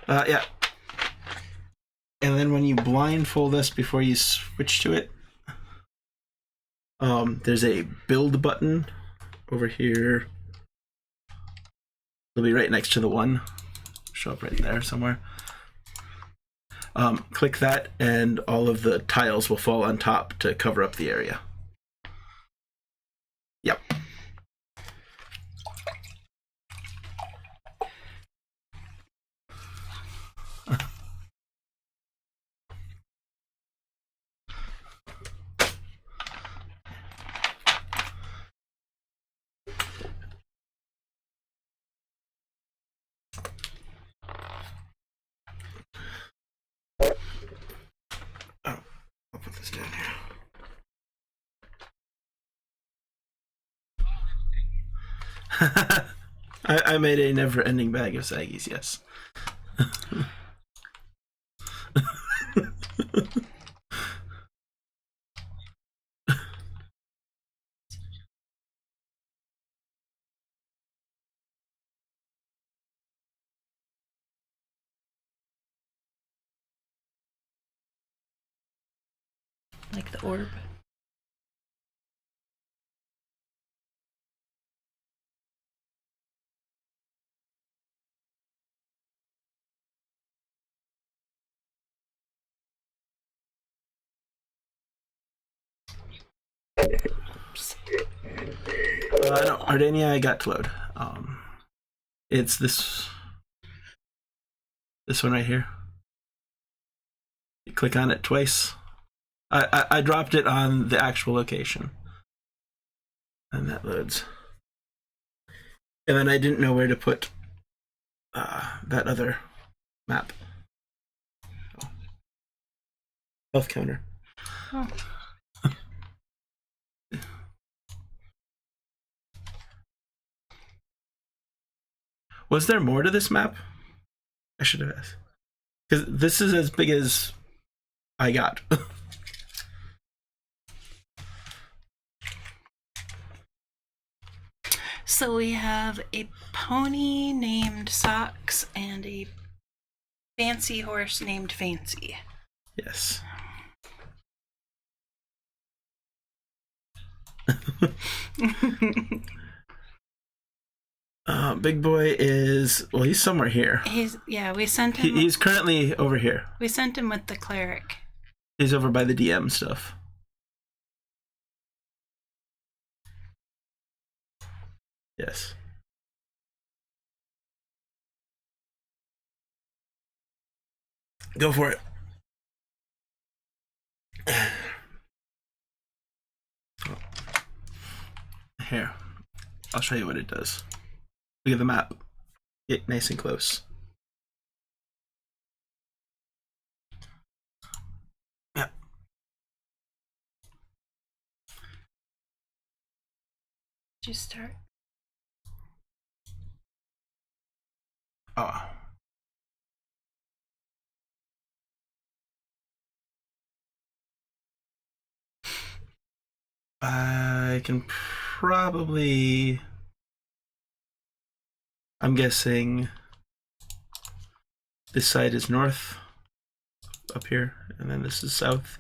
Yeah. And then when you blindfold us before you switch to it, there's a build button over here. It'll be right next to the one. Show up right there somewhere. Click that, and all of the tiles will fall on top to cover up the area. Yep. Oh, I'll put this down here. I made a never-ending bag of saggies, yes. Like the orb. No, Ardania I got to load. It's this one right here. You click on it twice. I dropped it on the actual location. And that loads. And then I didn't know where to put that other map. Oh. Health counter. Oh. Was there more to this map? I should have asked. Because this is as big as I got. So we have a pony named Socks and a fancy horse named Fancy. Yes. Big boy is, well, he's somewhere here. We sent him. He's currently over here. We sent him with the cleric. He's over by the DM stuff. Yes. Go for it. Here, I'll show you what it does. Look at the map. Get nice and close. Yeah. Did you start? Oh. I can probably... I'm guessing this side is north up here, and then this is south.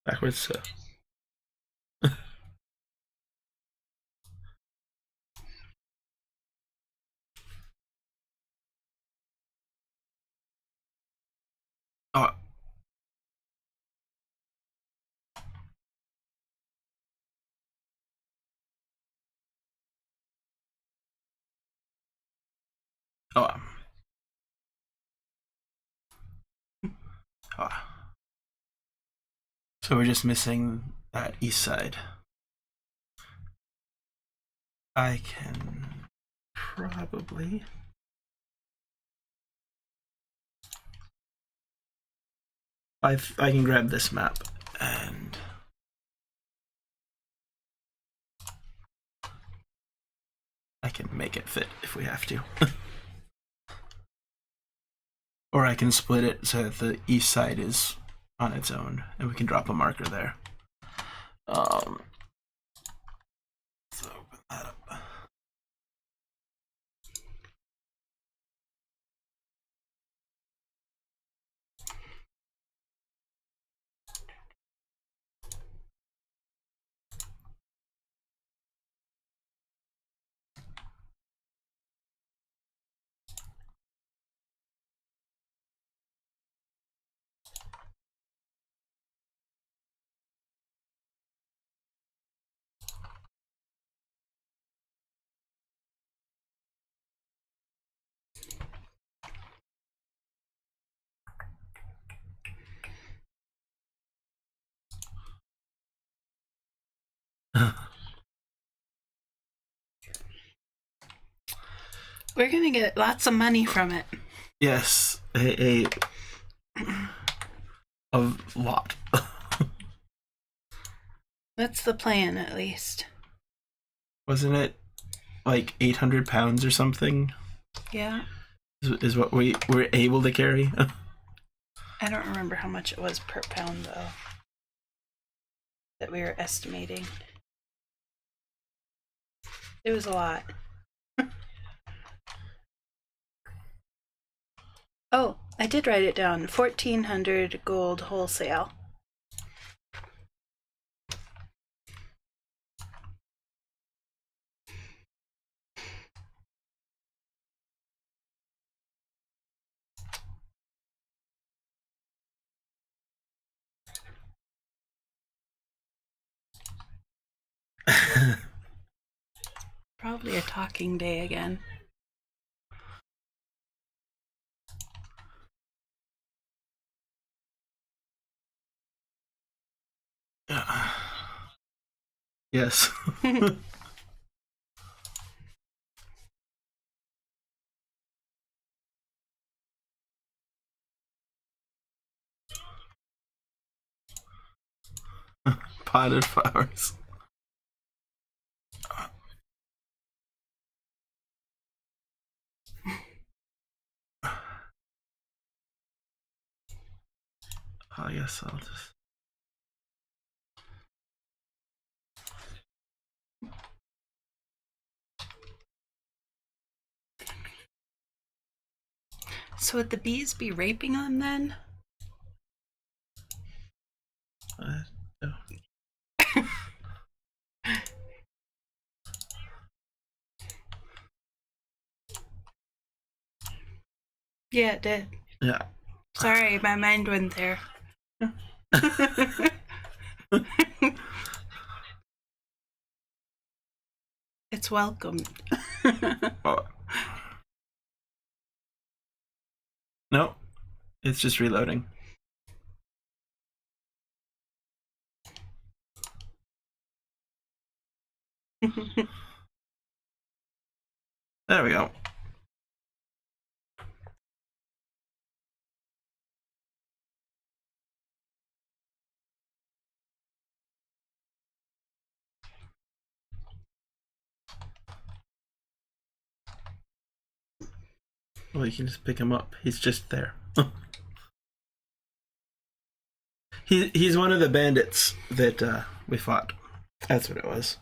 Backwards, so. Oh. Oh. Oh. So we're just missing that east side. I can probably... I can grab this map and... I can make it fit if we have to. Or I can split it so that the east side is on its own, and we can drop a marker there. Let's open that up. We're gonna get lots of money from it. Yes, a lot. That's the plan, at least. Wasn't it like 800 pounds or something? Yeah. Is what we were able to carry. I don't remember how much it was per pound, though, that we were estimating. It was a lot. Oh, I did write it down. 1,400 gold wholesale. Probably a talking day again. Yes. Potted flowers. I guess I'll just. So would the bees be raping them then? No. Yeah, it did. Yeah. Sorry, my mind went there. It's welcome. Oh. No, it's just reloading. There we go. Well, you can just pick him up. He's just there. He's one of the bandits that we fought. That's what it was.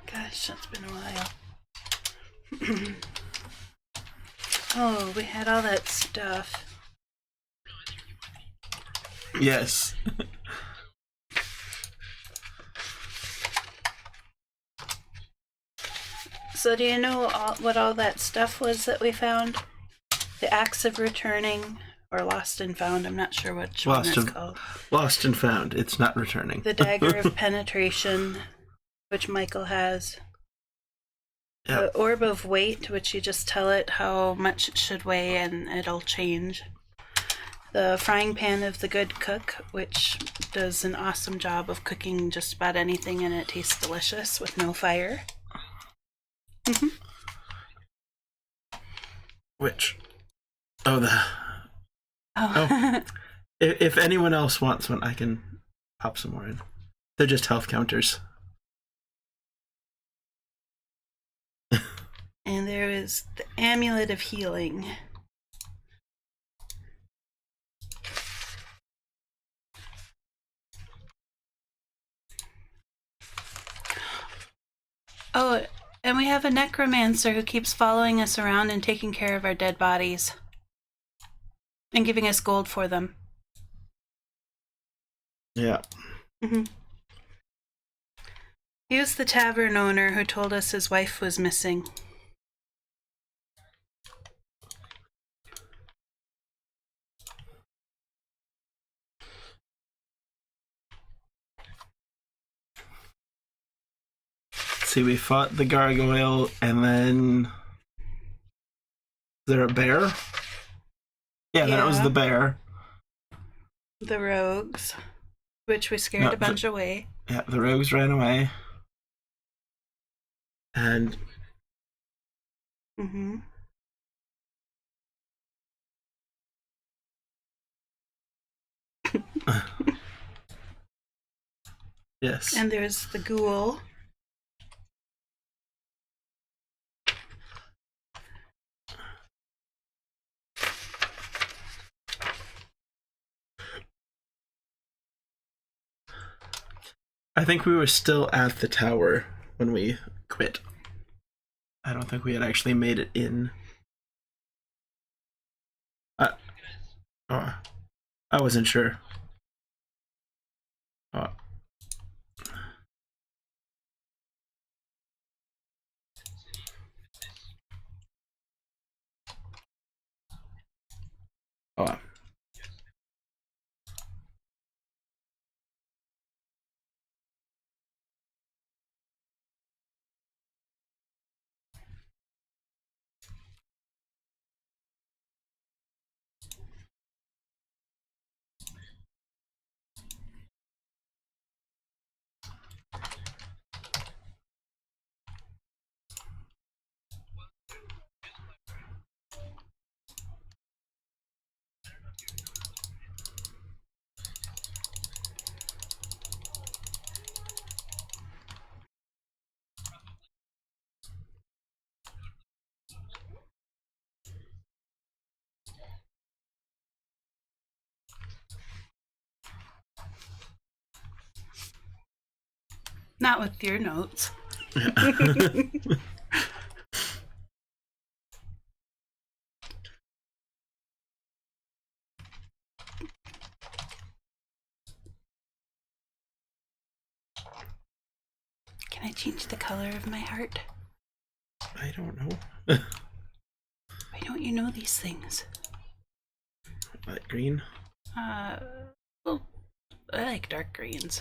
Gosh, that's been a while. Oh, we had all that stuff. Yes. So do you know what all that stuff was that we found? The Acts of Returning, or Lost and Found, I'm not sure which one it's called. Lost and Found. It's not returning. The Dagger of Penetration, which Michael has. Yep. The Orb of Weight, which you just tell it how much it should weigh and it'll change. The Frying Pan of the Good Cook, which does an awesome job of cooking just about anything and it tastes delicious with no fire. Mm-hmm. Which? Oh, oh. If anyone else wants one, I can pop some more in. They're just health counters. And there is the Amulet of Healing. Oh, and we have a necromancer who keeps following us around and taking care of our dead bodies. And giving us gold for them. Yeah. Mm-hmm. He was the tavern owner who told us his wife was missing. See, we fought the gargoyle, and then... Is there a bear? Yeah, then it was the bear. The rogues, which we scared a bunch away. Yeah, the rogues ran away. And... Mm-hmm. Yes. And there's the ghoul. I think we were still at the tower when we quit. I don't think we had actually made it in. I wasn't sure. Oh. Oh. Not with your notes. Can I change the color of my heart? I don't know. Why don't you know these things? Light green? Well, I like dark greens.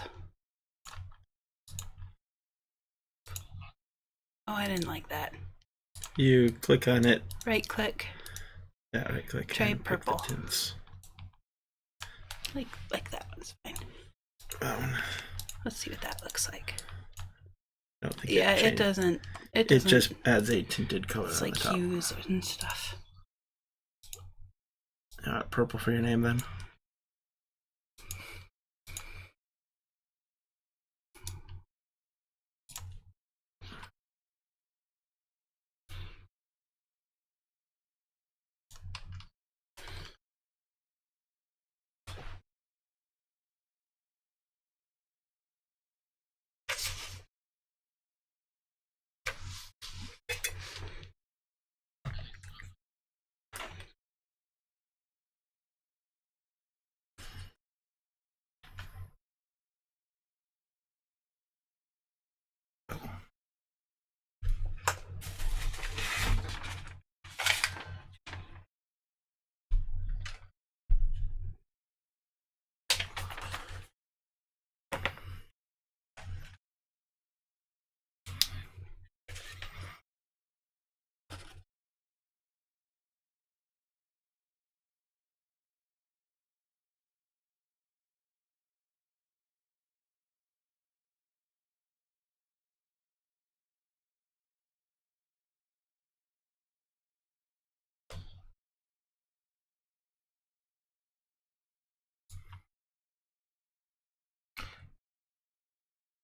Oh, I didn't like that. You click on it. Right click. Yeah, right click. Try purple. Like that one's fine. That one. Let's see what that looks like. I don't think it doesn't. It just adds a tinted color. It's on like the top. hues and stuff. Purple for your name then.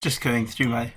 Just going through my...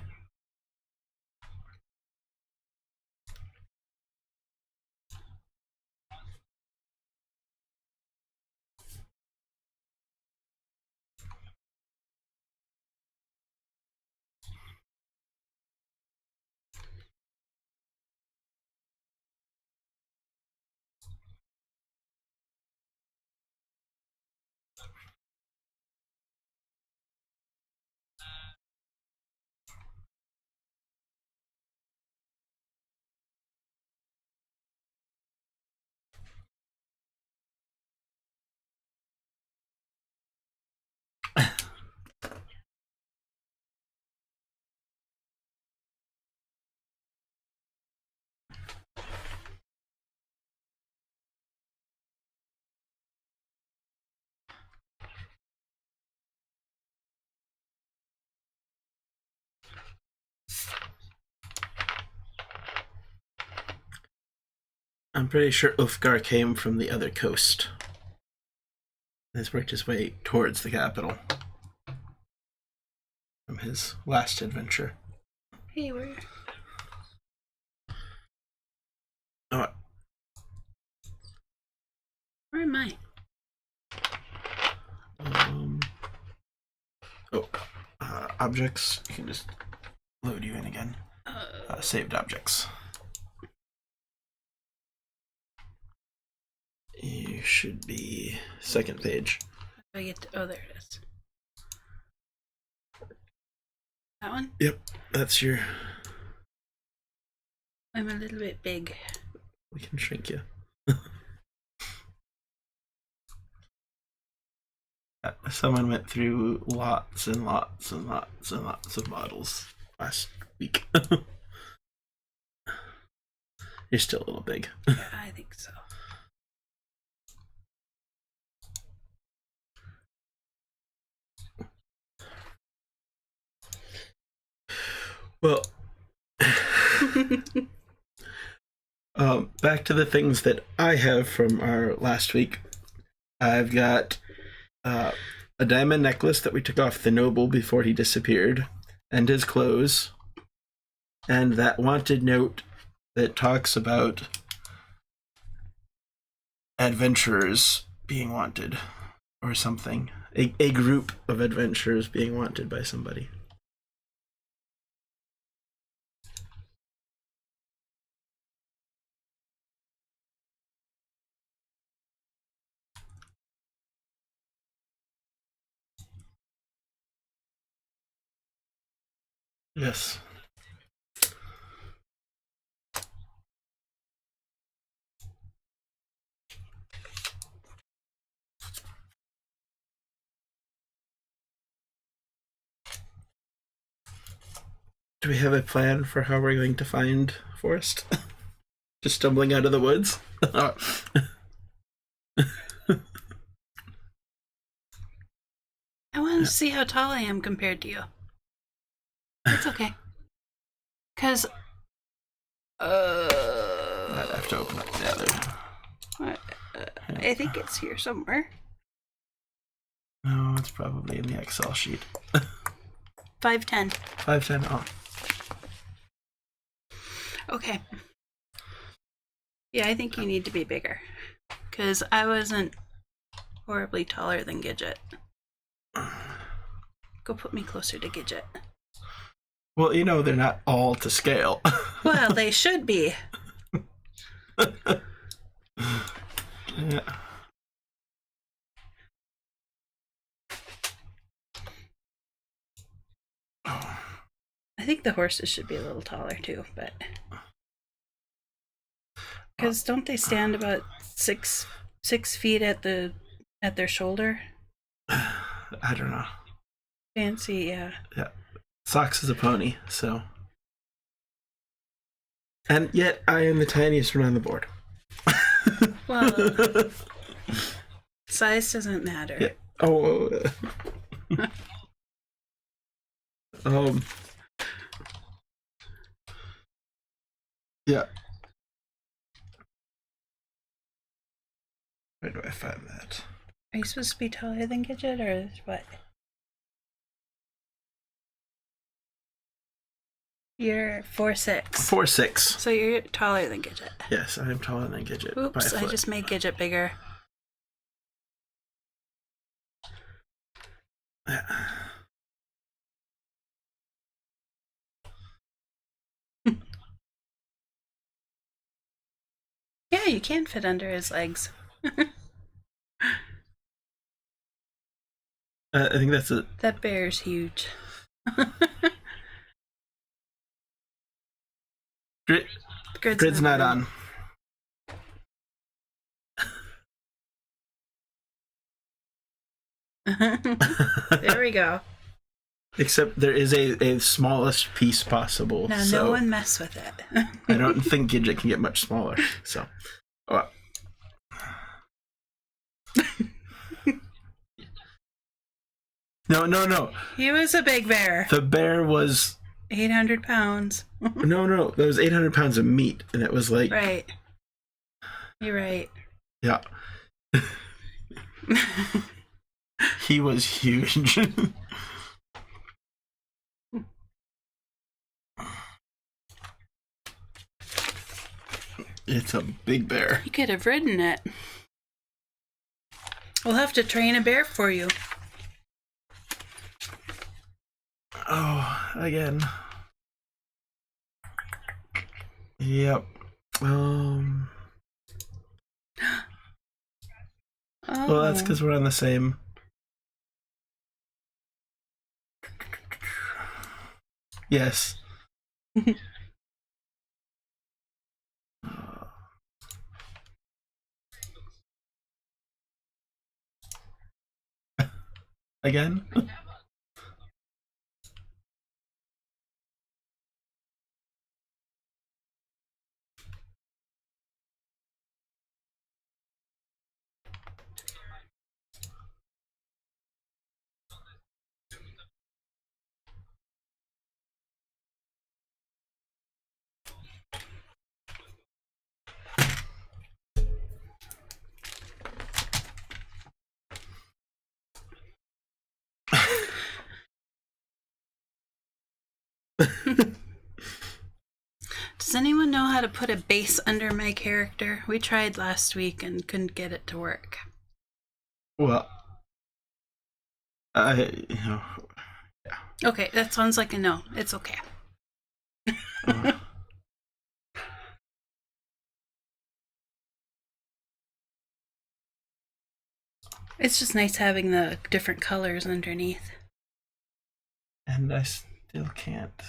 I'm pretty sure Ulfgar came from the other coast. And has worked his way towards the capital from his last adventure. Hey, where Oh, am I? Objects. You can just load you in again. Saved objects. You should be second page. I get to, oh, there it is. That one? Yep, that's your. I'm a little bit big. We can shrink you. Someone went through lots and lots and lots and lots of models last week. You're still a little big. Yeah, I think so. Well, back to the things that I have from our last week. I've got a diamond necklace that we took off the noble before he disappeared, and his clothes, and that wanted note that talks about adventurers being wanted, or something. A group of adventurers being wanted by somebody. Yes. Do we have a plan for how we're going to find Forrest? Just stumbling out of the woods? I want to see how tall I am compared to you. It's okay. Because, I'd have to open up the other. I think it's here somewhere. No, it's probably in the Excel sheet. 5'10". 5'10". Oh. Okay. Yeah, I think you need to be bigger. Because I wasn't horribly taller than Gidget. Go put me closer to Gidget. Well, you know, they're not all to scale. Well, they should be. Yeah. I think the horses should be a little taller too, but because don't they stand about 6 feet at their shoulder? I don't know. Fancy, yeah. Yeah. Socks is a pony, so. And yet, I am the tiniest one on the board. Well, size doesn't matter. Yeah. Oh. Yeah. Where do I find that? Are you supposed to be taller than Gidget, or what? You're 4'6". 4'6". So you're taller than Gidget. Yes, I am taller than Gidget. by a Oops, I foot. just made Gidget bigger. Yeah. Yeah, you can fit under his legs. I think that's it. That bear's huge. Grid's not on. There we go. Except there is a smallest piece possible. Now, so no one mess with it. I don't think Gidget can get much smaller. So, No. He was a big bear. The bear was 800 pounds. no. That was 800 pounds of meat, and it was like Right. You're right. Yeah. He was huge. It's a big bear. You could have ridden it. We'll have to train a bear for you. Oh, again. Yep. Well, that's because we're on the same. Yes. Again? Does anyone know how to put a base under my character? We tried last week and couldn't get it to work. Well, yeah. Okay, that sounds like a no. It's okay. It's just nice having the different colors underneath. And I still can't.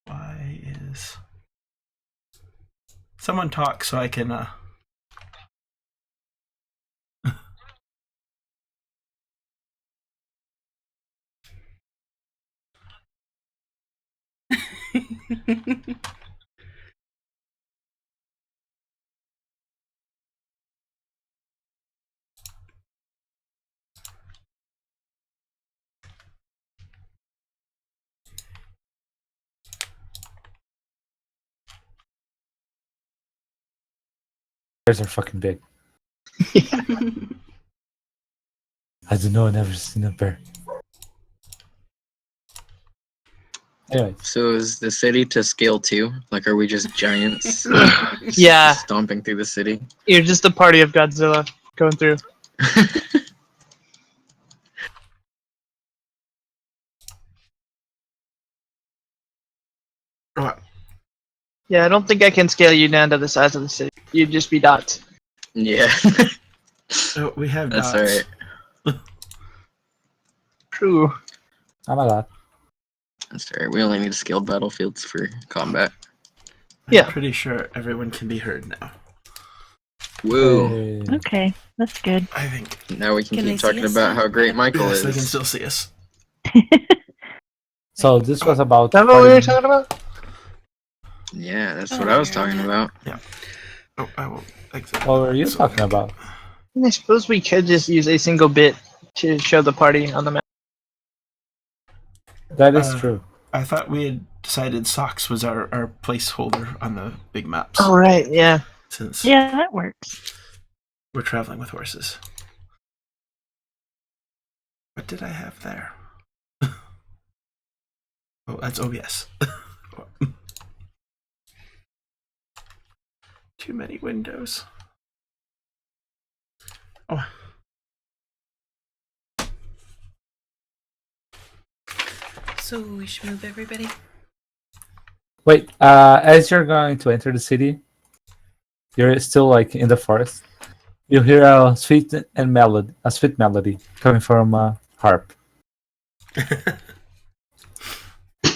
Why is... Someone talk so I can, Bears are fucking big. I don't know, I've never seen a bear. Anyway, So is the city to scale too? Like, are we just giants? Yeah. Stomping through the city? You're just a party of Godzilla going through. What? Yeah, I don't think I can scale you down to the size of the city. You'd just be dots. Yeah. Oh, we have That's dots. alright. True. oh my god. That's alright. We only need scaled battlefields for combat. Yeah. I'm pretty sure everyone can be heard now. Woo. Hey. Okay, that's good. I think. Now we can Can they keep see talking us about now? how great Michael Yes, they can is. still see us. So this was about Is that what we were fighting- talking about? Yeah, that's Oh, what I was you're on talking it. about. Oh, I will exit. What were you So- talking about? I suppose we could just use a single bit to show the party on the map. That is true. I thought we had decided socks was our placeholder on the big maps. Oh, right, yeah. Since Yeah, that works. we're traveling with horses. What did I have there? Oh, that's OBS. Too many windows. Oh. So we should move everybody. Wait, as you're going to enter the city, you're still like in the forest. You hear a sweet melody coming from a harp.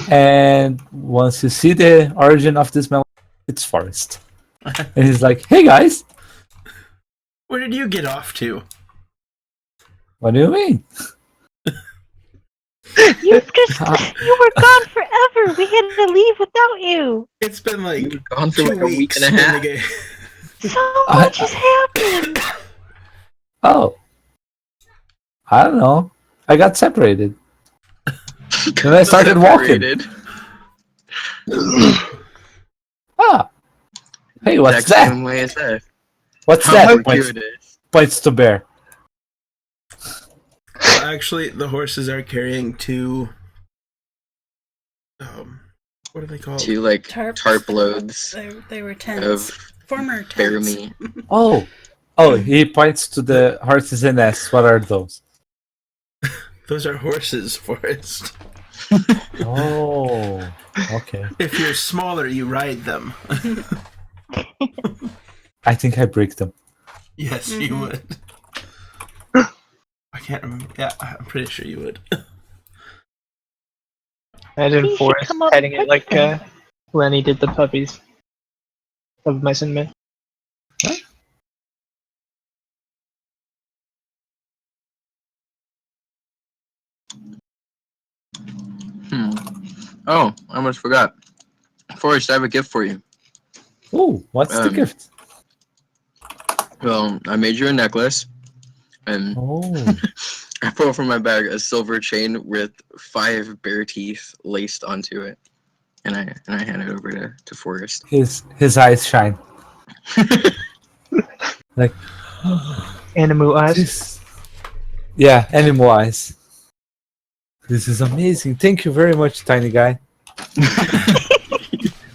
And once you see the origin of this melody, it's forest. And he's like, "Hey guys, Where did you get off to? what do you mean?" You were gone forever. We had to leave without you. It's been like We've gone 2 through like a week weeks and a in the half. game. So much has happened. Oh, I don't know. I got separated. Then I started walking. Separated. Ah, Hey, what's Exact that? same way as that. What's How that? cute it is. Points to bear. Well, actually, the horses are carrying two. What are they called? 2 like Tarps. tarp loads They were tents. of Former bear tents. meat. Oh, he points to the horses and asks, "What are those?" Those are horses, Forrest. Oh, okay. If you're smaller, you ride them. I think I break them. Yes, you Mhm. would. I can't remember. Yeah, I'm pretty sure you would. Imagine You should Forrest come up petting and it like pet them. Lenny did the puppies of Mice and Men. Oh, I almost forgot. Forrest, I have a gift for you. Oh, what's the gift? Well, I made you a necklace, and Oh, I pulled from my bag a silver chain with 5 bear teeth laced onto it, and I hand it over to Forrest. his eyes shine. Like Animu eyes. this. Yeah, animal eyes. This is amazing. Thank you very much, tiny guy.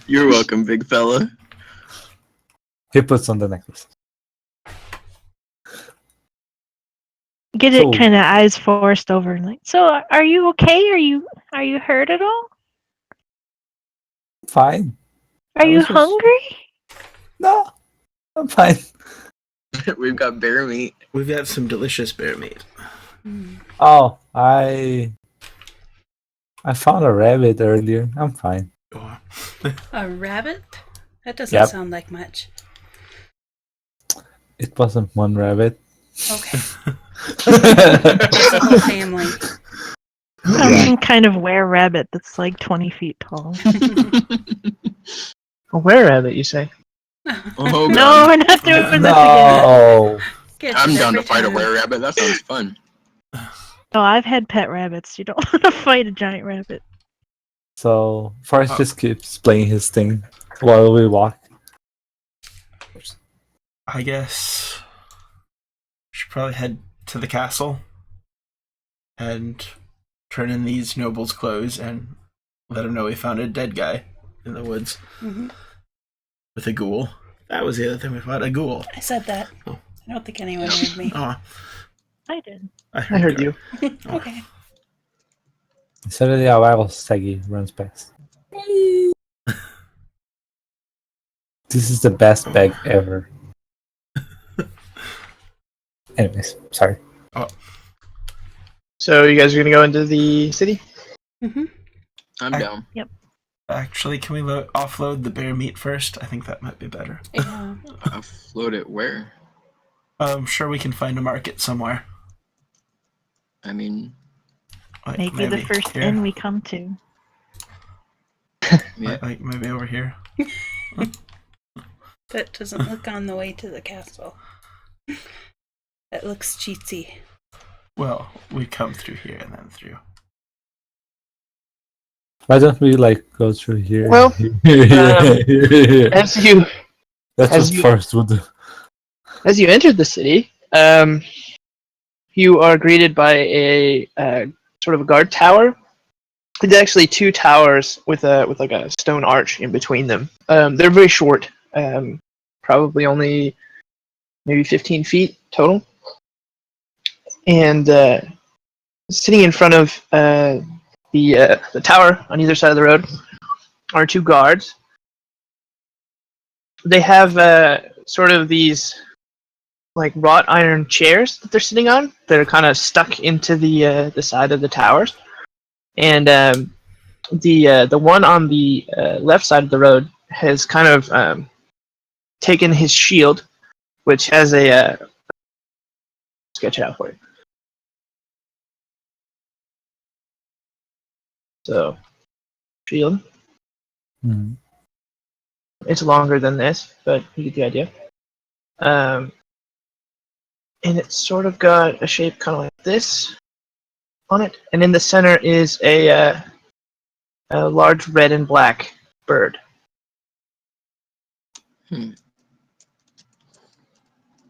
You're welcome, big fella. He puts on the necklace. Get So- it kind of eyes forced over and like. So, are you okay? Are you hurt at all? Fine. Are I you was just- hungry? No, I'm fine. We've got bear meat. We've got some delicious bear meat. Oh, I found a rabbit earlier. I'm fine. Oh. A rabbit? That doesn't Yep. sound like much. It wasn't one rabbit. Okay. It's the whole family. Some kind of were-rabbit that's like 20 feet tall. A were-rabbit, you say? Oh, No, God. we're not doing this again. No. Gets I'm it down to every fight a time. were-rabbit. That sounds fun. No, I've had pet rabbits. You don't want to fight a giant rabbit. So Forrest just keeps playing his thing while we walk. I guess we should probably head to the castle and turn in these nobles' clothes and let them know we found a dead guy in the woods Mhm. with a ghoul. That was the other thing we found, a ghoul. I said that. Oh. I don't think anyone heard me. Oh, I did. I heard you. Okay. Suddenly a rival Saggy runs past. This is the best bag ever. Anyways, sorry. So you guys are gonna go into the city? Mm-hmm. I'm down. Actually, can we offload the bear meat first? I think that might be better. Yeah. Float it where? I'm sure we can find a market somewhere. I mean, Like Maybe the first here. inn we come to. yeah. Like maybe over here. That doesn't look on the way to the castle. That looks cheatsy. Well, we come through here and then through. Why don't we like go through here? Well, here. As you That's as what you- Forrest would do. as you enter the city, you are greeted by a sort of a guard tower. It's actually 2 towers with like a stone arch in between them. They're very short, probably only maybe 15 feet total. And sitting in front of the tower on either side of the road are 2 guards. They have sort of these like wrought iron chairs that they're sitting on. They're kind of stuck into the side of the towers, and the one on the left side of the road has kind of taken his shield, which has a sketch it out for you. So, shield. Mhm. It's longer than this, but you get the idea. And it's sort of got a shape kind of like this on it, and in the center is a large red and black bird.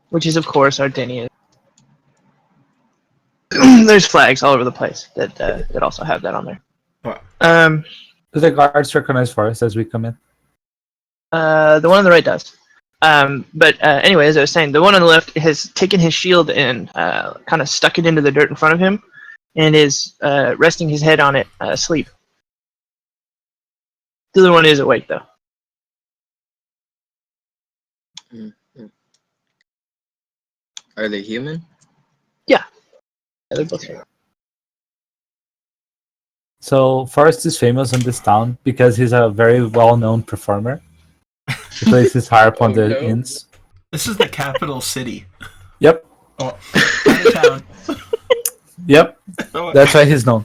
which is of course Ardennian. There's flags all over the place that also have that on there. Wow. Do the guards recognize Forrest as we come in? The one on the right does. But anyway, as I was saying, the one on the left has taken his shield and kind of stuck it into the dirt in front of him, and is resting his head on it, asleep. The other one is awake though. Are they human? Yeah, they're both here. So Forrest is famous in this town because he's a very well-known performer. He plays his harp on the no. inns. This is the capital city. Yep, Oh, out of town. yep. Oh, That's why he's known.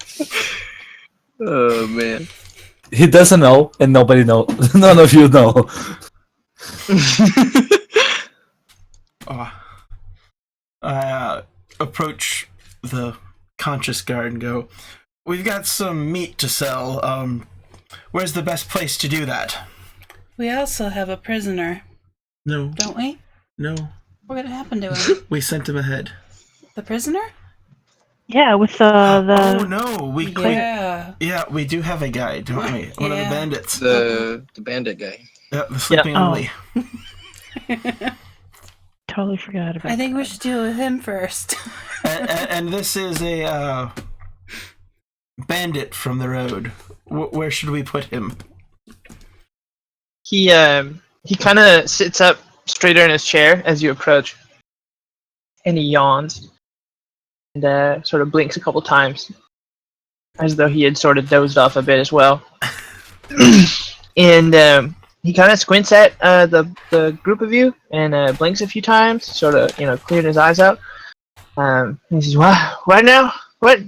Oh man. He doesn't know, and nobody knows. None of you know. oh. I approach the conscious guard and go, "We've got some meat to sell. Where's the best place to do that?" We also have a prisoner, No, don't we? no. What happened to him? We sent him ahead. The prisoner? Yeah, with Oh the no, we cleared. Yeah. Yeah, we do have a guy, don't we? One of the Yeah. bandits. The bandit guy. Yeah, the sleeping Oh. Lily. totally forgot about. I think we should deal with him first. And this is a bandit from the road. Where should we put him? He kind of sits up straighter in his chair as you approach, and he yawns and sort of blinks a couple times, as though he had sort of dozed off a bit as well. And he kind of squints at the group of you and blinks a few times, sort of clearing his eyes out. And he says, "What now? What?"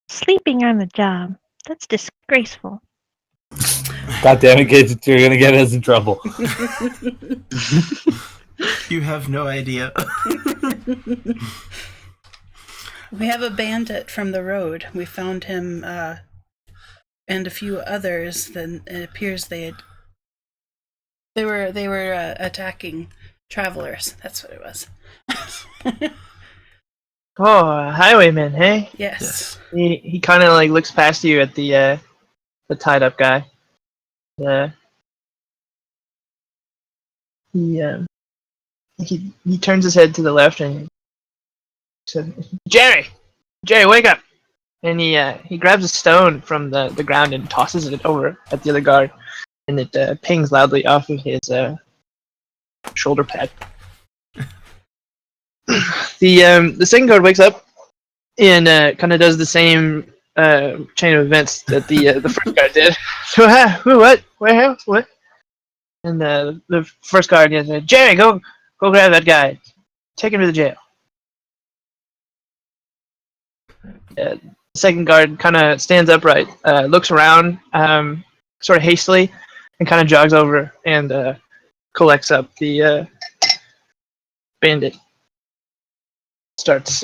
Sleeping on the job. That's disgraceful. God damn it, Gage, you're gonna get us in trouble. You have no idea. We have a bandit from the road. We found him and a few others. Then it appears they were attacking travelers. That's what it was. Oh, highwayman, hey? Yes. He kind of looks past you at the tied up guy. He turns his head to the left and said, Jerry, wake up!" And he grabs a stone from the ground and tosses it over at the other guard, and it pings loudly off of his shoulder pad. The second guard wakes up and kind of does the same chain of events that the first guard did. So, what? Where? What? And the first guard said, "Jerry, go grab that guy. Take him to the jail." The second guard kind of stands upright, looks around, sort of hastily, and kind of jogs over and collects up the bandit. Starts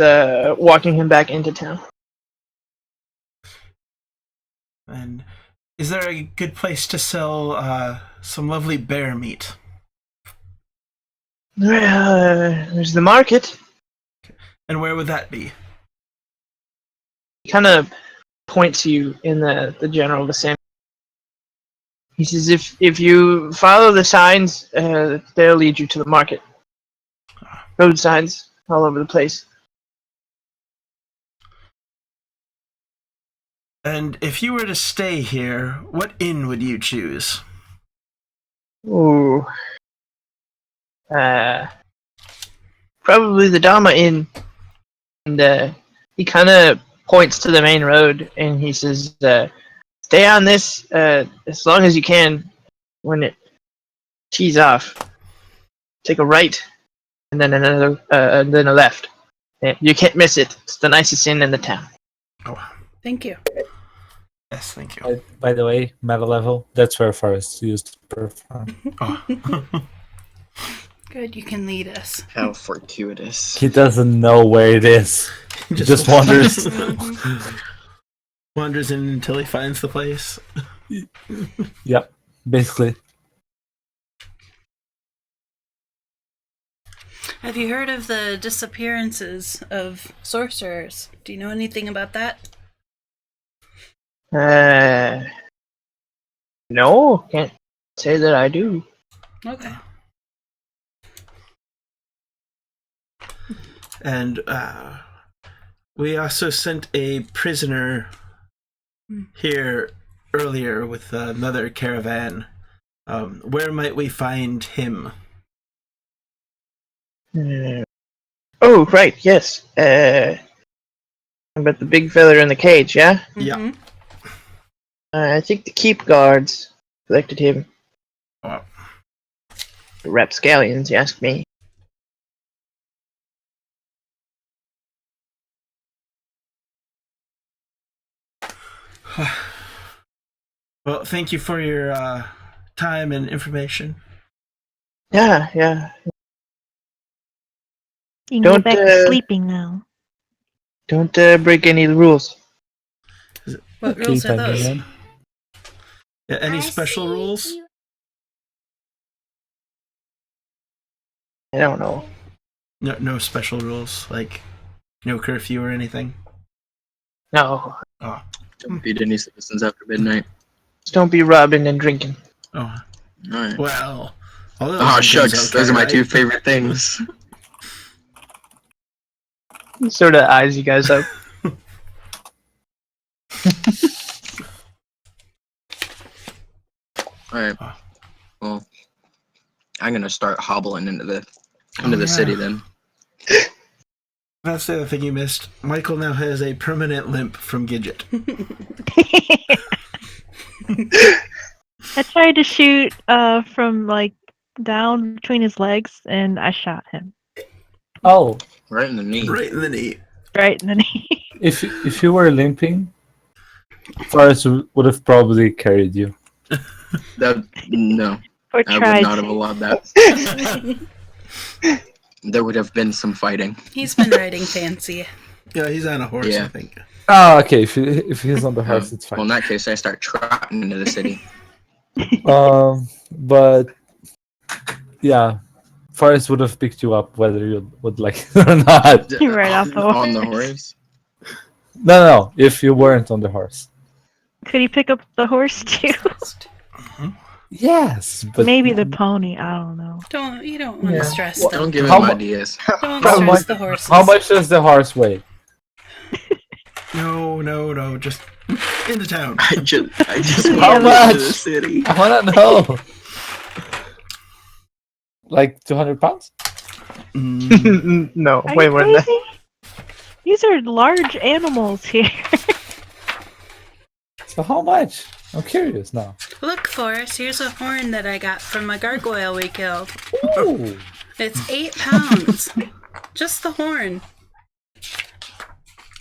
walking him back into town. And is there a good place to sell some lovely bear meat? There's the market. And where would that be? He kind of points you in the general vicinity. He says, if you follow the signs, they'll lead you to the market. Road signs all over the place. And if you were to stay here, what inn would you choose? Ooh. Probably the Dama Inn. And he kind of points to the main road and he says, stay on this as long as you can. When it tees off, take a right and then another and then a left. You can't miss it. It's the nicest inn in the town. Oh, Thank you. yes, thank you. By the way, meta level, that's where Forrest used to perform. Oh. Good, you can lead us. How fortuitous. He doesn't know where it is. He just wanders. Wanders in until he finds the place. Yep, basically. Have you heard of the disappearances of sorcerers? Do you know anything about that? No, can't say that I do. Okay. And we also sent a prisoner here earlier with another caravan. Where might we find him? Oh, right, yes. About the big fella in the cage, yeah? Yeah. I think the keep guards collected him. Oh. The rapscallions, you ask me. Well, thank you for your time and information. Yeah. You can Don't, get back to sleeping now. Don't break any of the rules. What Okay, rules are tiny those? man. Yeah, any special rules? I don't know. No special rules, like no curfew or anything. No. Oh. Don't beat any citizens after midnight. Just don't be robbing and drinking. Oh. Alright. Well. Oh, shucks. Those are my two favorite things. Sort of eyes you guys up. Alright. Well, I'm gonna start hobbling into the yeah. city then. That's the other thing you missed. Michael now has a permanent limp from Gidget. I tried to shoot from like down between his legs, and I shot him Oh, Right in the knee. Right in the knee. right in the knee. if you were limping, Forrest would have probably carried you. No, Or I would tried not to. have allowed that. There would have been some fighting. He's been riding fancy. Yeah, he's on a horse, Yeah. I think. Oh, okay. If he's on the horse, it's Well, in fine. that case, I start trotting into the city. But yeah, Forrest would have picked you up whether you would like it or not. Right off the On the horse. horse. No, if you weren't on the horse. Could he pick up the horse too? Yes, but Maybe the pony. I don't know. You don't want to Yeah. stress Well, them. Don't give How him mu- ideas. Don't how stress much- the horses. how much does the horse weigh? No, just in the town. I just How wanted much? to the city. I wanna know. Like 200 pounds? No, Are way you more than that. crazy? These are large animals here. So how much? I'm curious now. Look, Forrest, here's a horn that I got from a gargoyle we killed. Ooh. It's 8 pounds. Just the horn.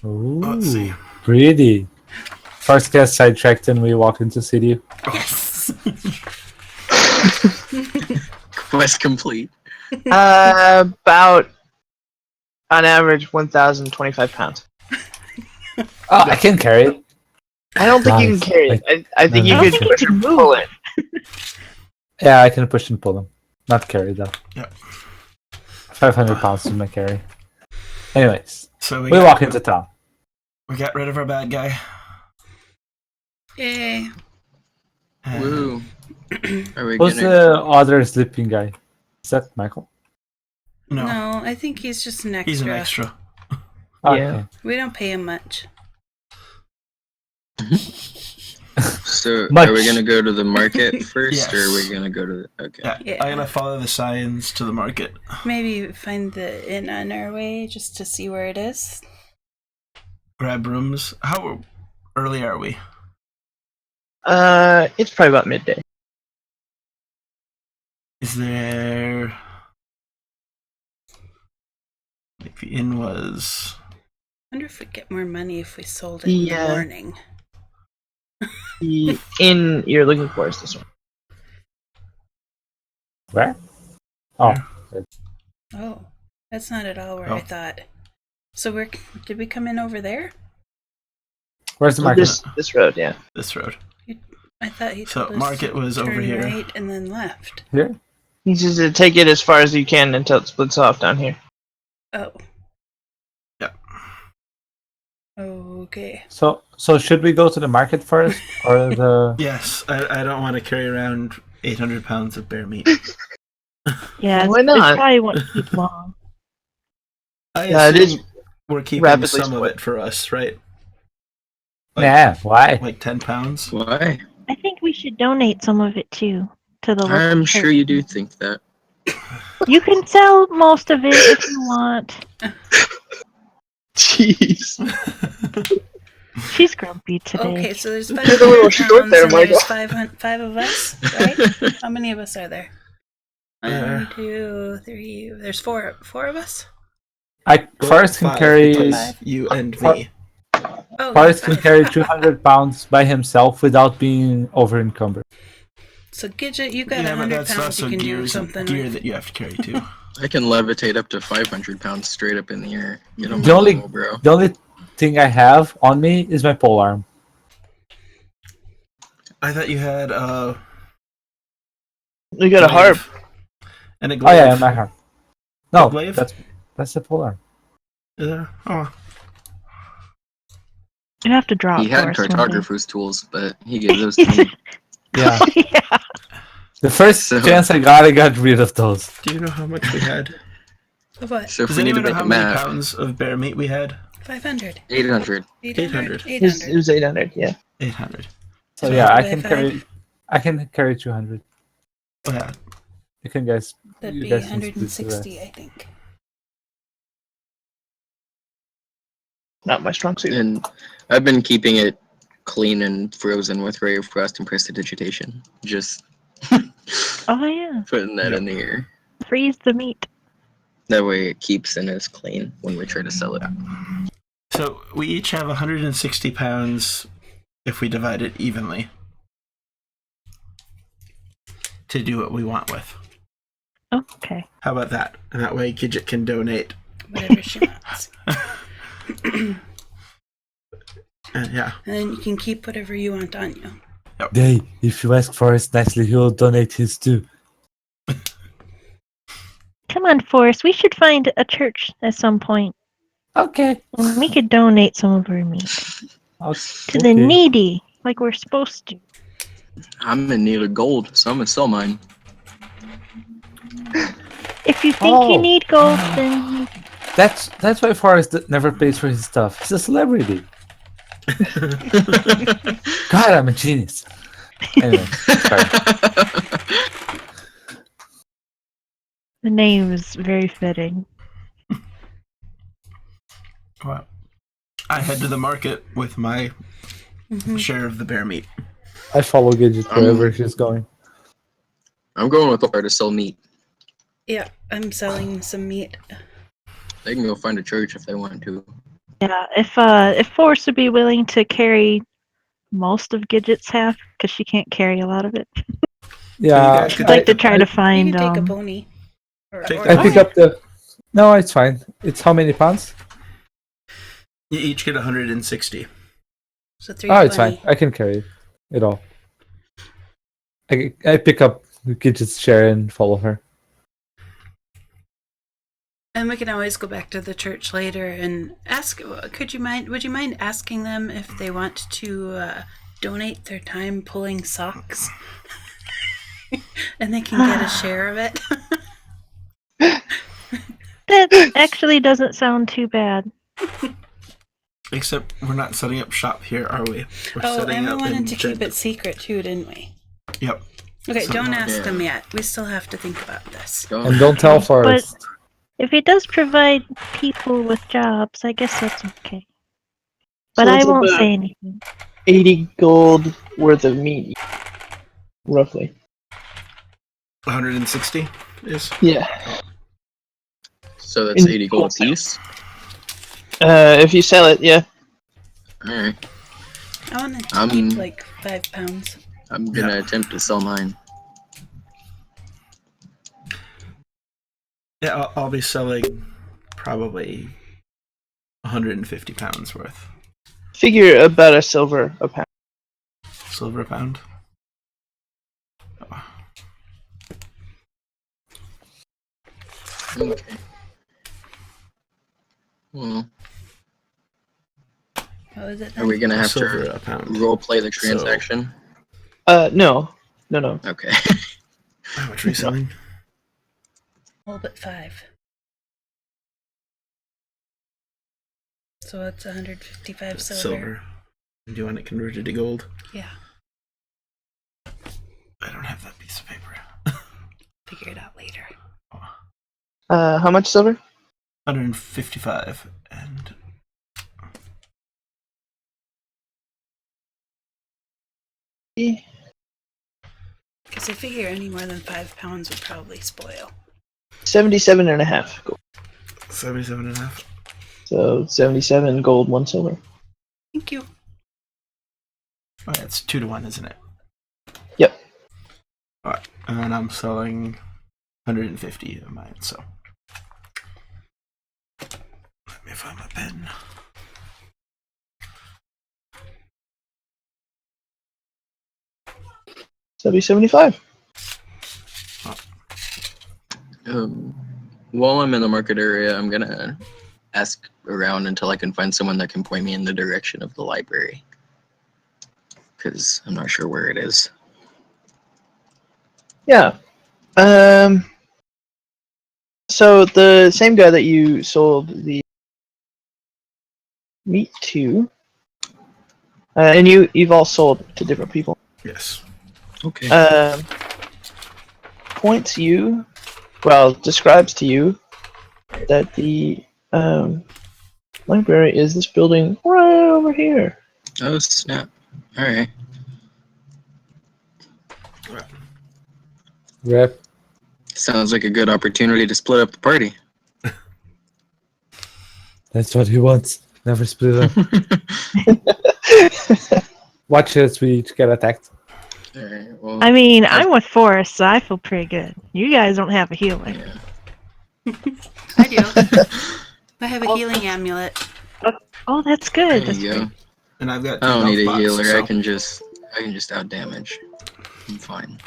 Ooh. Let's see. Pretty. First gets sidetracked and we walk into city. Yes. Quest complete. About, on average, 1,025 pounds. Oh, I can carry it. I don't think you can Nice. carry it. I think I you don't could think you push can and move. pull it. Yeah, I can push and pull them. Not carry though. Yep. 500 pounds is my carry. Anyways, So we walk into town. we got rid of our bad guy. Yay. And Woo. Are we Who's gonna? the other sleeping guy? Is that Michael? No, I think he's just an extra. He's an extra. Yeah. We don't pay him much. So, Much. are we gonna go to the market first, or are we Yes. gonna go to the? Okay. Yeah, Yeah. I'm gonna follow the signs to the market. Maybe find the inn on our way just to see where it is. Grab rooms. How early are we? It's probably about midday. Is there? Like the inn was. Wonder if we'd get more money if we sold it Yeah. in the morning. The inn you're looking for is this one. Where? Oh, Oh, that's not at all where I Oh. thought. So did we come in over there? where's the market? This road, yeah. This road. I thought he So, told us market to was over turn here. right and then left. Here? He says to take it as far as you can until it splits off down here. Oh. Yeah. Okay. So should we go to the market first, or the? Yes, I don't want to carry around 800 pounds of bear meat. Yeah, Why it not? probably won't keep long. I Yeah, it assume is we're keeping rapidly some of split. it for us, right? Nah, why? Like 10 pounds? Why? I think we should donate some of it too to the local I'm church. sure you do think that. You can sell most of it if you want. Jeez. She's grumpy today. Okay, so there's You're a little 500 short pounds there, and Michael. there's five of us, right? How many of us are there? Uh, 1, 2, 3. There's four of us. Forrest can 5 carry. because you and me. Oh, Forrest yeah, can carry 200 pounds by himself without being over encumbered. So Gidget, you got Yeah, but 100 that's pounds. also You can do gear something gear with. that you have to carry too. I can levitate up to 500 pounds straight up in the air. Get on The my only level, bro. the only thing I have on me is my pole arm. I thought you had You got a harp. and a Oh glaive. yeah, my arm. No, glaive? that's the pole arm. Is there? Oh, You have to draw He it had for us one day. cartographer's tools, but he gave those to me. Yeah. Yeah. The first So- chance I got rid of those. do you know how much we had? What? So if Does we need to anyone know make how a many map, pounds of bear meat we had? 500. 800. 800. 800. It was 800, yeah. 800. So So yeah, I divided can by 5? carry 200. Oh, yeah. You can guys. That'd you be guys can split the rest. 160, I think. Not my strong suit. And I've been keeping it clean and frozen with ray of frost and prestidigitation. Just Oh yeah. putting that in the air. Freeze the meat. That way it keeps and is clean when we try to sell it. So we each have 160 pounds if we divide it evenly to do what we want with. Okay. How about that? And that way Gidget can donate. Whatever she wants. And yeah. And then you can keep whatever you want on you. Hey, if you ask Forrest nicely, he'll donate his too. Come on, Forrest. We should find a church at some point. Okay. And we could donate some of our meat to the needy, like we're supposed to. I'm in need of gold, so I'm gonna sell mine. If you think you need gold, then That's why Forrest never pays for his stuff. He's a celebrity. God, I'm a genius. Anyway, sorry. the name is very fitting. Well, I head to the market with my share of the bear meat. I follow Gidget wherever she's going. I'm going with her to sell meat. Yeah, I'm selling some meat. They can go find a church if they want to. Yeah, if Forrest would be willing to carry most of Gidget's half, because she can't carry a lot of it. Yeah, guys could I'd like to take- try to You find. can take a pony. Take Or the I pick up the. No, it's fine. It's how many pounds? You each get 160. So Oh, it's 320. fine. I can carry it all. I pick up Gidget's share and follow her. And we can always go back to the church later and ask. Would you mind asking them if they want to donate their time pulling socks, and they can get a share of it? That actually doesn't sound too bad. Except we're not setting up shop here, are we? We're Oh, setting and we up wanted in to keep Jed- it secret too, didn't we? Yep. Okay, So don't now- ask Yeah. them yet. We still have to think about this. Go. And don't tell Forrest. If it does provide people with jobs, I guess that's okay. But So I it's won't about say anything. 80 gold worth of meat, roughly. 160 is. Yeah. So that's In 80 gold a wholesale. piece. If you sell it, yeah. Alright. I wanted to Um, keep like 5 pounds. I'm gonna attempt to sell mine. Yeah, I'll be selling probably 150 pounds worth. Figure about a silver a pound. Silver a pound. Okay. Well, What was it are we then? gonna have Silver to a pound. role play the transaction? No. Okay. How much reselling? All but 5. So it's 155 silver. Silver. Do you want it converted to gold? Yeah, I don't have that piece of paper. figure it out later. How much silver? 155 and Because I figure any more than 5 pounds would probably spoil. 77.5 gold. 77 and a half. So 77 gold, 1 silver. Thank you. Oh, yeah, it's 2 to 1, isn't it? Yep. Alright, and I'm selling 150 of mine, so. Let me find my pen. So that'd be 75. While I'm in the market area, I'm gonna ask around until I can find someone that can point me in the direction of the library. Because I'm not sure where it is. Yeah. So the same guy that you sold the meat to, and you've all sold to different people. Yes. Okay. Points you, well, describes to you that the library is this building right over here. Oh, snap. Alright. Rep. Sounds like a good opportunity to split up the party. That's what he wants. Never split up. Watch as we each get attacked. Alright, well. I mean, I'm with Forrest, so I feel pretty good. You guys don't have a healer. Yeah. I do. I have a healing amulet. Oh, that's good. There That's you great. go. And I've got 2 I don't need a health healer. pots, so. I can just out damage. I'm fine.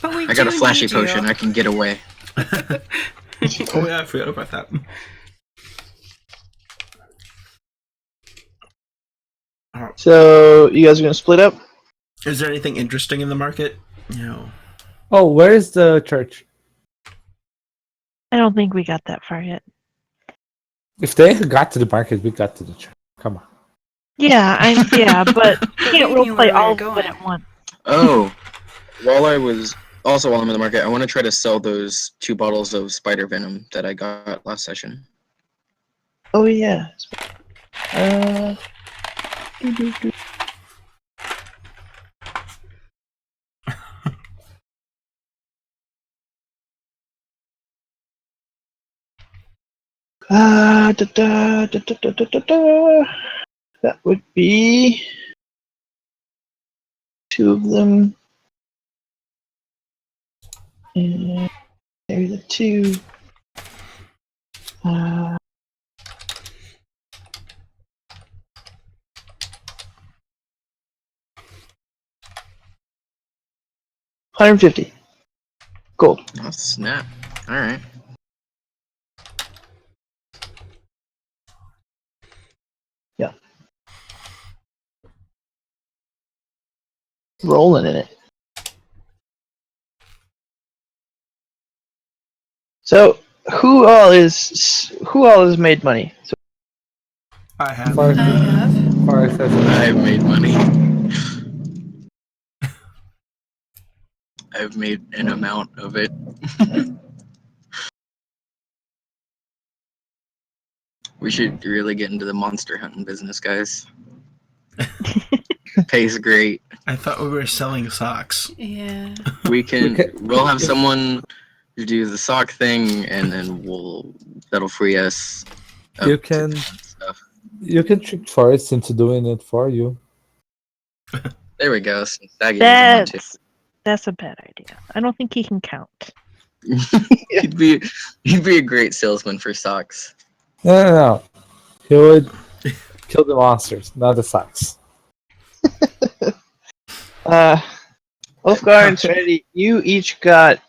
But we I got a do flashy need you. potion. I can get away. Oh yeah, I forgot about that. So you guys are gonna split up? Is there anything interesting in the market? No. Oh, where is the church? I don't think we got that far yet. If they got to the market, we got to the church. Come on. Yeah, but But can't we role knew play where we were all of going. it at once. Oh, while I'm in the market, I want to try to sell those 2 bottles of spider venom that I got last session. Oh yeah. That would be 2 of them. And there's the 2. 150 gold. Oh, snap. Alright. Yeah. Rolling in it. So who all has made money? So, I have. Forrest, I have. Forrest has I've made money. I've made an amount of it. We should really get into the monster hunting business, guys. Pays great. I thought we were selling socks. Yeah. We'll have someone do the sock thing, and then that'll free us up You to can- different stuff. You can trick Forrest into doing it for you. There we go. Since that gave him one too. That's a bad idea. I don't think he can count. He'd be a great salesman for socks. No. He would kill the monsters, not the socks. well, Ulfgar and Serenity, you each got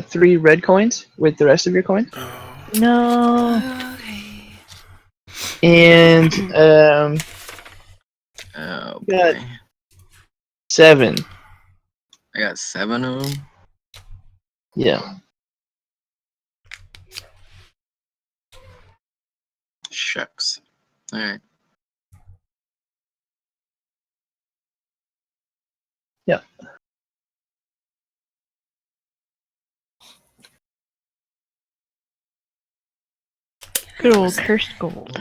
3 red coins with the rest of your coins. Oh, No. Okay. And Oh Got- boy. 7. I got 7 of them. Yeah. Shucks. Alright. Good old cursed gold.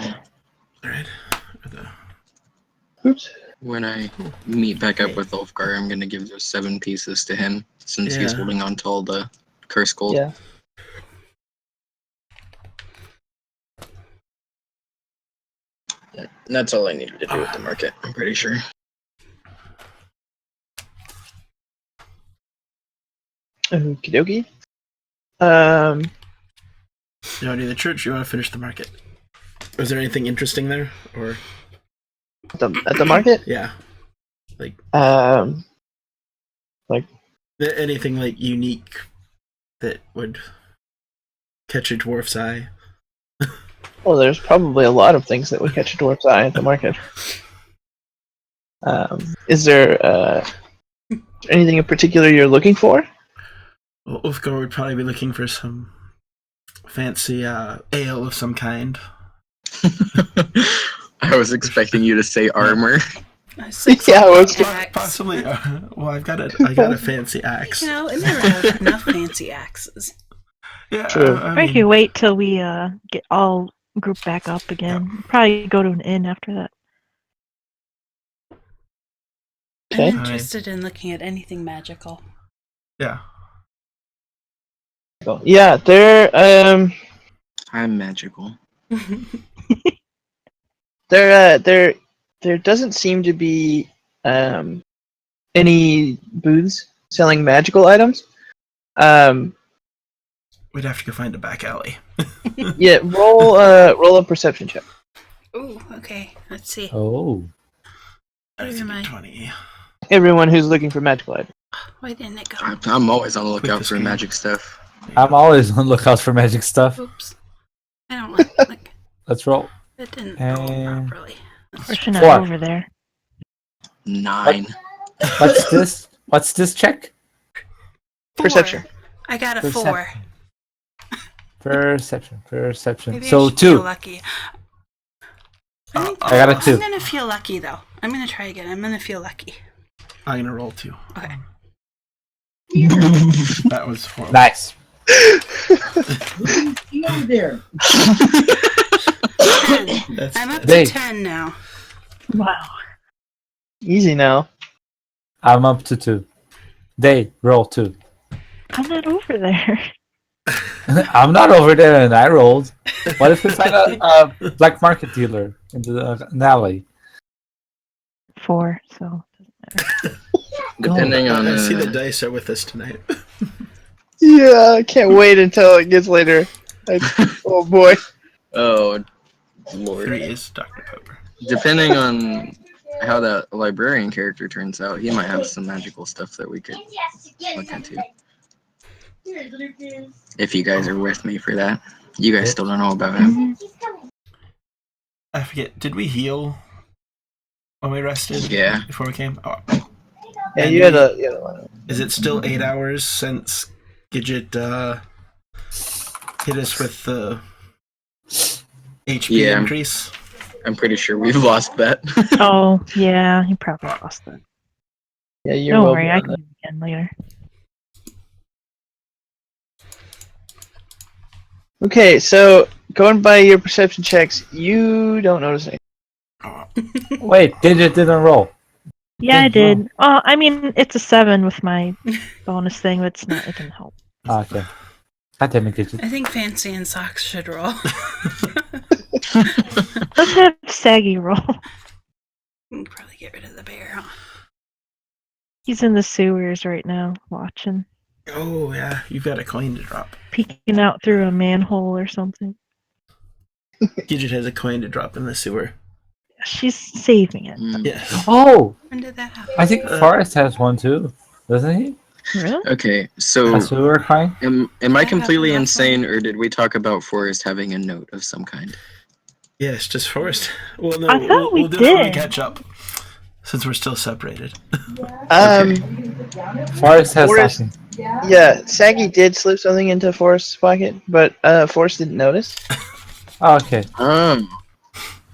all right. The- Oops. When I meet back up with Ulfgar, I'm gonna give those 7 pieces to him since he's Yeah. holding on to all the curse gold. Yeah. And that's all I needed to do with the market, I'm pretty sure. Okie dokie. You want to do the church? Or you want to finish the market? Was there anything interesting there, or At the market? yeah, anything like unique that would catch a dwarf's eye? Well, there's probably a lot of things that would catch a dwarf's eye at the market. Is there anything in particular you're looking for? Well, Ulfgar would probably be looking for some fancy ale of some kind. I was expecting you to say armor. Yeah, I was- Possibly. Well, I got a fancy axe. You know, it never has enough fancy axes. Yeah, True. I could wait till we get all grouped back up again. Probably go to an inn after that. Okay. I'm interested in looking at anything magical. yeah. Yeah, I'm magical. there doesn't seem to be any booths selling magical items. We'd have to go find a back alley. Yeah, roll a perception check. Ooh, okay. Let's see. Oh. I think am I? 20. Everyone who's looking for magical items. Why didn't it go? I'm always on the lookout the for screen. magic stuff. I'm always on the lookout for magic stuff. Oops. I don't like Let's roll. it didn't roll And- properly. Pushing it 4. over there. 9. What's this? What's this check? Perception. 4. I got a Perception. 4. Perception. Maybe So I should feel 2. lucky. I think I got a 2. I'm gonna feel lucky though. I'm gonna try again. I'm gonna feel lucky. I'm gonna roll 2. Okay. That was horrible. Nice. there. 10. That's I'm up to Dave. 10 now. Wow. Easy now. I'm up to 2. They roll 2. I'm not over there. I'm not over there and I rolled. What if we find a black market dealer in the an alley? 4, so doesn't matter. Depending on I see the dice are with us tonight. Yeah, I can't wait until it gets later. Oh boy. oh lord. 3 is Dr. Pepper. Depending on how that librarian character turns out, he might have some magical stuff that we could look into. If you guys are with me for that. You guys still don't know about him. I forget. Did we heal when we rested? Yeah. Before we came. Oh. Yeah, And you had a Is it still 8 hours since Gidget hit us with the HP Yeah. increase? I'm pretty sure we've lost that. Oh, yeah, you probably lost that. Yeah, you Don't will worry, be I on can that. do it again later. Okay, so going by your perception checks, you don't notice anything. Oh, Wait, Gidget didn't roll. Yeah, I Good did. Oh, I mean, it's a 7 with my bonus thing, but it's not. It didn't help. Okay. God damn it, Gidget. I think Fancy and Socks should roll. Let's have Saggy roll. We can probably get rid of the bear, huh? He's in the sewers right now, watching, oh yeah, you've got a coin to drop. peeking out through a manhole or something. Gidget has a coin to drop in the sewer. She's saving it. Mm. Yes. Oh, When did that happen? I think Forrest has one too, doesn't he? Really? Okay, so As we were crying. am I I have completely enough insane, money. or did we talk about Forrest having a note of some kind? Yes, just Forrest. Well, no, I thought we we'll do this when we did. catch up, since we're still separated. Okay. Forrest has Forrest, something. yeah, Saggy did slip something into Forrest's pocket, but Forrest didn't notice. Oh, okay.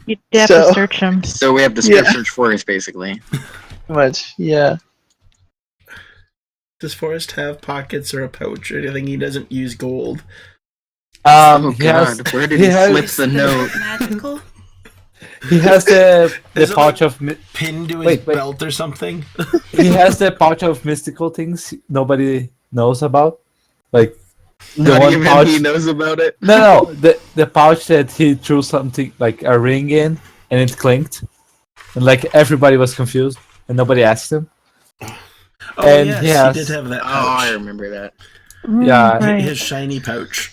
You'd have to So, search him. So we have to Yeah. search Forrest, basically. much, yeah. Does Forrest have pockets or a pouch or anything? He doesn't use gold. Oh He has God, where did he has slip Is the the note? magical? he has the Is it pouch like of pinned to his wait. belt or something? He has the pouch of mystical things nobody knows about, like the Not one even pouch. he knows about it. No, the pouch that he threw something like a ring in, and it clinked, and like everybody was confused, and nobody asked him. Oh And yes, he he has, did have that Oh, I pouch. remember that. yeah, Right. His shiny pouch.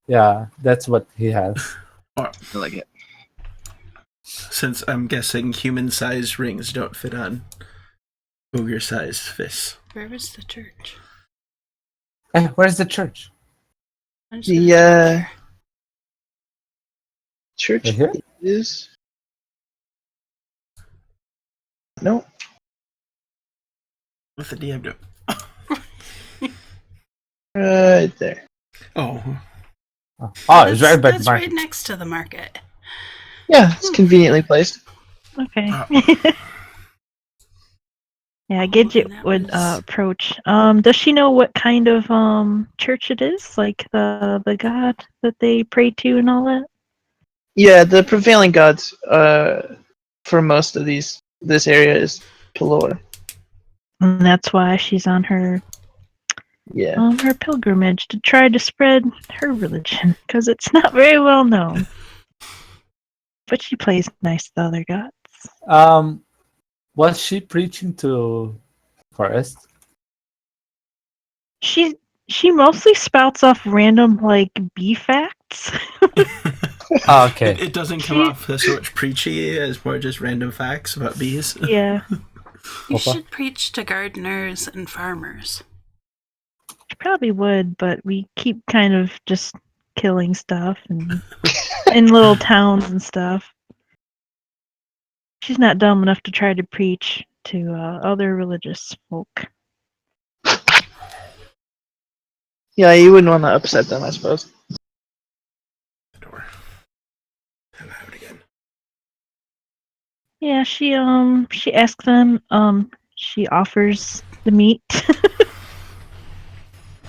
yeah, that's what he has. Or, I like it. since I'm guessing human-sized rings don't fit on ogre-sized fists. Where was the church? Hey, where's the church? I'm just The gonna go there. church Right here? is no. What the DM do? Right there. Oh, Oh, it's right by the That's market. right next to the market. Yeah, it's conveniently placed. Okay. Oh. Yeah, Gidget And that would was- approach. Does she know what kind of church it is? Like the god that they pray to and all that? Yeah, the prevailing gods for most of this area is Pelor. And that's why she's on Yeah. her pilgrimage to try to spread her religion, because it's not very well known. But she plays nice to the other gods. Was she preaching to Forrest? She mostly spouts off random like bee facts. Oh, okay. it doesn't come She- off as so much preachy as more just random facts about bees. Yeah, You Opa? should preach to gardeners and farmers. she probably would, but we keep kind of just killing stuff and in little towns and stuff. She's not dumb enough to try to preach to other religious folk. Yeah, you wouldn't want to upset them, I suppose. The door. Loud again. Yeah, she asks them, she offers the meat.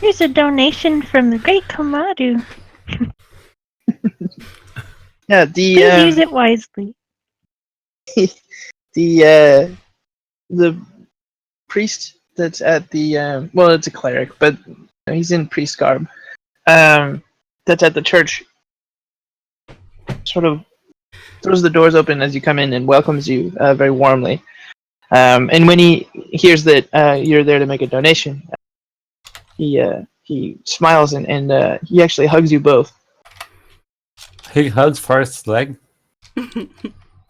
Here's a donation from the great Kamadu. Yeah, Please use it wisely. the priest that's at the well, it's a cleric, but he's in priest garb. That's at the church. Sort of throws the doors open as you come in and welcomes you very warmly. And when he hears that you're there to make a donation, he smiles and he actually hugs you both. He hugs Forrest's leg.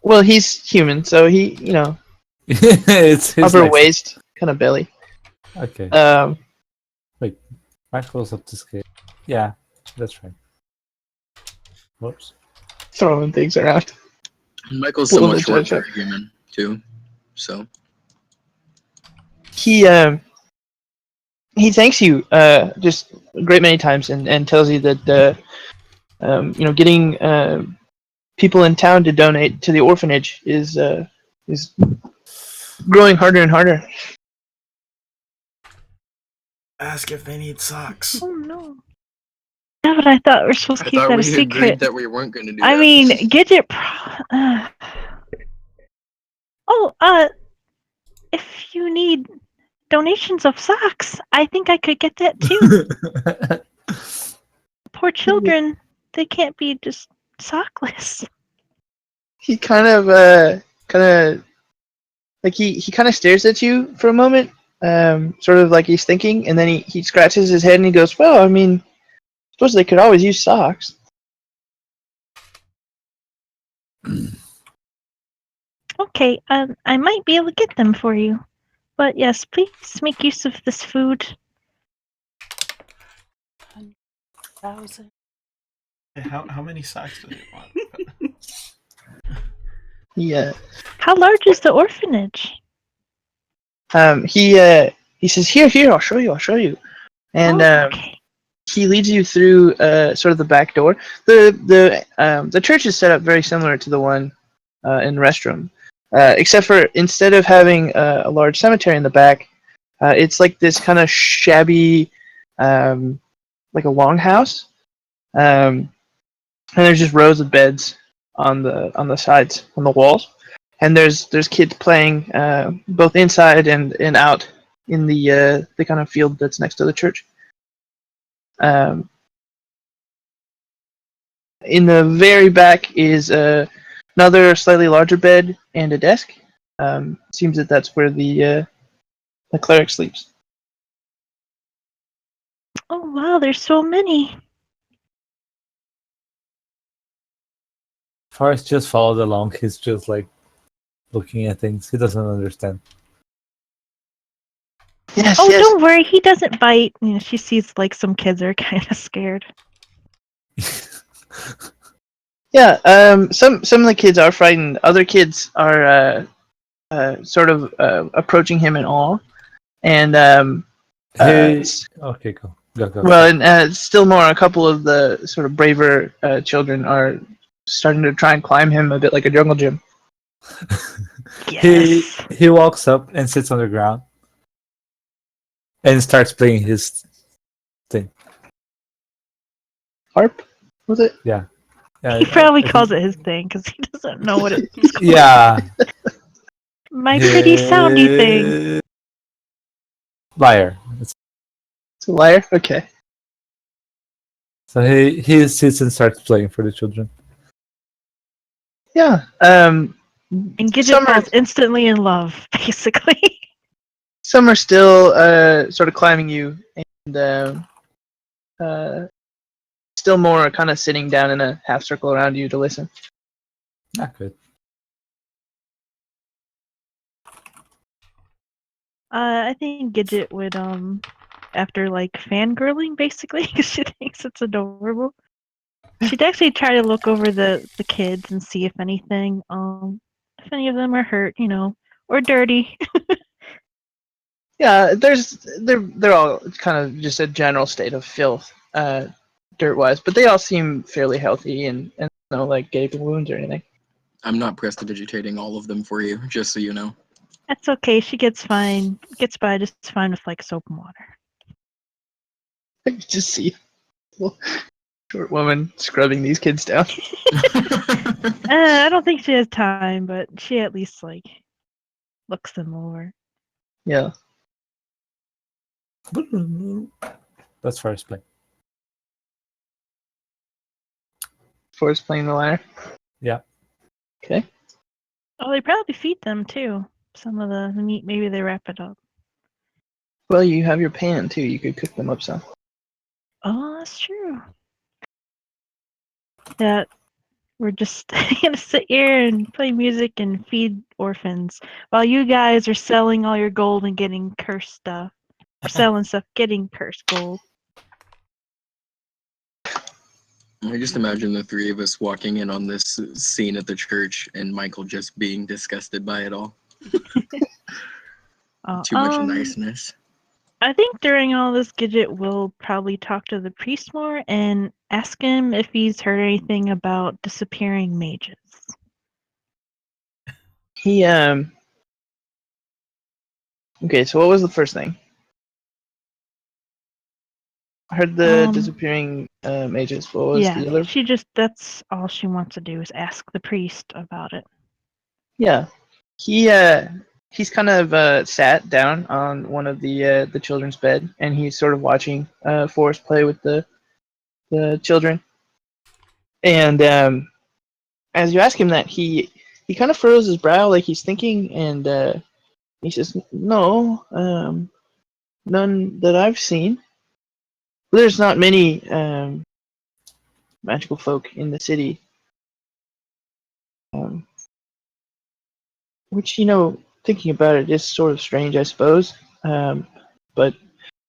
Well, he's human, so he It's his upper legs. waist, kind of belly. Okay. Um, Michael's up to scale. Yeah, that's right. Whoops. throwing things around. Michael's so Pulling much the shorter judge up. human too. So He thanks you just a great many times and tells you that getting people in town to donate to the orphanage is growing harder and harder. Ask if they need socks. Oh no. Yeah, but I thought we were supposed to I keep thought that a we agreed secret. that we weren't going to do I that. mean, Gidget. If you need donations of socks, I think I could get that too. Poor children, they can't be just sockless. He kind of like he kind of stares at you for a moment, sort of like he's thinking, and then he scratches his head and he goes, "Well, I mean, suppose they could always use socks." Okay, I might be able to get them for you. But yes, please make use of this food. 1,000. How many socks do you want? Yeah. How large is the orphanage? He says, here, I'll show you. And Okay. he leads you through sort of the back door. The church is set up very similar to the one in Restrum, except for instead of having a large cemetery in the back, it's like this kind of shabby, like a longhouse, and there's just rows of beds on the sides on the walls, and there's kids playing both inside and out in the kind of field that's next to the church. In the very back is another slightly larger bed and a desk. Seems that that's where the cleric sleeps. Oh wow, there's so many. Forrest just followed along. He's just like looking at things. He doesn't understand. Yes, Oh, yes. don't worry, he doesn't bite. You know, she sees like some kids are kind of scared. Yeah. Some of the kids are frightened. Other kids are sort of approaching him in awe, and He okay, go. well, and still more. A couple of the sort of braver children are starting to try and climb him a bit like a jungle gym. Yes. He walks up and sits on the ground and starts playing his thing. Harp, was it? Yeah. He probably I calls think- it his thing because he doesn't know what it's called. Yeah. My pretty soundy thing. Lyre. It's a lyre. Okay. So he sits and starts playing for the children. Yeah. And Gidget Some are falls instantly in love, basically. some are still sort of climbing you, and still more kind of sitting down in a half circle around you to listen. Not good. I think Gidget would after like fangirling basically because she thinks it's adorable. She'd actually try to look over the kids and see if any of them are hurt, or dirty. Yeah, they're all kind of just a general state of filth, dirt wise, but they all seem fairly healthy and no like gaping wounds or anything. I'm not prestidigitating all of them for you, just so you know. That's okay. She gets by just fine with like soap and water. I can just see a little short woman scrubbing these kids down. I don't think she has time, but she at least like looks them over. Yeah. That's first play. Forrest playing the lyre. Yeah. Okay. Oh, they probably feed them too. Some of the meat, maybe they wrap it up. Well, you have your pan too. You could cook them up some. Oh, that's true. That we're just gonna sit here and play music and feed orphans while you guys are selling all your gold and getting cursed stuff. Or selling stuff, getting cursed gold. I just imagine the three of us walking in on this scene at the church and Michael just being disgusted by it all. Too much niceness. I think during all this, Gidget will probably talk to the priest more and ask him if he's heard anything about disappearing mages. He Okay, so what was the first thing? I heard the disappearing mages. What was the other? That's all she wants to do is ask the priest about it. Yeah. He's kind of sat down on one of the children's bed, and he's sort of watching Forrest play with the children. And as you ask him that, he kind of furrows his brow like he's thinking, and he says, "No, none that I've seen. There's not many magical folk in the city, which thinking about it is sort of strange, I suppose. But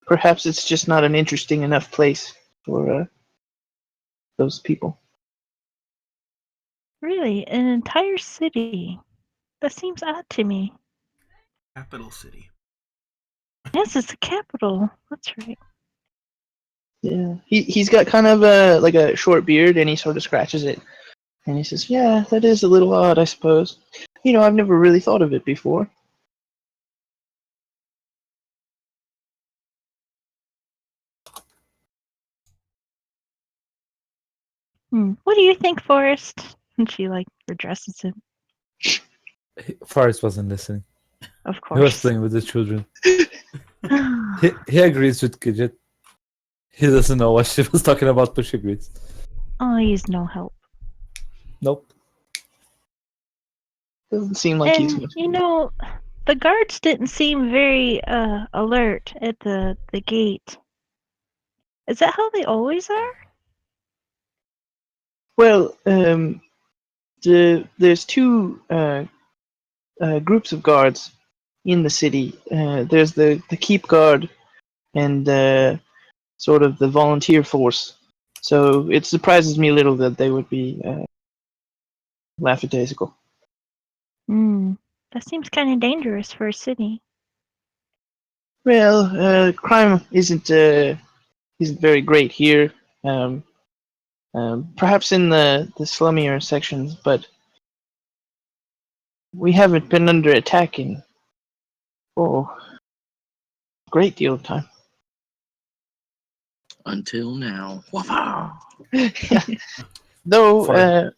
perhaps it's just not an interesting enough place for those people. Really, an entire city? That seems odd to me. Capital city. Yes, it's the capital. That's right. Yeah, he's got kind of a like a short beard, and he sort of scratches it, and he says, "Yeah, that is a little odd, I suppose. I've never really thought of it before." What do you think, Forrest? And she addresses him. Forrest wasn't listening. Of He was course. playing with the children. He agrees with Gidget. He doesn't know what she was talking about, but she agrees. Oh, he's no help. Nope. Doesn't seem like he's And much. the guards didn't seem very alert at the gate. Is that how they always are? Well, there's two groups of guards in the city. There's the keep guard and sort of the volunteer force. So it surprises me a little that they would be lackadaisical. That seems kind of dangerous for a city. Well, crime isn't very great here. Perhaps in the slummier sections, but we haven't been under attack in a great deal of time. Until now. Wafa! Yeah. Though,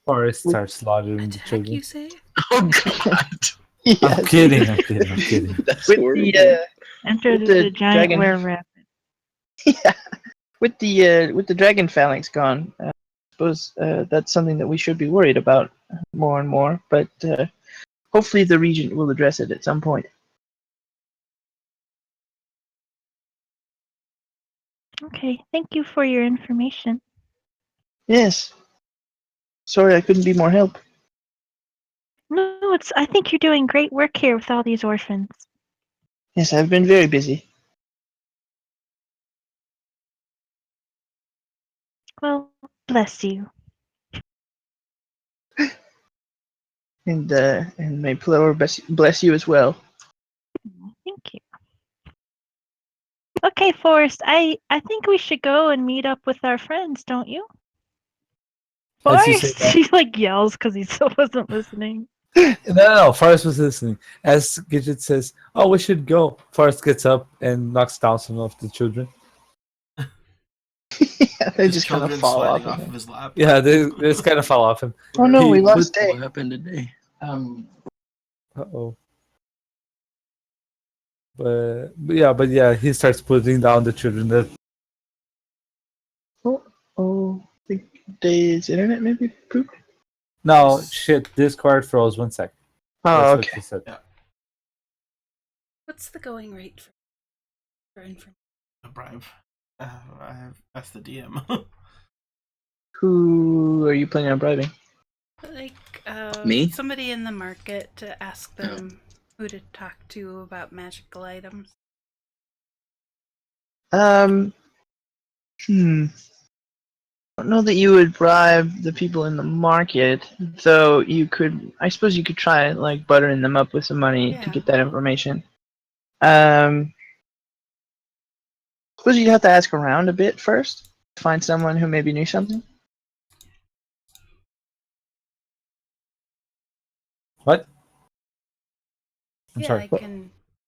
Forrest with- starts slaughtering the Attack, children. you say? Oh god! I'm kidding. I'm kidding. That's With horrible. Enter With the the giant dragon. were-rabbit. Yeah, with the dragon phalanx gone, I suppose that's something that we should be worried about more and more. But hopefully, the regent will address it at some point. Okay, thank you for your information. Yes. Sorry, I couldn't be more help. No, I think you're doing great work here with all these orphans. Yes, I've been very busy. Well, bless you. And may Plur bless you as well. Thank you. Okay, Forrest, I think we should go and meet up with our friends, don't you? As you say Forrest! that- She yells because he still wasn't listening. No. Forrest was listening. As Gidget says, "Oh, we should go." Forrest gets up and knocks down some of the children. Yeah, they His just kind of children fall off sliding of off him. of his lap. Yeah, they just kind of fall off him. Oh no, He we lost put- Day. What happened today? Uh-oh. But yeah, he starts putting down the children. That I think Day's internet maybe pooped. no shit. Discord froze 1 sec. Oh, That's what okay. she said. What's the going rate for information? A bribe. That's the DM. Who are you planning on bribing? Me? Somebody in the market to ask them who to talk to about magical items. I don't know that you would bribe the people in the market, though I suppose you could try buttering them up with some money to Yeah. get that information. Suppose you'd have to ask around a bit first, find someone who maybe knew something. What? I'm Yeah, sorry.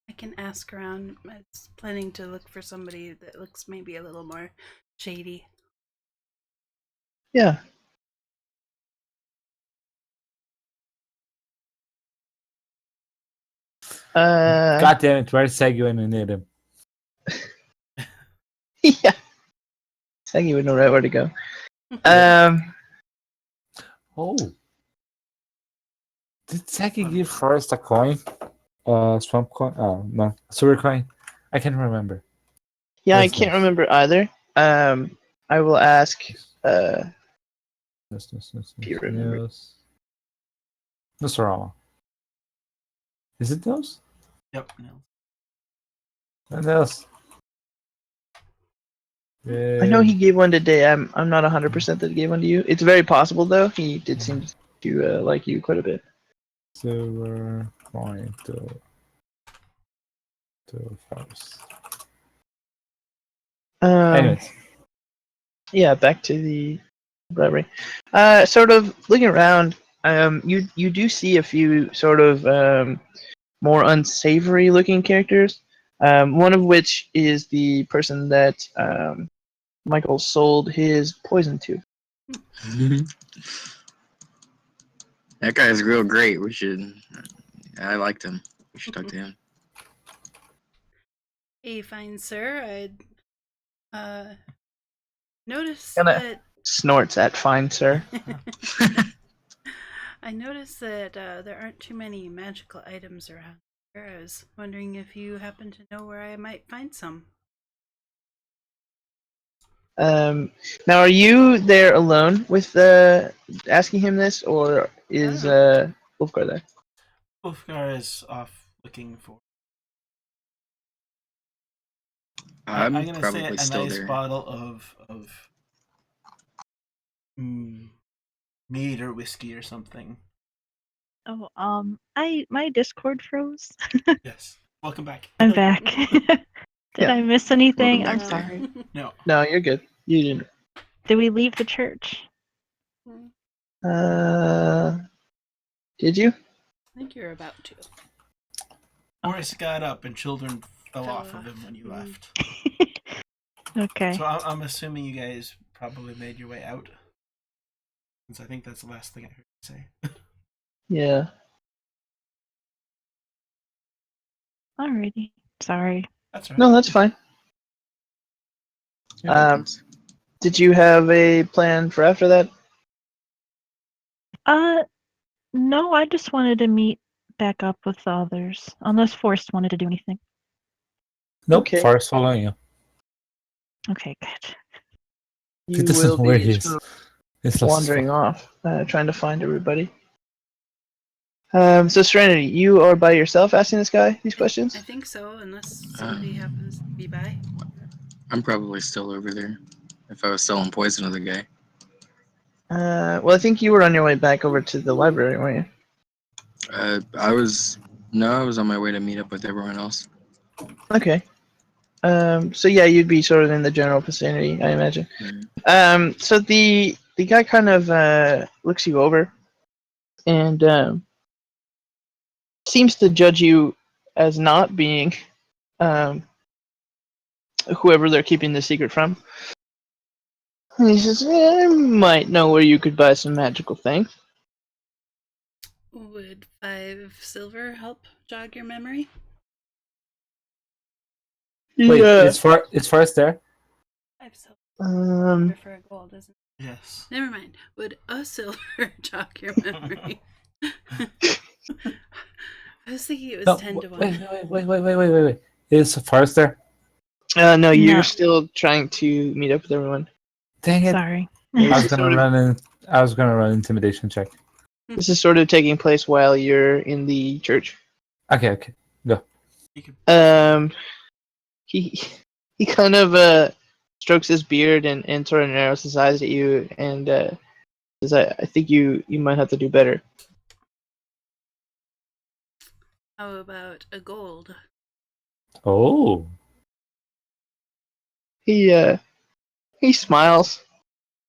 I can ask around. I was planning to look for somebody that looks maybe a little more shady. Yeah. God damn it! Where's Segi when we need him? Yeah. Sagi would know right where to go. Um, Oh, did Segi give Forrest a coin? Swamp coin? Oh no, sewer coin. I can't remember. yeah, I That's can't nice. remember either. I will ask. Yes. Do you remember? Yes. Mr. Rama. Is it those? Yep. No. What else? I know he gave one today. I'm not 100% that he gave one to you. It's very possible though. He did seem to like you quite a bit. Silver coin to first. Anyways, Yeah, back to the library. Sort of looking around, you do see a few sort of more unsavory looking characters. One of which is the person that Michael sold his poison to. That guy's real great. We should. I liked him. We should talk to him. Hey, fine sir, I'd noticed Kinda that snorts at fine sir. I noticed that there aren't too many magical items around here. I was wondering if you happen to know where I might find some. Now, are you there alone with asking him this, or is Wolfgar there? Ulfgar is off looking for. I'm I'm gonna say probably a still nice there. bottle of mead or whiskey or something. Oh, my Discord froze. Yes. Welcome back. I'm back. Did Yeah. I miss anything? Welcome I'm back, sorry. No. No, you're good. You didn't. Did we leave the church? Did you? I think you're about to. Boris got up and children fell Fell off of off. him when you Mm. left. Okay. So I'm assuming you guys probably made your way out. Since I think that's the last thing I heard you say. Yeah. Alrighty. Sorry. That's all right. No, that's fine. Yeah, welcome. Did you have a plan for after that? No, I just wanted to meet back up with the others. Unless Forrest wanted to do anything. nope. Okay. Forest following you. Okay, good. He You doesn't will know where be he is. sort of It's lost as wandering fuck. off, trying to find everybody. So Serenity, you are by yourself asking this guy these questions? I think so, unless somebody happens to be by. I'm probably still over there. If I was selling poison to the guy. Well, I think you were on your way back over to the library, weren't I was on my way to meet up with everyone else. you? Okay. So yeah, you'd be sort of in the general vicinity, I imagine. Mm. So the guy kind of looks you over and seems to judge you as not being um, whoever they're keeping the secret from. And he says, I might know where you could buy some magical thing. Would 5 silver help jog your memory? Wait, Yeah. it's Forest there? 5 silver Um, for a gold, isn't it? Yes. Never mind. Would a silver jog your memory? I was thinking it was No, 10 to 1. wait. Is Forest there? no, you're No. still trying to meet up with everyone. Dang it! Sorry. I This was is gonna sort of run in. I was gonna run intimidation check. this is sort of taking place while you're in the church. Okay, go. You could He he kind of strokes his beard and sort of narrows his eyes at you and says, I think you might have to do better. How about a gold? Oh, He smiles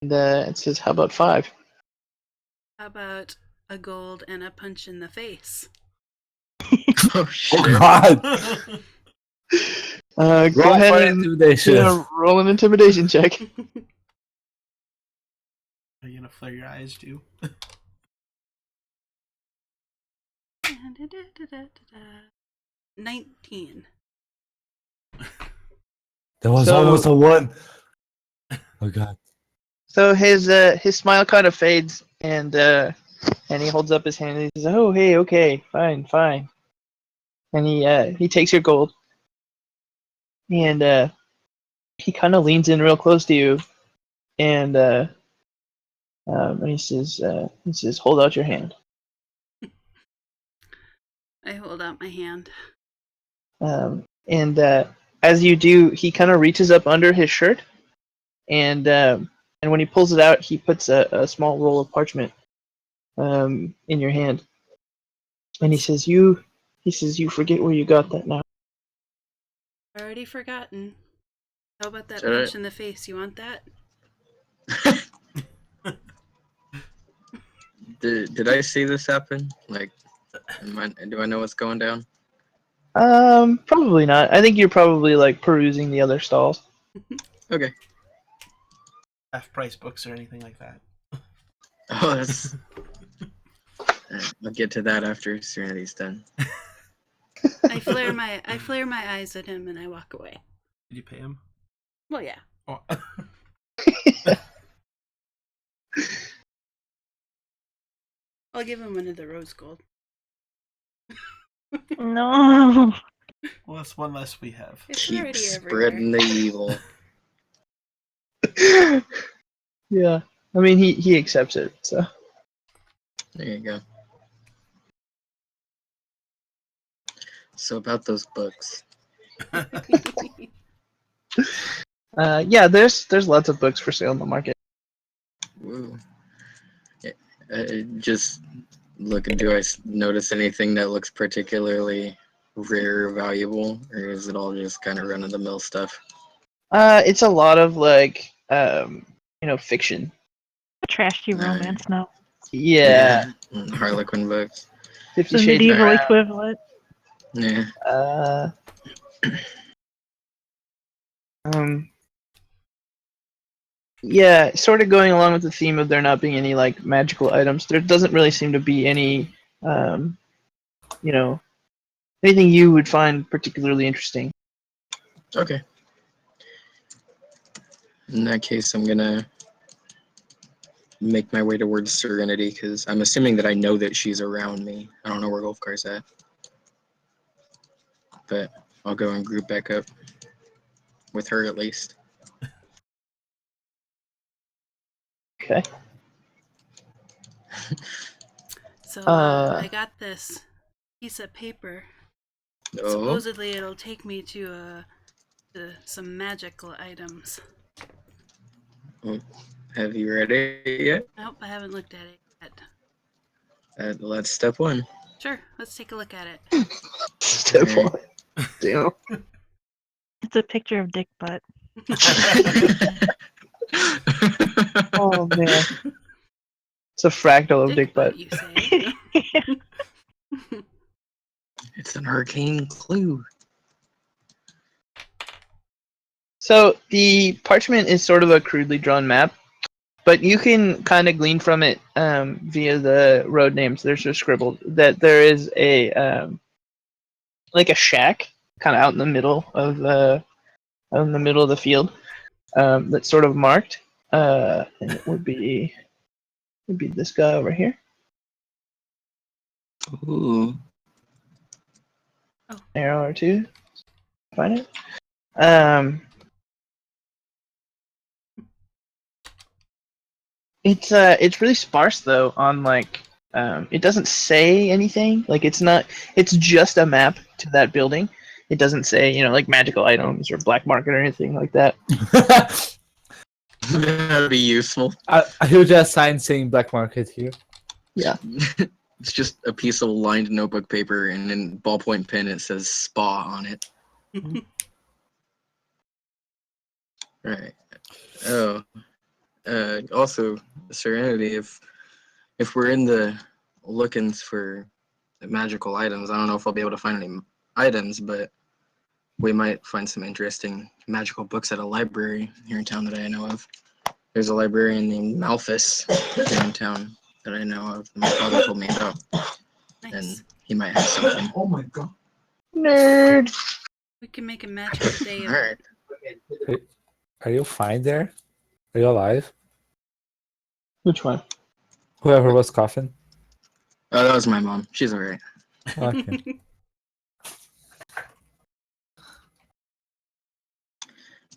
and says, "How about 5?" How about a gold and a punch in the face? Oh shit! God! Go Roll ahead for and intimidation. roll an intimidation check. Are you gonna flare your eyes too? 19. That was So- almost a 1. Oh God! So his smile kind of fades and he holds up his hand and he says, "Oh, hey, okay, fine." And he takes your gold and he kind of leans in real close to you and he says, "Hold out your hand." I hold out my hand. And as you do, he kind of reaches up under his shirt, and when he pulls it out, he puts a small roll of parchment in your hand, and he says, "You forget where you got that now." Already forgotten. How about that Is that punch it? in the face? You want that? Did I see this happen? Like, do I know what's going down? Probably not. I think you're probably like perusing the other stalls. Okay. Half-price books or anything like that. Oh, that's. Alright, I'll get to that after Serenity's done. I flare my eyes at him and I walk away. Did you pay him? Well, yeah. Oh. I'll give him one of the rose gold. No. Well, that's one less we have. It's Keep already spreading everywhere. the evil. Yeah. I mean, he accepts it. So. There you go. So about those books. Yeah. There's lots of books for sale in the market. Woo. Just looking. Do I notice anything that looks particularly rare or valuable, or is it all just kind of run-of-the-mill stuff? It's a lot of like fiction. Trashy Alright. romance now. Yeah. Harlequin books. 50 The Shades of medieval Brown. equivalent. Yeah. Um. Yeah, sort of going along with the theme of there not being any like magical items. There doesn't really seem to be any, um, you know, anything you would find particularly interesting. Okay. In that case, I'm gonna make my way towards Serenity because I'm assuming that I know that she's around me. I don't know where Wolfgar's at, but I'll go and group back up with her at least. Okay. So Uh. I got this piece of paper. Oh, Supposedly it'll take me to some magical items. have you read it yet? Nope, I haven't looked at it yet. That's step one. Sure, let's take a look at it. Step Alright. one. Damn. It's a picture of Dick Butt. Oh man. It's a fractal of Dick Butt. Butt, you say? It's an arcane clue. So the parchment is sort of a crudely drawn map, but you can kind of glean from it via the road names. There's just scribbled that there is a like a shack kind of out in the middle of the field that's sort of marked, and it would be this guy over here. Ooh. Arrow or two. Find it. It's really sparse though on like it doesn't say anything. Like it's just a map to that building. It doesn't say, like magical items or black market or anything like that. That'd be useful. He'll just sign saying black market here. Yeah. It's just a piece of lined notebook paper, and in ballpoint pen it says "spa" on it. Right. Oh. Also, Serenity. If we're in the lookings for magical items, I don't know if I'll be able to find any items, but we might find some interesting magical books at a library here in town that I know of. There's a librarian named Malthus here in town that I know of. My father told me about, Nice. and he might have something. Oh my god. Nerd. We can make a magical day All of right. it. Are you fine there? Are you alive? Which one? Whoever was coughing. Oh, that was my mom. She's all right. Okay.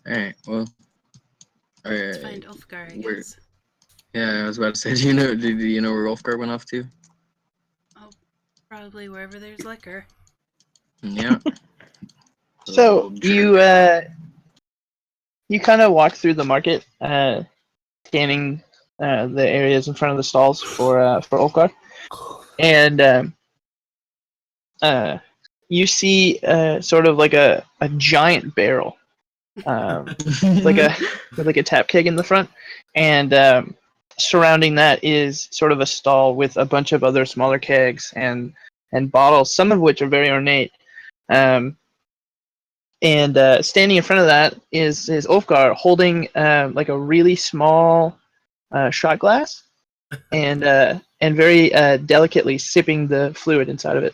All right. Well. Let's find Ulfgar, I where- guess. Yeah, I was about to say. Do you know where Wolfgar went off to? Probably wherever there's liquor. Yeah. So Little you kind of walk through the market, scanning the areas in front of the stalls for Olkar, and you see sort of like a giant barrel, like jerk. a with like a tap keg in the front, and surrounding that is sort of a stall with a bunch of other smaller kegs and bottles, some of which are very ornate. Um, and standing in front of that is Ulfgar holding like a really small shot glass and very delicately sipping the fluid inside of it.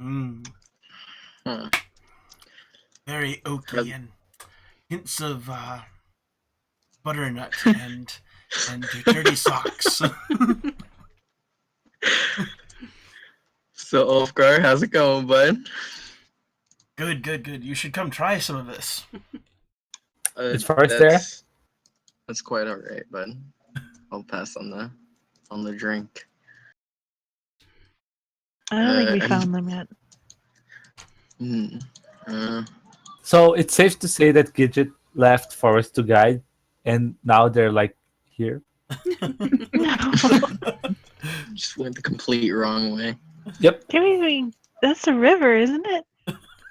Mm, Huh. very oaky Does- and hints of butternut and dirty socks. So Ulfgar, how's it going, bud? Good, good, good. You should come try some of this. Is Forrest there? That's quite alright, bud. I'll pass on the drink. I don't think we and- found them yet. Hmm. So it's safe to say that Gidget left Forest to guide, and now they're like here. Just went the complete wrong way. Yep, Can we? That's a river, isn't it?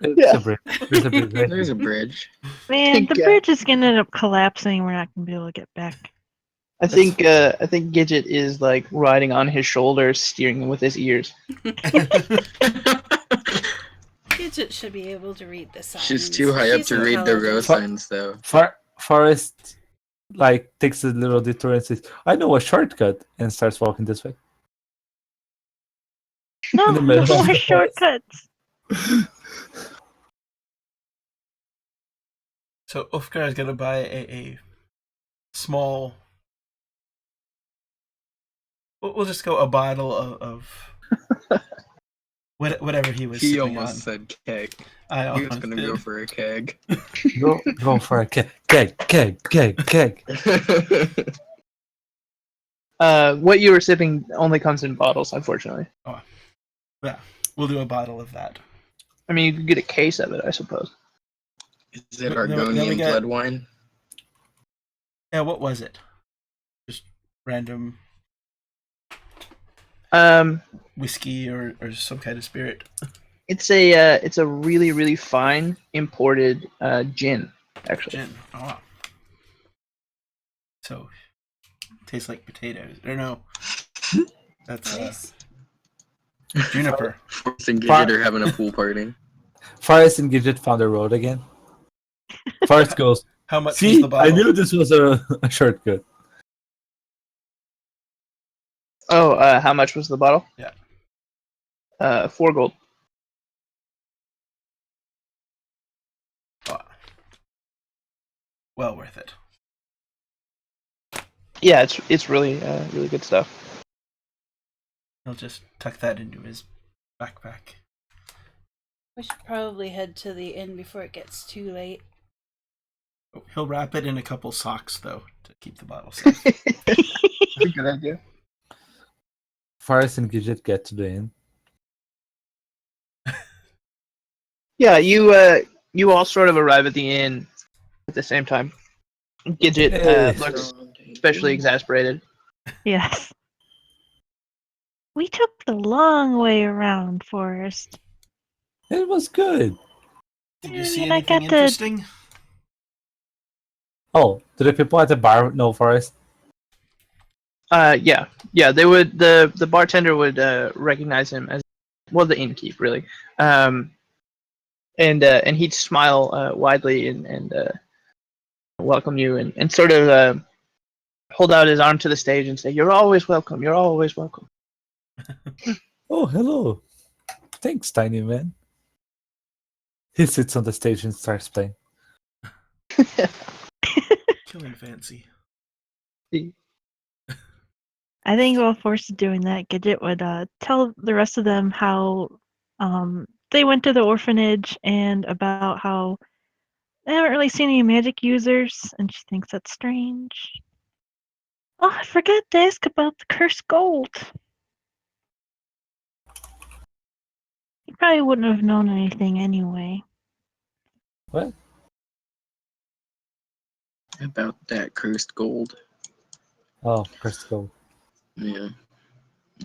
it's Yeah. a bridge. There's a bridge right There's here. a bridge. Man, the think, bridge is gonna end up collapsing. We're not gonna be able to get back. I think Gidget is like riding on his shoulders, steering with his ears. Gidget should be able to read the signs. She's too high up She's to read the road intelligent. signs, though. Forest like takes a little detour and says, "I know a shortcut," and starts walking this way. No, In the no middle of more the forest. shortcuts. So Ufkar is gonna buy a small. We'll just go a bottle of whatever he was He sipping almost on. said keg. I He was almost gonna did. go for a keg. Go for a keg. What you were sipping only comes in bottles, unfortunately. Yeah, we'll do a bottle of that. I mean, you could get a case of it, I suppose. Is it Then we Argonian get- blood wine? Yeah, what was it? Just random whiskey or some kind of spirit. It's a really really fine imported gin, actually. Gin. Oh, wow. So, tastes like potatoes. Or no, that's Nice. juniper. Forrest and Gidget are having a pool party. Forest and Gidget found the road again. Forest goes, How much was "See, the bottle? I knew this was a shortcut." Oh, how much was the bottle? Yeah. 4 gold. Oh, well worth it. Yeah, it's really really good stuff. He'll just tuck that into his backpack. We should probably head to the inn before it gets too late. Oh, he'll wrap it in a couple socks though to keep the bottle safe. That's a good idea. Forest and Gidget get to the inn. Yeah, you all sort of arrive at the inn at the same time. Gidget Hey. looks especially exasperated. Yes. We took the long way around, Forrest. It was good. Did you I see mean, I anything got to- interesting? Oh, do the people at the bar know Forest? Yeah, they would. The bartender would recognize him as, well, the innkeep really, and he'd smile widely and welcome you and sort of hold out his arm to the stage and say, "You're always welcome. You're always welcome." Oh, hello. Thanks, tiny man. He sits on the stage and starts playing. Killing fancy. I think while Forrest is doing that, Gidget would tell the rest of them how they went to the orphanage and about how they haven't really seen any magic users, and she thinks that's strange. Oh, I forgot to ask about the cursed gold. Probably wouldn't have known anything anyway. What? About that cursed gold. Oh, crystal. Yeah.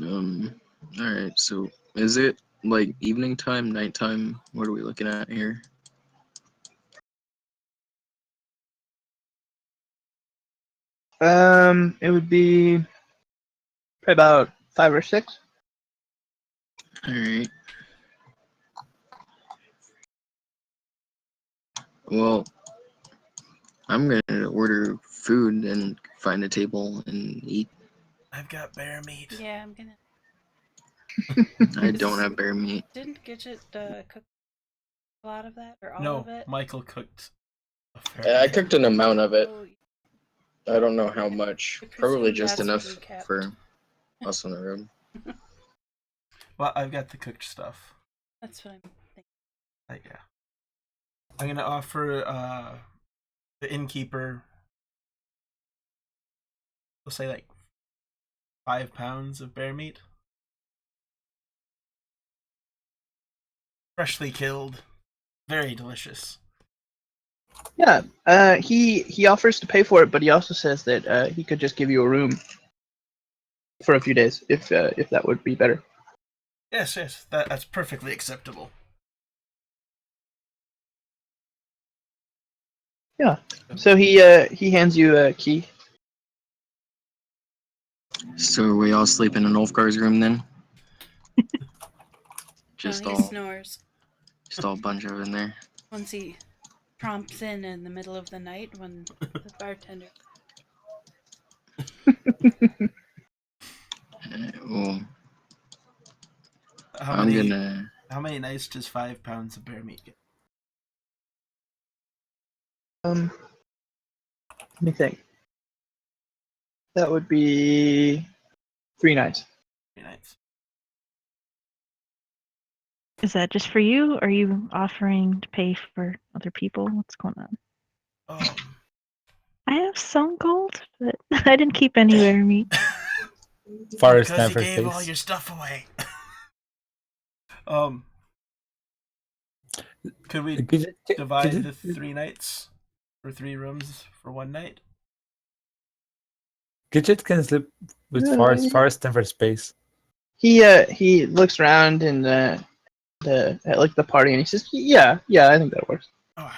Alright, so is it like evening time, nighttime? What are we looking at here? It would be probably about 5 or 6. Alright. Well, I'm gonna order food and find a table and eat. I've got bear meat. Yeah, I'm gonna. I don't have bear meat. Didn't Gidget cook a lot of that or all No, of it? Michael cooked a fair Yeah, I bit. cooked an amount of it. Oh, I don't know how much. I Probably presume just that's what enough we kept. for us in the room. Well, I've got the cooked stuff. That's what I'm thinking. Yeah. I'm gonna offer the innkeeper, we'll say like 5 pounds of bear meat. Freshly killed. Very delicious. Yeah. He offers to pay for it, but he also says that he could just give you a room for a few days if that would be better. Yes, that's perfectly acceptable. Yeah. So he hands you a key. So we all sleep in an Ulfgar's room then? No, Just he all snores bunch of in there. once he prompts in the middle of the night when the bartender. Well, How I'm many gonna. how many nights does 5 pounds of bear meat get? Let me think. That would be 3 nights. 3 nights. Is that just for you? Or are you offering to pay for other people? What's going on? I have some gold, but I didn't keep any bear meat. Forest Because you never gave all stays. your stuff away. Could we divide the 3 nights for 3 rooms for 1 night? Gidget can sleep with Forest. Forest never space. He looks around and at like the party and he says, yeah, I think that works. Oh.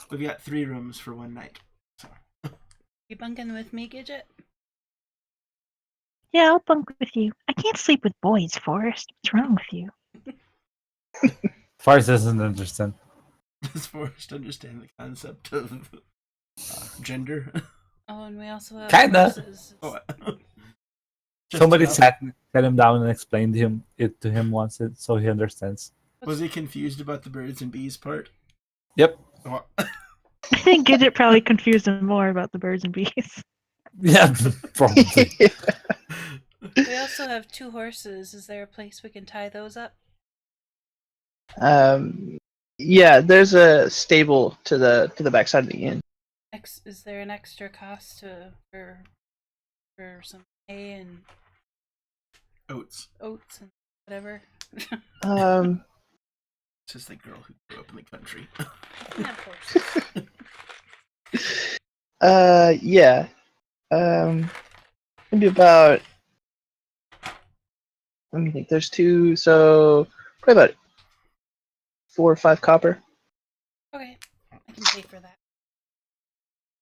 We've got 3 rooms for 1 night. So. You bunking with me, Gidget? Yeah, I'll bunk with you. I can't sleep with boys, Forrest. What's wrong with you? Forest doesn't understand. Does Forrest understand the concept of gender? Oh, and we also have Kinda. horses. Oh, Somebody enough. sat him down and explained it to him once, so he understands. Was he confused about the birds and bees part? Yep. Oh. I think Gidget probably confused him more about the birds and bees. Yeah, probably. We also have 2 horses. Is there a place we can tie those up? Yeah, there's a stable to the backside of the inn. Is there an extra cost for some hay and Oats. oats and whatever? It's just the girl who grew up in the country. We have horses. Yeah. Maybe about. Let me think. There's 2, so probably about 4 or 5 copper. Okay, I can pay for that.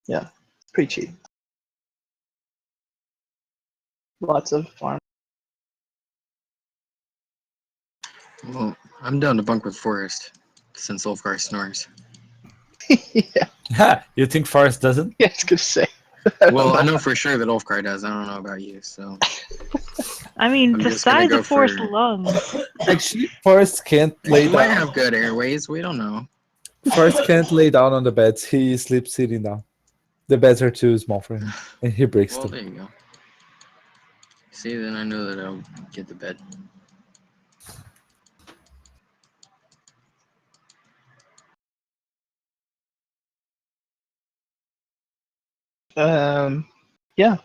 Yeah, pretty cheap. Lots of farm. Well, I'm down to bunk with Forrest since Ulfgar snores. Yeah, You think Forest doesn't? I was gonna say. Well, I know for sure that Ulfgar does. I don't know about you, so. I mean, I'm the just gonna size go of Forrest's for- lungs. Actually, Forest can't lay He might down. have good airways. We don't know. Forest can't lay down on the beds. He sleeps sitting down. The beds are too small for him, and he breaks Well, them. there you go. See, then I know that I'll get the bed. Yeah.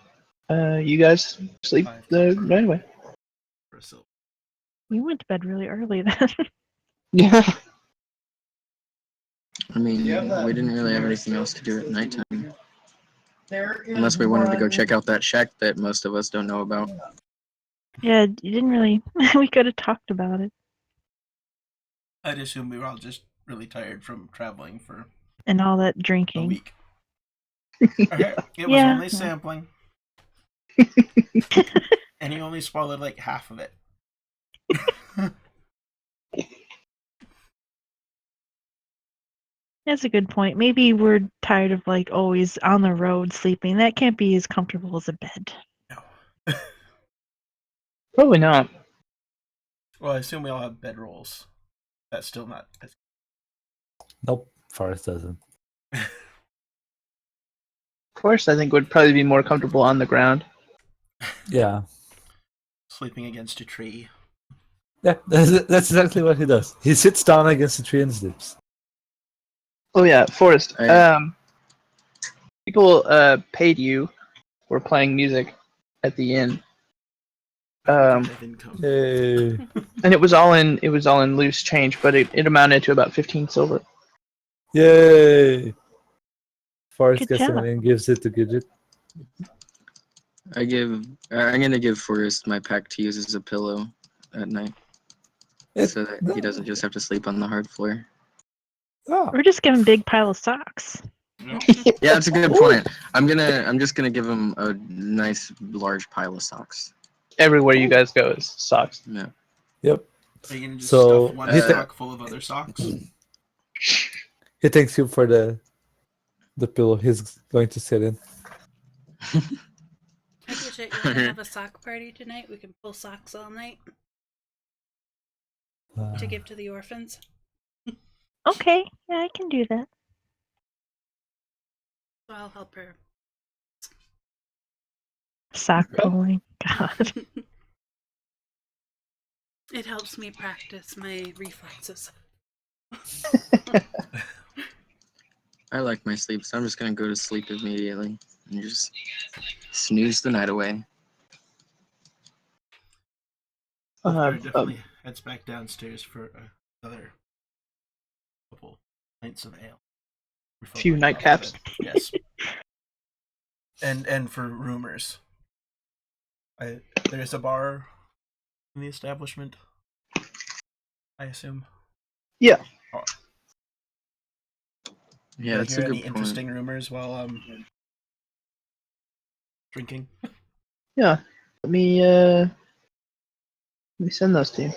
You guys sleep 5 there copper anyway. for a silver. You went to bed really early then. Yeah. I mean, we didn't really have anything else to do at nighttime. Unless we wanted to go check out that shack that most of us don't know about. Yeah, you didn't really. We could have talked about it. I'd assume we were all just really tired from traveling for And all that a drinking. week. Okay, it was Yeah, only yeah. sampling. And he only swallowed like half of it. That's a good point. Maybe we're tired of like always on the road sleeping. That can't be as comfortable as a bed. No. Probably not. Well, I assume we all have bedrolls. That's still not. Nope, Forest doesn't. Forest, I think, would probably be more comfortable on the ground. Yeah. Sleeping against a tree. Yeah, that's exactly what he does. He sits down against a tree and sleeps. Oh yeah, Forest. I- People paid you for playing music at the inn, Good have income. Yay. and it was all in loose change, but it amounted to about 15 silver. Yay! Forrest Good gets the job. money and gives it to Gidget. I'm gonna give Forrest my pack to use as a pillow at night, so that he doesn't just have to sleep on the hard floor. Oh, Or just give him a big pile of socks. Yeah, that's a good point. I'm just gonna give him a nice large pile of socks. Everywhere you guys go is socks. Yeah. yep. Are you gonna just So, stuff one he sock full of other socks? He thanks you for the pillow he's going to sit in. Hey, Gidget, you want to have a sock party tonight? We can pull socks all night to give to the orphans. Okay, yeah, I can do that. So I'll help her. Sock pulling. God. It helps me practice my reflexes. I like my sleep, so I'm just gonna go to sleep immediately and just snooze the night away. Wolfgar definitely heads back downstairs for another couple pints of ale. Few nightcaps. Yes. And for rumors. There's a bar in the establishment, I assume. Yeah. Oh. Yeah, that's a hear good any point. interesting rumors while drinking? Yeah. Let me send those to you.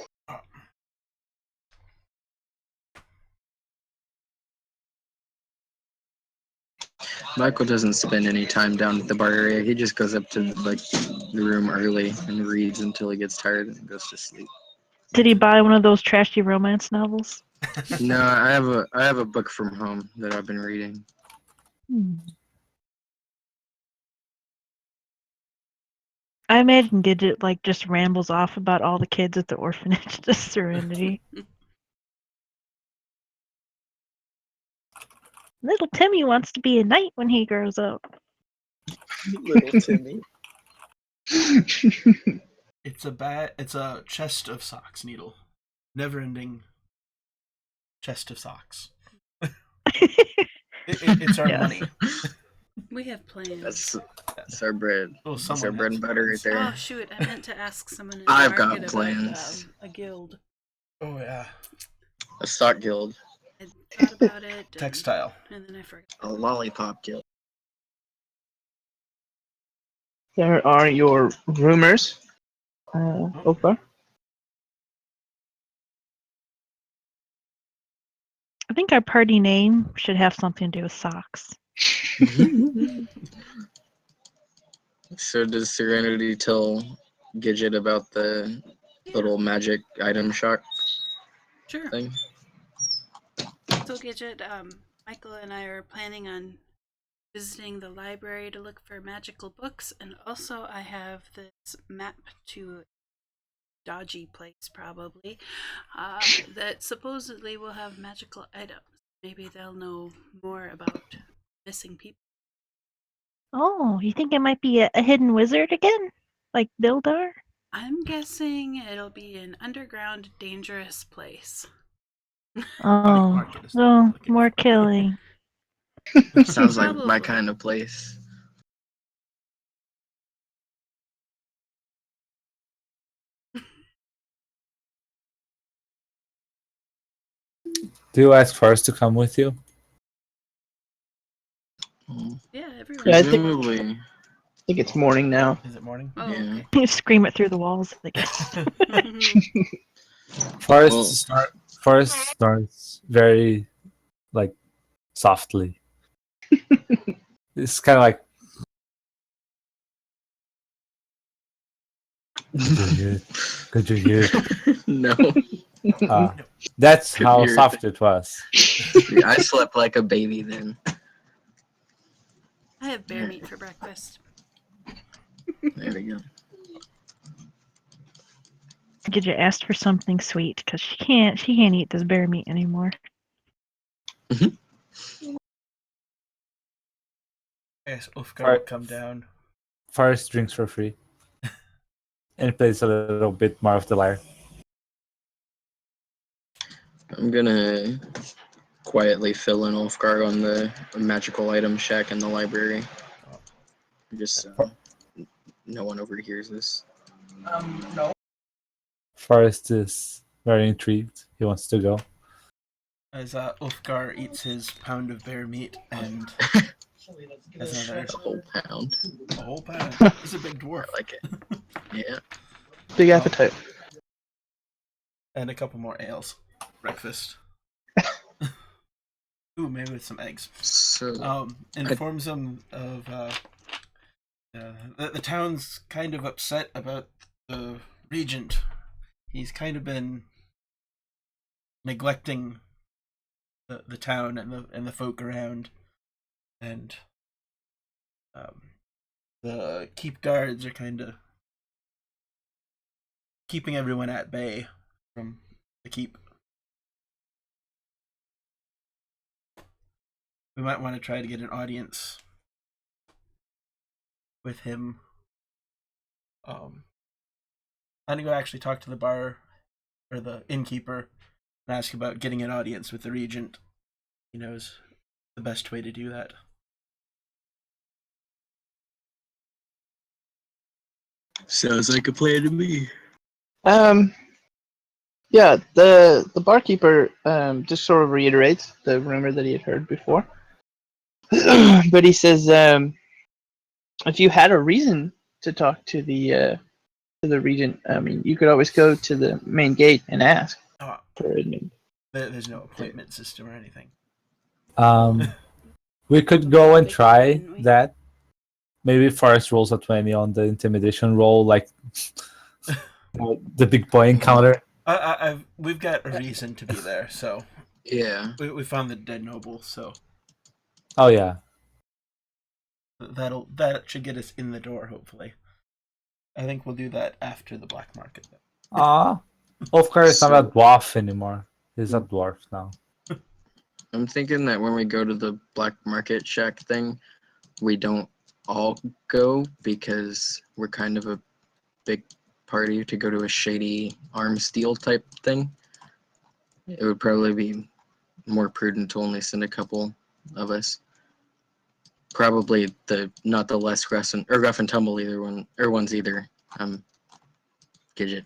Michael doesn't spend any time down at the bar area. He just goes up to like the room early and reads until he gets tired and goes to sleep. Did he buy one of those trashy romance novels? No, I have a book from home that I've been reading. I imagine Gidget like just rambles off about all the kids at the orphanage to Serenity. Little Timmy wants to be a knight when he grows up. Little Timmy. It's a chest of socks, Needle. Never-ending chest of socks. It's our Yes. money. We have plans. That's our bread. Well, That's our someone bread has and butter right plans. there. Oh shoot! I meant to ask someone in the I've got market plans. about a guild. Oh yeah. A stock guild. I thought about it. And, Textile. and then I forgot. A lollipop guild. There are your rumors. Oprah. I think our party name should have something to do with socks. So does Serenity tell Gidget about the little magic item shop Sure. thing? So Gidget, Michael and I are planning on visiting the library to look for magical books, and also I have this map to a dodgy place probably that supposedly will have magical items. Maybe they'll know more about missing people. Oh, you think it might be a hidden wizard again? Like Dildar? I'm guessing it'll be an underground, dangerous place. Oh, market is no, looking more for. killing. Sounds like my Probably. kind of place. Do you ask Forrest to come with you? Mm, Yeah, everyone. Yeah, I Presumably, think it's morning now. Is it morning? Oh, yeah. okay. You scream it through the walls, I guess. Forrest Well, snort. Forrest snorts very like softly. It's kind of like. Could you hear it? Could you hear it? no. That's Could how hear it. soft it was. Yeah, I slept like a baby then. I have bear meat for breakfast. There we go. Gidget asked for something sweet because she can't eat this bear meat anymore. Yes, Ulfgar will Alright. come down. Forrest drinks for free. And plays a little bit more of the lyre. I'm gonna quietly fill in Ulfgar on the magical item shack in the library. Just so no one overhears this. Forrest is very intrigued. He wants to go. As Ulfgar eats his pound of bear meat and has another A whole pound. a whole pound. He's a big dwarf. I like it. Yeah. Big appetite. And a couple more ales. Breakfast. Ooh, maybe with some eggs. So Informs him of the town's kind of upset about the regent. He's kind of been neglecting the town and the folk around, and the keep guards are kind of keeping everyone at bay from the keep. We might want to try to get an audience with him. I'm gonna go actually talk to the bar or the innkeeper and ask about getting an audience with the regent. He knows the best way to do that. sounds like a plan to me. Yeah, the barkeeper just sort of reiterates the rumor that he had heard before. But he says if you had a reason to talk to the regent, I mean, you could always go to the main gate and ask Oh, for admission. there's no appointment system or anything. We could go and They could, try couldn't we? that. Maybe Forrest rolls a 20 on the intimidation roll, like the big boy encounter. We've got a reason to be there, so Yeah. we found the dead noble, so Oh yeah. that should get us in the door. Hopefully, I think we'll do that after the black market. Ah, of course, it's not a So- dwarf anymore. He's a dwarf now. I'm thinking that when we go to the black market shack thing, we don't all go because we're kind of a big party to go to a shady arm steel type thing. It would probably be more prudent to only send a couple of us. Probably not the less rough and tumble either ones either. Gidget.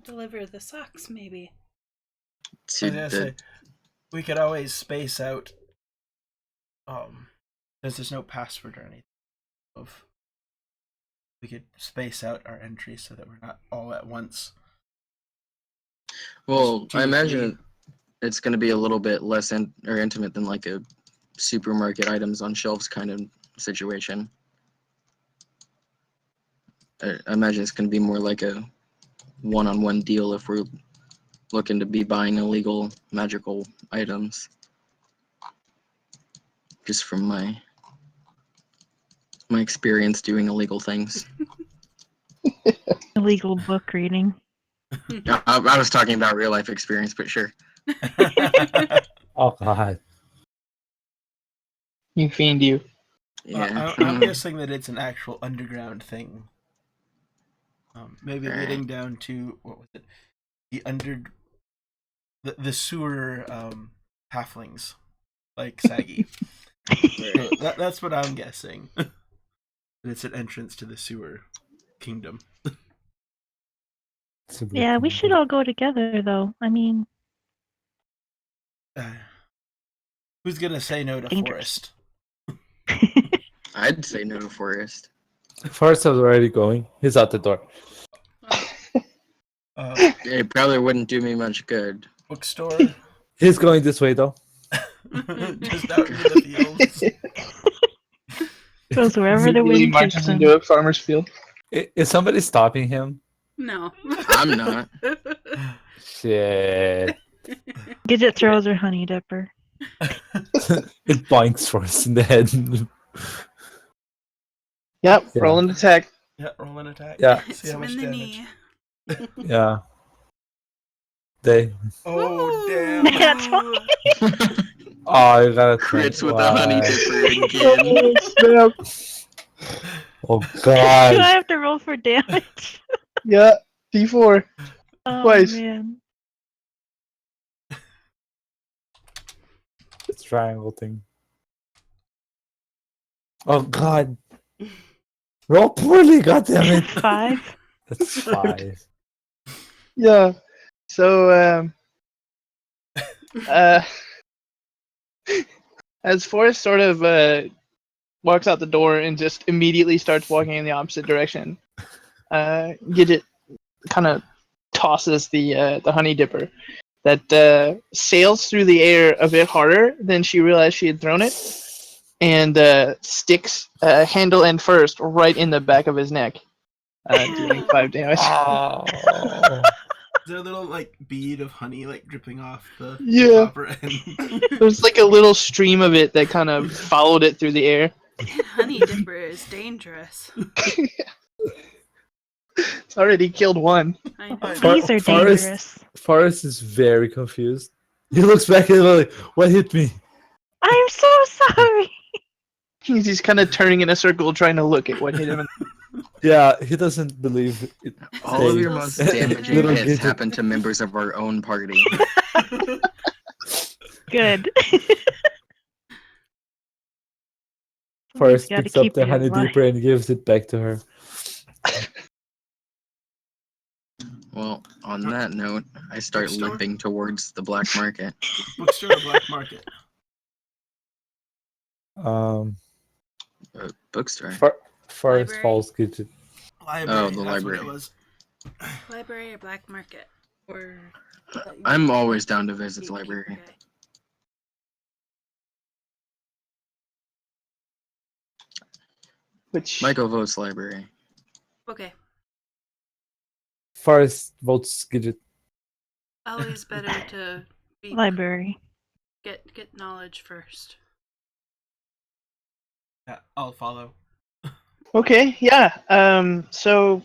Deliver the socks, maybe. I was gonna say, we could always space out, because there's no password or anything. We could space out our entries so that we're not all at once. Well, Two I or imagine three. it's going to be a little bit less intimate than like a supermarket items on shelves kind of situation. I imagine it's going to be more like a one-on-one deal if we're looking to be buying illegal magical items. Just from my experience doing illegal things. Illegal book reading. I was talking about real life experience, but sure. Oh god. You fiend, you. Yeah. I'm guessing that it's an actual underground thing. Maybe Alright. leading down to what was it? The sewer halflings, like Saggy. So that's what I'm guessing. That it's an entrance to the sewer kingdom. Yeah, we should all go together, though. I mean, Who's gonna say no to Dangerous. Forest? I'd say no to Forest. Forrest is already going. He's out the door. It probably wouldn't do me much good. Bookstore. He's going this way though. Just out into the fields. goes wherever the Immediately wind marches takes him. into a farmer's field. Is somebody stopping him? No. I'm not. Shit. Gidget throws her honey dipper. It boinks Forrest in the head. Yep, Yeah. roll an attack. Yeah, roll an attack. Yeah. Hits See how him much in the damage. knee. Yeah. They. Oh damn! That's fine. Oh, you gotta Crits think. with the honey Why? dipper again. Oh Do I god. have to roll for damage? Yeah, D4. Oh Twice. man. It's triangle thing. Oh god. Roll poorly, goddammit. 5. That's 5. Yeah. So, as Forrest sort of walks out the door and just immediately starts walking in the opposite direction, Gidget kind of tosses the honey dipper that sails through the air a bit harder than she realized she had thrown it, and sticks handle end first right in the back of his neck, doing 5 damage. Oh. Is there a little like bead of honey like dripping off the Yeah. upper end? There's like a little stream of it that kind of followed it through the air. Honey dipper is dangerous. It's already killed one. I know. These are Forrest- dangerous. Forrest is very confused. He looks back and like, what hit me? I'm so sorry. He's kind of turning in a circle trying to look at what hit him. Yeah, he doesn't believe it. All of They- your most damaging Little hits Gidget. happen to members of our own party. Good. Forrest Gotta picks up keep the it in honey line. dipper and gives it back to her. Well, on that note, I start Bookstore? limping towards the black market. Bookstore or black market? Bookstore. Forrest Library? falls Gidget. Library. the that's library. what it was. Library or black market? Or I'm always down to visit the library. Okay. Which Michael votes library. Okay. Forrest votes Gidget. Always better to be Library. get knowledge first. Yeah, I'll follow. Okay, yeah. So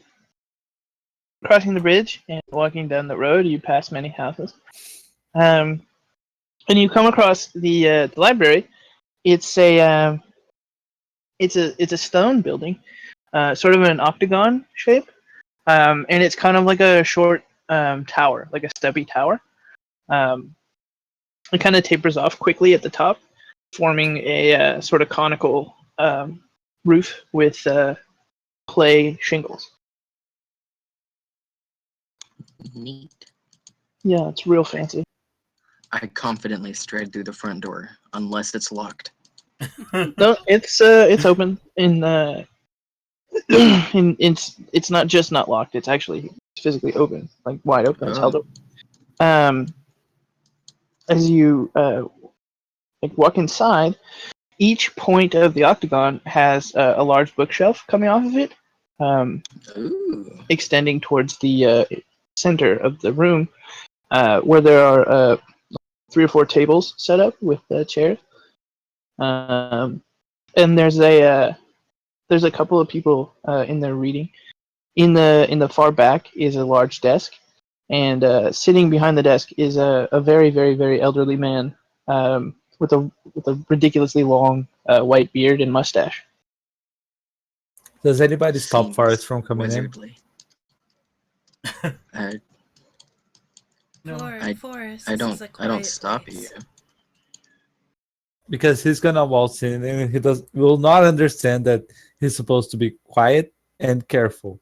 crossing the bridge and walking down the road, you pass many houses. And you come across the library. It's a stone building, sort of in an octagon shape, and it's kind of like a short tower, like a stubby tower. It kind of tapers off quickly at the top, forming a sort of conical roof with clay shingles. Neat. Yeah, it's real fancy. I confidently stride through the front door, unless it's locked. No, it's open in it's not just not locked. It's actually physically open, like wide open. It's held open. As you like walk inside, each point of the octagon has a large bookshelf coming off of it, Ooh. extending towards the center of the room, where there are 3 or 4 tables set up with chairs. And there's a couple of people in there reading. In the far back is a large desk, and sitting behind the desk is a very very very elderly man with a ridiculously long white beard and mustache. Does anybody stop Seems Forrest from coming in? wizardly. No. Forest, I this is a don't quiet stop place. you. Because he's gonna waltz in and he will not understand that he's supposed to be quiet and careful.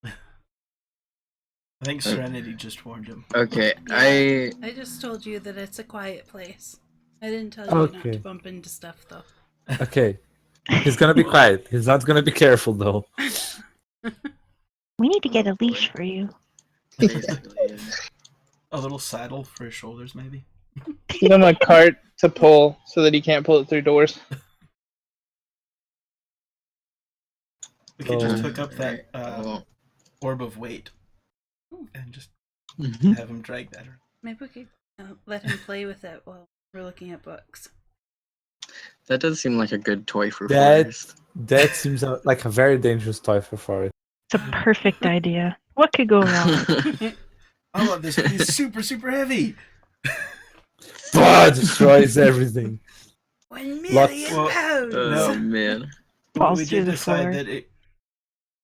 I think Serenity just warned him. Okay, Yeah, I just told you that it's a quiet place. I didn't tell you not to Okay. bump into stuff, though. Okay. He's gonna be quiet. He's not gonna be careful though. We need to get Oh, a leash boy. for you. Basically, yeah. A little saddle for his shoulders, maybe. Give him a cart to pull so that he can't pull it through doors. We could just So- hook up that Well, orb of weight and just mhm. have him drag that around. Maybe we could let him play with it while we're looking at books. That does seem like a good toy for That Forrest. that seems like a very dangerous toy for Forrest. It's a perfect idea. What could go wrong? I want this to be super, super heavy. Destroys everything. 1 Lots- million pounds! Oh No. man. But Falls we through did the decide floor. that it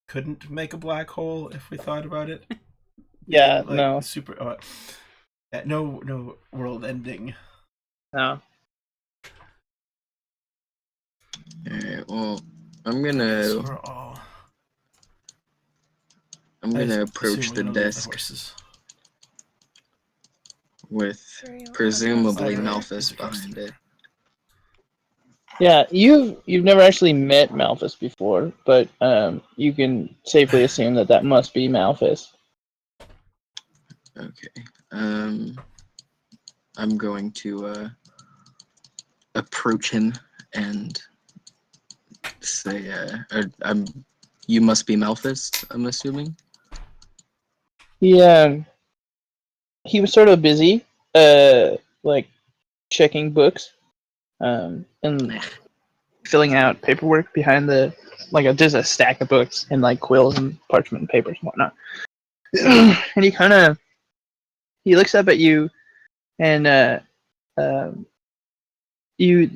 couldn't make a black hole if we thought about it. Yeah, Like, no. super. Yeah, no world ending. No. Alright, well, I'm So gonna we're all. approach the desk horses. with Sure you want presumably Over. Malphus It's across behind the it. Yeah, you've never actually met Malphus before, but you can safely assume that that must be Malphus. Okay. I'm going to approach him and say, you must be Malphus, I'm assuming. He was sort of busy, like checking books, and filling out paperwork behind there's a stack of books and like quills and parchment and papers and whatnot. And he looks up at you, and you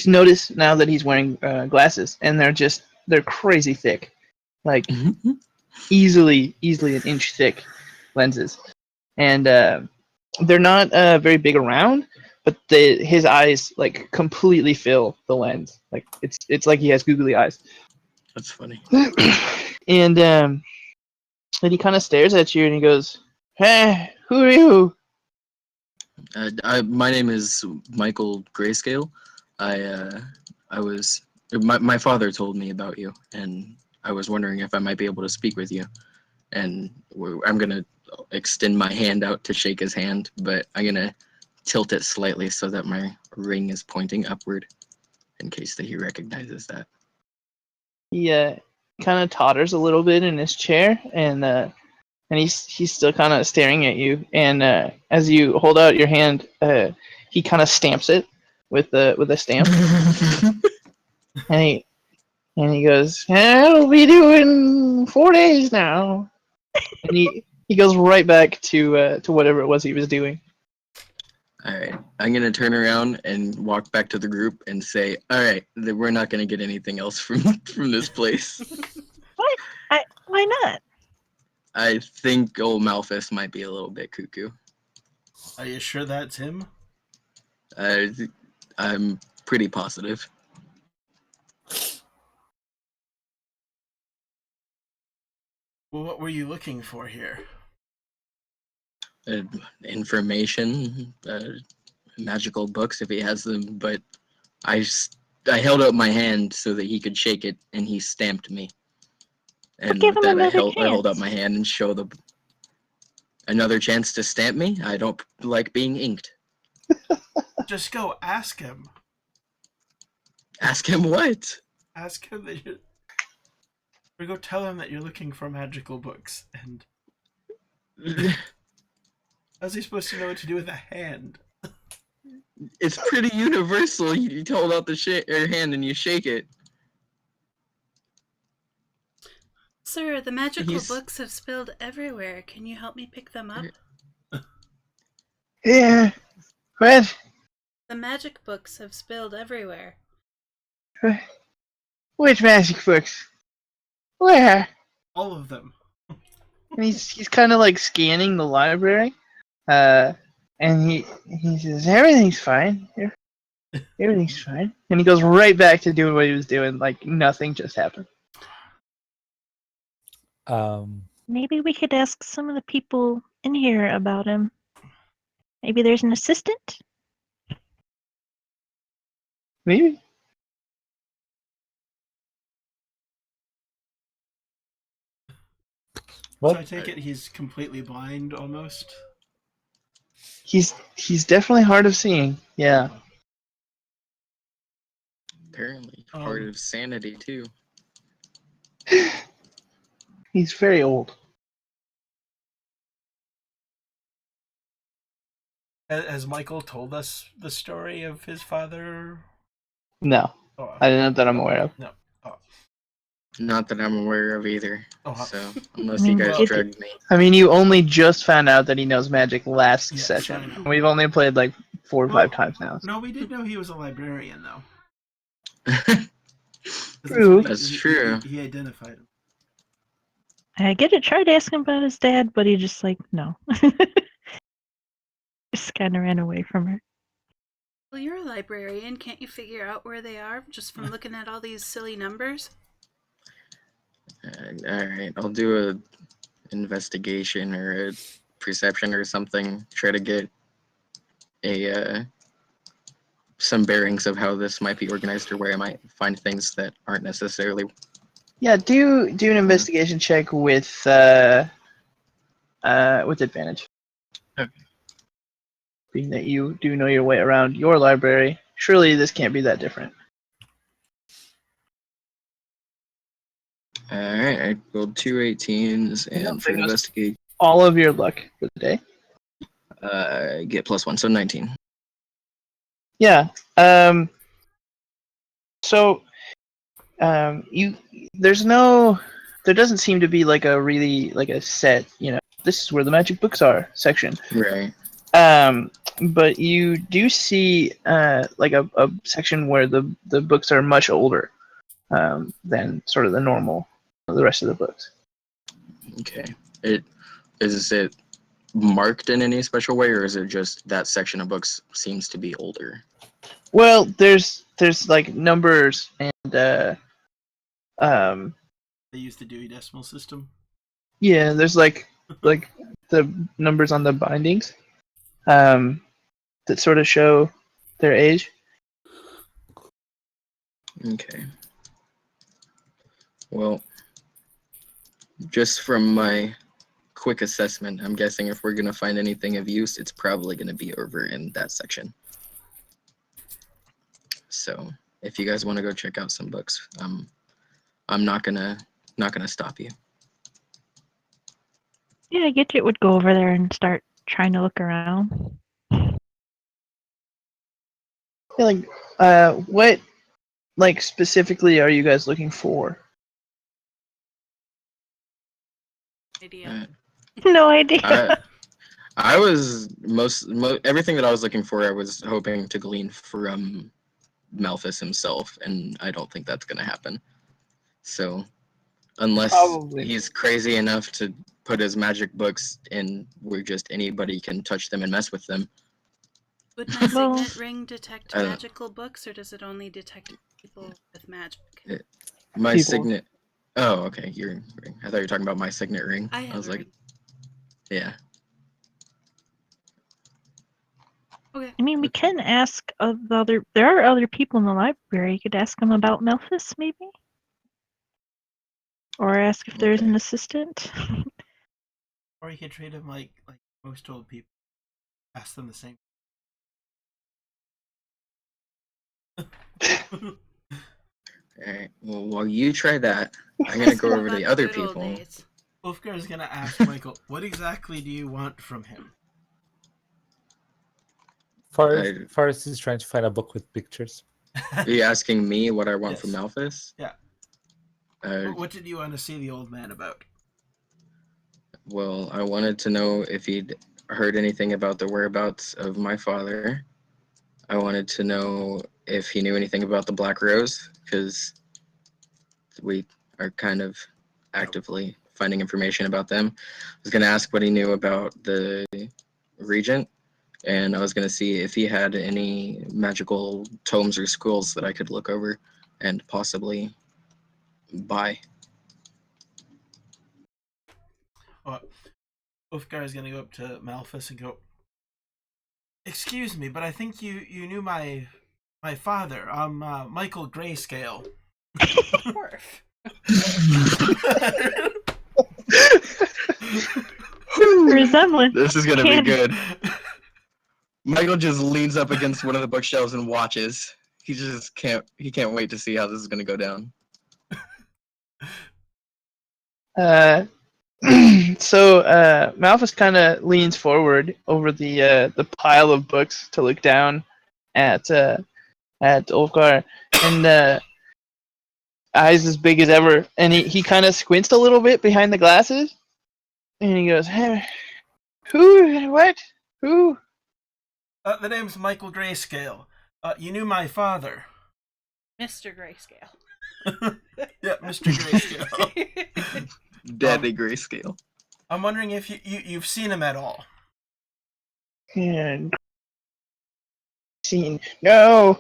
notice now that he's wearing glasses, and they're crazy thick, like easily an inch thick lenses, and they're not very big around, but his eyes like completely fill the lens. Like it's like he has googly eyes. That's funny. And then he kind of stares at you and he goes, "Hey, who are you?" My name is Michael Grayscale. My father told me about you, and I was wondering if I might be able to speak with you. And I'm gonna extend my hand out to shake his hand, but I'm gonna tilt it slightly so that my ring is pointing upward, in case that he recognizes that. He kind of totters a little bit in his chair, and he's still kind of staring at you. And as you hold out your hand, he kind of stamps it with a stamp, and he goes, "I'll be doing 4 days now." And he goes right back to whatever it was he was doing. All right, I'm gonna turn around and walk back to the group and say, "All right, we're not gonna get anything else from this place." What? Why not? I think old Malphus might be a little bit cuckoo. Are you sure that's him? I'm pretty positive. Well, what were you looking for here? Information, magical books if he has them, but I held out my hand so that he could shake it, and he stamped me. And give with him that, I another hold out chance. my hand and show another chance to stamp me. I don't like being inked. Just go ask him. Ask him what? Ask him that you. Or go tell him that you're looking for magical books. And how's he supposed to know what to do with a hand? It's pretty universal. You hold out your hand and you shake it. Sir, the magical He's- books have spilled everywhere. Can you help me pick them up? Yeah. What? The magic books have spilled everywhere. Which magic books? Where? All of them. And he's kind of like scanning the library, and he says everything's fine. Everything's fine. And he goes right back to doing what he was doing, like nothing just happened. Maybe we could ask some of the people in here about him. Maybe there's an assistant? Maybe. What? So I take it he's completely blind almost. He's definitely hard of seeing. Yeah. Apparently, part of sanity too. He's very old. Has Michael told us the story of his father? No, Oh, I don't know that I'm aware of. no. Oh. Not that I'm aware of either. Oh. So unless you guys Well, drugged me. I mean, you only just found out that he knows magic last Yes, session. I know. We've only played like 4 or Well, 5 times now. No, we did know he was a librarian, though. 'Cause True. That's true. He identified him. I get it. Tried to ask him about his dad, but he just like, no. Just kind of ran away from her. Well, you're a librarian. Can't you figure out where they are just from looking at all these silly numbers? Alright, I'll do a investigation or a perception or something. Try to get a some bearings of how this might be organized or where I might find things that aren't necessarily. Yeah, do an investigation check with advantage. Okay. Being that you do know your way around your library, surely this can't be that different. Alright, I rolled 2 18s, and for there goes investigate, all of your luck for the day. get +1, so 19. Yeah. So, you there doesn't seem to be like a really like a set, this is where the magic books are section. Right. But you do see like a section where the books are much older than sort of the rest of the books. Okay. Is it marked in any special way, or is it just that section of books seems to be older? Well, there's like numbers and They use the Dewey Decimal System. yeah, there's like the numbers on the bindings that sort of show their age. Okay. Well, just from my quick assessment, I'm guessing if we're gonna find anything of use, it's probably gonna be over in that section. So if you guys want to go check out some books, I'm not gonna stop you. Yeah, Gidget would go over there and start trying to look around. Yeah, like what like specifically are you guys looking for? Idea. No idea. I was everything that I was looking for, I was hoping to glean from Malthus himself, and I don't think that's gonna happen. So unless Probably. he's crazy enough to put his magic books in where just anybody can touch them and mess with them. Would my Well- signet ring detect magical books, or does it only detect people with magic? My People. signet. Oh, okay. Your ring. I thought you were talking about my signet ring. I have was a like, ring. yeah. Okay. I mean, we can ask of the other. There are other people in the library. You could ask them about Melphis, maybe, or ask if there's an assistant. Or you could treat him like most old people. Ask them the same. Alright. Well, while you try that, I'm gonna go over About the other good old people. days. Wolfgar is gonna ask Michael, "What exactly do you want from him?" Forrest is trying to find a book with pictures. Are you asking me what I want Yes. from Malthus? Yeah. What did you want to see the old man about? Well, I wanted to know if he'd heard anything about the whereabouts of my father. I wanted to know if he knew anything about the Black Rose, because we are kind of actively finding information about them. I was going to ask what he knew about the regent, and I was going to see if he had any magical tomes or scrolls that I could look over and possibly buy. Ulfgar is gonna go up to Malphus and go, "Excuse me, but I think you knew my father. I'm Michael Grayscale." Dwarf. Resemblance. This is gonna be Candy. good. Michael just leans up against one of the bookshelves and watches. He just can't. He can't wait to see how this is gonna go down. Malphus kind of leans forward over the pile of books to look down at Ulfgar, and eyes as big as ever, and he kind of squints a little bit behind the glasses, and he goes, hey, "Who? What? Who?" The name's Michael Grayscale. You knew my father. Mr. Grayscale. Yeah, Mr. Grayscale. Daddy Grayscale. I'm wondering if you've seen him at all. And no.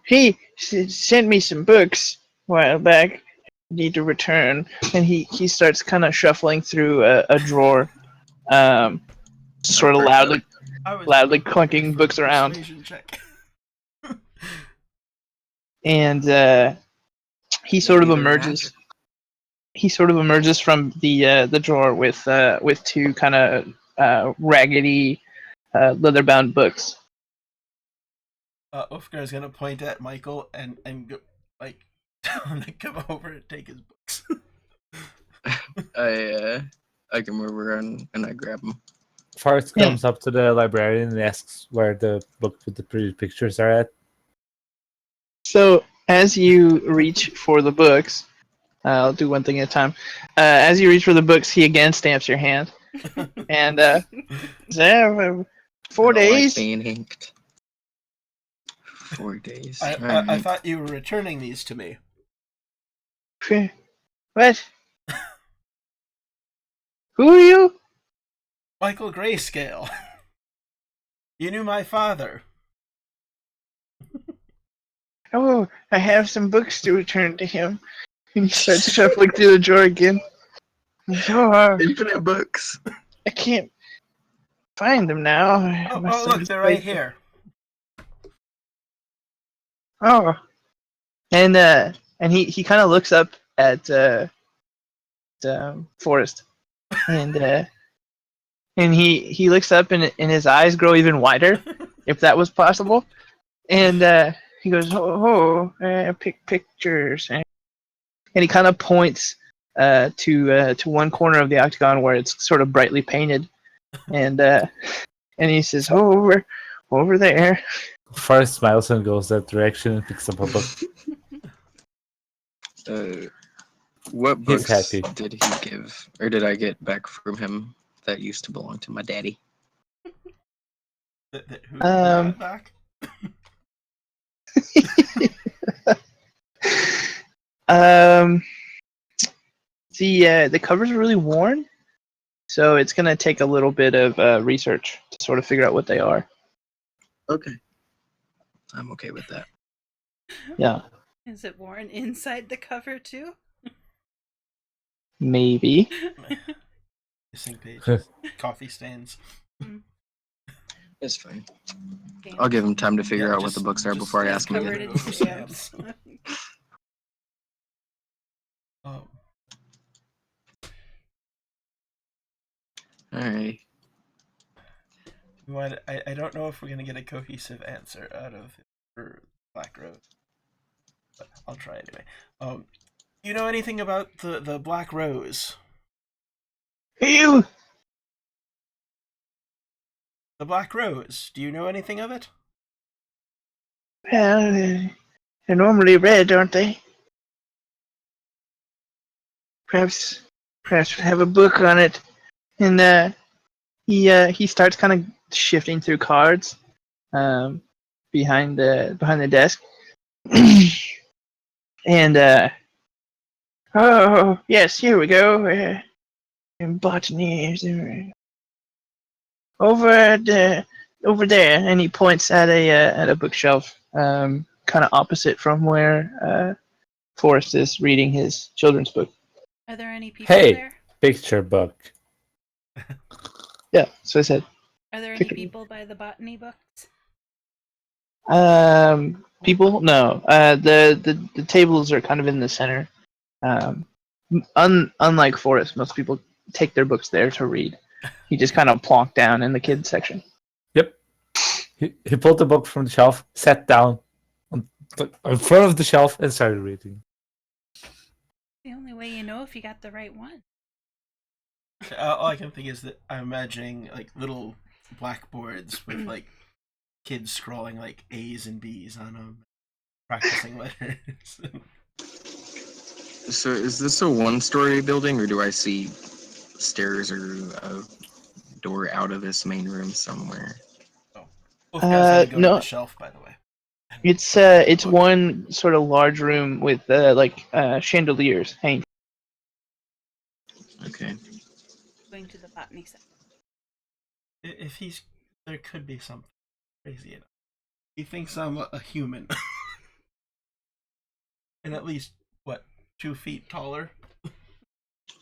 He sent me some books a while back. Need to return, and he starts kind of shuffling through a drawer, sort of loudly clunking books around. Check. And he sort of Maybe they're emerges. He sort of emerges from the drawer with two kind of raggedy leather-bound books. Ulfgar is gonna point at Michael and go, like, tell him to come over and take his books. I can move around and I grab him. Forrest comes up to the librarian and asks where the book with the pretty pictures are at. So as you reach for the books, I'll do one thing at a time. As you reach for the books, he again stamps your hand, and 4 days. Like being inked. 4 days. I Alright. thought you were returning these to me. What? Who are you? Michael Grayscale. You knew my father. Oh, I have some books to return to him. And he starts shuffling through the drawer again. Oh, Infinite books. I can't find them now. Oh, look, they're right here. Oh, and he kind of looks up at Forrest, and he looks up and his eyes grow even wider, if that was possible, and he goes, pictures, and he kind of points to one corner of the octagon where it's sort of brightly painted, and he says, over there. Forrest smiles and goes that direction and picks up a book. What He's books happy. did he give, or did I get back from him that used to belong to my daddy? Who got it back? The covers are really worn, so it's gonna take a little bit of research to sort of figure out what they are. Okay. I'm okay with that. Yeah, Is it worn inside the cover too? maybe. Missing page. Coffee stains. It's fine. I'll give him time to figure Yeah, out what the books are before I ask him Covered again. in stamps. Alright. I don't know if we're gonna get a cohesive answer out of it for Black Rose, but I'll try anyway. You know anything about the Black Rose? You. The Black Rose. Do you know anything of it? Well, they're normally red, aren't they? Perhaps have a book on it. And he starts kind of shifting through cards behind the desk. And Oh, yes, here we go. In botany, over over there, and he points at a bookshelf, kind of opposite from where Forrest is reading his children's book. Are there any people Hey, there? picture book. Yeah, so I said, Are there any Picture- people by the botany books? people? No, the tables are kind of in the center. Um, unlike Forrest, most people take their books there to read. He just kind of plonked down in the kids section. Yep. He pulled the book from the shelf, sat down in front of the shelf, and started reading. The only way you know if you got the right one. All I can think is that I'm imagining like little blackboards with like kids scrawling like A's and B's on them, practicing letters. So is this a one-story building, or do I see stairs or a door out of this main room somewhere? Both guys had to go to No. the shelf, by the way. It's one sort of large room with chandeliers hanging. Okay. Going to the botany section. If he's, there could be something crazy in it. He thinks I'm a human, and at least what 2 feet taller.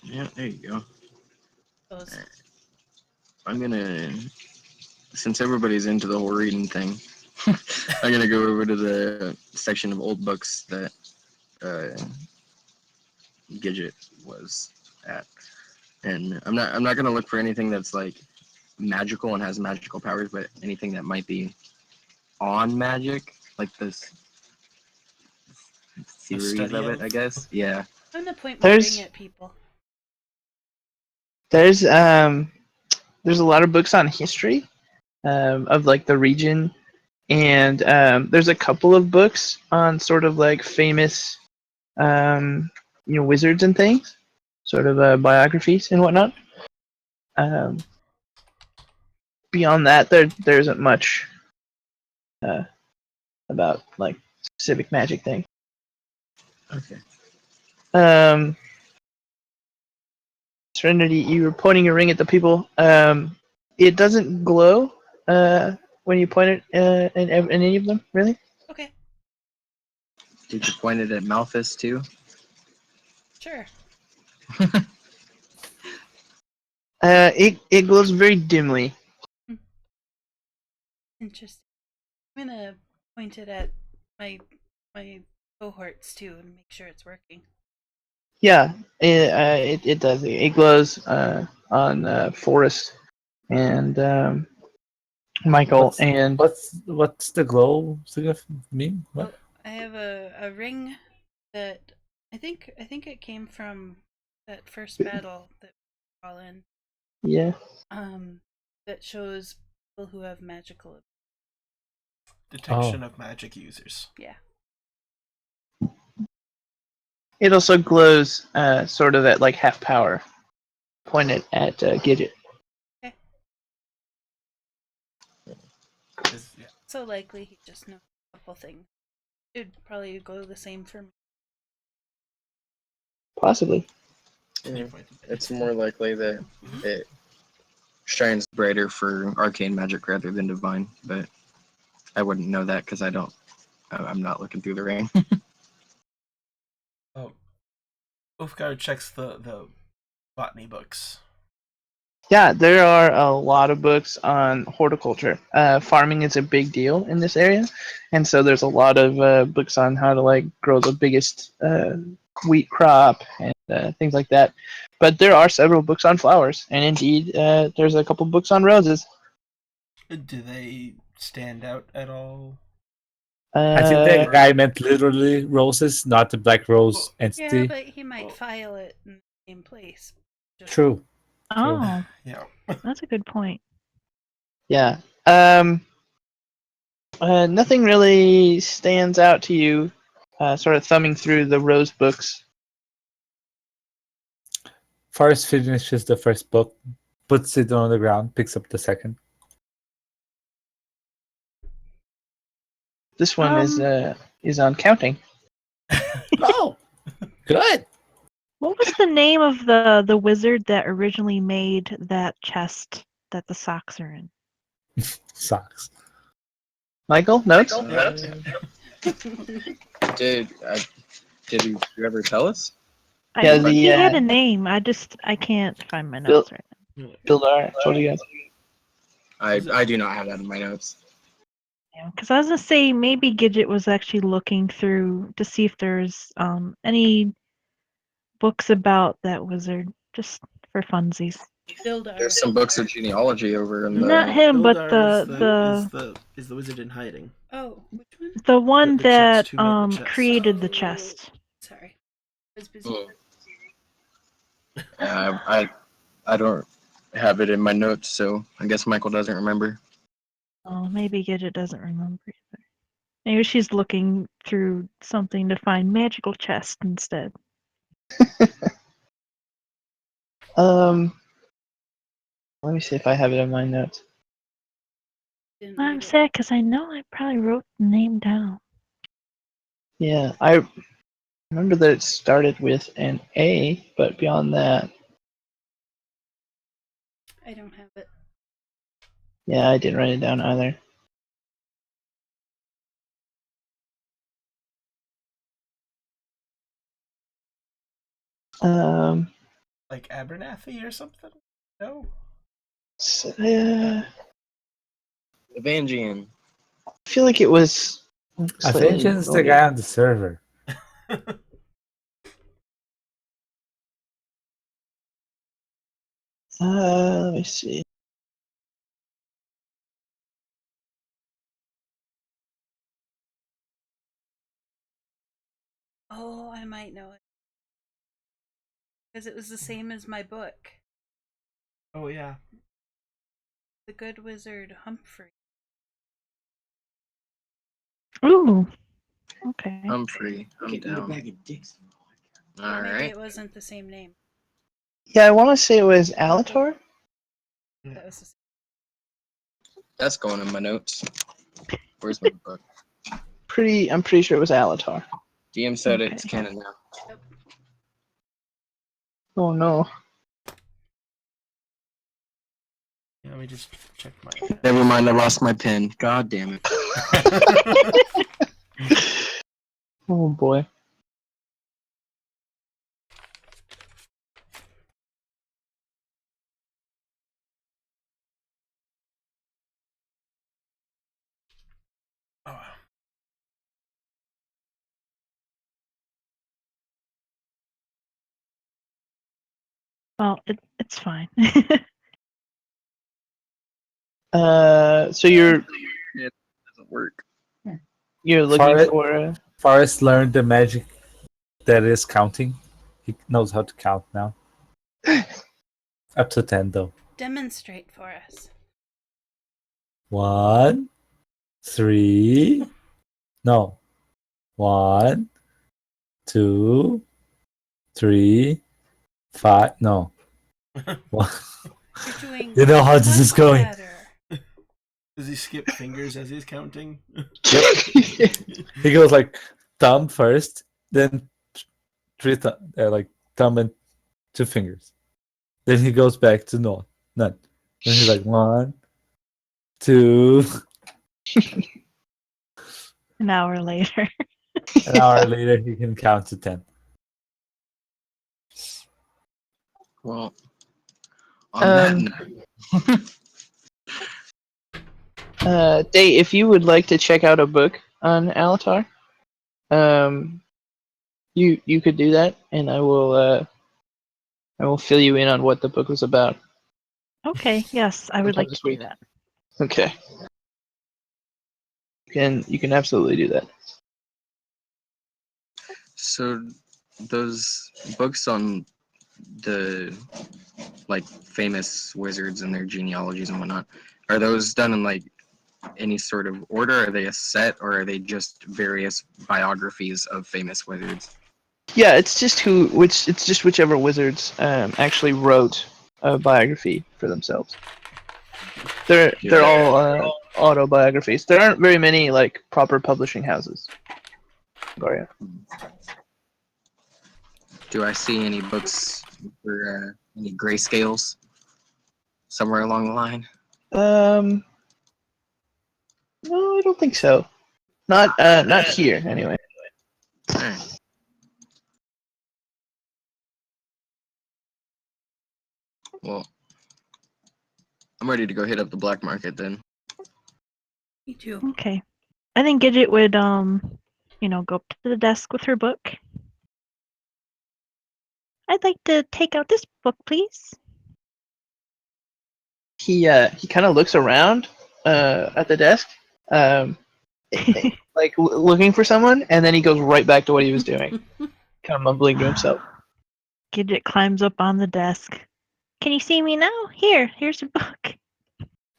Yeah, there you go. Those I'm gonna, since everybody's into the whole reading thing, I'm gonna go over to the section of old books that Gidget was at, and I'm not gonna look for anything that's like magical and has magical powers, but anything that might be on magic, like this series study of it, of? I guess. Yeah. I'm gonna point my There's- ring at people. There's a lot of books on history of like the region, and there's a couple of books on sort of like famous wizards and things, sort of biographies and whatnot. Um, Beyond that, there isn't much about like specific magic thing. Okay. Serenity, you were pointing your ring at the people. It doesn't glow when you point it in any of them, really. Okay, Did you point it at Malthus too? sure. It glows very dimly. Interesting. I'm gonna point it at my cohorts too and make sure it's working. Yeah, it does. It glows on Forrest and Michael and What's the glow mean? What? Well, I have a ring that I think it came from that first battle that we're all in. yeah. That shows people who have magical. Detection of magic users. Yeah. It also glows sort of at like half power. Point it at Gidget. Okay. Yeah. So likely he just knows a couple things. It'd probably go the same for me. Possibly. Yeah. It's more likely that it shines brighter for arcane magic rather than divine, but I wouldn't know that because I'm not looking through the ring. Oh, Ulfgar checks the botany books. Yeah, there are a lot of books on horticulture. Farming is a big deal in this area, and so there's a lot of books on how to like grow the biggest wheat crop and things like that. But there are several books on flowers, and indeed, there's a couple books on roses. Do they stand out at all? I think Uh, that guy meant literally roses, not the Black Rose Yeah, entity. but he might Well- file it in the same place. Just- True. Oh, Yeah. that's a good point. yeah. Nothing really stands out to you. Sort of thumbing through the rose books. Forrest finishes the first book, puts it on the ground, picks up the second. This one is on counting. Oh, good. What was the name of the wizard that originally made that chest that the socks are in? Socks. Michael, notes? Did you ever tell us? Yeah, He had a name. I can't find my notes right now. Bildar told you guys. I do not have that in my notes. Because I was gonna say maybe Gidget was actually looking through to see if there's any books about that wizard, just for funsies. Bildar. There's some books of genealogy over in Not the. him, but Bildar is the wizard in hiding. Oh, which one? the one The chest, that who made the chest? created the chest. Sorry. I was busy. I don't have it in my notes, so I guess Michael doesn't remember. Oh, maybe Gidget doesn't remember either. Maybe she's looking through something to find magical chest instead. Let me see if I have it in my notes. Didn't I'm read it. sad because I know I probably wrote the name down. Yeah, I remember that it started with an A, but beyond that, I don't have it. yeah, I didn't write it down either. Like Abernathy or something? No. So, Evangeline. I feel like it was. Avengers the guy on the server. Let me see. Oh, I might know it. Because it was the same as my book. Oh yeah. The Good Wizard Humphrey. Ooh. Okay. Humphrey. I'm down. All Maybe right. it wasn't the same name. Yeah, I want to say it was Alator. That was the same. That's going in my notes. Where's my book? I'm pretty sure it was Alator. DM said Okay. it's canon now. Oh no. Yeah, let me just check my. Never mind, I lost my pen. God damn it. Oh boy. Oh. Well, it's fine. So you're It doesn't work. looking Forrest, for. Forrest learned the magic that is counting. He knows how to count now. Up to 10 though. Demonstrate for us. 1, 3. No. 1, 2, 3, 5. No. One. You're doing You know how this is much going. better. Does he skip fingers as he's counting? He goes like thumb first, then like thumb and 2 fingers. Then he goes back to none. Then he's like 1, 2. An hour later. An hour later, he can count to 10. Well, on that note. Day, if you would like to check out a book on Alatar, you could do that, and I will fill you in on what the book was about. Okay, yes, I would Sometime like this to do week. that. Okay. You can absolutely do that. So those books on the like famous wizards and their genealogies and whatnot, are those done in like any sort of order? Are they a set, or are they just various biographies of famous wizards? Yeah, it's just whichever wizards actually wrote a biography for themselves. They're all autobiographies. There aren't very many like proper publishing houses. Gloria. Do I see any books for any grayscales somewhere along the line? No, I don't think so. Not here anyway. All right. Well, I'm ready to go hit up the black market then. Me too. Okay. I think Gidget would go up to the desk with her book. I'd like to take out this book, please. He kind of looks around at the desk, like looking for someone, and then he goes right back to what he was doing, kind of mumbling to himself. Gidget climbs up on the desk. Can you see me now? Here's your book.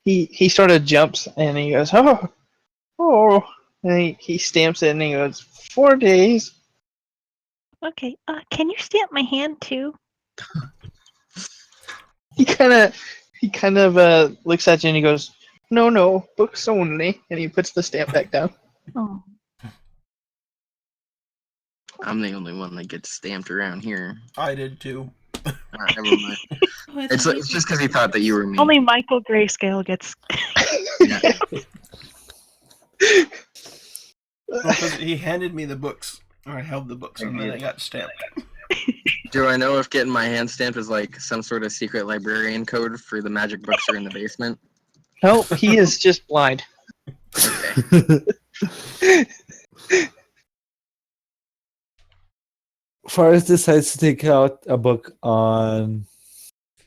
He sort of jumps and he goes, oh, and he stamps it and he goes, 4 days. Okay. Can you stamp my hand too? He kind of looks at you and he goes, no, books only, and he puts the stamp back down. Oh. I'm the only one that gets stamped around here. I did too. All right, never mind. It's just because he thought that you were me. Only Michael Grayscale gets. Yeah. Well, because he handed me the books, or I held the books, and then I got stamped. Do I know if getting my hand stamped is like some sort of secret librarian code for the magic books that are in the basement? No, he is just blind. Okay. Forrest decides to take out a book on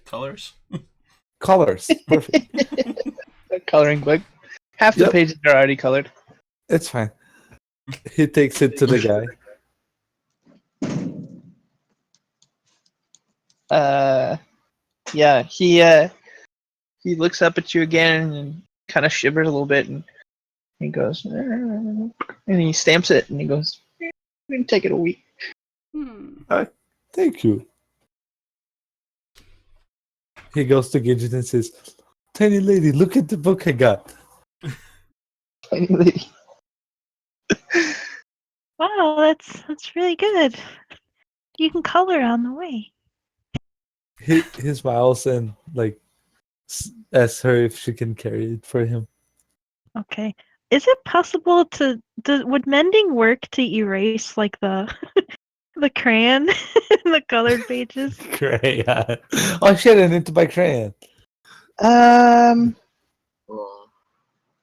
Colors? colors. Perfect. A coloring book. Half the Yep. pages are already colored. It's fine. He takes it to the guy. Yeah, he looks up at you again and kind of shivers a little bit, and he goes, and he stamps it, and he goes, "You can take it a week." Thank you. He goes to Gidget and says, "Tiny lady, look at the book I got." Tiny lady. Wow, that's really good. You can color on the way. He smiles and asks her if she can carry it for him. Okay. Is it possible would mending work to erase like the the crayon in the colored pages? Crayon. Oh shit! I need to buy crayon. Um, Well,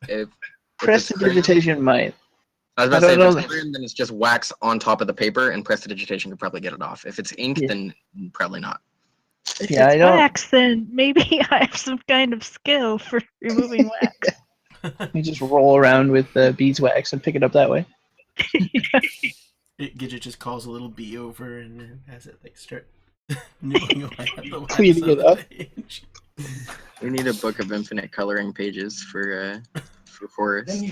if it's prestidigitation might. I was I about to say, don't if know. it's crayon, then it's just wax on top of the paper, and prestidigitation could probably get it off. If it's ink, Yeah. then probably not. If Yeah, I it's don't. wax, then maybe I have some kind of skill for removing wax. You just roll around with beeswax and pick it up that way. Gidget just calls a little bee over and then has it start nibbling away at the wax Cleaning on it the up. page. We need a book of infinite coloring pages for Forrest.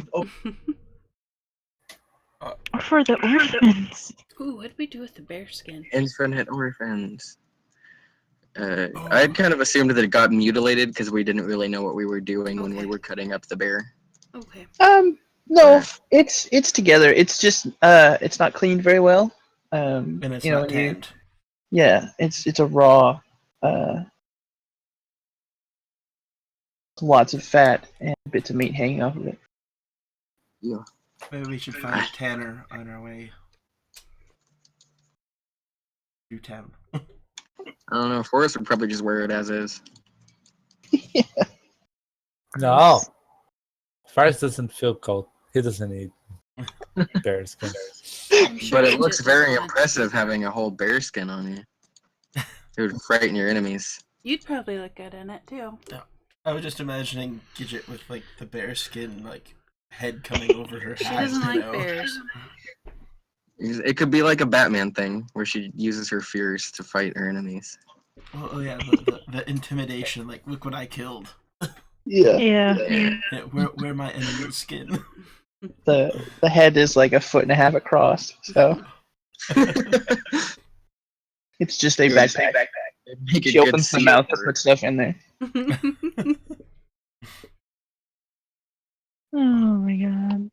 Or for the orphans. Ooh, what did we do with the bear skin? Infinite orphans. I'd kind of assumed that it got mutilated because we didn't really know what we were doing when we were cutting up the bear. Okay. No, it's together. It's just it's not cleaned very well. And it's you know, not tanned. yeah, it's a raw, lots of fat and bits of meat hanging off of it. Yeah. Maybe we should find a tanner on our way to town. I don't know. Forrest would probably just wear it as is. No. Forrest doesn't feel cold. He doesn't need bear skin. I'm sure But it Gidget looks would very want- impressive having a whole bear skin on you. It would frighten your enemies. You'd probably look good in it too. I was just imagining Gidget with the bear skin head coming over her She hat. doesn't you like know? bears. It could be like a Batman thing where she uses her fears to fight her enemies. Oh yeah, the intimidation. Look what I killed. Yeah. Yeah. Yeah, wear my enemy's skin. The head is like 1.5 feet across, so it's just a backpack. Make a She good opens the seal mouth to for put stuff in there. Oh my god.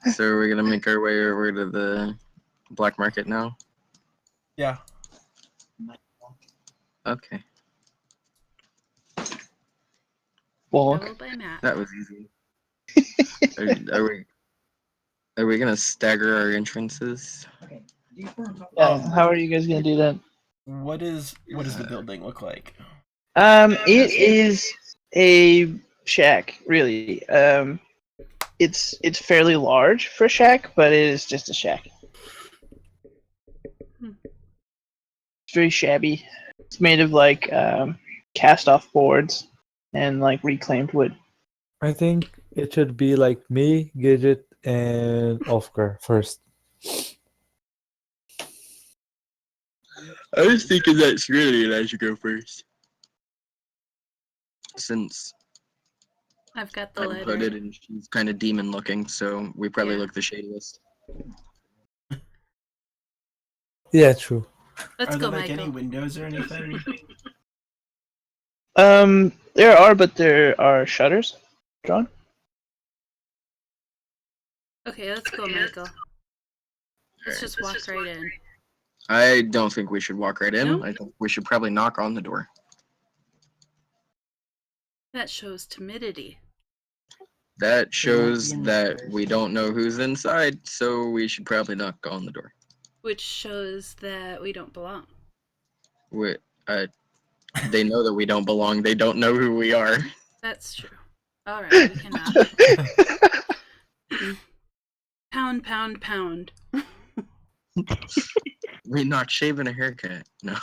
it. So we're gonna make our way over to the black market now. Yeah. Okay, Walk. Double by Matt. that was easy. Are we gonna stagger our entrances? How are you guys gonna do that? What does the building look like? It is a shack, really. It's fairly large for a shack, but it is just a shack. It's very shabby. It's made of like cast off boards and like reclaimed wood. I think it should be like me, Gidget, and Oscar first. I was thinking that Serenity should go first, since I've got the I'm letter. hooded and she's kind of demon looking, so we probably Yeah. look the shadiest. Yeah, true. Let's Are go, there like Michael. any windows or anything? There are, but there are shutters drawn. Okay, let's go, Michael. Let's Alright. just walk right in. I don't think we should walk right in. No? I think we should probably knock on the door. That shows timidity. That shows that we don't know who's inside, so we should probably knock on the door. Which shows that we don't belong. They know that we don't belong. They don't know who we are. That's true. Alright, we can knock. Pound, pound, pound. We not shaving a haircut. No.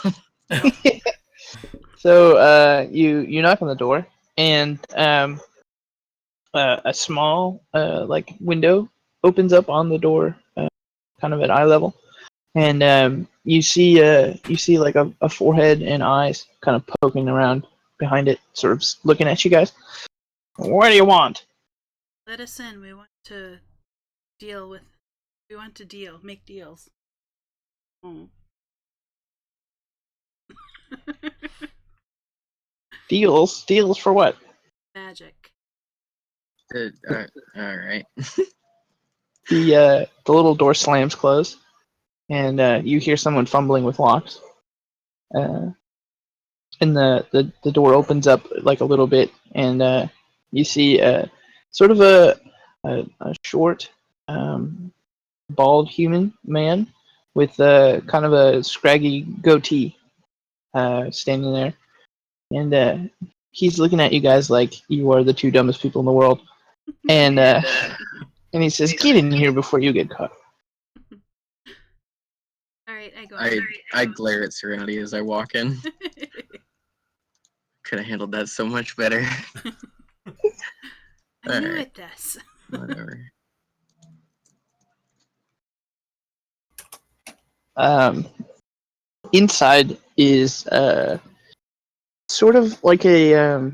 So you knock on the door, and a small like window opens up on the door, kind of at eye level, and you see like a forehead and eyes kind of poking around behind it, sort of looking at you guys. What do you want? Let us in. We want to make deals. Oh. Deals for what? Magic. All right. The little door slams closed, and you hear someone fumbling with locks. And the door opens up like a little bit, and you see sort of a short, bald human man with kind of a scraggy goatee standing there, and he's looking at you guys like you are the two dumbest people in the world, and he says, "Get in here before you get caught." Alright, I go. I glare at Serenity as I walk in. Could have handled that so much better. I knew Alright. it does. Whatever. Inside is sort of like a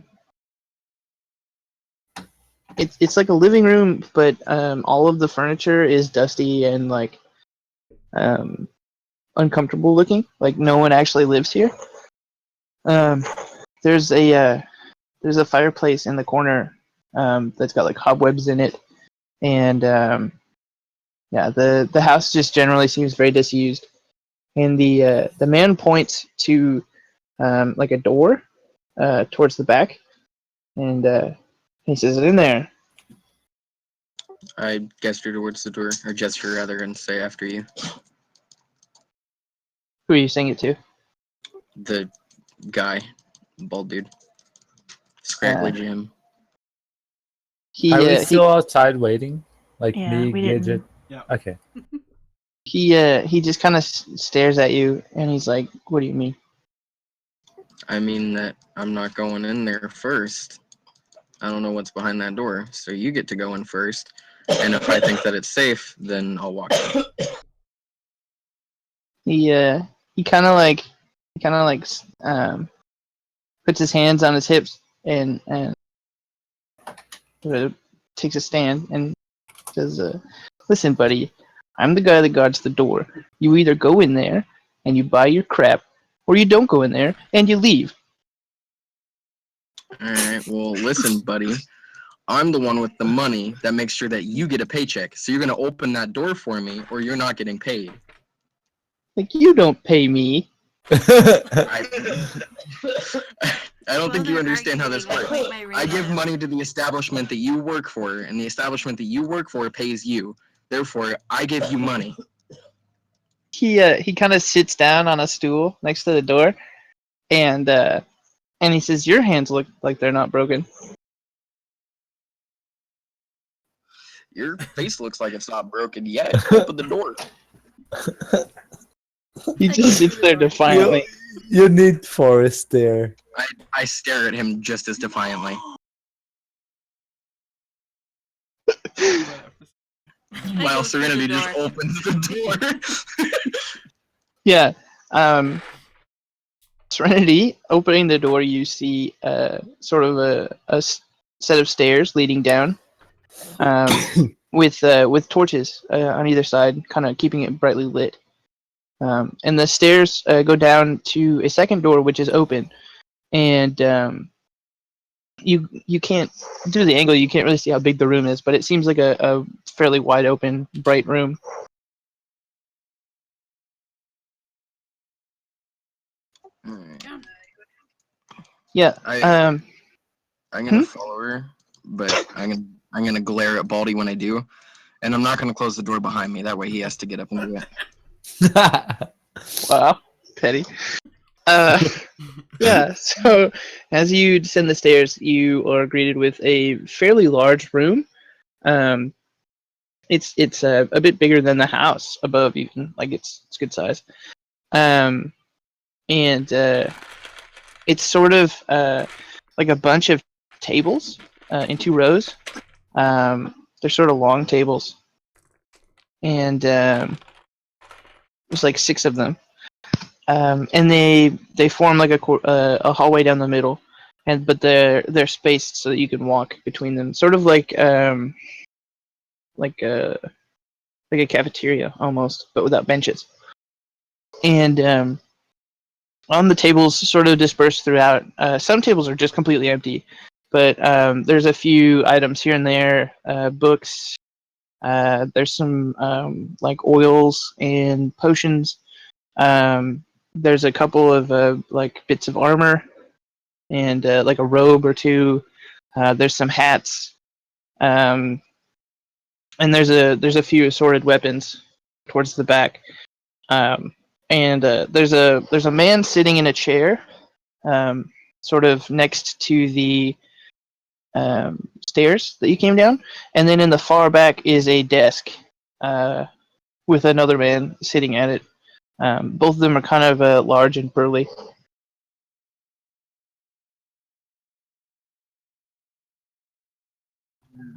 it's like a living room, but all of the furniture is dusty and like uncomfortable looking. Like no one actually lives here. Um, there's a fireplace in the corner that's got like cobwebs in it, and yeah, the house just generally seems very disused. And the man points to like a door towards the back, and he says, "In there." I gesture towards the door, or gesture rather, and say after you. Who are you saying it to? The guy, bald dude, Scraggly Jim. He Are we still outside waiting? Like Yeah, me, we Gidget? didn't. Yeah. Okay. he just kind of stares at you, and he's like, "What do you mean?" I mean that I'm not going in there first. I don't know what's behind that door, so you get to go in first. And if I think that it's safe, then I'll walk in. He kind of like puts his hands on his hips and takes a stand and says, "Listen, buddy, I'm the guy that guards the door. You either go in there and you buy your crap, or you don't go in there and you leave." Alright, well, listen, buddy. I'm the one with the money that makes sure that you get a paycheck. So you're going to open that door for me, or you're not getting paid. Like, you don't pay me. I don't While think you they're understand how this arguing, I works. point my ring I at give him. money to the establishment that you work for, and the establishment that you work for pays you. Therefore, I give you money. He kind of sits down on a stool next to the door, and he says, "Your hands look like they're not broken." Your face looks like it's not broken yet. Open the door. He I just go sits through the there door. defiantly. You need Forrest there. I stare at him just as defiantly. I While go through Serenity the just door. opens the door. Yeah. Serenity, opening the door, you see sort of a set of stairs leading down, with torches on either side, kind of keeping it brightly lit. And the stairs go down to a second door, which is open, and you can't, due to the angle, you can't really see how big the room is, but it seems like a fairly wide open, bright room. Alright. Yeah. I'm gonna follow her, but I'm gonna glare at Baldy when I do, and I'm not gonna close the door behind me. That way he has to get up and do it. Wow, petty. Yeah. So as you descend the stairs, you are greeted with a fairly large room. Um, it's a bit bigger than the house above, even like it's good size. Um, and it's sort of like a bunch of tables in two rows. They're sort of long tables, and there's like six of them. And they form like a hallway down the middle, but they're spaced so that you can walk between them, sort of like a like a cafeteria almost, but without benches. And on the tables, sort of dispersed throughout, some tables are just completely empty, but there's a few items here and there, books. There's some like oils and potions. There's a couple of like bits of armor and like a robe or two. There's some hats, and there's a few assorted weapons towards the back. Um, and there's a man sitting in a chair, sort of next to the stairs that you came down, and then in the far back is a desk with another man sitting at it. Both of them are kind of large and burly.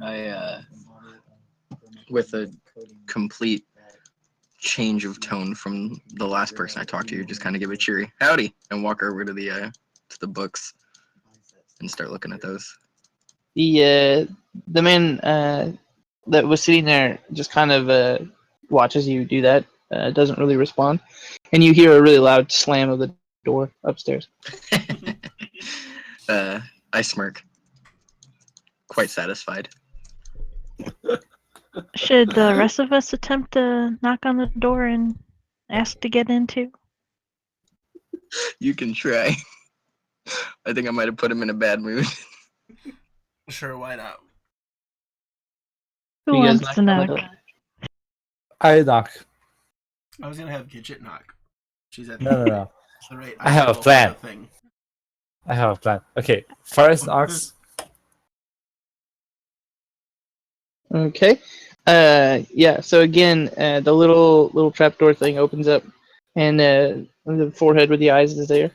I with a complete change of tone from the last person I talked to, just kind of give a cheery howdy and walk over to the books and start looking at those. The man that was sitting there just kind of watches you do that. Doesn't really respond, and you hear a really loud slam of the door upstairs. I smirk, quite satisfied. Should the rest of us attempt to knock on the door and ask to get in too? You can try. I think I might have put him in a bad mood. Sure, why not? Who You guys wants to knock on knock? the door? I knock. I was gonna have Gidget knock. She's at No. the right. I have a angle for plan. the thing. I have a plan. Okay, Forrest knocks. Okay. Yeah. So again, the little trapdoor thing opens up, and the forehead with the eyes is there,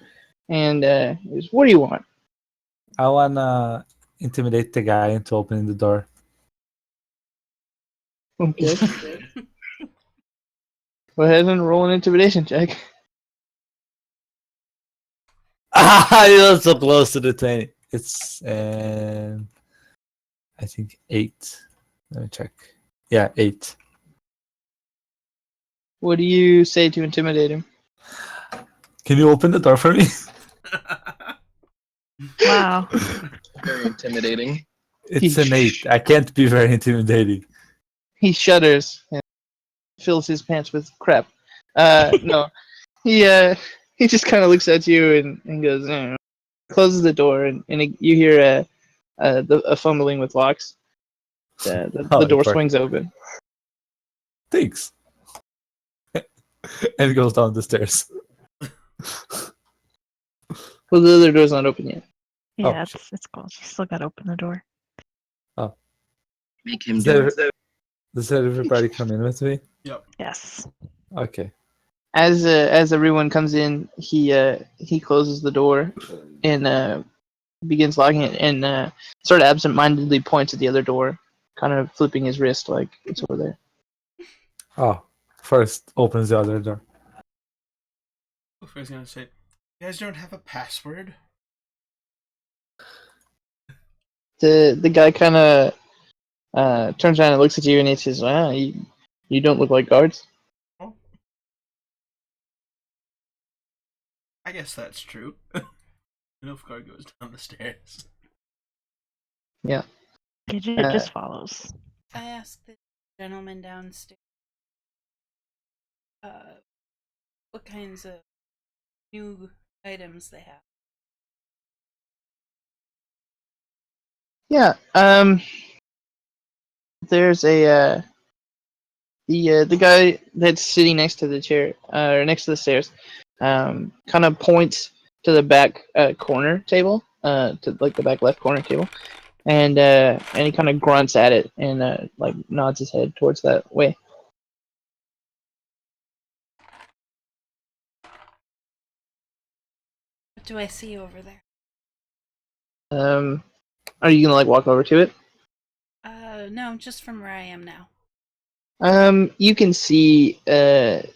and goes, "What do you want?" I wanna intimidate the guy into opening the door. Okay. Good. Go ahead and roll an intimidation check. Ah, you're so close to the 20. It's I think 8. Let me check. Yeah, 8. What do you say to intimidate him? Can you open the door for me? Wow. Very intimidating. It's an 8. I can't be very intimidating. He shudders and fills his pants with crap. No, he just kind of looks at you and goes, closes the door, and you hear a fumbling with locks. The Oh, door perfect. swings open. Thanks. And goes down the stairs. Well, the other door's not open yet. Yeah, shit. it's closed. You still gotta open the door. Make him Does, do every- it. does everybody come in with me? Yes. Okay. As everyone comes in, he closes the door and begins locking it and sort of absentmindedly points at the other door, kind of flipping his wrist like it's over there. Oh, first opens the other door. I was gonna say, you guys don't have a password? The guy kind of turns around and looks at you and he says, "Wow, you don't look like guards." Oh. I guess that's true. Nilfgaard goes down the stairs. Gidget Uh, just follows. I asked the gentleman downstairs what kinds of new items they have. Yeah. There's the guy that's sitting next to the chair or next to the stairs, kind of points to the back corner table, to like the back left corner table, and he kind of grunts at it and like nods his head towards that way. What do I see over there? Are you gonna like walk over to it? No, just from where I am now. You can see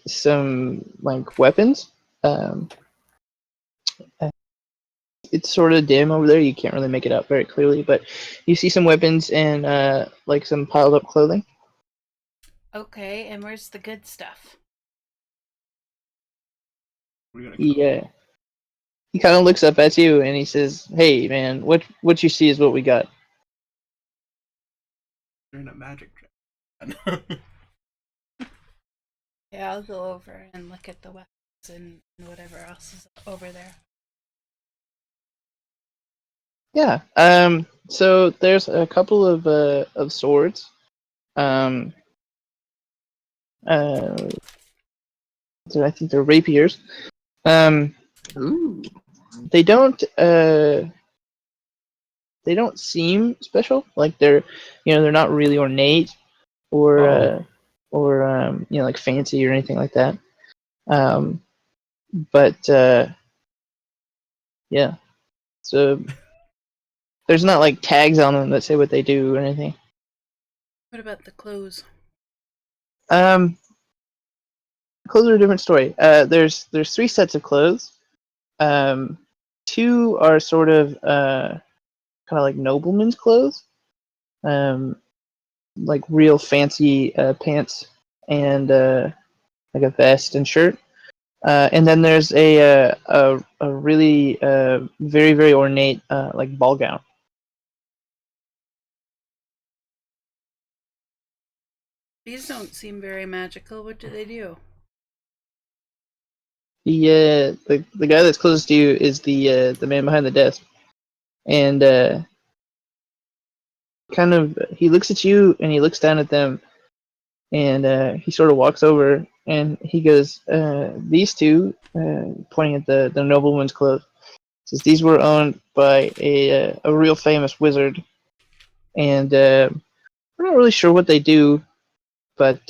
some like weapons. Um, it's sort of dim over there. You can't really make it out very clearly, but you see some weapons and like some piled up clothing. Okay, and where's the good stuff? We're gonna Yeah. He kind of looks up at you and he says, "Hey, man, what you see is what we got." You're in a magic trick. Yeah, I'll go over and look at the weapons and whatever else is over there. Yeah. So there's a couple of swords. Um. Uh. I think they're rapiers. Um. Ooh. They don't. They don't seem special. Like they're not really ornate or like fancy or anything like that. Um. But yeah. So there's not like tags on them that say what they do or anything. What about the clothes? Um, Clothes are a different story. There's three sets of clothes. Um, Two are sort of kind of like noblemen's clothes. Like real fancy pants and like a vest and shirt. And then there's a really very very ornate like ball gown. These don't seem very magical. What do they do? The guy that's closest to you is the man behind the desk, and kind of he looks at you and he looks down at them, and he sort of walks over and he goes, "These two," pointing at the nobleman's clothes, says these were owned by a real famous wizard, and we're not really sure what they do, but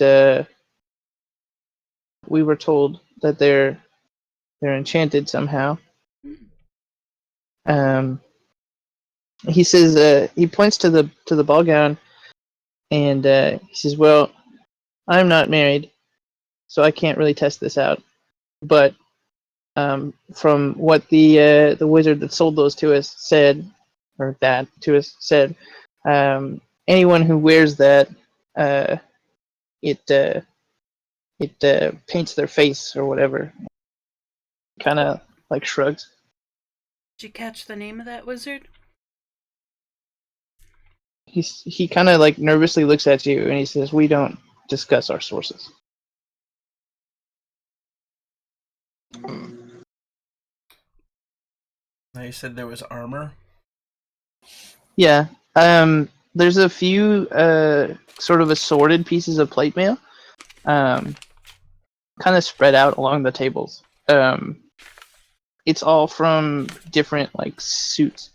we were told that they're enchanted somehow. Um, he says he points to the ball gown, and he says, "Well, I'm not married, so I can't really test this out. But from what the wizard that sold those to us said, or that to us said, anyone who wears that, uh, it paints their face or whatever." Kind of like shrugs. Did you catch the name of that wizard? He kind of like nervously looks at you and he says, "We don't discuss our sources." Now you said there was armor. Yeah. There's a few sort of assorted pieces of plate mail, kind of spread out along the tables. It's all from different like suits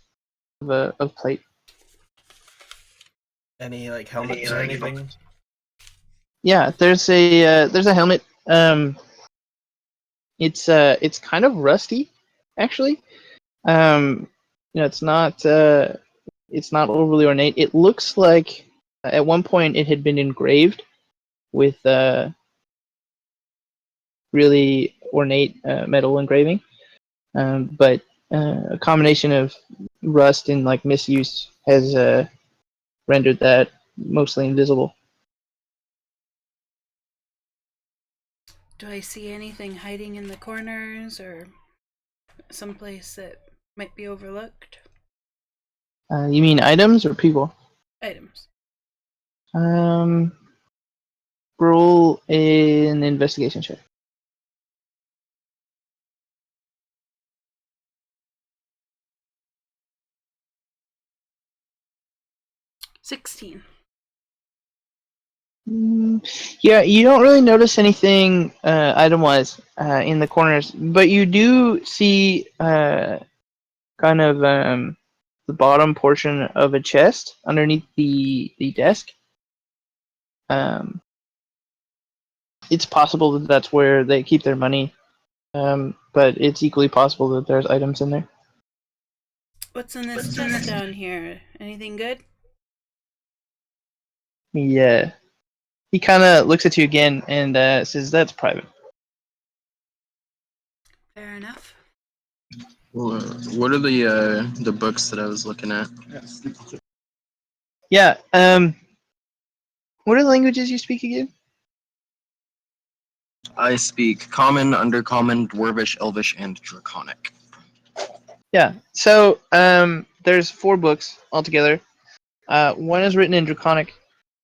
of plate. Any like helmets or anything? Yeah, there's a helmet. It's kind of rusty, actually. It's not overly ornate. It looks like at one point it had been engraved with really ornate metal engraving, but a combination of rust and like misuse has rendered that mostly invisible. Do I see anything hiding in the corners or someplace that might be overlooked? You mean items or people? Items. Um, roll an investigation check. 16. Yeah, you don't really notice anything item-wise in the corners, but you do see kind of the bottom portion of a chest underneath the desk. It's possible that that's where they keep their money, but it's equally possible that there's items in there. What's in this chest down here? Anything good? Yeah. He kind of looks at you again and says, "That's private." Fair enough. What are the books that I was looking at? Yeah. What are the languages you speak again? I speak Common, Undercommon, Dwarvish, Elvish, and Draconic. Yeah. So there's 4 books altogether. One is written in Draconic,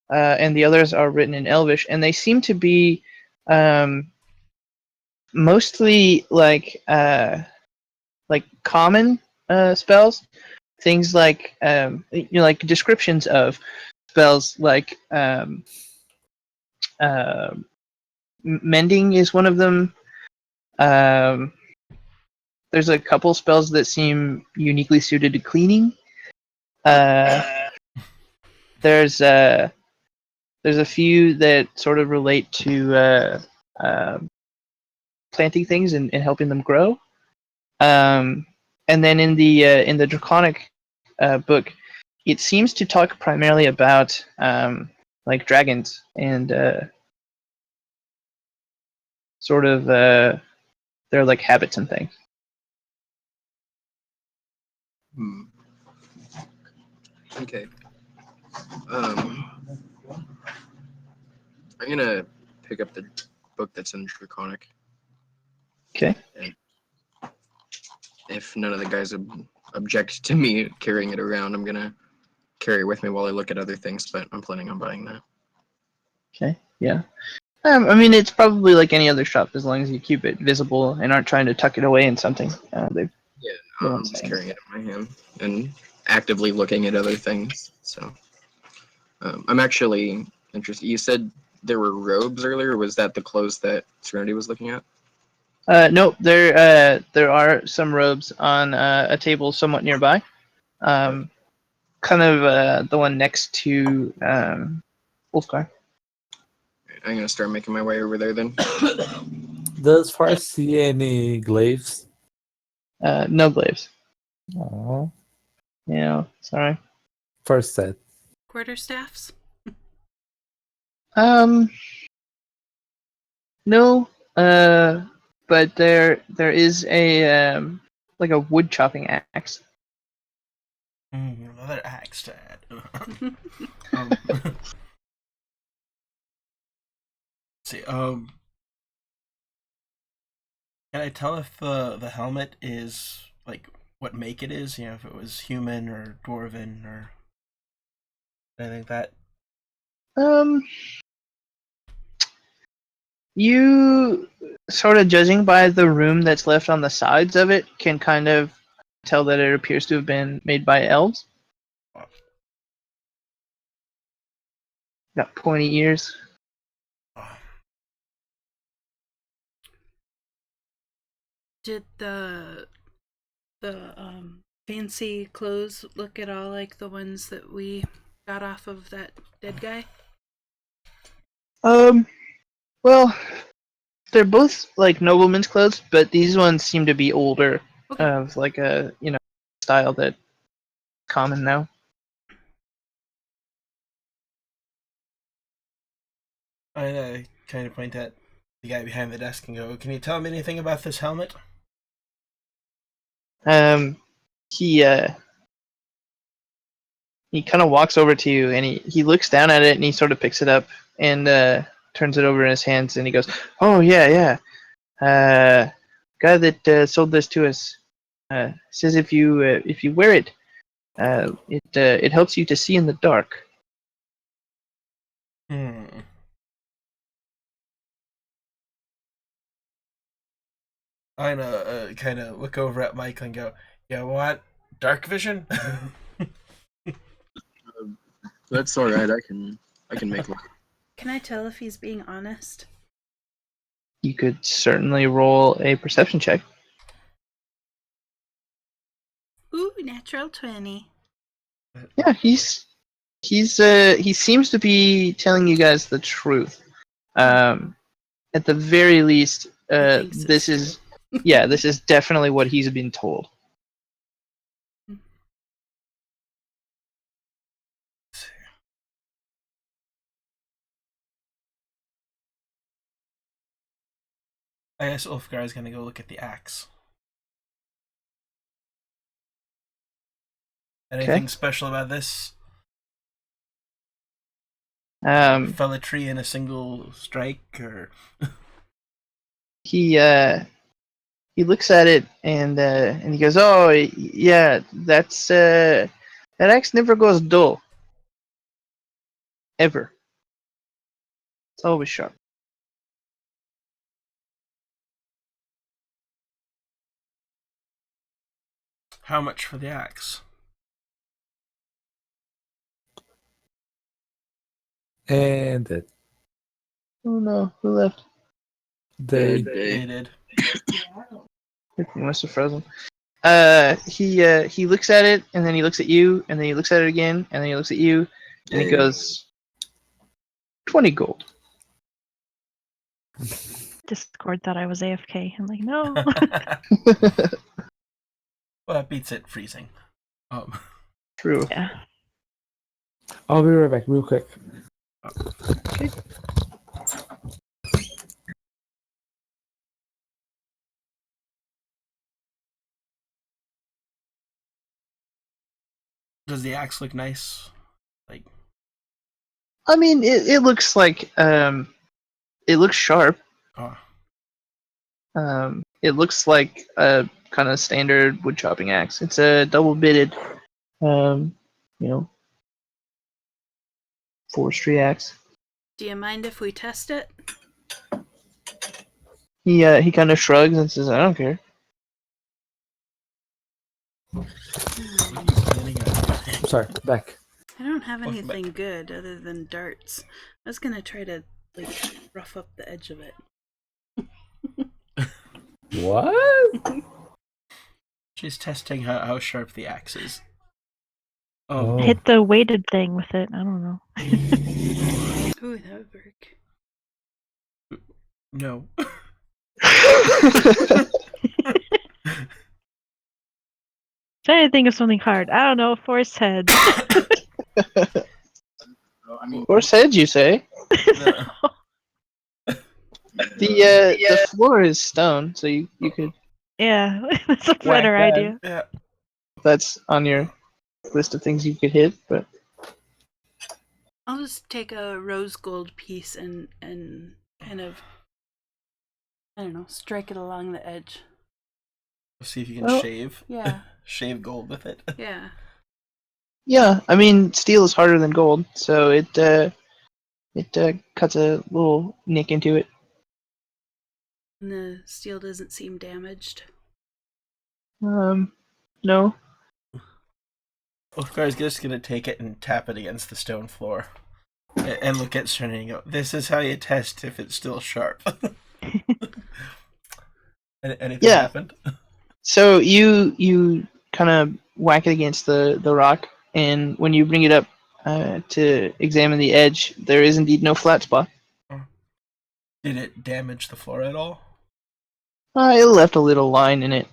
and the others are written in Elvish, and they seem to be mostly like common spells. Things like like descriptions of spells like mending is one of them. There's a couple spells that seem uniquely suited to cleaning. There's a few that sort of relate to planting things and helping them grow. And then in the Draconic book, it seems to talk primarily about like dragons and sort of their like habits and things. Okay. I'm gonna pick up the book that's in Draconic. Okay. And if none of the guys object to me carrying it around, I'm gonna carry it with me while I look at other things. But I'm planning on buying that. Okay. Yeah. I mean, it's probably like any other shop as long as you keep it visible and aren't trying to tuck it away in something. They I'm just carrying it in my hand and actively looking at other things. So I'm actually interested. You said there were robes earlier. Was that the clothes that Serenity was looking at? Nope. There are some robes on a table somewhat nearby. Kind of the one next to Wolfgar. I'm gonna start making my way over there then. Does Forrest see any glaives? No glaives. Oh, Yeah, sorry. first set. Quarterstaffs? No. But there is a like a wood chopping axe. Another axe, Dad. See, can I tell if the helmet is like what make it is? You know, if it was human or dwarven or anything like that. You sort of judging by the room that's left on the sides of it can kind of tell that it appears to have been made by elves. Got pointy ears. Did the fancy clothes look at all like the ones that we got off of that dead guy? Well, they're both like noblemen's clothes, but these ones seem to be older, Okay. of like a style that common now. I kind of point at the guy behind the desk and go, "Can you tell me anything about this helmet?" He kind of walks over to you and he looks down at it and he sort of picks it up and turns it over in his hands and he goes, "Oh yeah. Guy that sold this to us says if you wear it, it helps you to see in the dark." I kind of look over at Michael and go, "You want dark vision?" That's all right. I can make one. Can I tell if he's being honest? You could certainly roll a perception check. Ooh, natural 20. Yeah, he seems to be telling you guys the truth. At the very least, thinks this it's is this is definitely what he's been told. I guess Ulfgar is gonna go look at the axe. Anything special about this? Fell a tree in a single strike, or He looks at it and he goes, "Oh yeah, that axe never goes dull, ever. It's always sharp." how much for the axe? And it, Oh no, who left? they They did. He must have frozen. He looks at it and then he looks at you and then he looks at it again and then he looks at you and he goes, 20 gold. Discord thought I was AFK. I'm like, no. Well, that beats it freezing. True. Yeah. I'll be right back, real quick. Does the axe look nice? I mean, it looks like it looks sharp. Oh, It looks like a kind of standard wood chopping axe. It's a double bitted, you know, forestry axe. Do you mind if we test it? He kind of shrugs and says, "I don't care." what are you planning on doing? Sorry, back. I don't have Welcome anything good other than darts. I was gonna try to rough up the edge of it. What? She's testing how sharp the axe is. Oh. Hit the weighted thing with it. I don't know. Ooh, that would work. No. Trying to think of something hard. I don't know. Force head. Horse head, you say? No. The floor is stone, so you could. Yeah, that's a Whack better that. idea. Yeah. That's on your list of things you could hit, but I'll just take a rose gold piece and kind of, I don't know, strike it along the edge. See if you can Well, shave. Yeah. Shave gold with it. Yeah. yeah, I mean, steel is harder than gold, so it cuts a little nick into it. And the steel doesn't seem damaged. Um, No. Ulfgar's just gonna take it and tap it against the stone floor, and look at Serenity and go, "This is how you test if it's still sharp." Anything Yeah. happened? So you kind of whack it against the rock, and when you bring it up to examine the edge, there is indeed no flat spot. Did it damage the floor at all? It left a little line in it.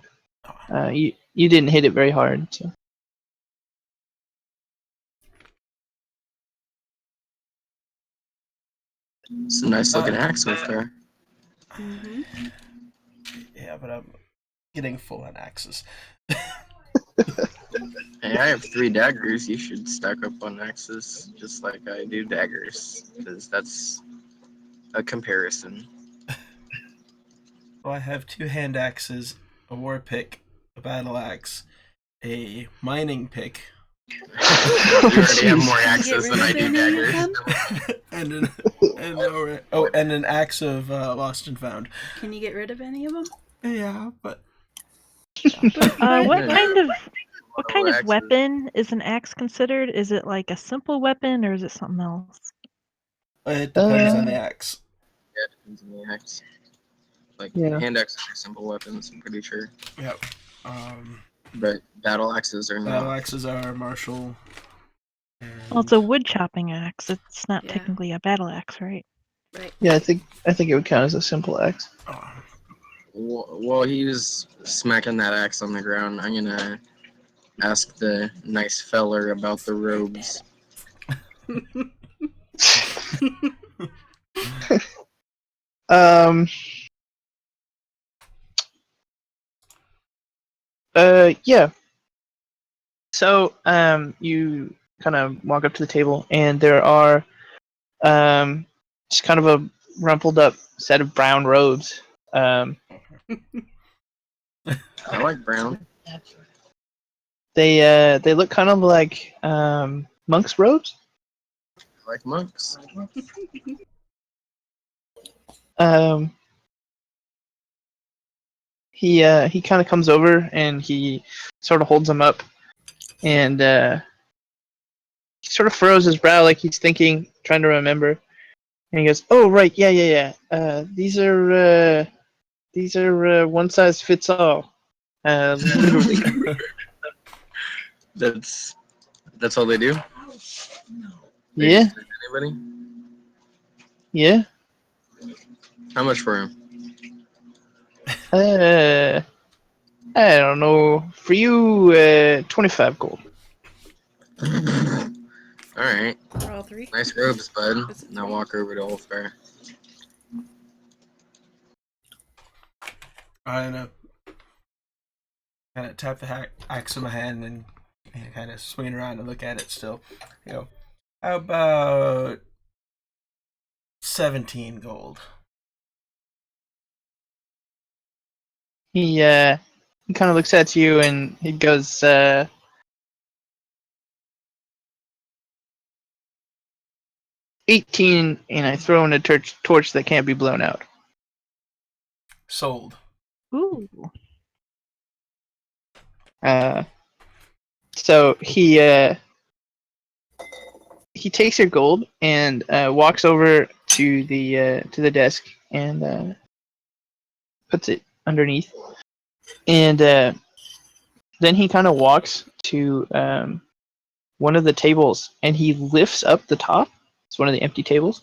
You didn't hit it very hard. So. It's a nice looking axe with there. Mm-hmm. Yeah, but I'm getting full on axes. Hey, I have 3 daggers. You should stack up on axes just like I do daggers, because that's a comparison. Well, I have 2 hand axes, a war pick, a battle axe, a mining pick, You already have Jeez. more Can you get axes rid than I of do any of daggers. them? and an axe of lost and found. Can you get rid of any of them? Yeah, but What kind of Axes. weapon is an axe considered? Is it like a simple weapon or is it something else? it depends on the axe. Yeah, it depends on the axe. Like, Yeah. hand axes are simple weapons, I'm pretty sure. Yep. But battle axes are Battle not. axes are martial. Well, it's a wood chopping axe. It's not Yeah. technically a battle axe, right? Right. Yeah, I think it would count as a simple axe. While he was smacking that axe on the ground, I'm gonna ask the nice feller about the robes. Um. Yeah. So, you kind of walk up to the table, and there are, just kind of a rumpled up set of brown robes. I like brown. They look kind of like monks' robes. I like monks. Um, he kind of comes over and he sort of holds them up, and he sort of furrows his brow like he's thinking, trying to remember. And he goes, "Oh right, yeah. These are one size fits all. Literally." That's all they do. They Yeah, just fit anybody. yeah. How much for him? I don't know. For you, 25 gold. All right, For all 3? nice robes, bud. Is it Now 3? walk over to Ulfgar. I know. Kind of tap the axe in my hand and kind of swing around and look at it still. You know, how about 17 gold? He kind of looks at you and he goes, 18, and I throw in a torch that can't be blown out. Sold. Ooh. So he takes your gold and walks over to the desk and puts it underneath, and then he kind of walks to one of the tables and he lifts up the top. It's one of the empty tables,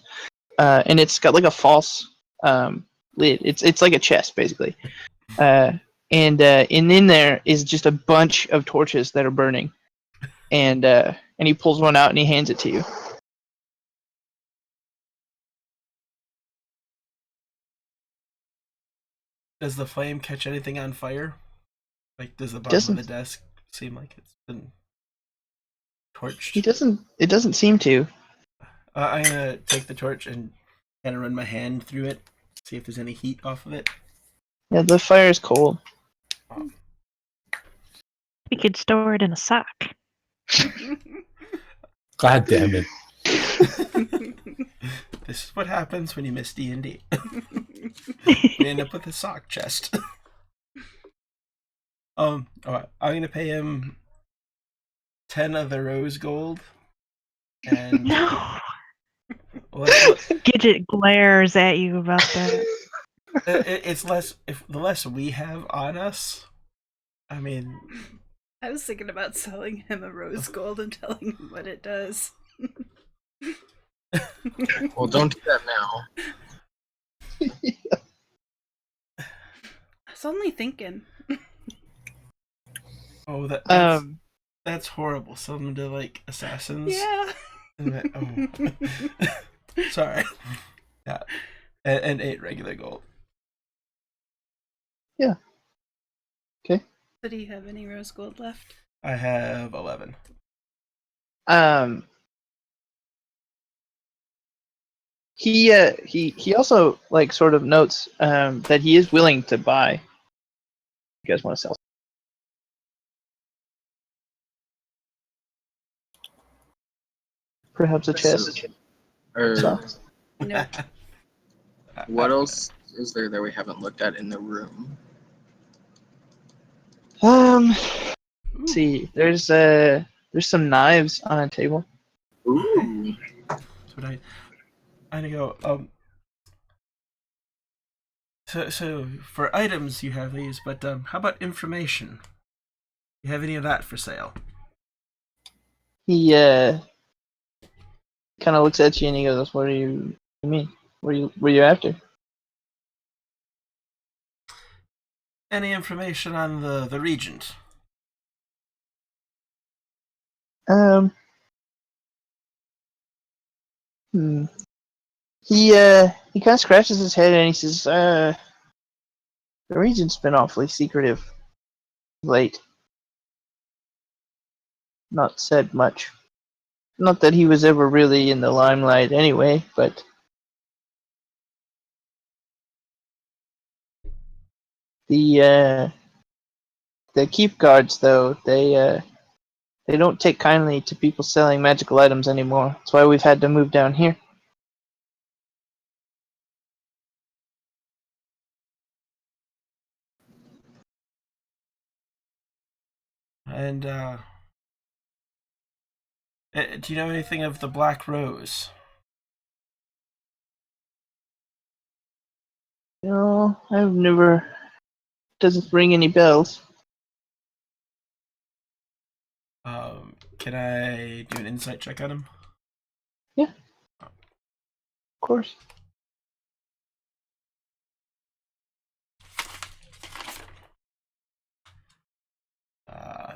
and it's got like a false lid. It's like a chest basically, and in there is just a bunch of torches that are burning, and he pulls one out and he hands it to you. Does the flame catch anything on fire? Like, does the bottom of the Doesn't. desk seem like it's been torched? He doesn't. It doesn't seem to. I'm gonna take the torch and kind of run my hand through it, see if there's any heat off of it. Yeah, the fire is cold. We could store it in a sock. God damn it. This is what happens when you miss D&D. You end up with a sock chest. Alright, I'm gonna pay him 10 of the rose gold, and No. let, Gidget glares at you about that. it's less. If the less we have on us, I mean, I was thinking about selling him a rose gold and telling him what it does. Well, don't do that now. I was only thinking. oh, Um, that's horrible. Sell them to like assassins. Yeah. Sorry. Yeah, and 8 regular gold. So do you have any rose gold left? I have 11. um, he also like sort of notes that he is willing to buy. You guys want to sell? Perhaps a chest. Or Socks. Nope. what else is there that we haven't looked at in the room? Let's see. There's some knives on a table. Ooh. That's what I go. So for items you have these, but how about information? You have any of that for sale? He kind of looks at you and he goes, "What do you mean? What were you after?" Any information on the regent? Um. Hmm. He kind of scratches his head and he says, "The regent's been awfully secretive late. Not said much. Not that he was ever really in the limelight anyway, but the keep guards though they don't take kindly to people selling magical items anymore. That's why we've had to move down here." And do you know anything of the Black Rose? No, I've never. Doesn't ring any bells. Can I do an insight check on him? Yeah, of course.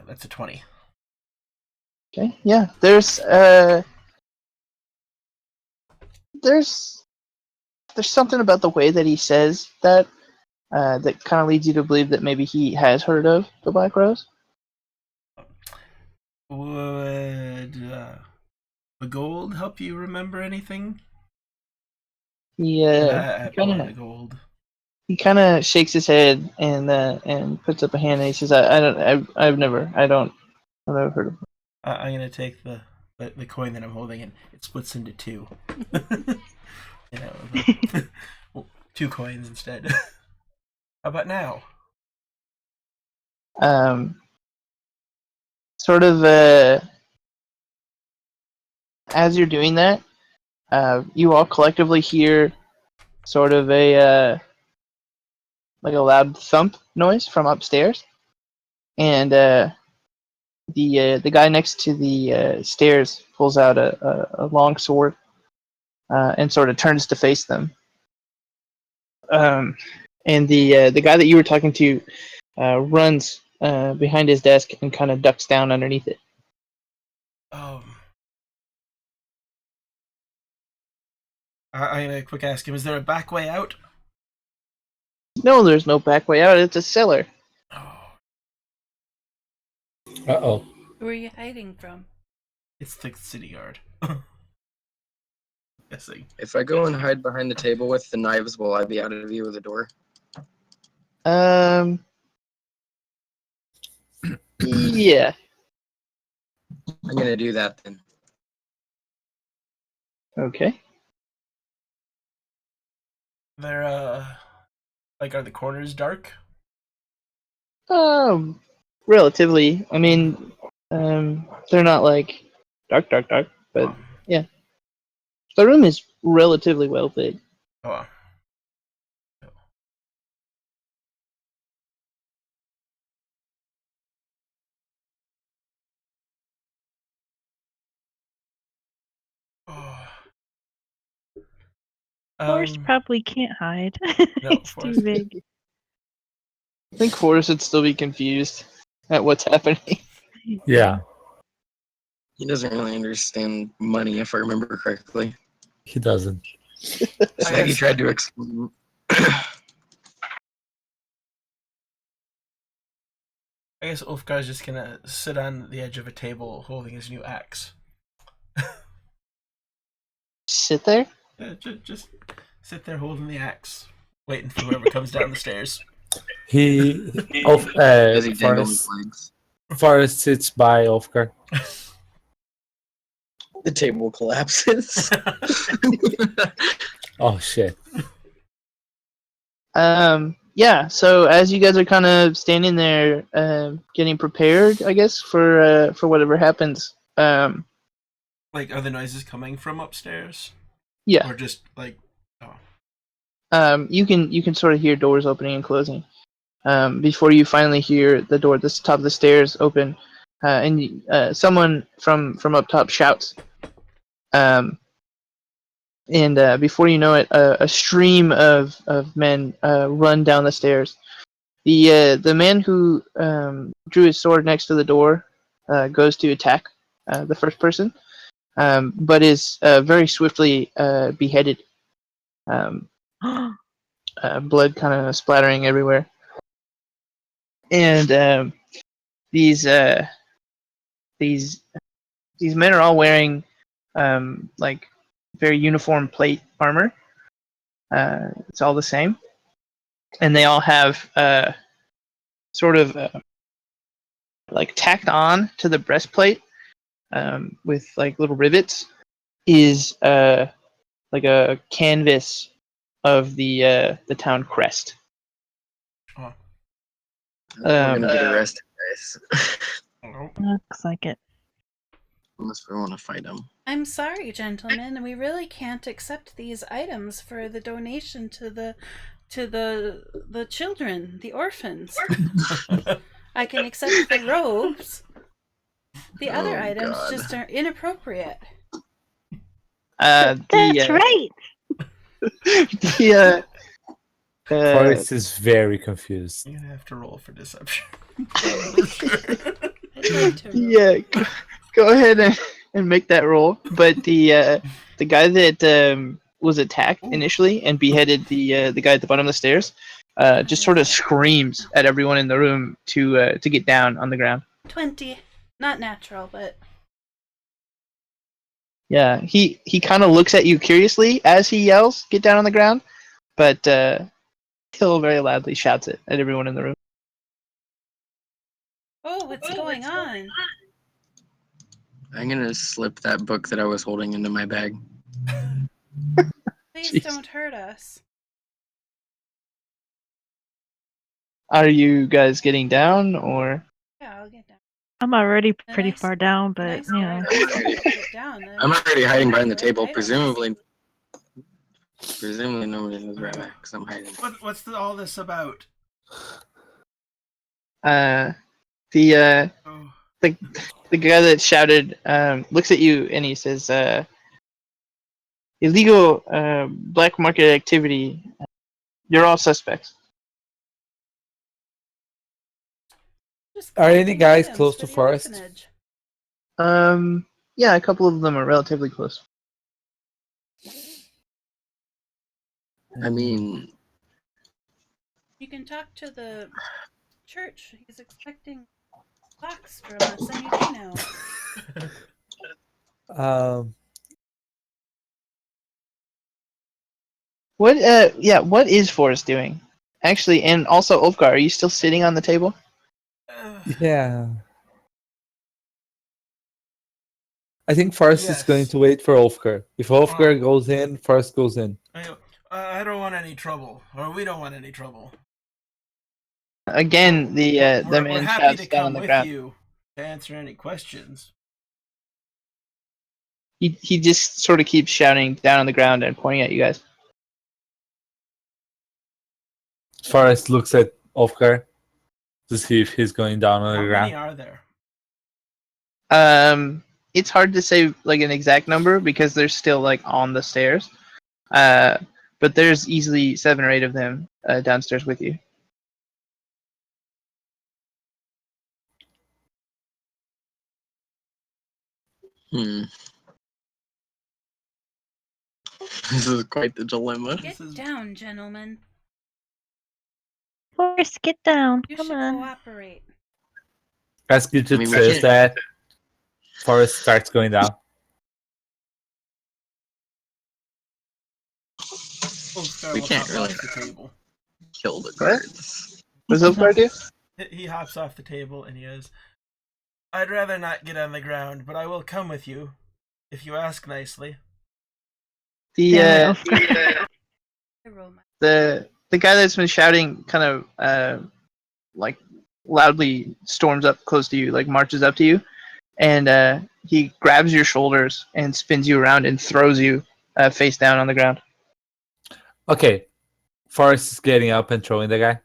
That's a 20. Okay, yeah. There's something about the way that he says that that kind of leads you to believe that maybe he has heard of the Black Rose. Would the gold help you remember anything? Yeah, he kind of shakes his head and puts up a hand and he says, I've never heard of him." I'm gonna take the coin that I'm holding and it splits into 2. You know, well, 2 coins instead. How about now? Sort of as you're doing that, you all collectively hear sort of a like a loud thump noise from upstairs, and the guy next to the stairs pulls out a long sword and sort of turns to face them. And the guy that you were talking to runs behind his desk and kind of ducks down underneath it. I'm gonna quick ask him, is there a back way out? No, there's no back way out. It's a cellar. Oh, Uh-oh. Who are you hiding from? it's the city guard. Guessing. If I go and hide behind the table with the knives, will I be out of view of the door? Yeah. I'm gonna do that then. Okay. They're like, are the corners dark? relatively. I mean, they're not like dark, but Oh. the room is relatively well lit. Oh. Oh. Forrest probably can't hide. No, He's Forrest. too big. I think Forrest would still be confused at what's happening. Yeah, He doesn't really understand money, if I remember correctly. he doesn't. Snaggy tried to explain. I guess Ulfgar's just gonna sit on the edge of a table holding his new axe. Sit there? Just sit there holding the axe, waiting for whoever comes down the stairs. As he dangled his Forrest, legs. Forrest sits by Ulfgar. The table collapses. Oh shit! Yeah. So as you guys are kind of standing there, getting prepared, I guess for whatever happens. Like, are the noises coming from upstairs? Yeah. Or just like, oh, You can sort of hear doors opening and closing. Before you finally hear the door at the top of the stairs open, and someone from up top shouts. And before you know it, a stream of men run down the stairs. The man who drew his sword next to the door goes to attack the first person, but is very swiftly beheaded. Blood kind of splattering everywhere, and these these men are all wearing like very uniform plate armor. It's all the same, and they all have sort of like tacked on to the breastplate with like little rivets is like a canvas of the town crest. oh, We're gonna get arrested, guys. oh. Looks like it. Unless we want to fight him. I'm sorry, gentlemen. We really can't accept these items for the donation to the children, the orphans. I can accept the robes. The other items God. just are inappropriate. That's right. The Forrest is very confused. You're gonna have to roll for deception. I'd like to roll. yeah, go ahead and make that roll. But the guy that was attacked initially and beheaded the guy at the bottom of the stairs just sort of screams at everyone in the room to get down on the ground. 20. Not natural, but Yeah, he kind of looks at you curiously as he yells, "Get down on the ground!" But still very loudly shouts it at everyone in the room. oh, what's going on? I'm gonna slip that book that I was holding into my bag. Please Jeez. don't hurt us. Are you guys getting down or? Yeah, I'll get down. I'm already pretty nice- far down, but Nice you know. guy to get down. I'm already hiding behind the Right table. items. Presumably nobody knows where I'm at because I'm hiding. What's all this about? The Oh. the guy that shouted looks at you and he says, "Illegal black market activity. You're all suspects." Just Are any collecting guys items close for to the Forest? orphanage. Yeah, a couple of them are relatively close. I mean, You can talk to the church. He's expecting box from us any day now. What? Yeah. What is Forrest doing? Actually, and also Ulfgar, are you still sitting on the table? Yeah. I think Forrest is going Yes. to wait for Ulfgar. If Ulfgar goes in, Forrest goes in. I don't want any trouble, or we don't want any trouble. Again, the we're man happy to shouts down on come the with ground. you to answer any questions. He just sort of keeps shouting down on the ground and pointing at you guys. Forrest looks at Ofkar to see if he's going down on How the many ground. are there? It's hard to say like an exact number because they're still like on the stairs. But there's easily 7 or 8 of them downstairs with you. This is quite the dilemma. Get down, gentlemen. Forrest, get down. You Come should on. cooperate. As Gidget I mean, we says can't- that, Forrest starts going down. We can't really off the table. kill the guards. What does Oakbar do? He hops off the table and he goes, I'd rather not get on the ground, but I will come with you, if you ask nicely. Yeah, The guy that's been shouting kind of like loudly storms up close to you, like marches up to you, and he grabs your shoulders and spins you around and throws you face down on the ground. Okay, Forrest is getting up and throwing the guy.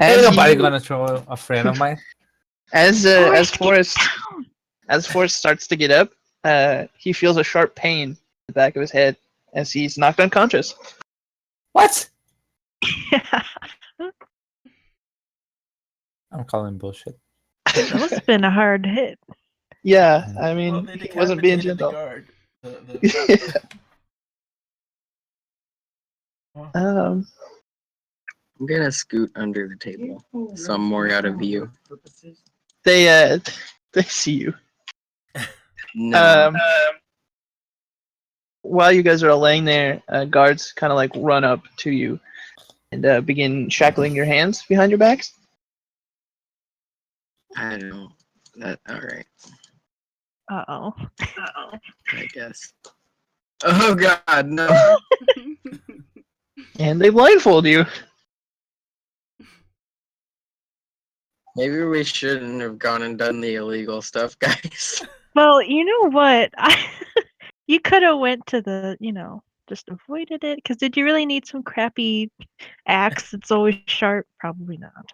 As Ain't nobody you- gonna throw a friend of mine. As Forrest, Forrest starts to get up, he feels a sharp pain in the back of his head as he's knocked unconscious. What? I'm calling bullshit. That must have been a hard hit. Yeah, I Well, mean, they he wasn't being decapitated the gentle. guard. Um, I'm gonna scoot under the table, so I'm more out of view. they see you. No. While you guys are all laying there, guards kind of like run up to you and begin shackling your hands behind your backs. I don't know. That alright, Uh-oh. I guess. Oh god, no. And they blindfold you. Maybe we shouldn't have gone and done the illegal stuff, guys. Well, you know what? You could have went to the, just avoided it. Because did you really need some crappy axe that's always sharp? Probably not.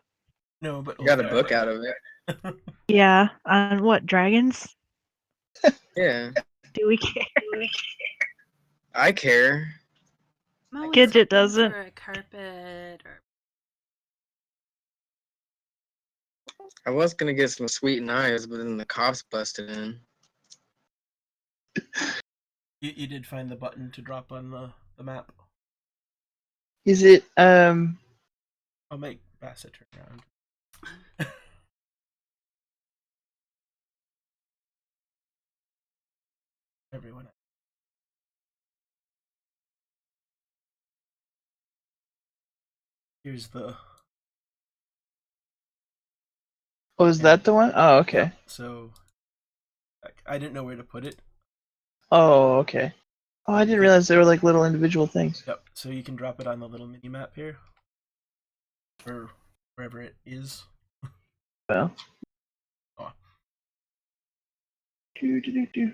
No, but Got a book out of it. Yeah. On what, dragons? Yeah, Do we care? I care. I'm always Gidget looking doesn't. for a carpet or I was gonna get some sweet knives, but then the cops busted in. You did find the button to drop on the map. Is it I'll make Bassett turn around. Everyone. Here's the. Oh, is that the one? Oh, okay. Yep, so I didn't know where to put it. Oh, okay. Oh, I didn't realize they were like little individual things. Yep. So you can drop it on the little mini map here, or wherever it is. Well. Oh. Do.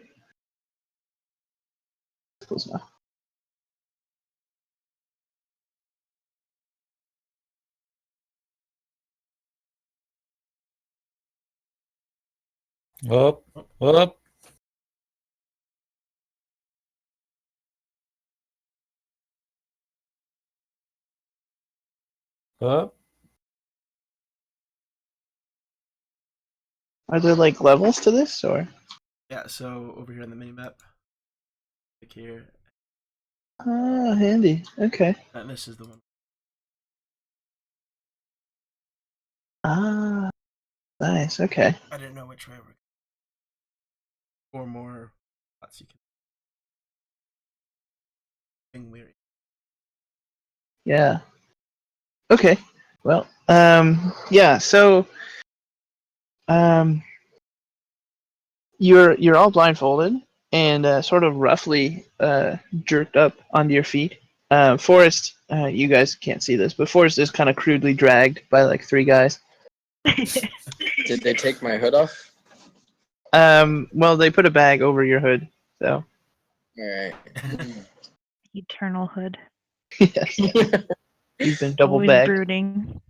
Close enough. Up, up. Up. Are there like levels to this, or? Yeah. So over here on the mini map, click here, Ah, handy. Okay. and this is the one. Ah, nice. Okay. I didn't know which way we're. Or more spots you can. Being weird. Yeah. Okay. Well, yeah. So, you're all blindfolded and sort of roughly jerked up onto your feet Forrest, you guys can't see this, but Forrest is kind of crudely dragged by like 3 guys. Did they take my hood off? Well, they put a bag over your hood, so Alright. Eternal hood. yes, you've been double Always bagged. brooding.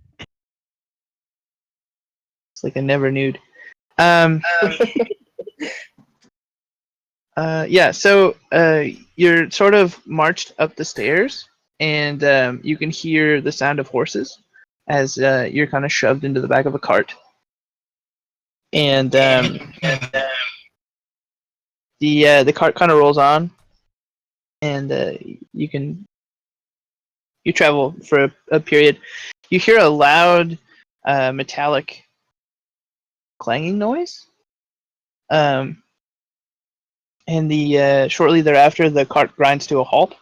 It's like a never nude. Yeah, so you're sort of marched up the stairs, and you can hear the sound of horses as you're kind of shoved into the back of a cart. And the cart kind of rolls on, and you travel for a period. You hear a loud metallic clanging noise. And shortly thereafter, the cart grinds to a halt.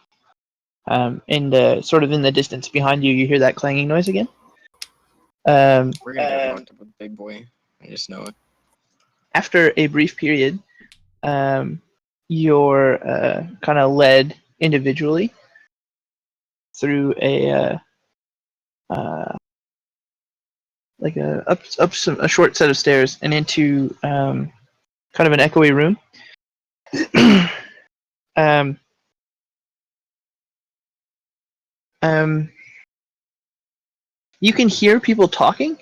And sort of in the distance behind you, you hear that clanging noise again. We're gonna get fucked up with Big Boy. I just know it. After a brief period, you're kind of led individually through a short set of stairs and into kind of an echoey room. um, you can hear people talking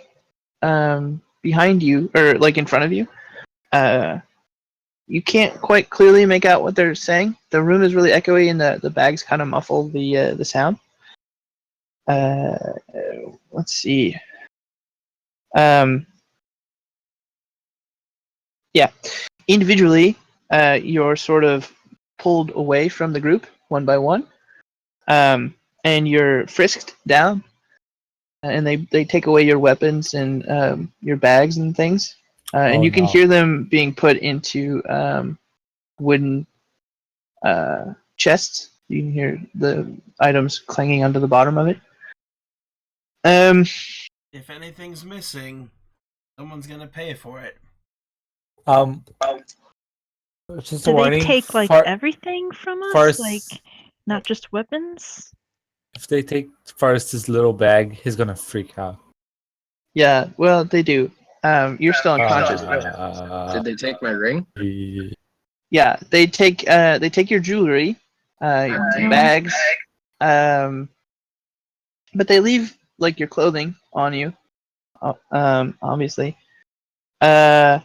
behind you or like in front of you. You can't quite clearly make out what they're saying. The room is really echoey, and the bags kind of muffle the sound. Let's see. Yeah, individually, you're sort of pulled away from the group one by one, and you're frisked down, and they take away your weapons and your bags and things, and Oh, you can no. hear them being put into wooden chests. You can hear the items clanging onto the bottom of it. If anything's missing, someone's gonna pay for it. Um, just a Do they warning. take like everything from us? Like not just weapons? If they take Forrest's little bag, he's gonna freak out. Yeah, well, they do. You're still unconscious. Did they take my ring? Yeah, they take your jewelry, your bags, but they leave like your clothing on you. Obviously. Gidget,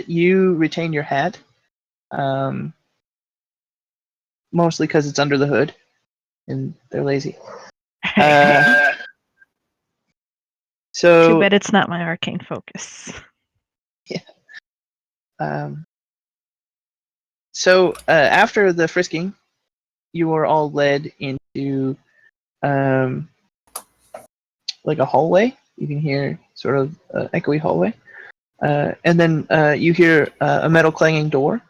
you retain your hat. Mostly because it's under the hood, and they're lazy. So Too bad it's not my arcane focus. So after the frisking, you were all led into like a hallway. You can hear sort of echoey hallway, and then you hear a metal clanging door,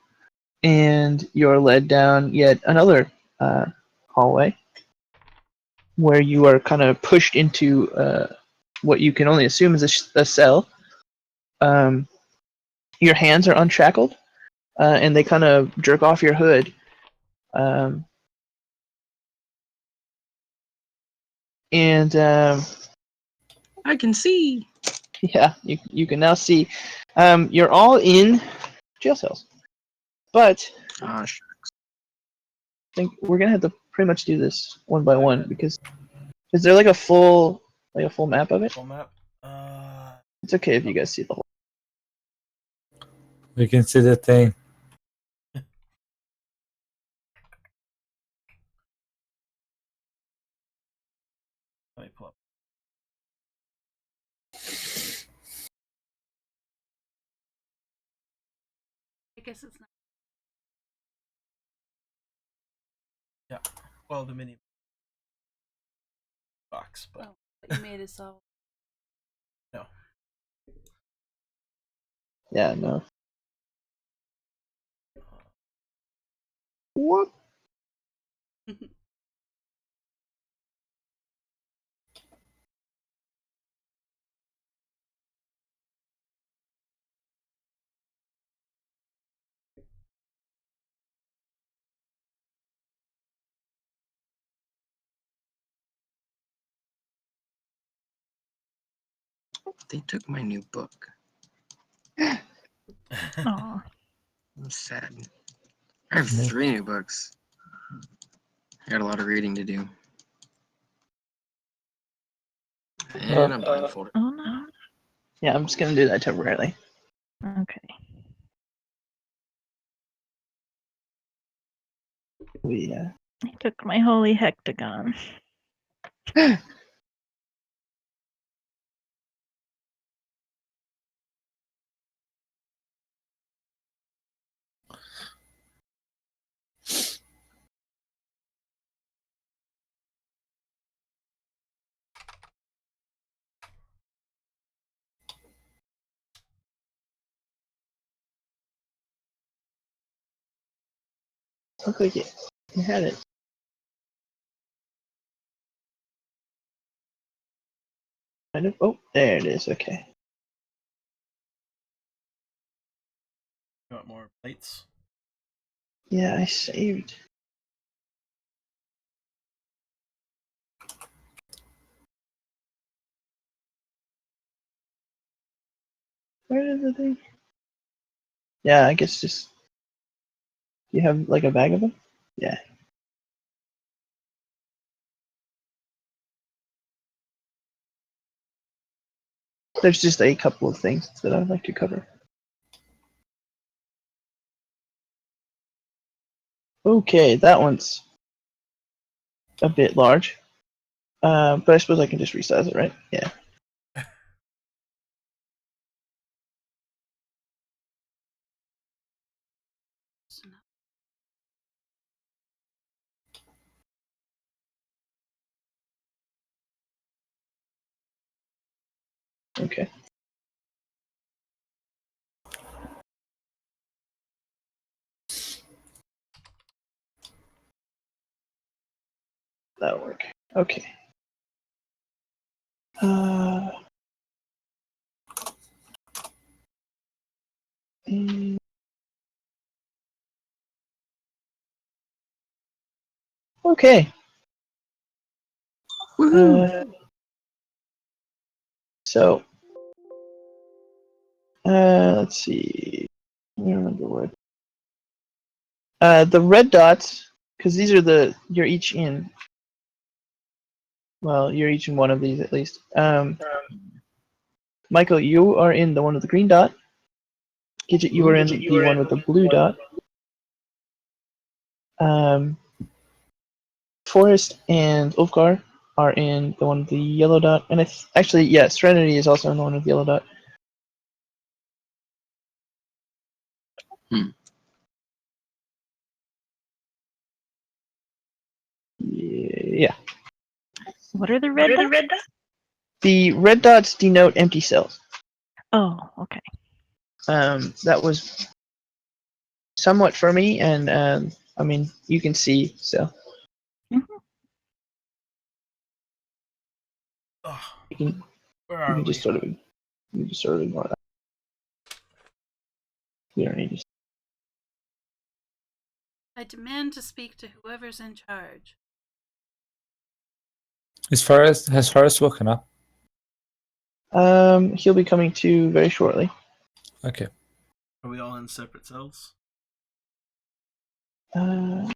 and you're led down yet another hallway where you are kind of pushed into what you can only assume is a cell. Your hands are unshackled, and they kind of jerk off your hood. And I can see. yeah, you can now see. You're all in jail cells, but Ah, I think we're gonna have to pretty much do this one by one because is there like a full map of it? Full map. It's okay if you guys see the whole. We can see the thing. Let me pull up. I guess it's not. Yeah. Well, the mini box, but Oh, you made us all. no. Yeah, no. What? They took my new book. Aw. I'm sad. I have 3 new books. I got a lot of reading to do. And I'm blindfolded. Oh no. Yeah, I'm just gonna do that temporarily. Okay. We I took my holy hectagon. look like you had it. Kind of. Oh, there it is. Okay. You want more plates? Yeah, I saved. Where is the thing? Yeah, I guess just. You have like a bag of them? Yeah. There's just a couple of things that I'd like to cover. Okay, that one's a bit large. But I suppose I can just resize it, right? Yeah. Okay. That'll work. Okay. Uh, mm, okay. Woohoo! So, let's see. Let me remember what. The red dots, because these are you're each in. Well, you're each in one of these at least. Michael, you are in the one with the green dot. Gidget, you are in the one with the blue dot. Forrest and Ulfgar are in the one with the yellow dot, and actually, yeah, Serenity is also in the one with the yellow dot. Yeah. What are the red dots? The red dots denote empty cells. Oh, okay. That was somewhat for me, and I mean, you can see, so Mhm. Oh, you can where you are can we? just sort of ignore that. You don't need to. I demand to speak to whoever's in charge. Has Forrest woken up? He'll be coming to very shortly. Okay. Are we all in separate cells? Uh,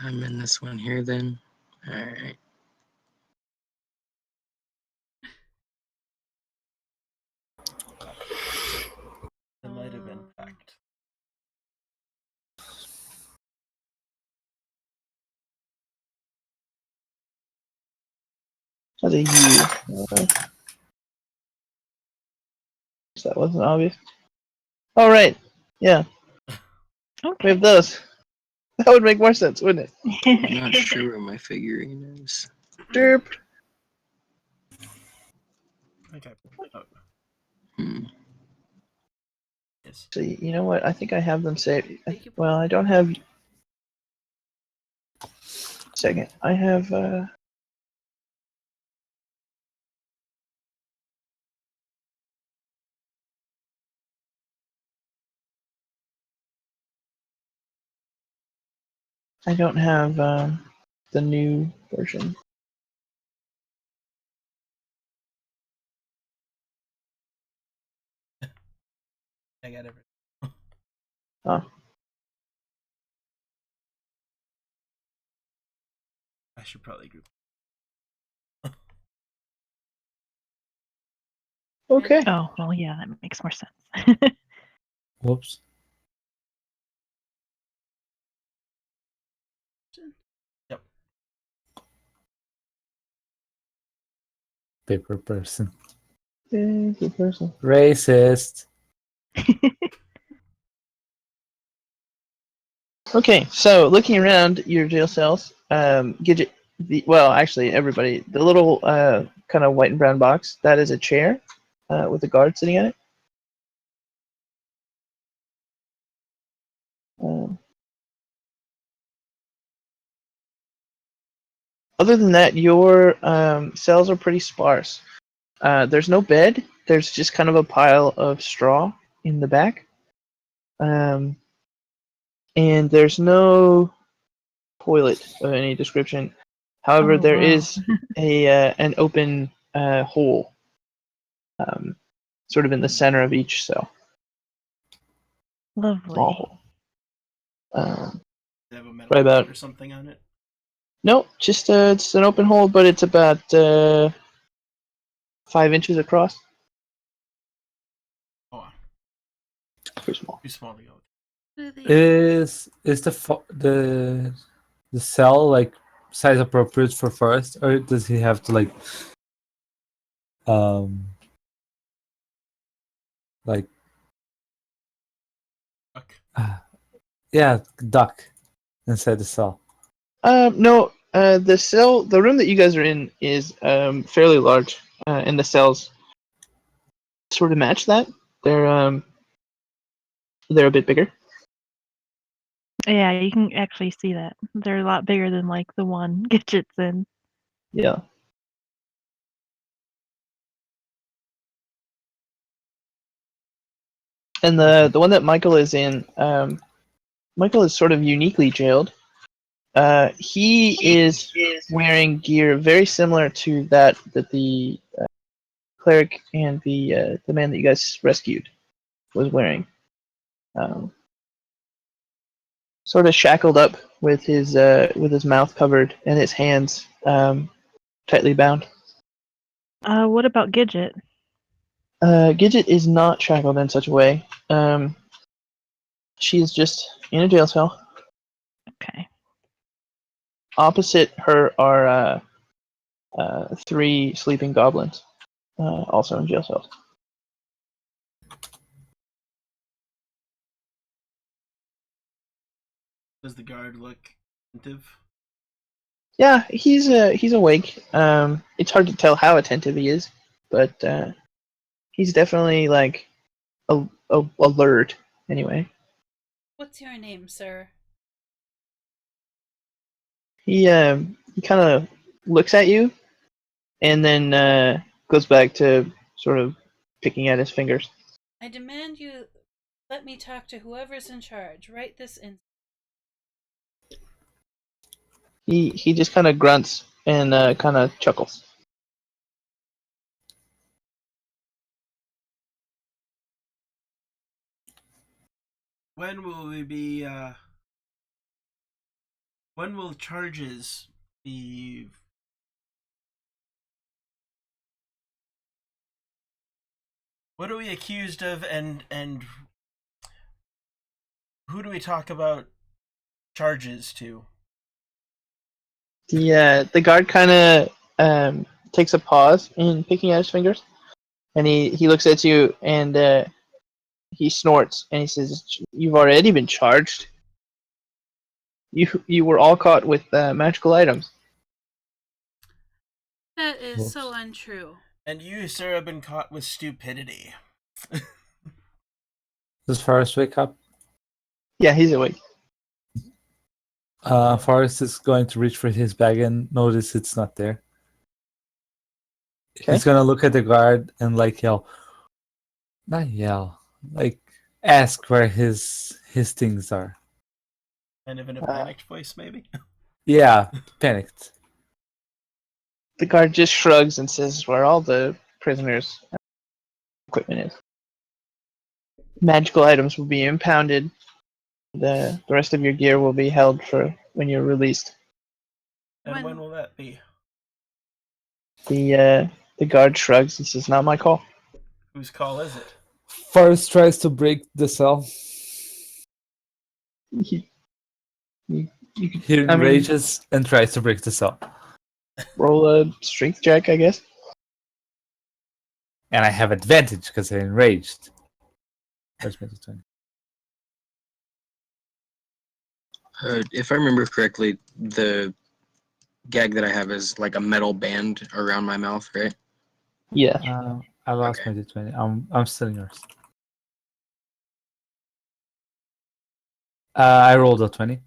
I'm in this one here then. Alright. It might have been packed. that's a U. So that wasn't obvious. All right. Yeah, we Okay. have those. That would make more sense, wouldn't it? I'm not sure where my figurine is. Derp. Okay. Oh, Hmm. yes. So you know what? I think I have them saved. Well, I don't have. Second, I have. I don't have the new version. I got everything. Oh. I should probably group. Okay. Oh, well, yeah, that makes more sense. Whoops. Yep. Paper person. Good person. Racist. Okay, so looking around your jail cells, Gidget, actually everybody, the little kind of white and brown box, that is a chair with a guard sitting on it. Um, Other than that, your cells are pretty sparse. There's no bed. There's just kind of a pile of straw in the back. And there's no toilet of any description. However, Oh, there wow. is an open hole, sort of in the center of each cell. Lovely. Small hole. They have a metal Right about- plate or something on it. No, just it's an open hole, but it's about 5 inches across. Oh, Pretty small. too small to go. Is the cell like size appropriate for forest, or does he have to like Fuck. yeah, duck inside the cell? No, the room that you guys are in is fairly large, and the cells sort of match that. They're a bit bigger. Yeah, you can actually see that. They're a lot bigger than like the one Gidget's in. Yeah. And the one that Michael is in, Michael is sort of uniquely jailed. He is wearing gear very similar to that the cleric and the man that you guys rescued was wearing. Sort of shackled up with his mouth covered and his hands tightly bound. What about Gidget? Gidget is not shackled in such a way. She is just in a jail cell. Okay. Opposite her are 3 sleeping goblins, also in jail cells. Does the guard look attentive? Yeah, he's awake. It's hard to tell how attentive he is, but he's definitely like alert. Anyway, What's your name, sir? he kind of looks at you, and then goes back to sort of picking at his fingers. I demand you let me talk to whoever's in charge right this instant. He just kind of grunts and kind of chuckles. When will we be? When will charges be? What are we accused of, and who do we talk about charges to? The guard kind of takes a pause in picking at his fingers, and he looks at you and he snorts and he says, "You've already been charged. You were all caught with magical items." That is Whoops. so untrue. And you, sir, have been caught with stupidity. Does Forrest wake up? Yeah, he's awake. Forrest is going to reach for his bag and notice it's not there. Okay. He's gonna look at the guard and not yell, like ask where his things are. Kind of in a panicked voice, maybe. Yeah, panicked. The guard just shrugs and says, "Where all the prisoners' equipment is." magical items will be impounded. The rest of your gear will be held for when you're released. And when will that be? The guard shrugs and says, "Not my call." Whose call is it? Forrest tries to break the cell. You, you, He I mean, enrages and tries to break the cell. roll a strength check, I guess. And I have advantage because I'm enraged. Where's my d20? If I remember correctly, the gag that I have is like a metal band around my mouth, right? Yeah. I lost Okay. my d20. I'm still in yours. I rolled a 20.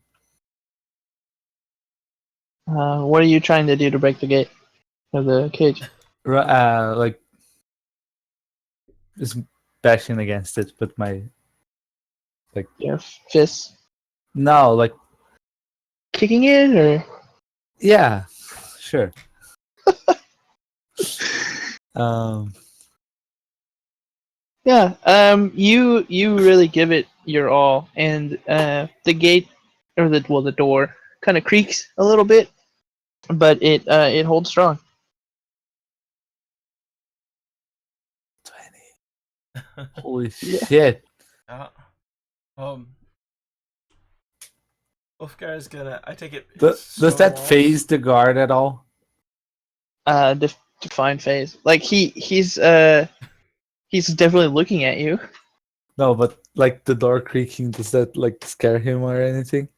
What are you trying to do to break the gate of the cage? Like just bashing against it, but my Your fists no, like kicking it, or yeah, sure. um, yeah. You really give it your all, and the gate or the door kind of creaks a little bit, but it holds strong. 20. Holy Yeah. shit! Uh, um, Ulfgar is gonna. I take it. Does that Stonewalls. phase the guard at all? Define phase. Like he's definitely looking at you. No, but like the door creaking, does that like scare him or anything?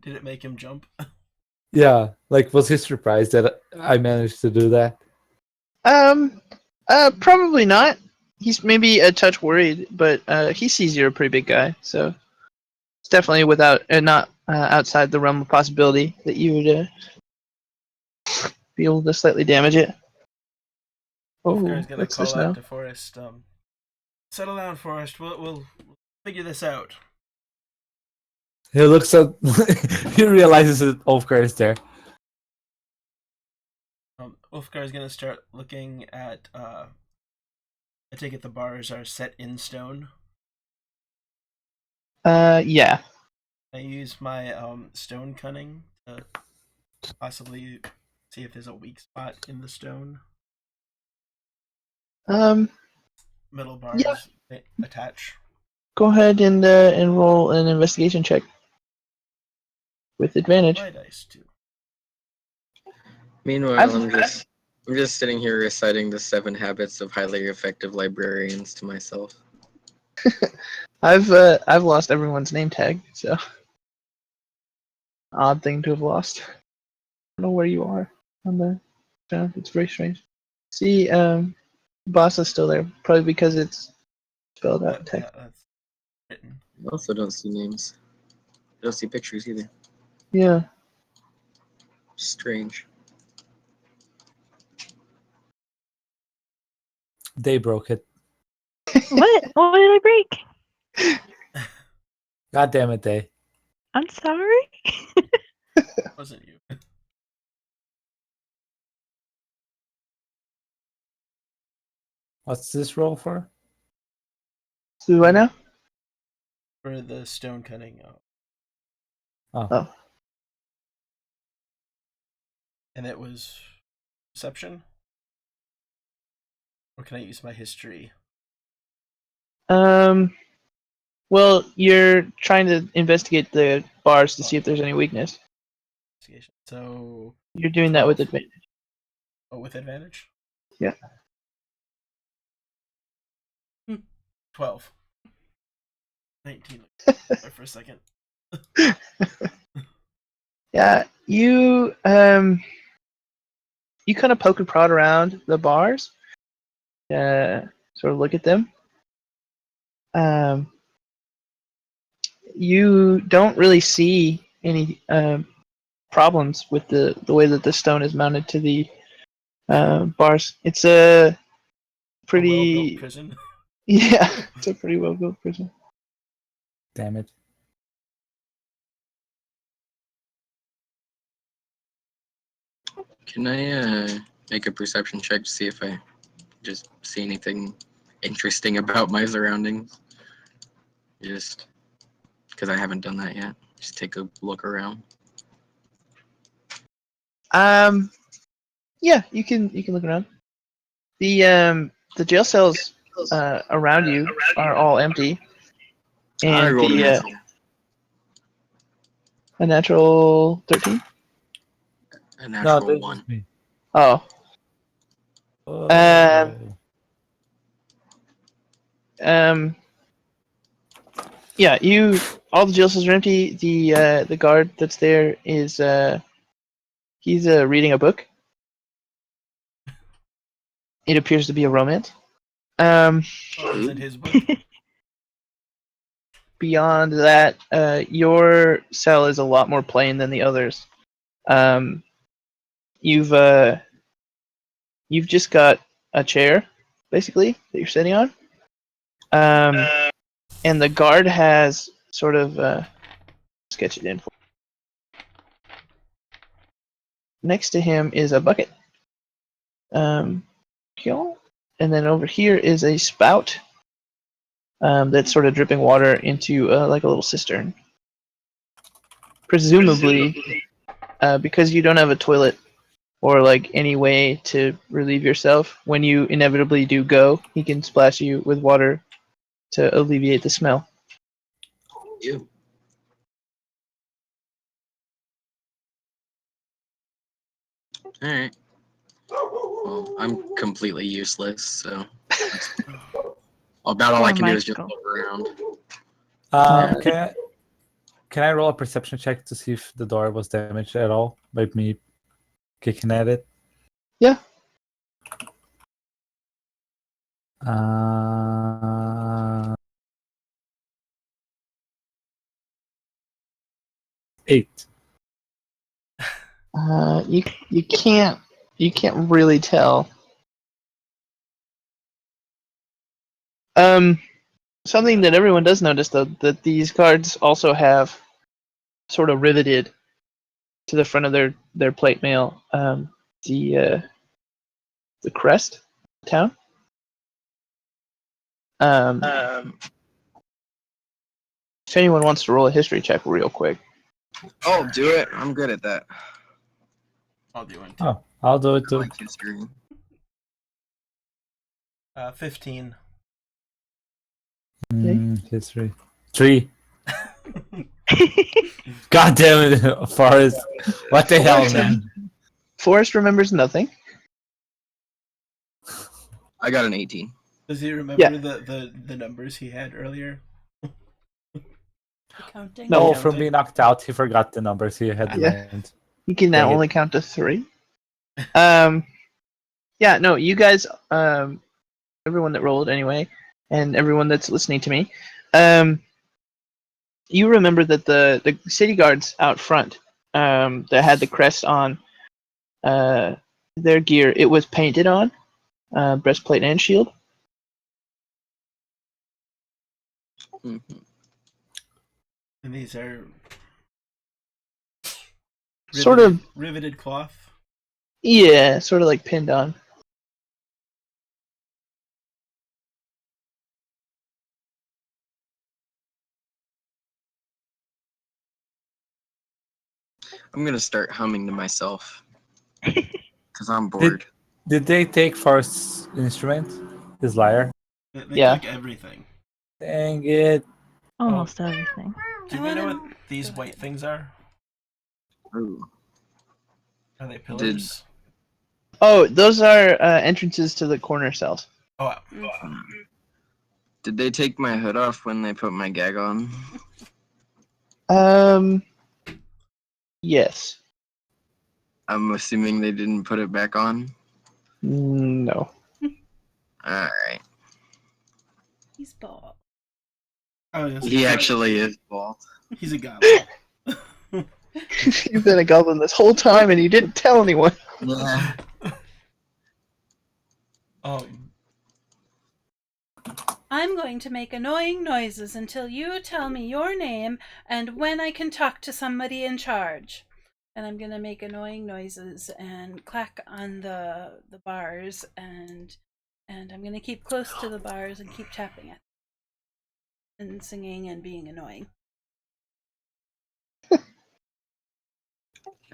Did it make him jump? Yeah, like was he surprised that I managed to do that? Probably not. He's maybe a touch worried, but he sees you're a pretty big guy, so it's definitely without not outside the realm of possibility that you would be able to slightly damage it. Ulfgar is Oh, gonna what's call this out now? to Forrest. Settle down, Forrest. We'll figure this out. He looks at. He realizes that Ulfgar is there. Ulfgar is gonna start looking at. I take it the bars are set in stone. Yeah. I use my stone cunning to possibly see if there's a weak spot in the stone. Um, Metal yeah. bars attach. Go ahead and roll an investigation check with advantage. My dice too. Meanwhile, I've I'm just sitting here reciting the 7 habits of highly effective librarians to myself. I've lost everyone's name tag, so odd thing to have lost. I don't know where you are on the sound. It's very strange. See, boss is still there, probably because it's spelled out in Yeah, text. that's written. I also don't see names. I don't see pictures either. Yeah. Strange. They broke it. What? What did I break? God damn it, they. I'm sorry. Wasn't you? What's this roll for? So do I now? For the stone cutting. Oh. And it was perception? Or can I use my history? Well, you're trying to investigate the bars to see if there's any weakness. Investigation. So. You're doing that with 12. advantage. Oh, with advantage? Yeah. 12. 19. There for a second. Yeah, you kind of poke and prod around the bars, sort of look at them. You don't really see any problems with the way that the stone is mounted to the bars. It's a A pretty well-built prison. yeah, it's a pretty well built prison. Damn it. Can I make a perception check to see if I just see anything interesting about my surroundings? Just because I haven't done that yet. Just take a look around. Yeah, you can look around. The jail cells around you are all empty, I and rolled a the natural. a natural 13. A No, natural this one. is me. Oh, Oh. yeah. All the jail cells are empty. The guard that's there is he's reading a book. It appears to be a romance. Oh, is it his book? Beyond that, your cell is a lot more plain than the others. Um, you've just got a chair, basically, that you're sitting on. And the guard has sort of sketch it in for. Next to him is a bucket. And then over here is a spout that's sort of dripping water into like a little cistern. Presumably, because you don't have a toilet or like any way to relieve yourself, when you inevitably do go, he can splash you with water to alleviate the smell. You. Alright. Well, I'm completely useless, so about all Poor I can do is just Michael. look around. Um, can I, can I roll a perception check to see if the door was damaged at all by me kicking at it? Yeah. Uh, 8. You can't really tell. Something that everyone does notice though, that these guards also have sort of riveted to the front of their plate mail the crest of the town. If anyone wants to roll a history check real quick. Oh, do it. I'm good at that. I'll do one too. Oh, I'll do it I too. like history. 15. History. 3. God damn it, Forrest. What the hell, man? Forrest remembers nothing. I got an 18. Does he remember Yeah. the numbers he had earlier? Counting. No. Oh, from being knocked out, he forgot the numbers he had Yeah. learned. You can now Dang it. only count to 3. Yeah, no, you guys, everyone that rolled anyway, and everyone that's listening to me, you remember that the city guards out front, that had the crest on, their gear, it was painted on, breastplate and shield. Mhm. And these are Sort of, riveted cloth. yeah, sort of like pinned on. I'm gonna start humming to myself because I'm bored. Did they take Forrest's instrument? His lyre? They Yeah. took everything. Dang it. Almost everything. Do we know what these white things are? Ooh. Are they pillars? Oh, those are entrances to the corner cells. Oh, Did they take my hood off when they put my gag on? Yes. I'm assuming they didn't put it back on. No. Alright. He's bald. oh yes. He actually is bald. He's a goblin. You've been a goblin this whole time and you didn't tell anyone. Yeah. I'm going to make annoying noises until you tell me your name and when I can talk to somebody in charge. And I'm going to make annoying noises and clack on the bars, and I'm going to keep close to the bars and keep tapping it and singing and being annoying. You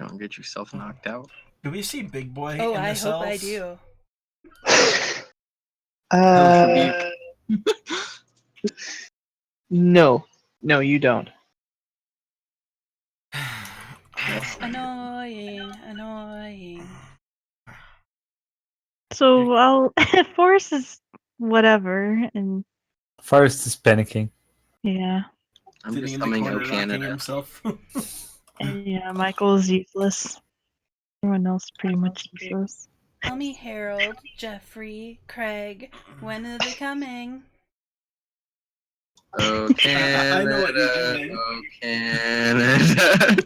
don't get yourself knocked out. Do we see Big Boy Oh, in the I hope cells? I do. No, you don't. Annoying. So I'll Forrest is whatever, and Forrest is panicking. yeah, I'm Sitting just in the humming corner, "Oh rocking Canada." himself. and yeah, Michael's useless. Everyone else is pretty much useless. Tell me, Harold, Jeffrey, Craig, when are they coming? Oh Canada, I know what you're doing. oh Canada.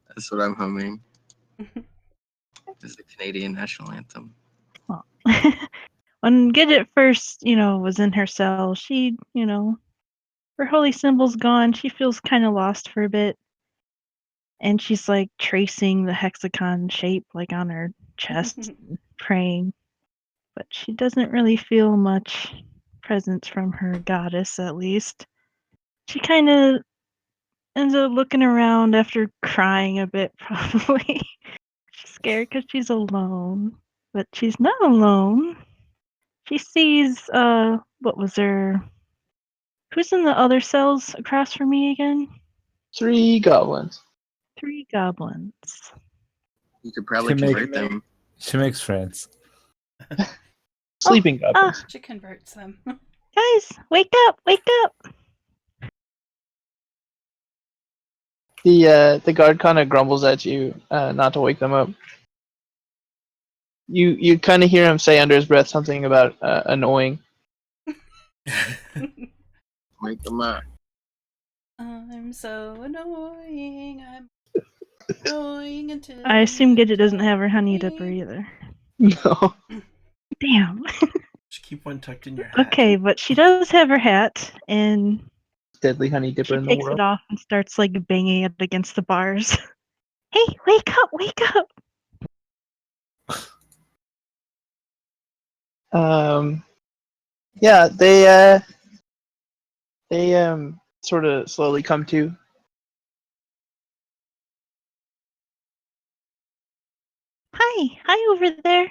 That's what I'm humming. It's the Canadian national anthem. Well, when Gidget first, was in her cell, she, her holy symbol's gone. She feels kind of lost for a bit. And she's like tracing the hexagon shape like on her chest, praying. But she doesn't really feel much presence from her goddess, at least. She kind of ends up looking around after crying a bit, probably. She's scared because she's alone. But she's not alone. She sees, what was her? Who's in the other cells across from me again? 3 goblins. 3 goblins. You could probably convert them. She makes friends. Sleeping goblins. She converts them. Guys, wake up! Wake up! The guard kind of grumbles at you, not to wake them up. You kind of hear him say under his breath something about annoying. Wake them up. I'm so annoying. I'm annoying until I assume you Gidget doesn't have her honey tell dipper me. either. No. Damn. Just keep one tucked in your hat. Okay, but she does have her hat, and Deadly honey dipper she in the takes world. it off and starts like banging it against the bars. Hey, wake up! Wake up! Yeah, they sort of slowly come to. Hi over there.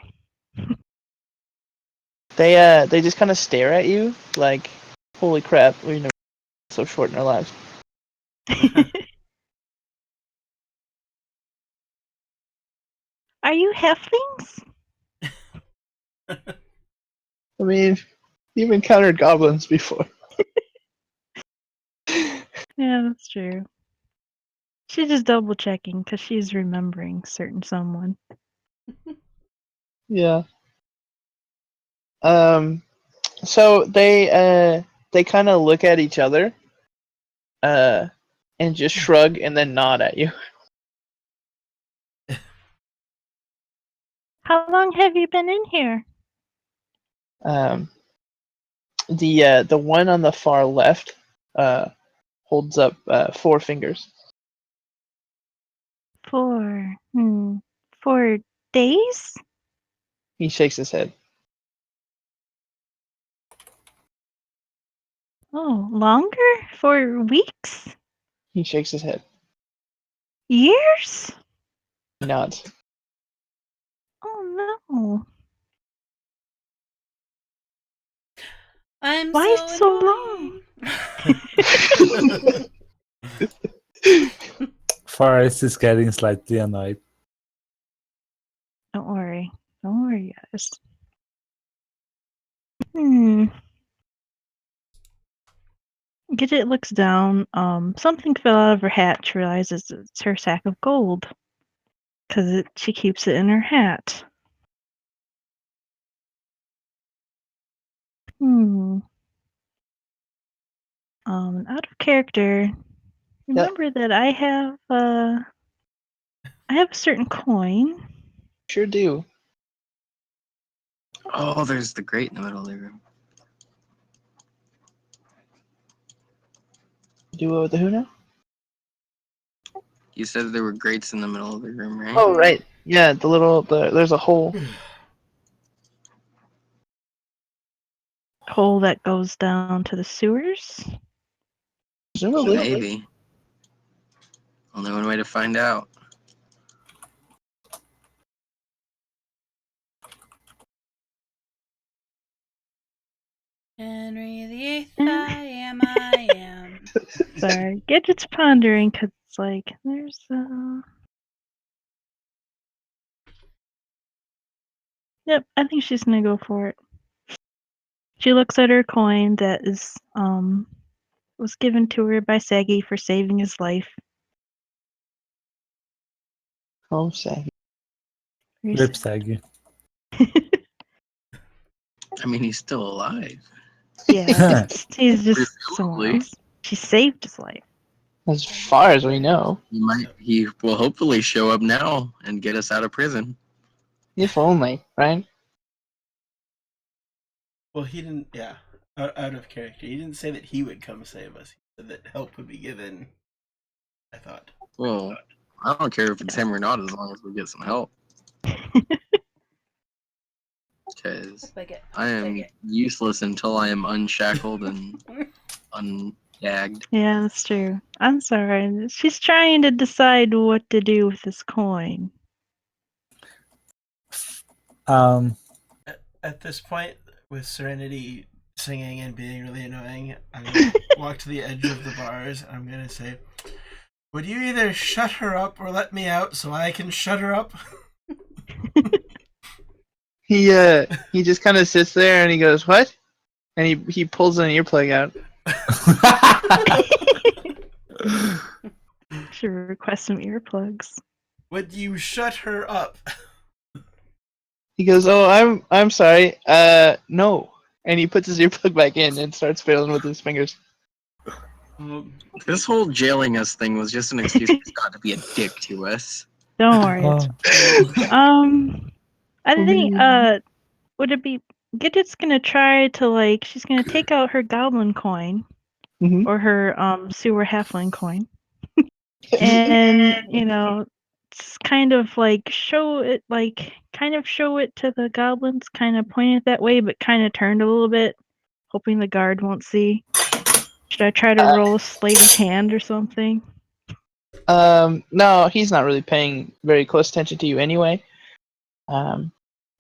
They just kind of stare at you like, holy crap, we've never been so short in our lives. Are you halflings? I mean, you've encountered goblins before. Yeah, that's true. She's just double checking because she's remembering certain someone. Yeah. So they kind of look at each other, and just shrug and then nod at you. How long have you been in here? The one on the far left, holds up 4 fingers. 4 4 days? He shakes his head. Oh, longer? 4 weeks? He shakes his head. Years? He nods. Oh no. I'm Why so so long? annoying. Forrest is getting slightly annoyed. Don't worry. Don't worry, guys. Hmm. Gidget looks down. Something fell out of her hat. She realizes it's her sack of gold. Because she keeps it in her hat. Out of character. Remember that I have a certain coin. Sure do. Oh, there's the grate in the middle of the room. Duo with the who now? You said there were grates in the middle of the room, right? Oh, right. Yeah, there's a hole. hole that goes down to the sewers. Presumably. Maybe. Only one way to find out. Henry VIII, I am. Sorry, Gidget's pondering because it's like there's Yep, I think she's gonna go for it. She looks at her coin that is was given to her by Saggy for saving his life. Oh, sad. Very Rip sad. Saggy. I mean, he's still alive. Yeah, he's just somewhere Presumably. else. She saved his life. As far as we know. He will hopefully show up now and get us out of prison. If only, right? Well, he didn't. Yeah, out of character. He didn't say that he would come save us. He said that help would be given. I thought. Well, I don't care if it's him or not, as long as we get some help. Because I am useless until I am unshackled and ungagged. Yeah, that's true. I'm sorry. She's trying to decide what to do with this coin. At this point, with Serenity singing and being really annoying, I'm gonna walk to the edge of the bars. And I'm gonna say, "Would you either shut her up or let me out so I can shut her up?" He just kind of sits there and he goes, "What?" And he pulls an earplug out. Should request some earplugs. Would you shut her up? He goes, "Oh, I'm sorry. No." And he puts his earplug back in and starts fiddling with his fingers. This whole jailing us thing was just an excuse for Scott to be a dick to us. Don't worry. Oh. I think would it be Gidget's gonna try to she's gonna take out her goblin coin Mhm. or her sewer halfling coin and just kind of show it to the goblins, kind of point it that way, but kind of turned a little bit, hoping the guard won't see. Should I try to roll a sleight of hand or something? No, he's not really paying very close attention to you anyway.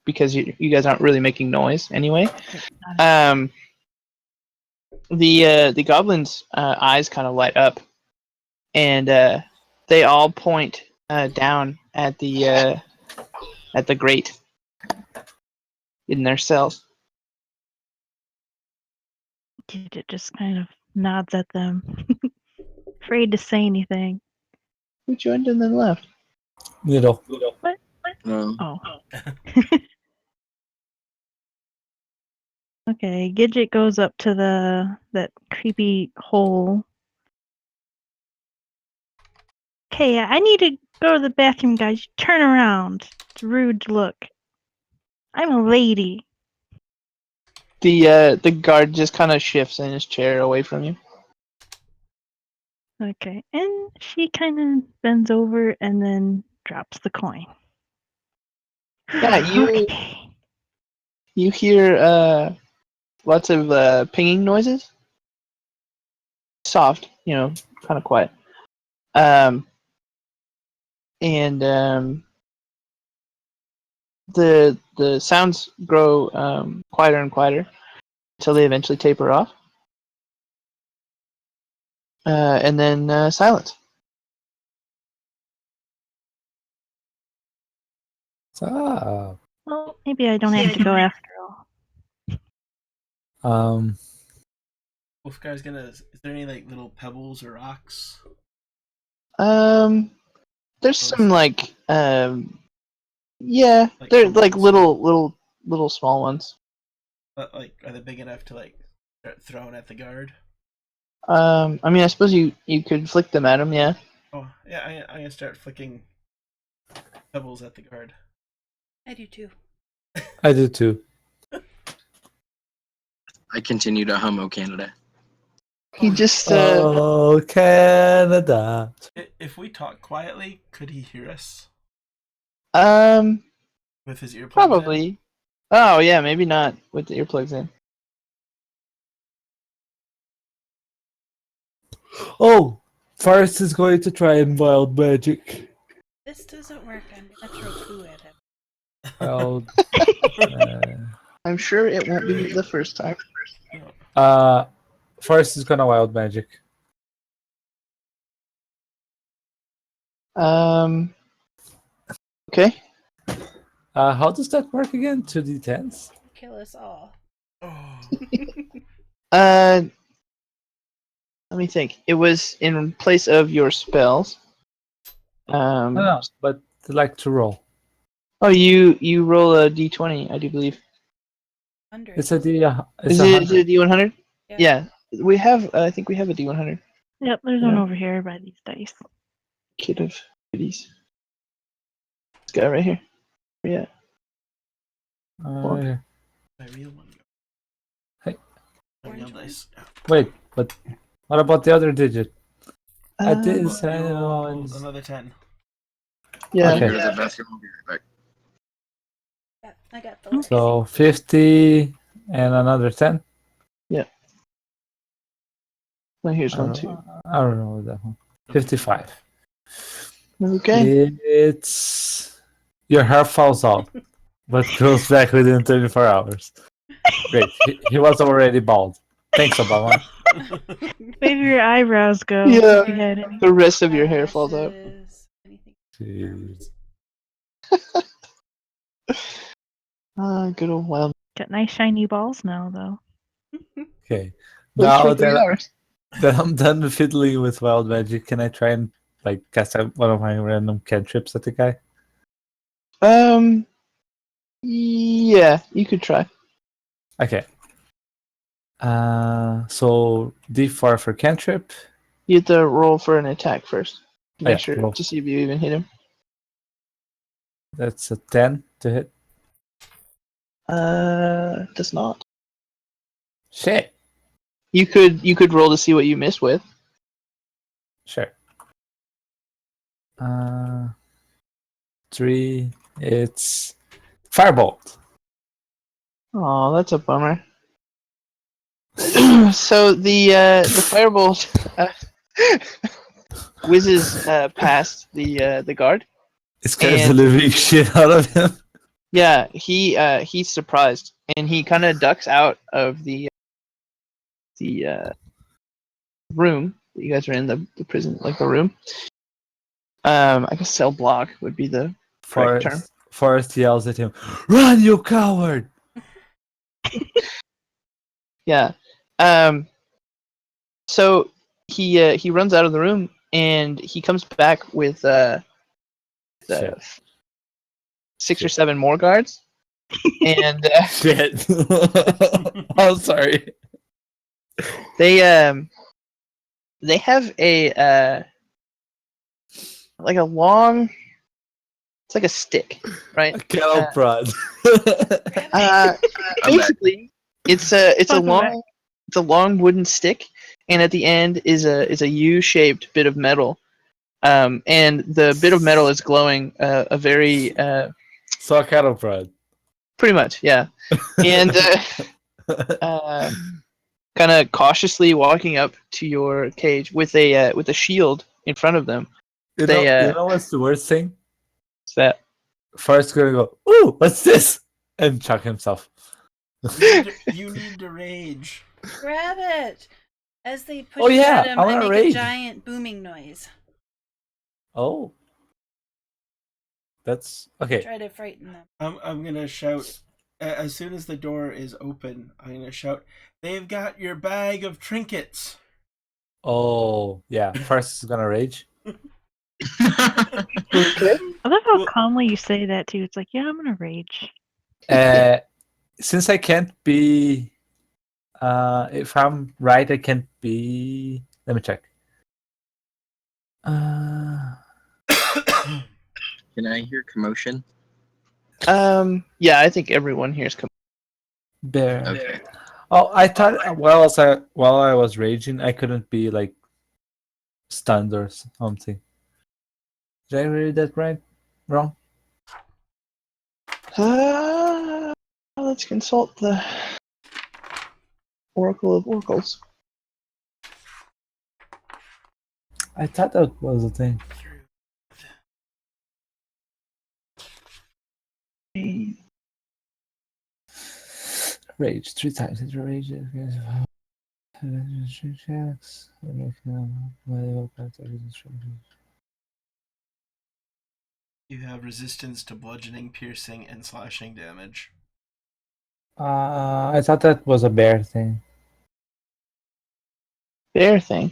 Because you guys aren't really making noise anyway. The goblins' eyes kind of light up, and they all point down at the grate in their cells. Gidget just kind of nods at them, afraid to say anything. Who joined and then left? Little. Oh. Okay, Gidget goes up to that creepy hole. Okay, I need to go to the bathroom, guys. Turn around. It's rude to look. I'm a lady. The guard just kind of shifts in his chair away from you. Okay, and she kind of bends over and then drops the coin. Yeah, you hear lots of pinging noises. Soft, kind of quiet. And the sounds grow quieter and quieter until they eventually taper off. And then silence. Stop. Well, maybe I don't have to go after all. Wolfgar's gonna. Is there any little pebbles or rocks? There's some yeah, they're like little small ones. But are they big enough to start throwing at the guard? I mean, I suppose you could flick them at him, yeah. Oh yeah, I'm gonna start flicking pebbles at the guard. I do too. I do too. I continue to hum "O Canada." He just Oh, Canada. If we talk quietly, could he hear us with his earplugs probably. in? Oh yeah, maybe not with the earplugs in. Oh, Forrest is going to try and wild magic. This doesn't work. I'm gonna throw poo at him. Wild. I'm sure it won't be the first time. Forrest is gonna wild magic. Okay. How does that work again? 2d10s? Kill us all. Let me think. It was in place of your spells. No, but like to roll. Oh, you roll a d20, I do believe. 100. It's a D. It's Is a it a 100. d100? Yeah. Yeah. We have. I think we have a d100. Yep, there's one Yeah. over here by these dice. Kid of goodies. This guy right here. Yeah. Uh, My real one. Hey. My real Orange one. dice. Yeah. wait, but what about the other digit? I did Well, say you roll ones. another 10. Yeah. Okay. Go to the bathroom. I'll be right back. Yeah, I got the list. So 50 and another 10. Well, here's I one don't too. know. I don't know what that one. 55. Okay. It's your hair falls out, but grows back within 24 hours. Great. He was already bald. Thanks, Obama. Maybe your eyebrows go. Yeah. If you had any. The rest of your hair falls out. Eyelashes, anything. Jeez. Good old wild. Got nice shiny balls now, though. Okay. Lives Now for 3 hours. that I'm done fiddling with wild magic, can I try and like cast out one of my random cantrips at the guy? Yeah, you could try. Okay. So D4 for cantrip. You have to roll for an attack first. Make Yeah, sure roll. to see if you even hit him. That's a 10 to hit. Does not. Shit. You could roll to see what you miss with. Sure. 3. It's firebolt. Oh, that's a bummer. So the firebolt whizzes past the guard. It scares the And- living shit out of him. Yeah, he's surprised and he kind of ducks out of the room that you guys are in, the prison, like the room. I guess cell block would be the correct term. Forrest yells at him, "Run, you coward!" Yeah. So he runs out of the room and he comes back with Shit. 6 or 7 more guards. And Shit. I'm sorry. they have a like a long, it's like a stick, right? A kettle prod. Basically it's a Welcome back. long, it's a long wooden stick, and at the end is a U-shaped bit of metal. And the bit of metal is glowing a very So a kettle prod. pretty much, yeah. And kind of cautiously walking up to your cage with a shield in front of them. You They, know what's the worst thing? What's that? Forrest's gonna go, "Ooh, what's this?" and chuck himself. You need to rage. Grab it! As they push Oh, yeah, at him, I I wanna make rage. a giant booming noise. Oh. That's okay. Try to frighten them. I'm gonna shout as soon as the door is open. I'm gonna shout, "They've got your bag of trinkets." Oh, yeah. Forrest is gonna rage. Okay. I love how Well- calmly you say that too. It's like, yeah, I'm gonna rage. Since I can't be, if I'm right, I can't be. Let me check. Can I hear commotion? Yeah, I think everyone here is Bear. Okay. Oh, I thought while I was raging, I couldn't be like stunned or something. Did I read that right? Wrong? Let's consult the Oracle of Oracles. I thought that was a thing. Rage 3 times into rage. Checks. You have resistance to bludgeoning, piercing, and slashing damage. I thought that was a bear thing. Bear thing.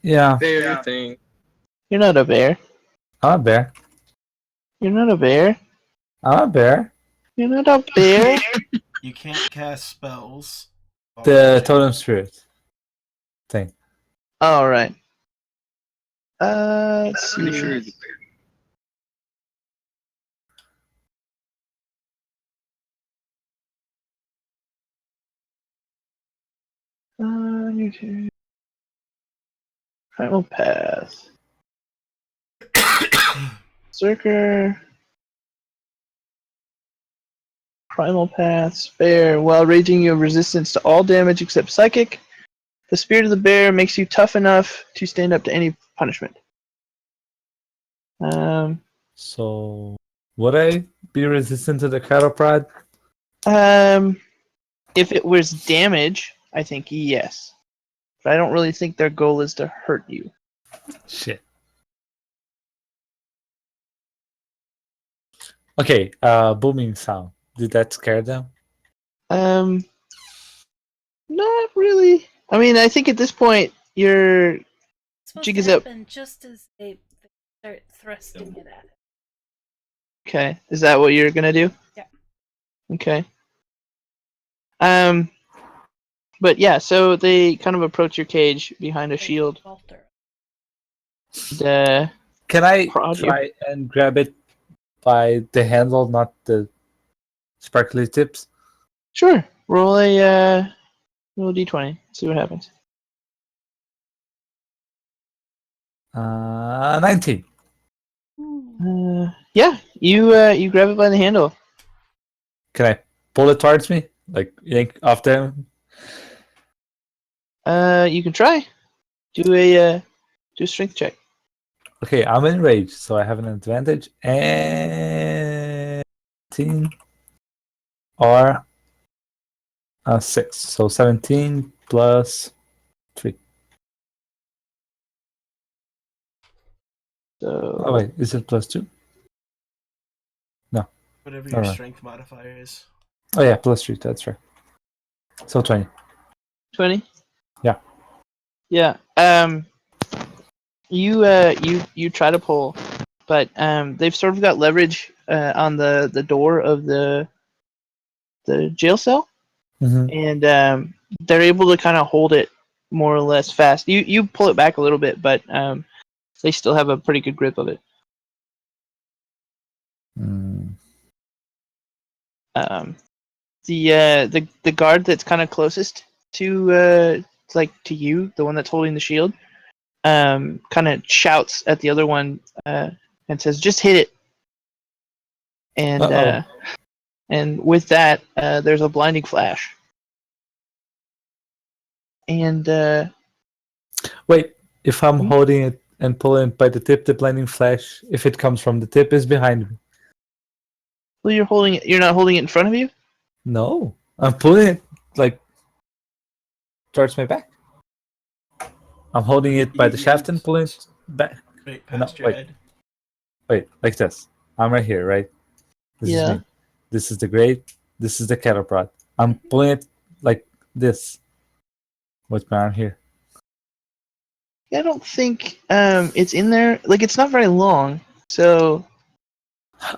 Yeah, Fair thing. You're not a bear. I'm a bear. You're not a bear. I'm a bear. You're not a bear. You can't cast spells. while The raging. totem spirit thing. All right. Let's Pretty see. sure it's Your turn. Primal Path. Zerker. Primal Path. Spare. While raging, you have resistance to all damage except psychic. The spirit of the bear makes you tough enough to stand up to any punishment. So, would I be resistant to the cattle prod? If it was damage, I think yes. But I don't really think their goal is to hurt you. Shit. Okay, booming sound. Did that scare them? Not really. I mean, I think at this point you're It's supposed Jig to is up. happen just as they start thrusting it at it. Okay. Is that what you're gonna do? Yeah. Okay. But yeah, so they kind of approach your cage behind a They shield. falter. And, Can I prod you. try and grab it by the handle, not the sparkly tips? Sure. Roll a d20. See what happens. 19. Yeah, you grab it by the handle. Can I pull it towards me? Like yank off them? You can try. Do a strength check. Okay, I'm in rage, so I have an advantage. And 18 or 6. So 17 plus 3. So Oh, wait, is it plus 2? Whatever your Alright. strength modifier is. Oh, yeah, plus 3. That's right. So 20. 20. Yeah. Yeah. You try to pull, but they've sort of got leverage on the door of the jail cell, Mm-hmm. and they're able to kind of hold it more or less fast. You pull it back a little bit, but they still have a pretty good grip of it. Mm. The guard that's kind of closest to to you, the one that's holding the shield, kind of shouts at the other one and says, "Just hit it." And Uh-oh. and with that, there's a blinding flash. And Wait, if I'm Hmm? holding it and pulling it by the tip, the blinding flash, if it comes from the tip, is behind me. well, you're holding it. You're not holding it in front of you. No, I'm pulling it like towards my back. I'm holding it by the shaft and pulling it back. Right No, past your wait, head. wait, like this. I'm right here, right? This is Yeah. me. This is the grate. This is the cattle prod. I'm pulling it like this with my arm here. I don't think it's in there. Like it's not very long, so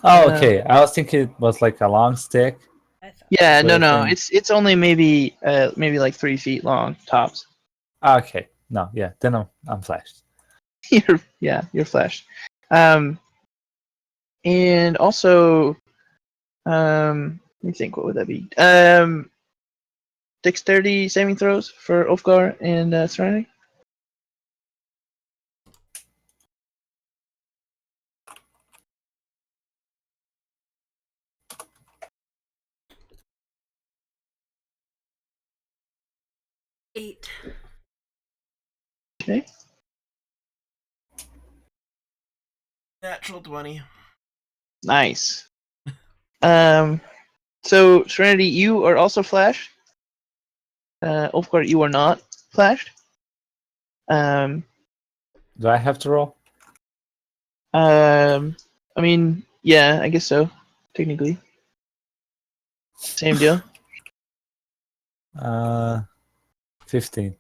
Oh, okay. I was thinking it was like a long stick. I thought. yeah, with a no, thing. it's only maybe like 3 feet long tops. Okay, no, yeah, then I'm flashed. You're flashed. And also, let me think. What would that be? Dexterity saving throws for Ulfgar and Serenity. Eight. Okay. Natural 20. Nice. So Serenity, you are also flashed. Ulfgar, you are not flashed. Do I have to roll? I mean, yeah, I guess so. Technically, same deal. 15.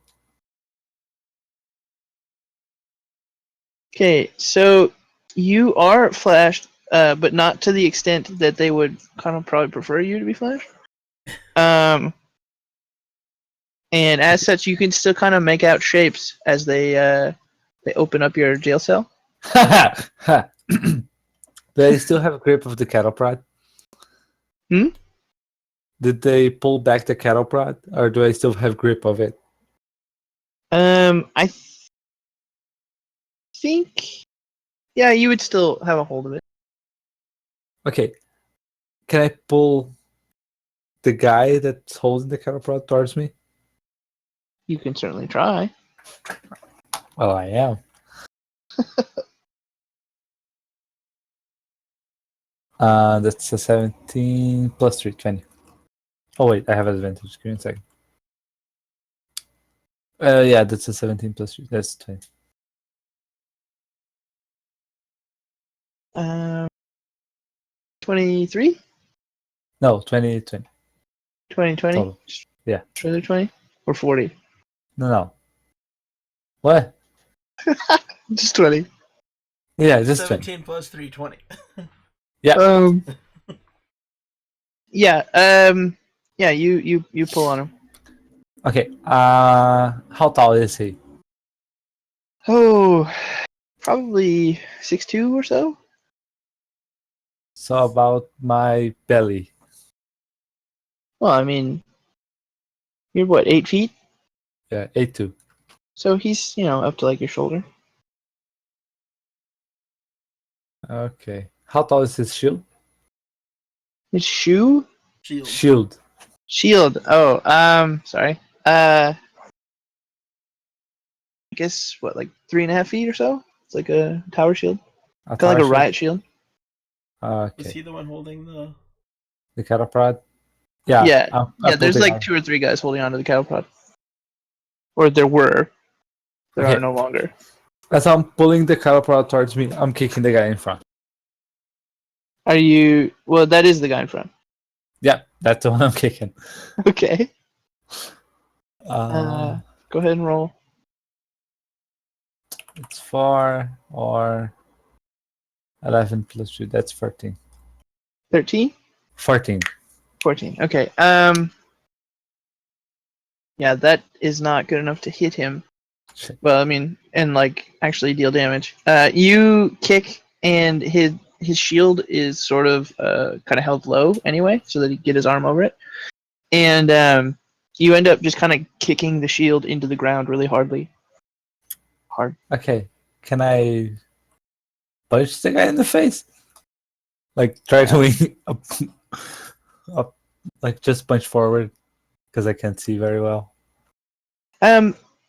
Okay, so you are flashed, but not to the extent that they would kind of probably prefer you to be flashed. And as such, you can still kind of make out shapes as they open up your jail cell. Do I still have grip of the cattle prod? Hmm? Did they pull back the cattle prod, or do I still have grip of it? I think, yeah, you would still have a hold of it. Okay. Can I pull the guy that's holding the cattle prod towards me? You can certainly try. Well, I am. That's a 17 plus 3, 20. Oh, wait, I have advantage. Give me a second. Yeah, that's a 17 plus 3. That's 20. 23? No, 20, 20. 20, 20? Total. Yeah. Further 20? Or 40? No. What? Just 20. Yeah, just 20. 17 plus 3, 20. Yeah. Yeah, you pull on him. Okay. How tall is he? Oh, probably 6'2" or so. So about my belly. Well, I mean, you're what, 8 feet? Yeah, 8'2". So he's, up to like your shoulder. Okay. How tall is his shield? His shoe? Shield. Shield. Shield. Oh, sorry. I guess what, like 3.5 feet or so? It's like a tower shield. A Kind of like tower a shield? riot shield. Was Okay. he the one holding the. The cattle prod? Yeah. Yeah. I Yeah, there's pulled it like out. 2 or 3 guys holding onto the cattle prod. Or there were. There are Okay. no longer. As I'm pulling the cattle prod towards me, I'm kicking the guy in front. Are you? Well, that is the guy in front. Yeah, that's the one I'm kicking. Okay. Uh, Go ahead and roll. it's 4 or 11 plus 2. That's 14. 13? 14. 14. Okay. Yeah, that is not good enough to hit him. Shit. Well, I mean, and like actually deal damage. You kick, and his shield is sort of kind of held low anyway, so that he can get his arm over it. And you end up just kind of kicking the shield into the ground really hard. Okay. Can I punch the guy in the face? Like, try to wing up, like, just punch forward because I can't see very well.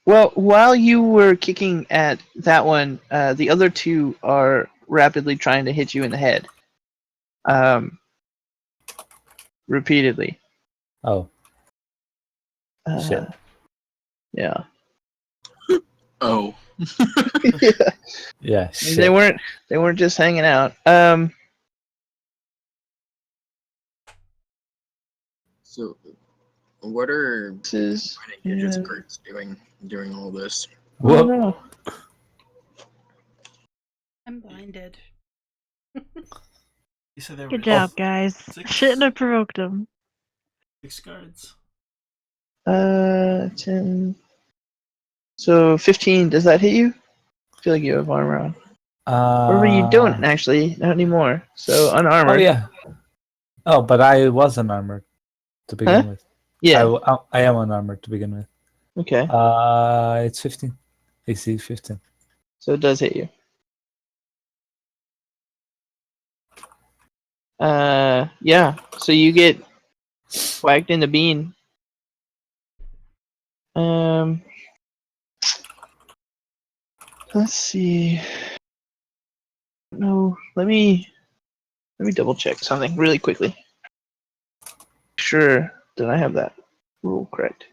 Well, while you were kicking at that one, the other 2 are rapidly trying to hit you in the head. Repeatedly. Oh, shit. Yeah. Oh. Yeah. Yeah, I mean, shit. they weren't just hanging out. So, what are This is. Gidget's Yeah. cards doing during all this? I don't Whoop. know. I'm blinded. You said there Good were job, guys. Six. Shouldn't have provoked him. 6 guards. 10. So 15. Does that hit you? I feel like you have armor on. Or you don't actually, not anymore. So Oh, unarmored. yeah. Oh, but I was unarmored to begin Huh? with. Yeah. I am unarmored to begin with. Okay. It's 15. AC 15. So it does hit you. Yeah. So you get whacked in the bean. Let's see. No, let me double check something really quickly. Sure, did I have that rule correct?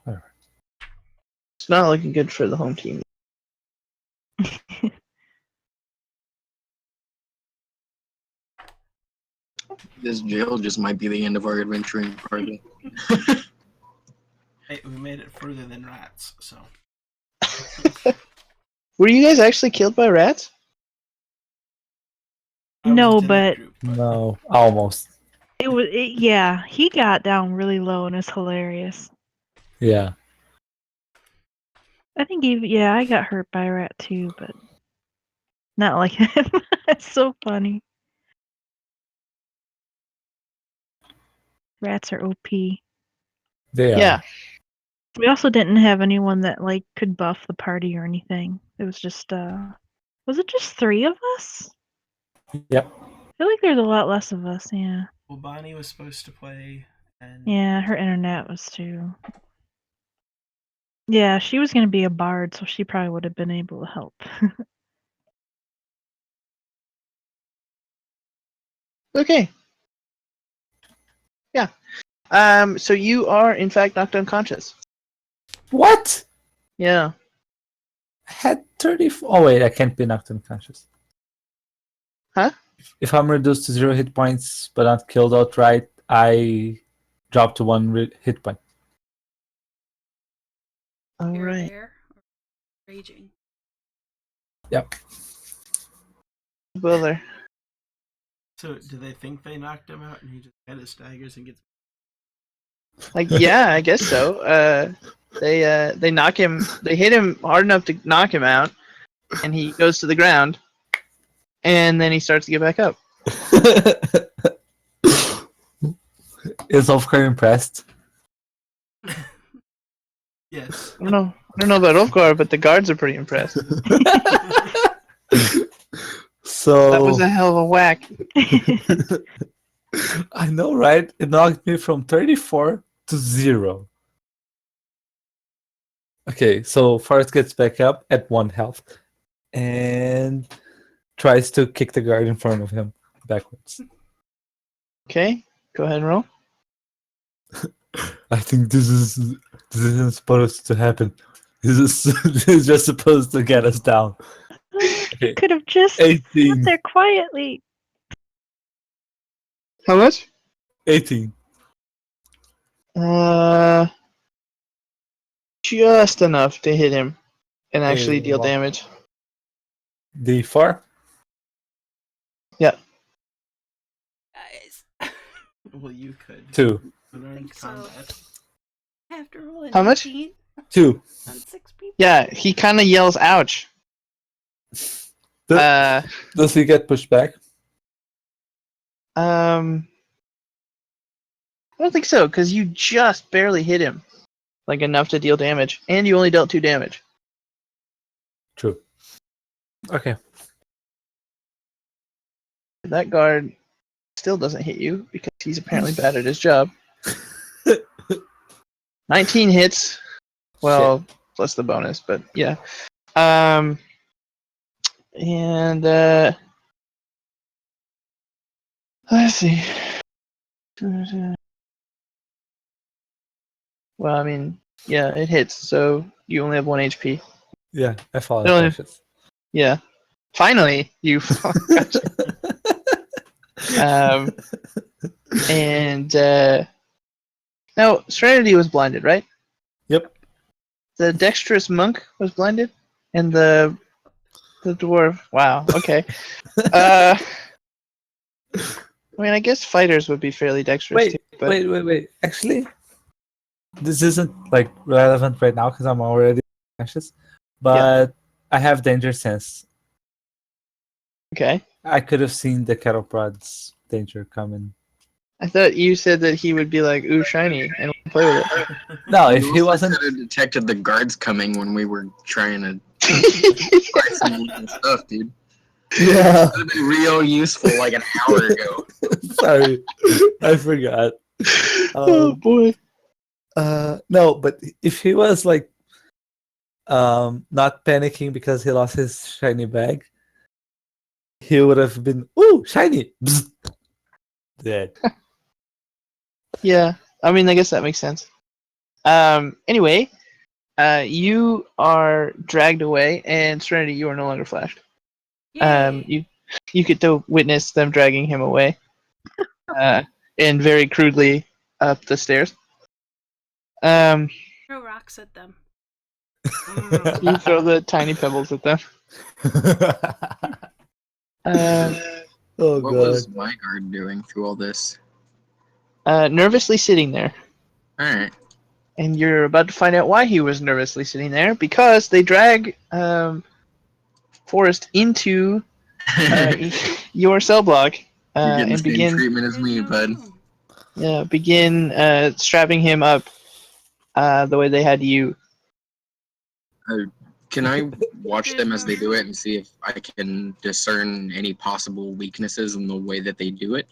Alright. It's not looking good for the home team. This jail just might be the end of our adventuring party. Hey, we made it further than rats, so. Were you guys actually killed by rats? I wasn't No, in that but group, No, almost. yeah, he got down really low and it's hilarious. Yeah. I think I got hurt by a rat too, but not like him. It's so funny. Rats are OP. They are. Yeah. We also didn't have anyone that like could buff the party or anything. It was just was it just 3 of us? Yep. I feel like there's a lot less of us, yeah. Well, Bonnie was supposed to play, and Yeah, her internet was too. Yeah, she was gonna be a bard, so she probably would have been able to help. Okay. Yeah. So you are in fact knocked unconscious. What? Yeah. I had 34. Oh, wait, I can't be knocked unconscious. Huh? If I'm reduced to 0 hit points but not killed outright, I drop to 1 hit point. All You're right. there, raging. Yep. Well, there. so do they think they knocked him out, and he just kind of staggers and gets? Like, yeah, I guess so. They knock him. They hit him hard enough to knock him out, and he goes to the ground, and then he starts to get back up. Is Ulfgar impressed? Yes. I don't know about Ulfgar, but the guards are pretty impressed. So That was a hell of a whack. I know, right? It knocked me from 34 to 0. Okay, so Forrest gets back up at 1 health and tries to kick the guard in front of him backwards. Okay, go ahead and roll. I think this isn't supposed to happen. This is just supposed to get us down. Okay. Could have just sat 18. there quietly. How much? 18. Just enough to hit him and actually deal damage. D4? Yeah. Guys, Well, you could. 2. Learn think so. combat. I have to roll an How much? 18 2. on 6 people. Yeah, he kind of yells, "Ouch!" Does he get pushed back? I don't think so, because you just barely hit him, like enough to deal damage, and you only dealt 2 damage. True. Okay. That guard still doesn't hit you because he's apparently bad at his job. 19 hits. Well, plus the bonus, but yeah. And let's see. Well, I mean, yeah, it hits, so you only have 1 HP. Yeah, I fall No. unconscious. Yeah. Finally, you and now Serenity was blinded, right? Yep. The dexterous monk was blinded, and the dwarf. Wow. Okay. I mean, I guess fighters would be fairly dexterous too. But Wait. Actually, this isn't like relevant right now because I'm already unconscious. But I have danger sense. okay. I could have seen the cattle prod's danger coming. I thought you said that he would be like, "Ooh, shiny," and play with it. No, if You he also wasn't, could have detected the guards coming when we were trying to fight some stuff, dude. Yeah. Would have been real useful like an hour ago. Sorry, I forgot. Oh boy. No, but if he was like not panicking because he lost his shiny bag, he would have been shiny. Bzz, dead. Yeah, I mean, I guess that makes sense. Anyway, you are dragged away, and Serenity, you are no longer flashed. Yay. You get to witness them dragging him away, and very crudely up the stairs. Um, Throw rocks at them. you throw the tiny pebbles at them. Um, Oh What god. was my guard doing through all this? nervously sitting there. Alright. And you're about to find out why he was nervously sitting there, because they drag Forrest into your cell block You're getting the and same begin treatment as There's me, no bud. room. begin strapping him up the way they had you. Can I watch There's them no as they do it room. and see if I can discern any possible weaknesses in the way that they do it?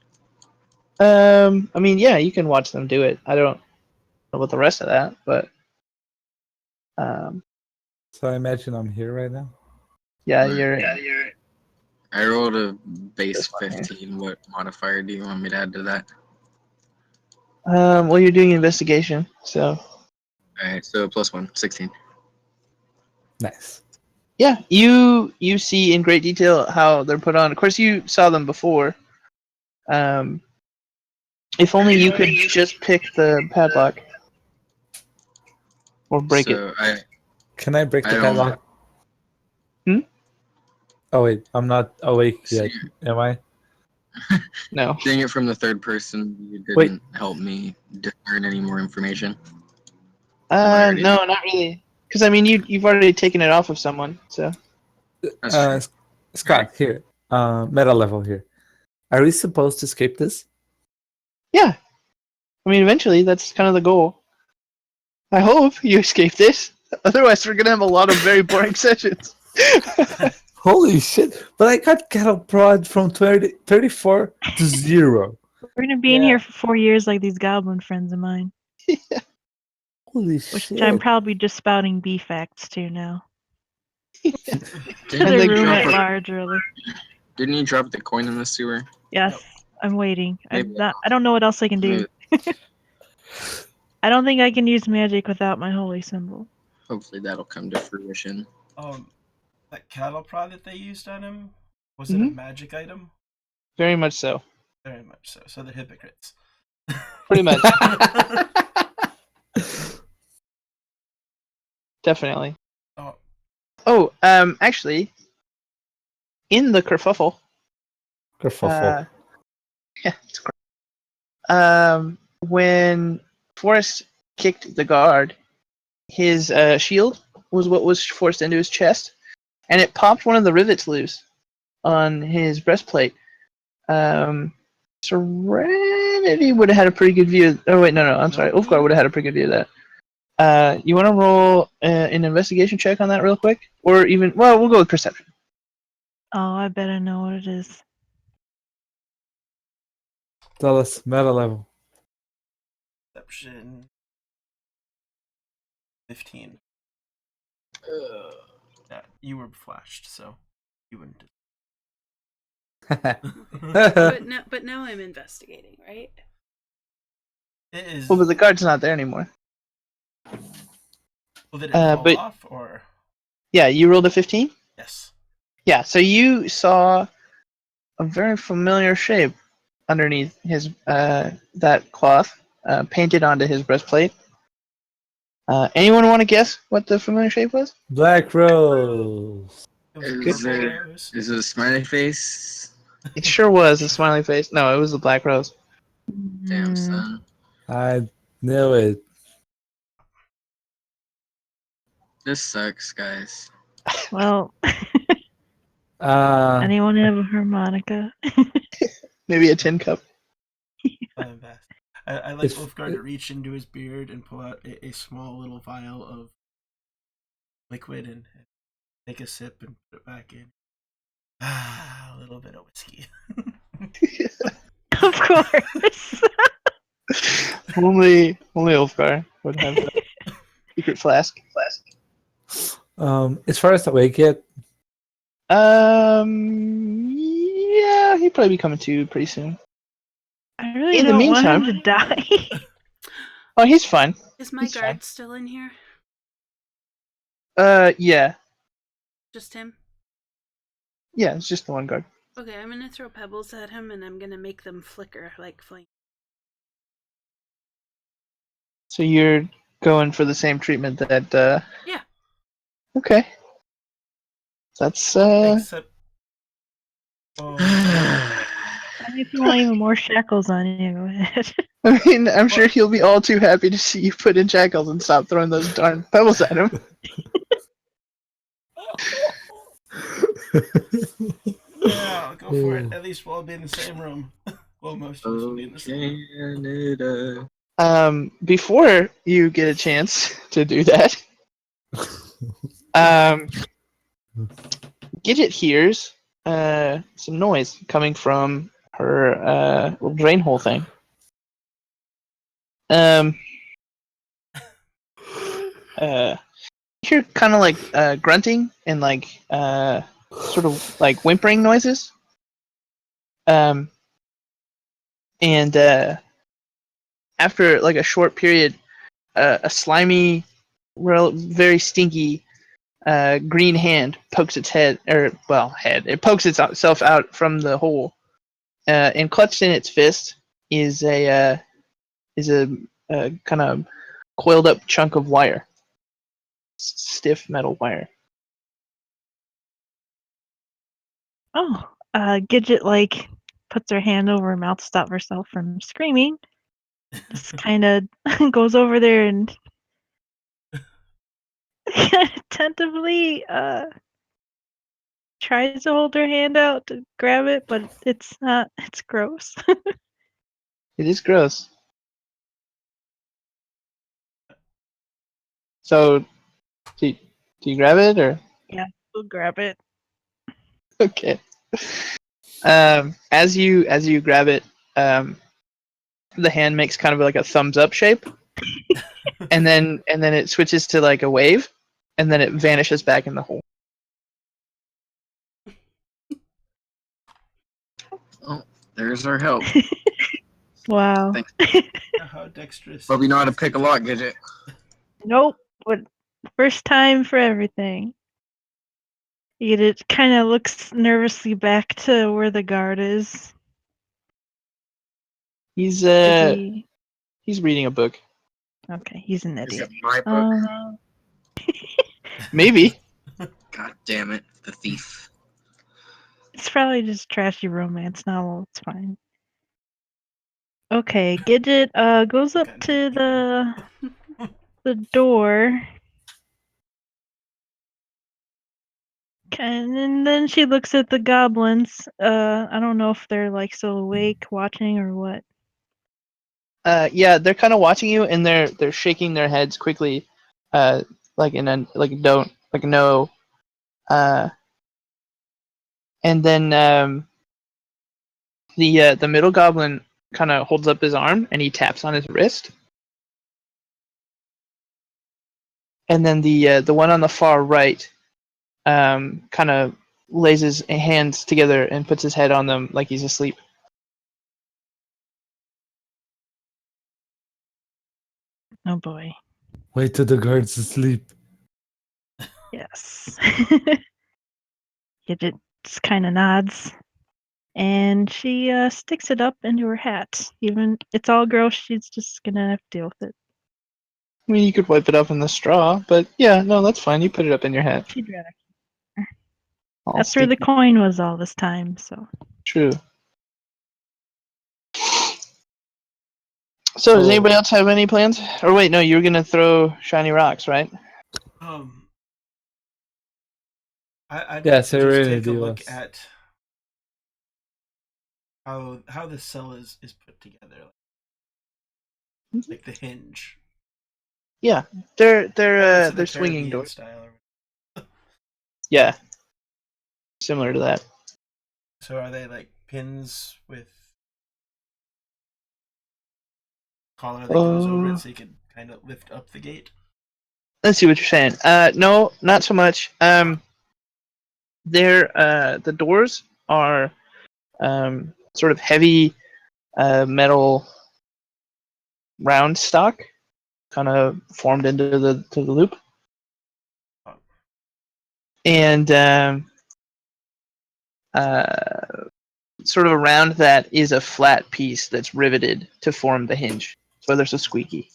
I mean, yeah, you can watch them do it. I don't know about the rest of that, but So I imagine I'm here right now. yeah, Right. you're I rolled a base This one here. 15. What modifier do you want me to add to that? well, you're doing investigation, so Alright, so +1, 16. Nice. yeah, you see in great detail how they're put on. Of course, you saw them before. If only you could just pick the padlock or break it. So Can I break I the don't- padlock? Hmm? Oh wait, I'm not awake yet. See, Am I? No. seeing it from the third person, you didn't Wait. help me discern any more information. already No, not really. Because I mean, you've already taken it off of someone, so That's true. Scott, here. Meta level here. Are we supposed to escape this? yeah. I mean, eventually, that's kind of the goal. I hope you escape this. Otherwise, we're gonna have a lot of very boring sessions. Holy shit! But I got cattle prod from 34 to 0. We're gonna be in here for 4 years like these goblin friends of mine. Holy Which shit! I'm probably just spouting B facts to now. Didn't For And the they room drop at a- large, really. Didn't you drop the coin in the sewer? Yes, Yep. I'm waiting. Maybe I don't know what else I can do. I don't think I can use magic without my holy symbol. Hopefully that'll come to fruition. That cattle prod that they used on him, was it a Mhm. magic item? Very much so. Very much so. So they're hypocrites. Pretty much. Definitely. Oh, Oh, actually, in the kerfuffle, Kerfuffle. yeah, it's great. When Forrest kicked the guard, his shield was what was forced into his chest, and it popped one of the rivets loose on his breastplate. Serenity would have had a pretty good view. Oh wait, no, I'm sorry. Ulfgar would have had a pretty good view of that. You want to roll an investigation check on that real quick, or even we'll go with perception. Oh, I bet I know what it is. Tell us meta level. Perception 15. Yeah, you were flashed, so you wouldn't. But now I'm investigating, right? It is. Well, but the guard's not there anymore. Well, did it fall but- off or? Yeah, you rolled a 15. Yes. Yeah, so you saw a very familiar shape underneath his that cloth painted onto his breastplate. Anyone want to guess what the familiar shape was? Black Rose. It was a Is purple it- rose. Is it a smiley face? It sure was a smiley face. No, it was the black rose. Damn, Mm, son. I knew it. This sucks, guys. well, Uh, anyone have a harmonica? Maybe a tin cup. I like If- Ulfgar to reach into his beard and pull out a small little vial of liquid and take a sip and put it back in. A little bit of whiskey. Of course. Only Ulfgar would have a secret flask. Is Forrest awake yet? Yeah, he'd probably be coming to pretty soon. I really In the don't want him meantime- to die. Oh, he's fine. Is my He's guard fine. still in here? Yeah, Just him? yeah, it's just the one guard. Okay, I'm gonna throw pebbles at him and I'm gonna make them flicker like flame. So you're going for the same treatment that. Yeah. Okay. That's Except. Oh, And if you want even more shackles on you, go ahead. I mean, I'm sure he'll be all too happy to see you put in shackles and stop throwing those darn pebbles at him. yeah, I'll go for it. At least we'll all be in the same room. Well, most of us will be in the same room. Canada. Before you get a chance to do that, Gidget hears some noise coming from her little drain hole thing. You hear kind of like grunting and like sort of like whimpering noises. And after like a short period, a slimy, very stinky green hand pokes its head, it pokes itself out from the hole, and clutched in its fist is a kind of coiled up chunk of wire, stiff metal wire. Oh, Gidget like puts her hand over her mouth to stop herself from screaming. Just kind of goes over there and attentively tries to hold her hand out to grab it, but it's not. It's gross. It is gross. So, do you grab it or Yeah, we'll grab it. okay? As you grab it, the hand makes kind of like a thumbs up shape, and then it switches to like a wave, and then it vanishes back in the hole. Oh, there's our help. Wow. Thanks. How dexterous. But we know how to pick a lock, Gidget. Nope. But first time for everything. It kind of looks nervously back to where the guard is. He's Does he? he's reading a book. Okay, he's an Is idiot. it my book? Maybe. God damn it, the thief. It's probably just trashy romance novel. It's fine. Okay, Gidget goes up to the door, and then she looks at the goblins. I don't know if they're like still awake, watching, or what. Yeah, they're kind of watching you, and they're shaking their heads quickly, like in a like don't like no, and then the middle goblin kind of holds up his arm and he taps on his wrist, and then the one on the far right kind of lays his hands together and puts his head on them like he's asleep. Oh boy. Wait till the guards asleep. Yes. Gidget just kind of nods, and she sticks it up into her hat. Even it's all gross, she's just gonna have to deal with it. I mean, you could wipe it up in the straw, but yeah, no, that's fine. You put it up in your hat. She'd rather. All That's where the stinky. coin was all this time. So True. So, does anybody else have any plans? Or wait, no, you were gonna throw shiny rocks, right? I'd Yeah, like to just Serenity take a look was- at how the cell is put together, like the hinge. Yeah, they're It's in the swinging Caribbean doors. style. Yeah, similar to that. So are they like pins with collar that goes over it so you can kind of lift up the gate? Let's see what you're saying. No, not so much. The doors are sort of heavy metal round stock, kind of formed into the loop, and sort of around that is a flat piece that's riveted to form the hinge. So there's a squeaky.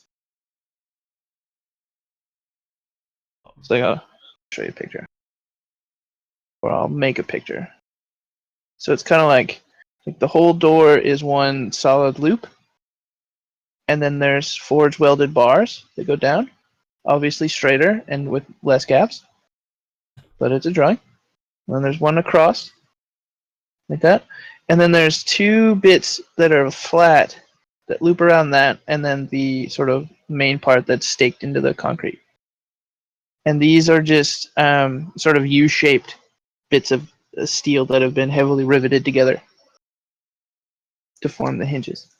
So I'll show you a picture, or I'll make a picture. So it's kind of like the whole door is one solid loop, and then there's forge welded bars that go down, obviously straighter and with less gaps, but it's a drawing. And then there's one across, like that, and then there's two bits that are flat that loop around that, and then the sort of main part that's staked into the concrete. And these are just sort of U-shaped bits of steel that have been heavily riveted together to form the hinges.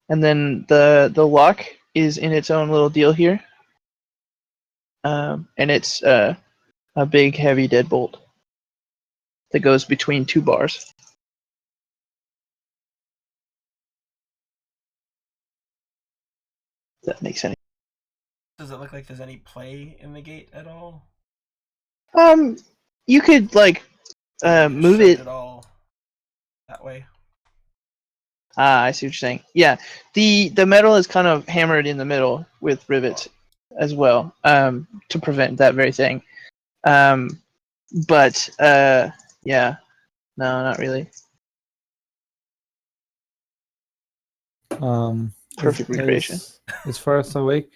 And then the lock is in its own little deal here, and it's a big heavy deadbolt that goes between two bars. If that makes sense. Does it look like there's any play in the gate at all? You could like move Shoved it. all that way. Ah, I see what you're saying. Yeah, the metal is kind of hammered in the middle with rivets as well, to prevent that very thing. But yeah, no, not really. Perfect recreation. Is Forrest awake?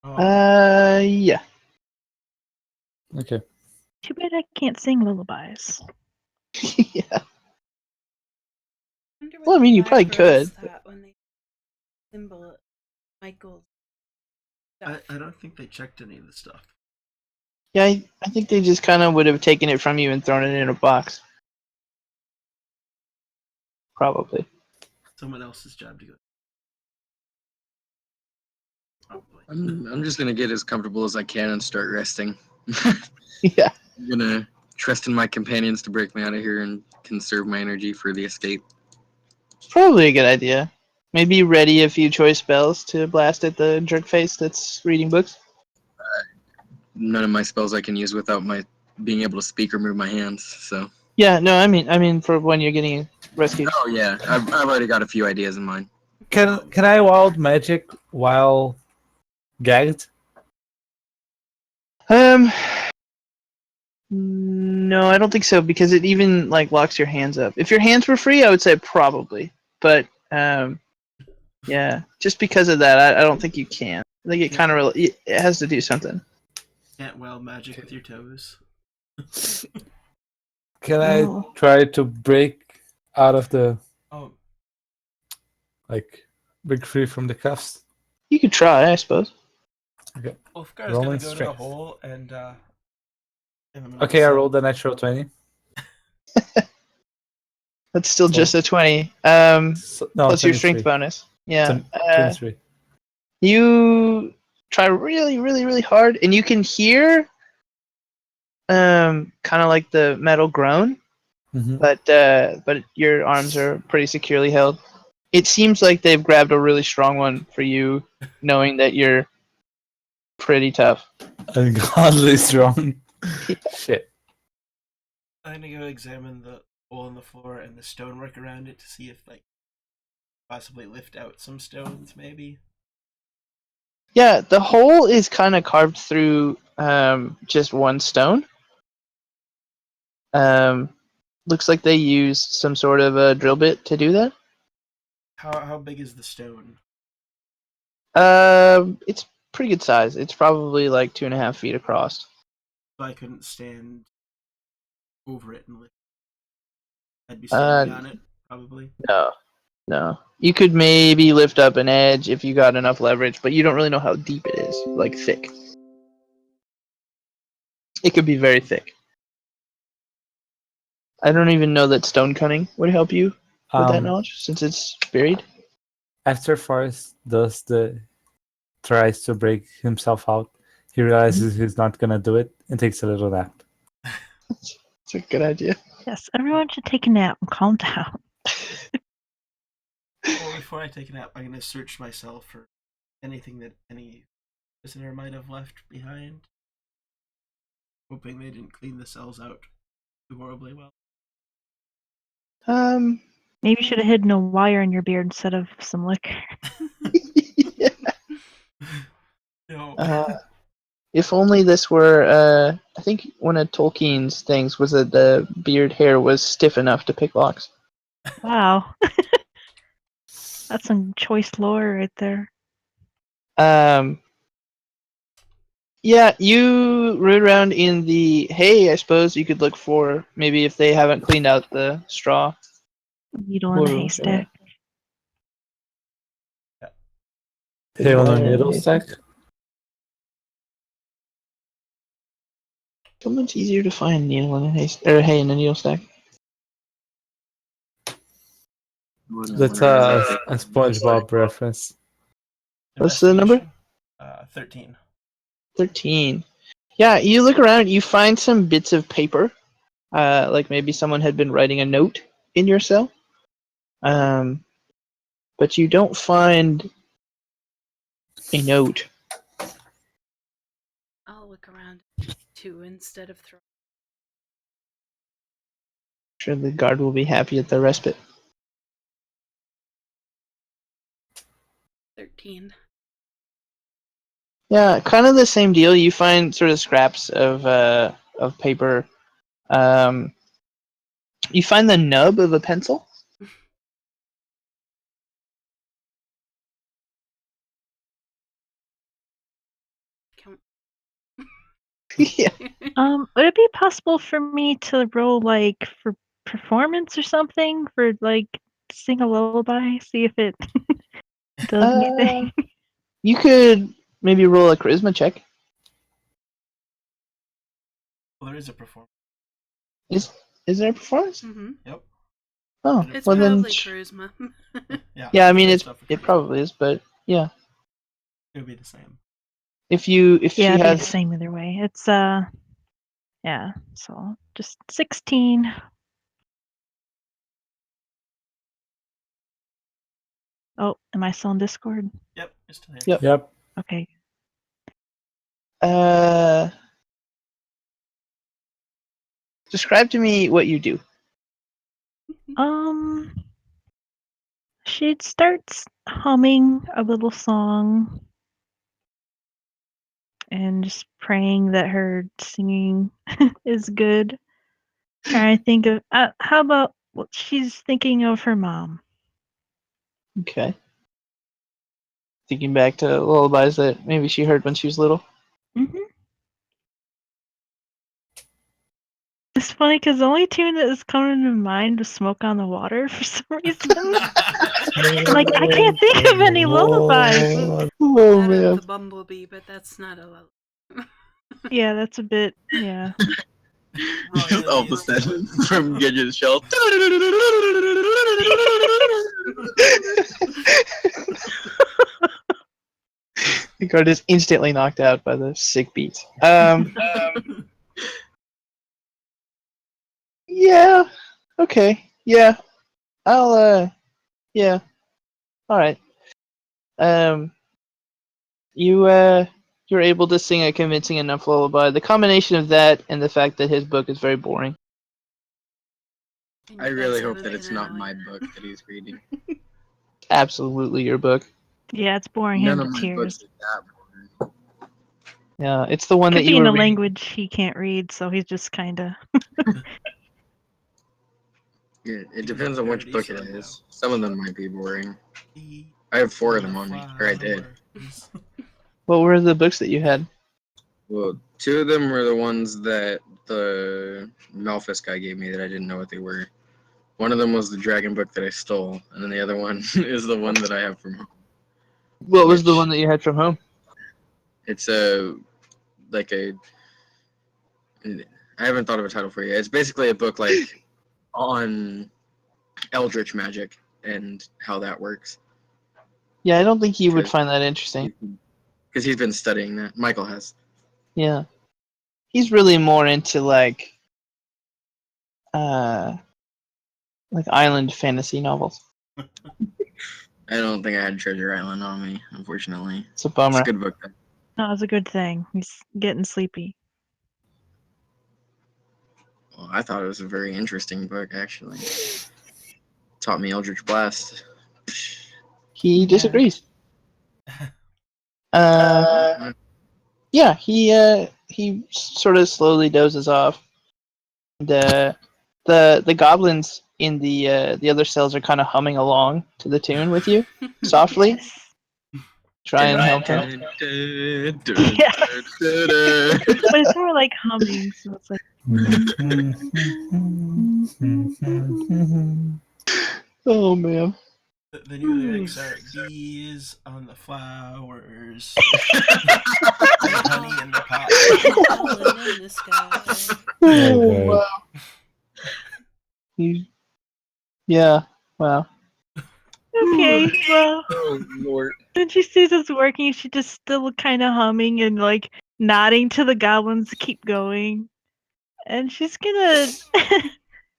Yeah. Okay. Too bad I can't sing lullabies. Yeah. Wonder what Well, I mean, the you probably Black could. Rose thought when they symbol Michael's stuff. I don't think they checked any of the stuff. Yeah, I think they just kind of would have taken it from you and thrown it in a box. Probably. Someone else's job to go. Probably. I'm just gonna get as comfortable as I can and start resting. Yeah. I'm gonna trust in my companions to break me out of here and conserve my energy for the escape. Probably a good idea. Maybe ready a few choice spells to blast at the jerk face that's reading books. None of my spells I can use without my being able to speak or move my hands. So. Yeah, no, I mean for when you're getting rescued. Oh yeah, I've already got a few ideas in mind. Can I wild magic while gagged? No, I don't think so because it even like locks your hands up. If your hands were free, I would say probably, but yeah, just because of that, I don't think you can. I think it kind of it has to do something. Can't wild magic with your toes. Can I try to break out of the Oh, break free from the cuffs? You could try, I suppose. Okay. Ulfgar's gonna Rolling go to the strength. hole and in the middle of Okay, the I sun. rolled a natural 20. That's still So- just a 20. No, Plus your 23. strength bonus. Yeah. 23. You try really, really, really hard, and you can hear kind of like the metal groan, Mhm. but your arms are pretty securely held. It seems like they've grabbed a really strong one for you, knowing that you're pretty tough. Ungodly strong. Shit. I'm gonna go examine the hole in the floor and the stonework around it to see if possibly lift out some stones, maybe. Yeah, the hole is kind of carved through just one stone. Looks like they used some sort of a drill bit to do that. How big is the stone? It's pretty good size. It's probably like 2.5 feet across. So I couldn't stand over it and lift. I'd be standing on it, probably. No. You could maybe lift up an edge if you got enough leverage, but you don't really know how deep it is, like thick. It could be very thick. I don't even know that stone cutting would help you with that Um, knowledge since it's buried. after Forrest tries to break himself out, he realizes he's not gonna do it and takes a little nap. It's a good idea. Yes, everyone should take a nap and calm down. Well, before I take a nap, I'm going to search myself for anything that any prisoner might have left behind. Hoping they didn't clean the cells out too horribly well. Maybe you should have hidden a wire in your beard instead of some liquor. Yeah. No. If only this were, I think one of Tolkien's things was that the beard hair was stiff enough to pick locks. Wow. That's some choice lore right there. Yeah, you rode around in the hay. I suppose you could look for maybe if they haven't cleaned out the straw. Needle in a Or- haystack. Hey, on a Wire in needle hay. stack? So much easier to find needle in a hay in a needle stack. That's a SpongeBob reference. What's the number? Investigation? 13. 13. Yeah, you look around, you find some bits of paper. Like maybe someone had been writing a note in your cell. But you don't find a note. I'll look around too instead of throwing. Sure, the guard will be happy at the respite. 13. Yeah, kind of the same deal. You find sort of scraps of paper. You find the nub of a pencil. Count. Yeah. Would it be possible for me to roll like for performance or something for like sing a lullaby, see if it does anything? You could maybe roll a charisma check. Well, there is a performance. Is there a performance? Mm-hmm. Yep. Oh, It's well then. probably charisma. Yeah, I mean based it. off of It charisma. probably is, but yeah. It would be the same. If Yeah, she it'd be has the same either way. It's yeah, so just 16. Oh, am I still in Discord? Yep, it's still here. Yep. Yep. Okay. Describe to me what you do. She starts humming a little song and just praying that her singing is good. Trying to think of how about well, she's thinking of her mom. Okay. Thinking back to lullabies that maybe she heard when she was little. Mm-hmm. It's funny because the only tune that is coming to mind was "Smoke on the Water" for some reason. Like I can't think of any lullabies. Oh That man. of the bumblebee, but that's not a lullaby. Yeah, that's a bit. Yeah. Royally All of a used. sudden, from Gidget's shell. The guard is instantly knocked out by the sick beats. Yeah. Okay. Yeah. I'll. Yeah. All right. You're able to sing a convincing enough lullaby. The combination of that and the fact that his book is very boring. And I you really guys hope haven't that been it's not my annoying. book that he's reading. Absolutely your book. Yeah, it's boring None him of to my tears. books are that boring. Yeah, it's the one Could that be you in were a reading. language he can't read, so he's just kind of. Yeah, it depends on which book it is. Some of them might be boring. The I have 4 of them on me, or I did. flowers. What were the books that you had? Well, 2 of them were the ones that the Malphus guy gave me that I didn't know what they were. One of them was the dragon book that I stole, and then the other one is the one that I have from home. What was the Which- one that you had from home? It's a like a. I haven't thought of a title for you. It's basically a book like on Eldritch magic and how that works. Yeah, I don't think he would Because- find that interesting. Because he's been studying that. Michael has. Yeah. He's really more into like island fantasy novels. I don't think I had Treasure Island on me, unfortunately. It's a It's bummer. a good book, though. That was a good thing. He's getting sleepy. Well, I thought it was a very interesting book, actually. Taught me Eldritch Blast. He Yeah. disagrees. Yeah, he sort of slowly dozes off. And, the goblins in the other cells are kind of humming along to the tune with you softly. Yes. Try and help him. Yeah. But it's more like humming, so it's like Oh man. The new lyrics are bees on the flowers, and honey in the pot. Pollen in the sky. Oh, wow. Yeah. Wow. okay, well, Oh, Lord. when she sees it's working, she just still kind of humming and like nodding to the goblins to keep going. And she's gonna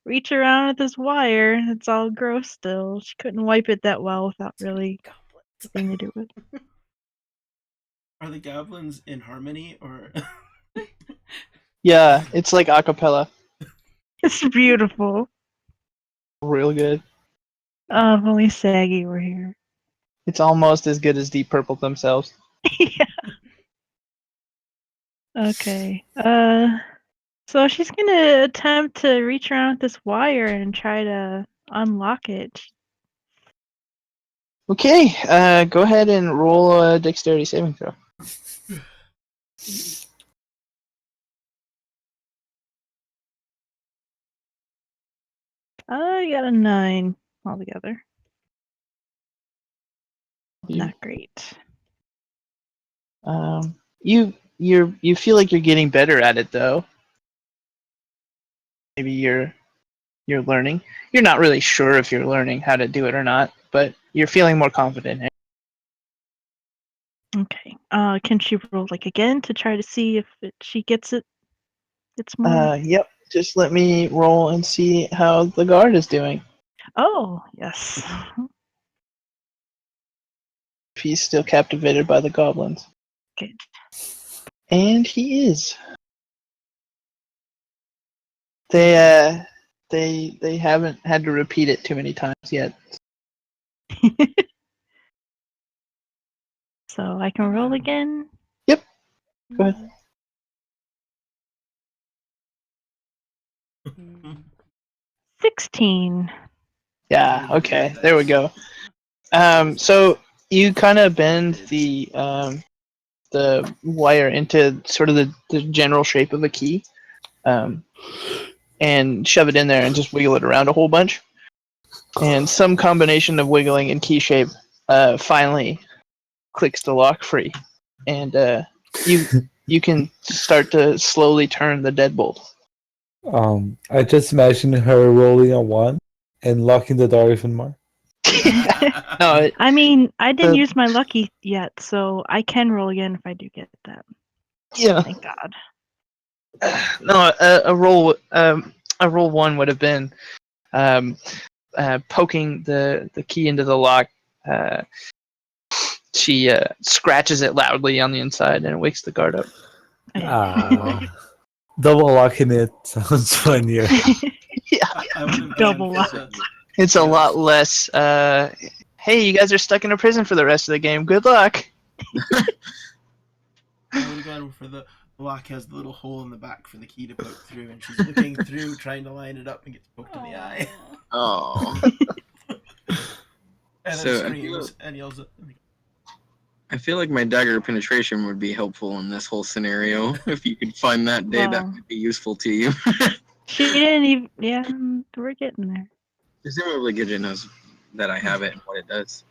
reach around at this wire. It's all gross still. She couldn't wipe it that well without really anything to do with it. Are the goblins in harmony or? Yeah, it's like a cappella. It's beautiful. Real good. Oh, if only Saggy were here. It's almost as good as Deep Purple themselves. Yeah. Okay. So she's gonna attempt to reach around with this wire and try to unlock it. Okay, go ahead and roll a dexterity saving throw. I got a 9 altogether. Not great. You feel like you're getting better at it though. Maybe you're learning. You're not really sure if you're learning how to do it or not, but you're feeling more confident. Okay. Can she roll like again to try to see if she gets it? It's more. Yep. Just let me roll and see how the guard is doing. Oh, yes. If he's still captivated by the goblins. Good. And he is. They haven't had to repeat it too many times yet. So I can roll again. Yep. Go ahead. Mm. 16. Yeah, okay. There we go. So you kind of bend the wire into sort of the general shape of a key, and shove it in there and just wiggle it around a whole bunch. And some combination of wiggling and key shape finally clicks the lock free, and you can start to slowly turn the deadbolt. I just imagine her rolling a 1 and locking the door even more. No, I mean, I didn't The- use my lucky yet, so I can roll again if I do get that. yeah. Thank God. No, a roll 1 would have been poking the key into the lock. She scratches it loudly on the inside and it wakes the guard up. Double locking it sounds funnier. Yeah, I would have Double gone lock. for it's a lot less. Hey, you guys are stuck in a prison for the rest of the game. Good luck. I would have gone for the lock has the little hole in the back for the key to poke through, and she's looking through, trying to line it up and gets poked in the eye, Oh. and then So, screams and yells at me. I feel like my dagger penetration would be helpful in this whole scenario. If you could find that day, that Wow. might be useful to you. She didn't even. Yeah, we're getting there. Presumably, Gidget knows that I have it and what it does.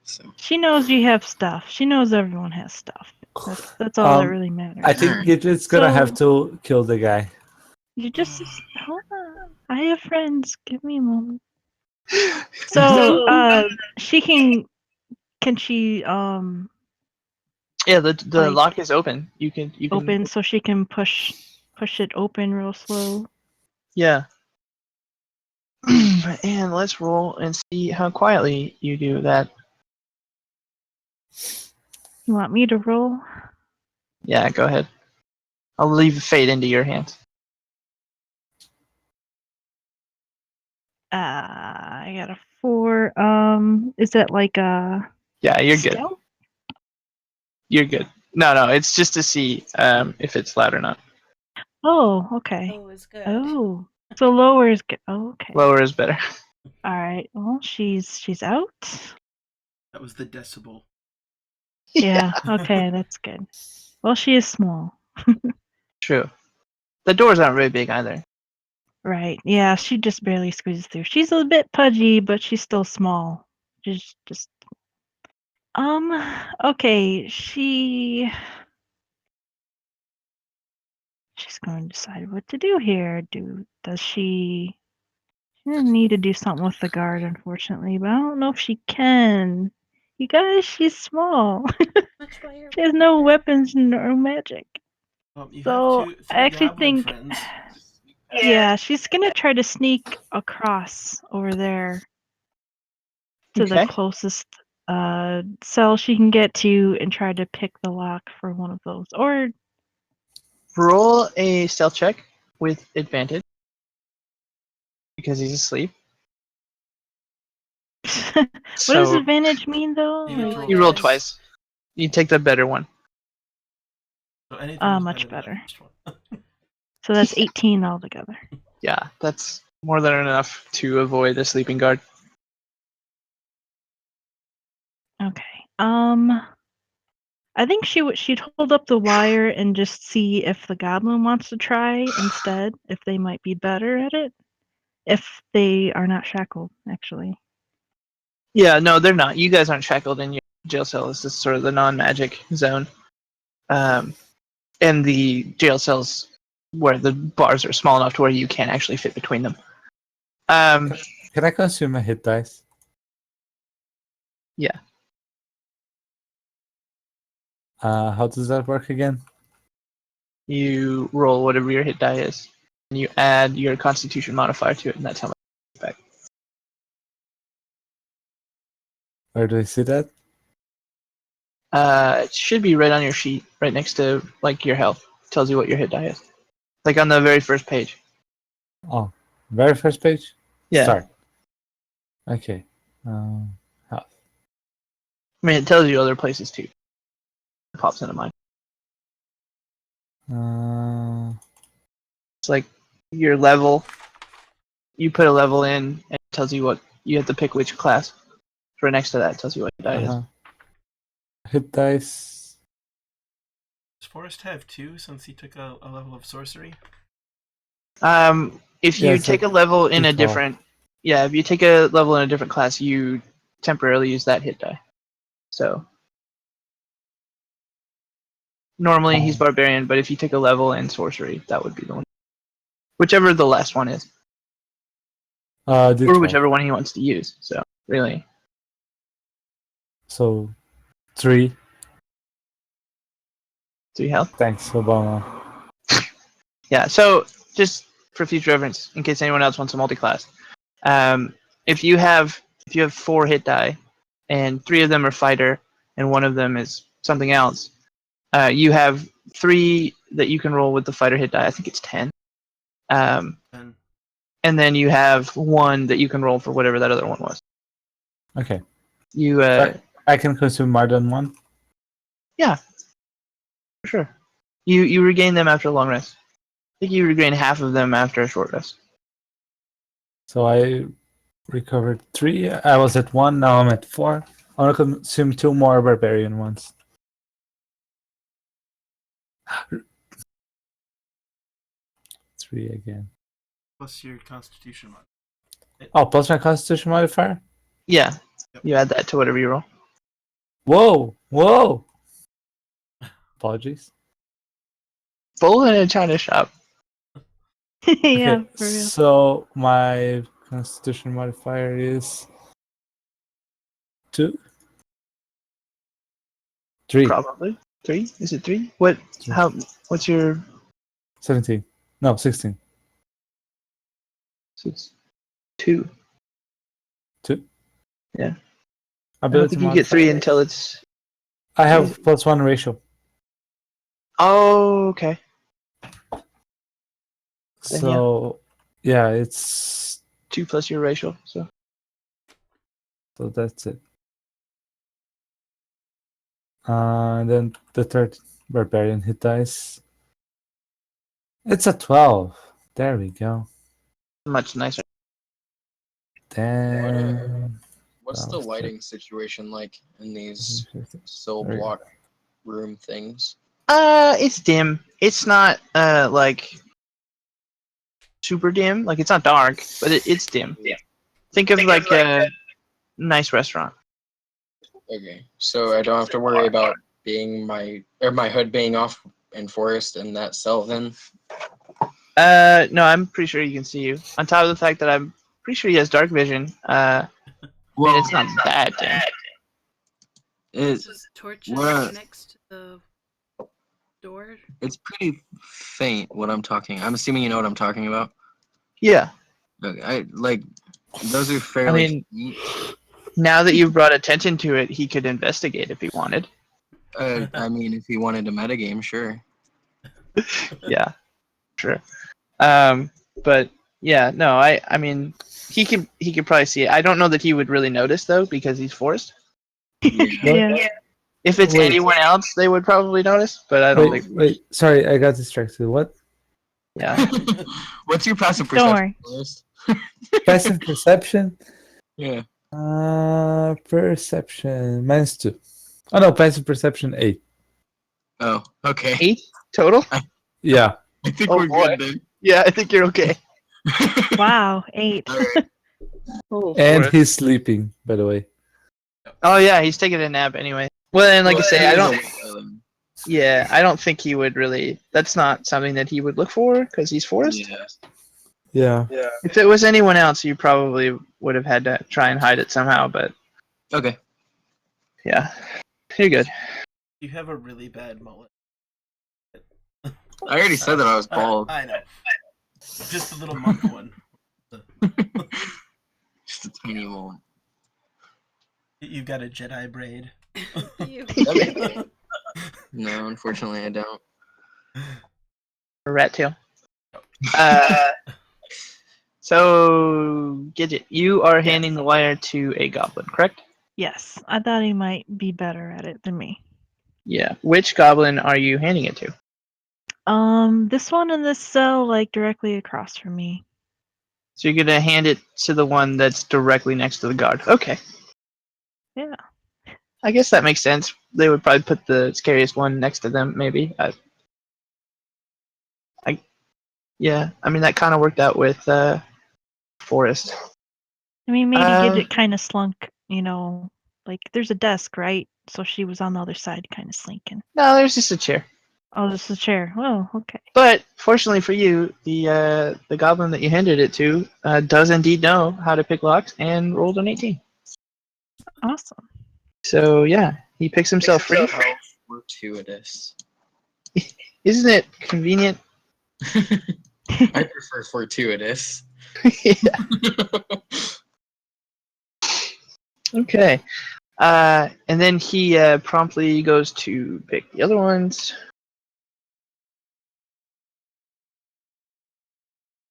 So, She knows you have stuff. She knows everyone has stuff. That's all that really matters. I think Alright. Gidget's gonna So- have to kill the guy. You just hold on. I have friends. Give me a moment. So, she can she Yeah, the like, lock is open. You can open so she can push it open real slow. Yeah. And let's roll and see how quietly you do that. You want me to roll? Yeah, go ahead. I'll leave fate into your hands. I got a 4. Is that like a Yeah, you're good. stealth? You're good. No, it's just to see if it's loud or not. Oh, okay. Oh, is good. Oh, so lower is good. Oh, okay. Lower is better. All right. Well, she's out. That was the decibel. Yeah. Okay, that's good. Well, she is small. True. The doors aren't very big either. Right. Yeah, she just barely squeezes through. She's a bit pudgy, but she's still small. Just okay, she's going to decide what to do here. Does she doesn't need to do something with the guard, unfortunately, but I don't know if she can. You guys, she's small. Which way are She has no weapons, no magic. You have So I three actually goblin think, friends. yeah, she's gonna try to sneak across over there to the Okay. closest cell she can get to and try to pick the lock for one of those. Or Roll a stealth check with advantage because he's asleep. what does So advantage mean though? You get to Like, you roll twice. twice. You take the better one. So anything is much better than better. that first one. So that's 18 altogether. Yeah, that's more than enough to avoid the sleeping guard. Okay. I think she'd hold up the wire and just see if the goblin wants to try instead, if they might be better at it. If they are not shackled, actually. Yeah, no, they're not. You guys aren't shackled in your jail cell. This is sort of the non-magic zone. And the jail cells where the bars are small enough to where you can actually fit between them. Can I consume a hit dice? Yeah. How does that work again? You roll whatever your hit die is, and you add your Constitution modifier to it, and that's how much you get back. Where do I see that? It should be right on your sheet, right next to like your health. It tells you what your hit die is, like on the very first page. Oh, very first page? Yeah. Start. Okay. Health. I mean, it tells you other places too. It pops into mine. It's like your level. You put a level in, and it tells you what you have to pick which class. Right next to that, it tells you what your die is. Hit dice. Does Forrest have 2 since he took a level of sorcery? If Yeah, you it's take like a level in a D12. different, if you take a level in a different class, you temporarily use that hit die. So normally he's barbarian, but if you take a level in sorcery, that would be the one. Whichever the last one is, D12. or whichever one he wants to use. So really, So 3. 3 health. Thanks, Obama. Yeah. So just for future reference, in case anyone else wants a multi-class, if you have 4 hit die, and 3 of them are fighter, and 1 of them is something else, you have 3 that you can roll with the fighter hit die. I think it's 10. And And then you have 1 that you can roll for whatever that other one was. Okay. You I can consume more than 1? yeah, for sure. You regain them after a long rest. I think you regain half of them after a short rest. So I recovered 3. I was at 1, now I'm at 4. I want to consume 2 more barbarian ones. 3 again. plus your constitution mod. Oh, plus my constitution modifier? Yeah, Yep. you add that to whatever you roll. Whoa! Apologies. Bull in a china shop. Yeah, Okay, for real. so my Constitution modifier is 2, 3, Probably 3. Is it 3? What? How? What's your 17. No, 16. 6? 2. 2. Yeah. I don't Ability think you get 3 modifier. until it's. I have +1 ratio. Oh, okay. Then yeah. So yeah, it's 2 plus your racial. So that's it. And then the third barbarian hit dice. It's a 12. There we go. much nicer. Then What's the lighting situation like in these cell block room things? It's dim. It's not like super dim. Like it's not dark, but it's dim. Think of like a nice restaurant. Okay, so I don't have to worry about being my hood being off in forest in that cell then. No, I'm pretty sure you can see you. On top of the fact that I'm pretty sure he has dark vision. I mean, it's not that dim. It's His torches what? next to the door. It's pretty faint. What I'm talking. I'm assuming you know what I'm talking about. Yeah. Okay, I like those are fairly. mean- Now that you've brought attention to it, he could investigate if he wanted. I mean, if you wanted a metagame, sure. Yeah, sure. But yeah, no, I mean, he could probably see it. I don't know that he would really notice though because he's forced. Yeah. If it's Wait. anyone else, they would probably notice. But I don't think. Wait. Sorry, I got distracted. What? Yeah. What's your passive Don't perception? worry. Forrest? Passive perception? Yeah. Perception -2. Oh no, passive perception 8. Oh, okay. 8 total. Yeah. I think Oh, we're boy. good then. Yeah, I think you're okay. Wow, 8. All right. And he's sleeping, by the way. Oh yeah, he's taking a nap anyway. Well, and like I say, I don't. Yeah, I don't think he would really. That's not something that he would look for because he's forced. Yeah. Yeah. If it was anyone else, you probably would have had to try and hide it somehow. But Okay. yeah, you're good. You have a really bad mullet. I already said that I was bald. I know. Just a little monk one. Just a tiny one. You've got a Jedi braid. No, unfortunately, I don't. A rat tail. So Gidget, you are handing the wire to a goblin, correct? Yes, I thought he might be better at it than me. Yeah. Which goblin are you handing it to? This one in this cell, like directly across from me. So you're gonna hand it to the one that's directly next to the guard. Okay. Yeah. I guess that makes sense. They would probably put the scariest one next to them, maybe. Yeah. I mean, that kind of worked out with Forest. I mean, maybe Gidget kind of slunk, like there's a desk, right? So she was on the other side, kind of slinking. No, there's just a chair. Oh, this is a chair. Oh, okay. But fortunately for you, the goblin that you handed it to does indeed know how to pick locks and rolled an 18. Awesome. So yeah, he picks himself free. Fortuitous. Isn't it convenient? I prefer fortuitous. Yeah. Okay. And then he promptly goes to pick the other ones.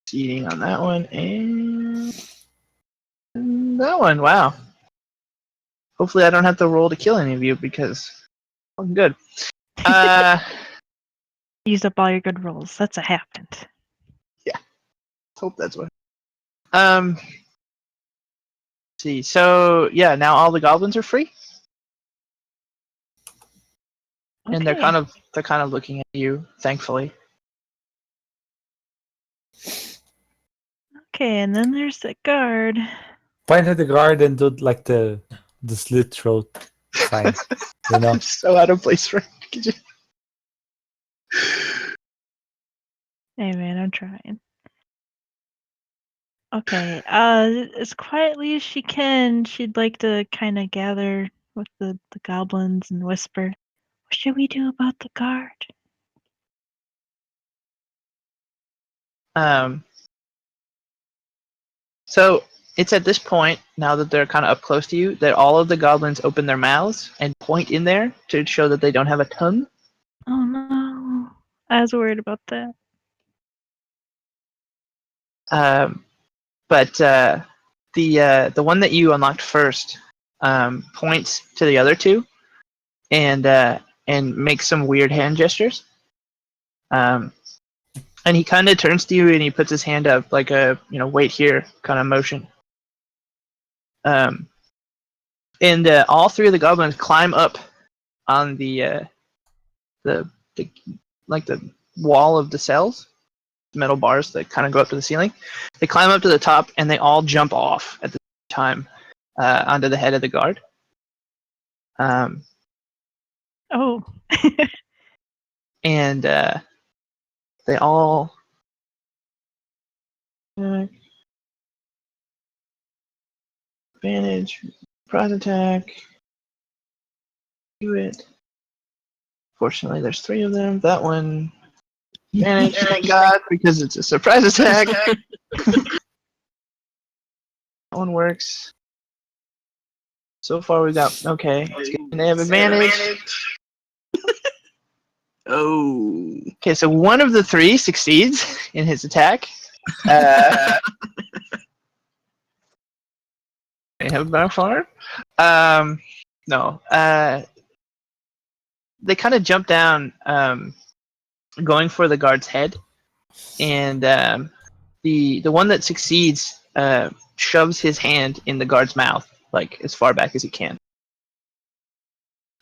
Seating on that one and that one. Wow. Hopefully I don't have to roll to kill any of you because I'm good. Used up all your good rolls. That's what happened. Hope that's what. Let's see. So yeah, now all the goblins are free, and they're kind of looking at you, thankfully. Okay, and then there's the guard. Point at the guard and do like the slit throat sign. You know? I'm so out of place for you. Hey man, I'm trying. Okay. As quietly as she can, she'd like to kind of gather with the goblins and whisper, "What should we do about the guard?" So it's at this point, now that they're kind of up close to you, that all of the goblins open their mouths and point in there to show that they don't have a tongue. Oh no. I was worried about that. But the one that you unlocked first points to the other two and makes some weird hand gestures. And he kind of turns to you and he puts his hand up like a wait here kind of motion. And all three of the goblins climb up on the like the wall of the cells, metal bars that kind of go up to the ceiling. They climb up to the top and they all jump off at the same time onto the head of the guard. Oh. And they all advantage, surprise attack, do it. Fortunately, there's three of them. That one advantage, thank God, because it's a surprise attack. That one works. So far, we got okay. They have advantage. Oh. Okay, so one of the three succeeds in his attack. They have gone far. No. They kind of jump down, going for the guard's head, and the one that succeeds shoves his hand in the guard's mouth, like as far back as he can.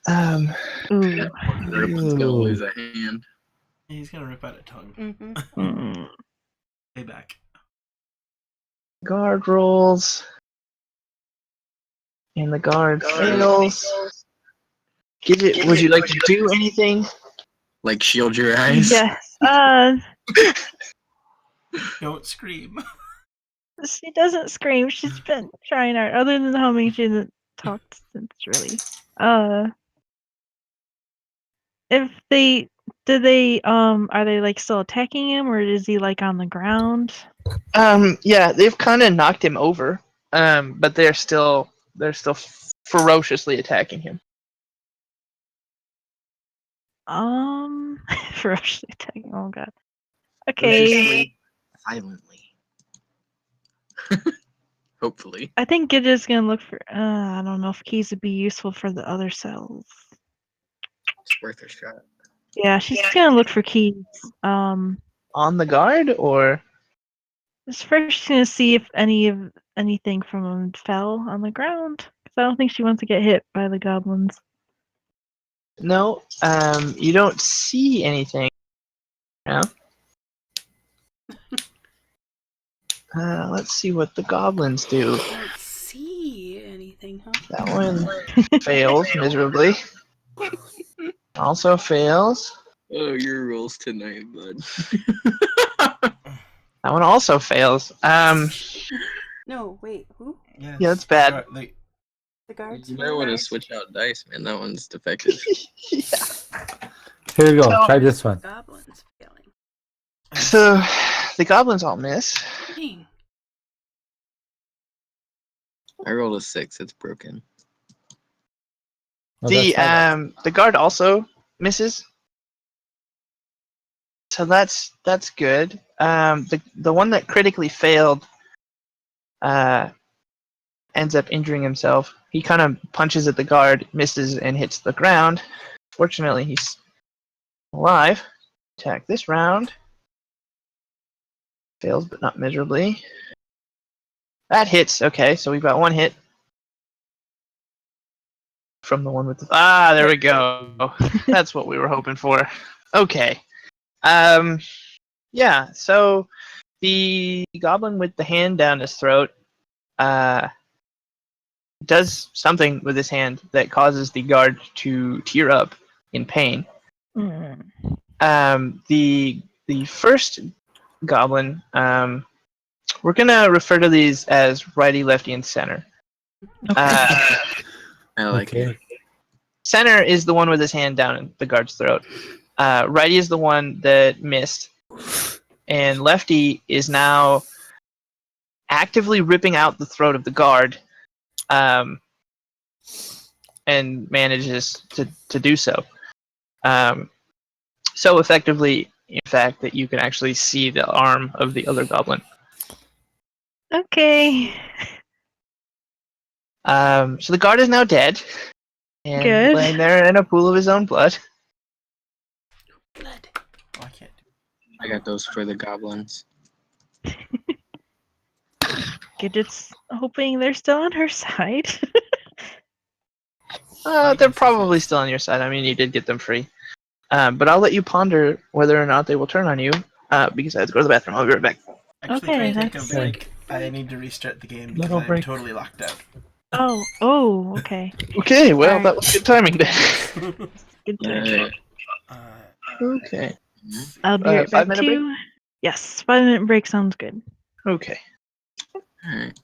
Ooh. Ripple's gonna lose a hand. He's gonna rip out a tongue. Mm-hmm. Mm. Payback. Guard rolls, and the guard fails. Gidget, would you like to do anything? Like shield your eyes. Yes. Don't scream. She doesn't scream. She's been trying hard. Other than humming, she hasn't talked since really. If they are they like still attacking him, or is he like on the ground? Yeah, they've kind of knocked him over, but they're still ferociously attacking him. Ferociously attacking. Oh god. Okay. Silently. Hopefully. I think Gidget's gonna look for. I don't know if keys would be useful for the other cells. It's worth a shot. Yeah, she's gonna look for keys. On the guard, or Just first she's gonna see if anything from them fell on the ground. Because I don't think she wants to get hit by the goblins. no? You don't see anything. No. Let's see what the goblins do. Don't see anything, huh? That one fails miserably. Also fails. Oh, your rolls tonight, bud. That one also fails. No, wait, who? Yes. Yeah, that's bad. The guards? You might want to switch out dice, man. That one's defective. Here you go. So- Try this one. Goblins failing. So the goblins all miss. Dang. I rolled a 6. It's broken. No, that's not The guard also misses. So that's good. The one that critically failed ends up injuring himself. He kind of punches at the guard, misses, and hits the ground. Fortunately, he's alive. Attack this round. Fails, but not miserably. That hits. Okay, so we've got one hit from the one with the. There we go. That's what we were hoping for. Okay. Yeah. So the goblin with the hand down his throat does something with his hand that causes the guard to tear up in pain. Mm. The first goblin We're gonna refer to these as righty, lefty, and center. Uh, I like it. center is the one with his hand down the guard's throat. Righty is the one that missed, and lefty is now actively ripping out the throat of the guard, and manages to do so. So effectively, in fact, that you can actually see the arm of the other goblin. Okay. So the guard is now dead and Good. laying there in a pool of his own blood. Blood. Oh, I can't do I got those for the goblins. Gidget's hoping they're still on her side. They're probably still on your side. I mean, you did get them free. But I'll let you ponder whether or not they will turn on you, because I have to go to the bathroom. I'll be right back. Actually, Okay, can I take a that's- break? I need to restart the game because Little I'm break. totally locked out. Oh, okay. Okay, well, Alright. that was good timing then. Good timing. Uh, Okay. I'll be right back 5-minute break? too. Yes, 5-minute break sounds good. Okay. Alright.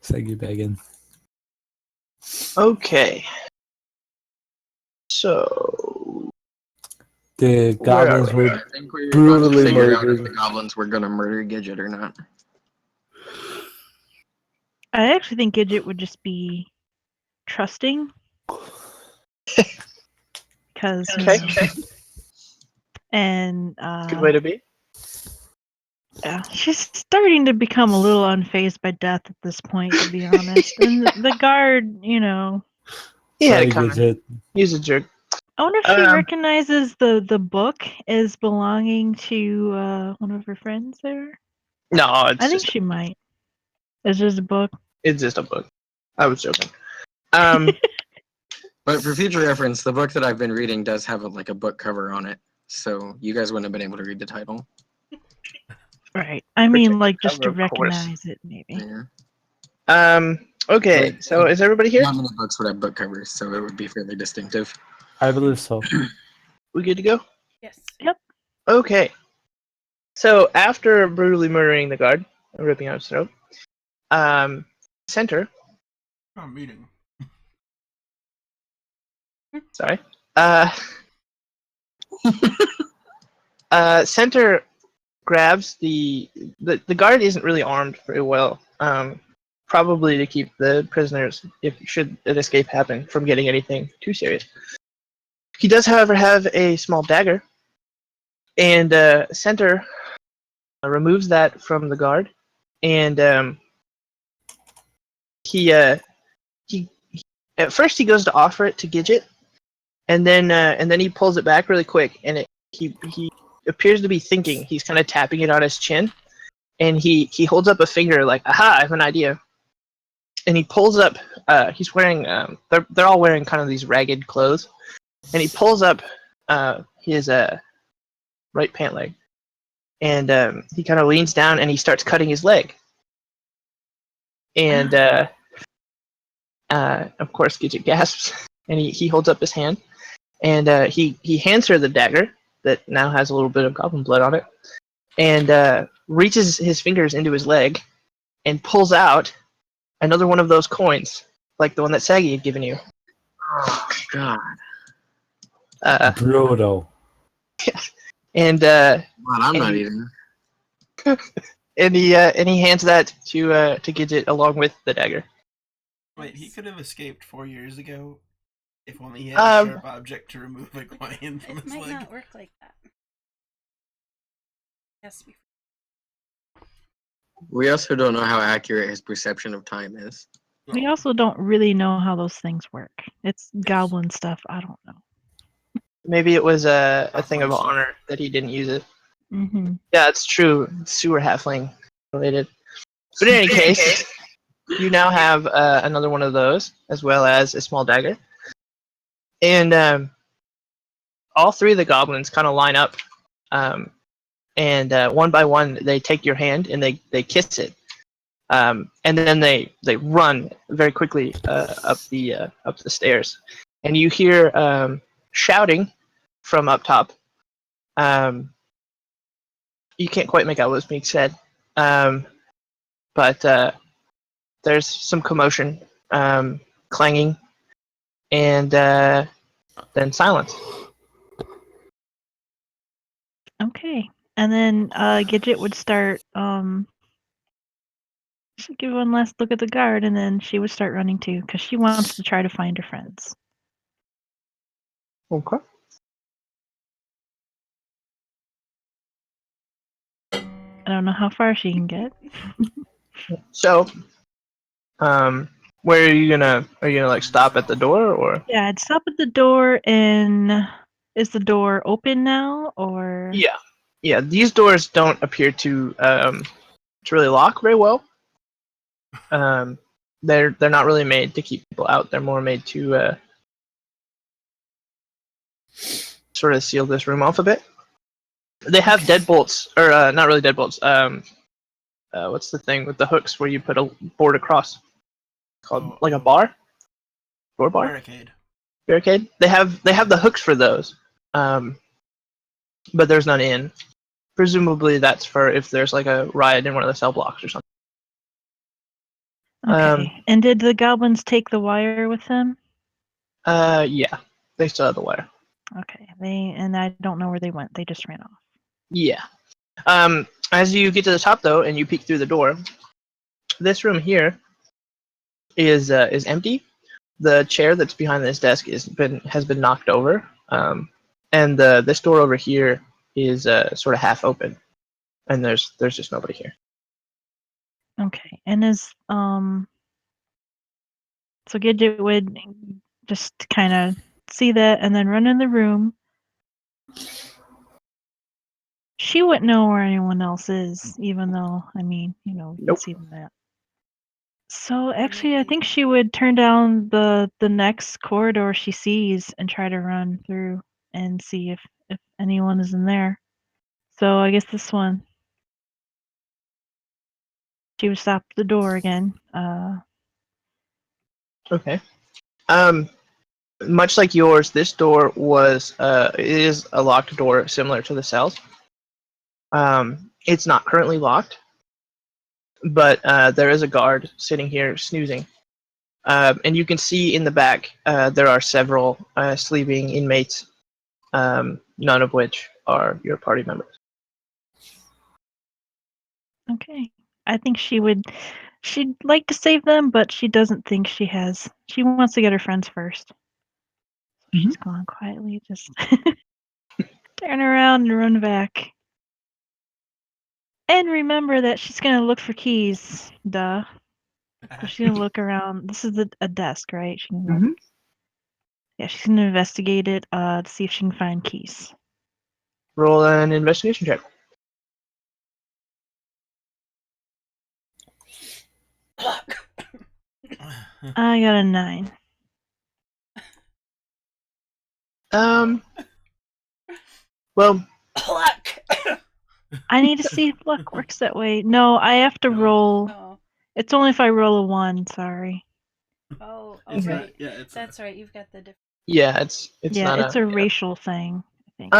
Saggy begging. Okay. So The Where are goblins we? were I think we're about to brutally figure out if murdered. the goblins were gonna murder Gidget or not. I actually think Gidget would just be trusting. Because, okay, and good way to be. yeah, she's starting to become a little unfazed by death at this point, to be honest. And the guard, He had Sorry, it coming. Gidget. He's a jerk. I wonder if she Um, recognizes the book as belonging to one of her friends there. No, I think she might. It's just a book. it's just a book. I was joking. Um, But for future reference, the book that I've been reading does have a book cover on it, so you guys wouldn't have been able to read the title. Right. I mean, Protect the like, just to cover, of course. recognize it, maybe. Yeah. Okay, But so is everybody here? not many books would have book covers, so it would be fairly distinctive. I believe so. We good to go? Yes. Okay. So after brutally murdering the guard and ripping out his throat, Center, I'm reading. sorry, Center grabs the guard isn't really armed very well. Probably to keep the prisoners, if should an escape happen, from getting anything too serious. He does, however, have a small dagger, and Center removes that from the guard, and he at first he goes to offer it to Gidget, and then he pulls it back really quick, and he appears to be thinking. He's kind of tapping it on his chin, and he holds up a finger like, "Aha! I have an idea." And he pulls up. He's wearing. They're all wearing kind of these ragged clothes, and he pulls up his right pant leg, and he kind of leans down and he starts cutting his leg. And of course, Gidget gasps, and he holds up his hand, and he hands her the dagger that now has a little bit of goblin blood on it, and reaches his fingers into his leg, and pulls out another one of those coins, like the one that Saggy had given you. Oh God! Brutal. And Well, I'm And not he- eating. and he hands that to Gidget along with the dagger. Wait, he could have escaped 4 years ago if only he had a sharp object to remove a coin from It his might leg. not work like that. Yes. We also don't know how accurate his perception of time is. We also don't really know how those things work. It's goblin stuff. I don't know. Maybe it was a thing of Halfling stuff. honor that he didn't use it. Mm-hmm. Yeah, it's true. Sewer halfling related. But in any case, you now have another one of those, as well as a small dagger. And all three of the goblins kind of line up, and one by one they take your hand and they kiss it, and then they run very quickly up the stairs, and you hear shouting from up top. You can't quite make out what's being said, but there's some commotion, clanging, and then silence. Okay. And then Gidget would start she'd give one last look at the guard, and then she would start running too, because she wants to try to find her friends. Okay. I don't know how far she can get. So, where are you gonna like stop at the door or? Yeah, I'd stop at the door, and is the door open now, or? Yeah. These doors don't appear to really lock very well. They're not really made to keep people out. They're more made to sort of seal this room off a bit. They have deadbolts, or not really deadbolts. What's the thing with the hooks where you put a board across? Called like a bar? Door bar? Barricade. Barricade? They have the hooks for those. But there's none in. Presumably that's for if there's like a riot in one of the cell blocks or something. Okay. And did the goblins take the wire with them? Yeah, they still have the wire. Okay. I don't know where they went. They just ran off. Yeah. As you get to the top though, and you peek through the door, this room here is empty. The chair that's behind this desk has been knocked over. And this door over here is sort of half open, and there's just nobody here. Okay. And so Gidget would just kind of see that and then run in the room. She wouldn't know where anyone else is, even though, I mean, you can Nope. see that. So actually, I think she would turn down the next corridor she sees and try to run through and see if anyone is in there. So I guess this one. She would stop at the door again. Okay. Much like yours, this door is a locked door similar to the cells. It's not currently locked, but there is a guard sitting here snoozing. And you can see in the back there are several sleeping inmates, none of which are your party members. Okay. I think she'd like to save them, but she doesn't think she has. She wants to get her friends first. So she's going quietly, just turn around and run back. And remember that she's gonna look for keys. Duh. So she's gonna look around. This is a desk, right? Yeah, she's gonna investigate it to see if she can find keys. Roll an investigation check. I got a 9. Well, I need to see if luck works that way. No, I have to roll. Oh, It's only if I roll a 1. Sorry. It's right. not- yeah, it's That's right. You've got the different. yeah, it's Yeah, not it's a racial thing, I think.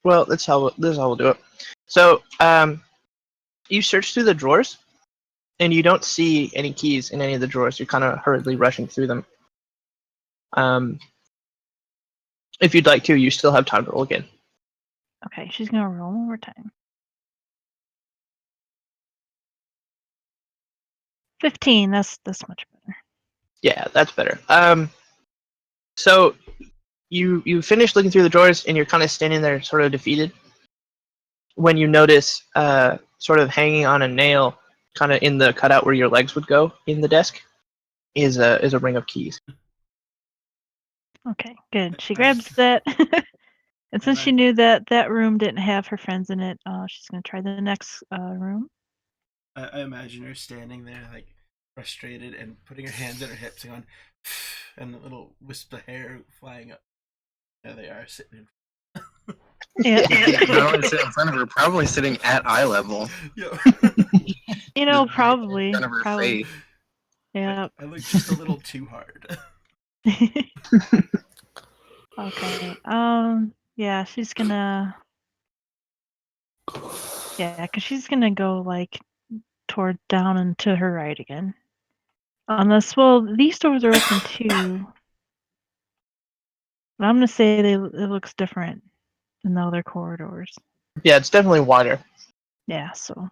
Well, this is how we'll do it. So, you search through the drawers, and you don't see any keys in any of the drawers. You're kind of hurriedly rushing through them. If you'd like to, you still have time to roll again. Okay, she's gonna roll one more time. 15. That's much better. Yeah, that's better. So you finish looking through the drawers, and you're kind of standing there, sort of defeated, when you notice, sort of hanging on a nail, kind of in the cutout where your legs would go in the desk, is a ring of keys. Okay, good. She grabs that. And since she knew that room didn't have her friends in it, she's gonna try the next room. I imagine her standing there, like frustrated, and putting her hands on her hips and going, and a little wisp of hair flying up. There they are, sitting Yeah. Not only sitting in front of her, probably sitting at eye level. in. Probably. In front of her Probably. face. Yeah. I look just a little too hard. Okay. Yeah, she's gonna. Yeah, because she's gonna go like toward down and to her right again. Unless, well, these doors are open too. But I'm gonna say it looks different than the other corridors. Yeah, it's definitely wider. Yeah, so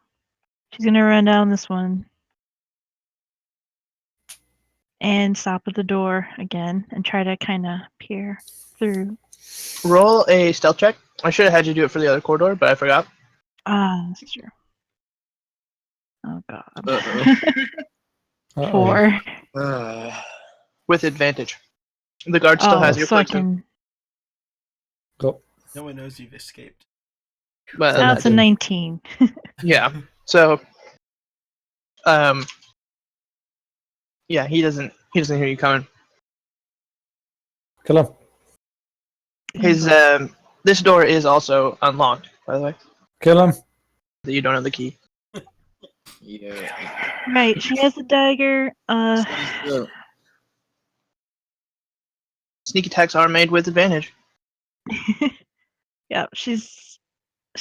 she's gonna run down this one and stop at the door again and try to kind of peer through. Roll a stealth check. I should have had you do it for the other corridor, but I forgot. That's true. Oh god. Uh-oh. 4. With advantage. The guard still has your so I points. can. Go. No one knows you've escaped. Well, That's a 19. yeah. So, yeah, he doesn't hear you coming. Kill him. His this door is also unlocked, by the way. Kill him. That you don't have the key. Yeah. Right, she has a dagger. Sneak attacks are made with advantage. Yeah, she's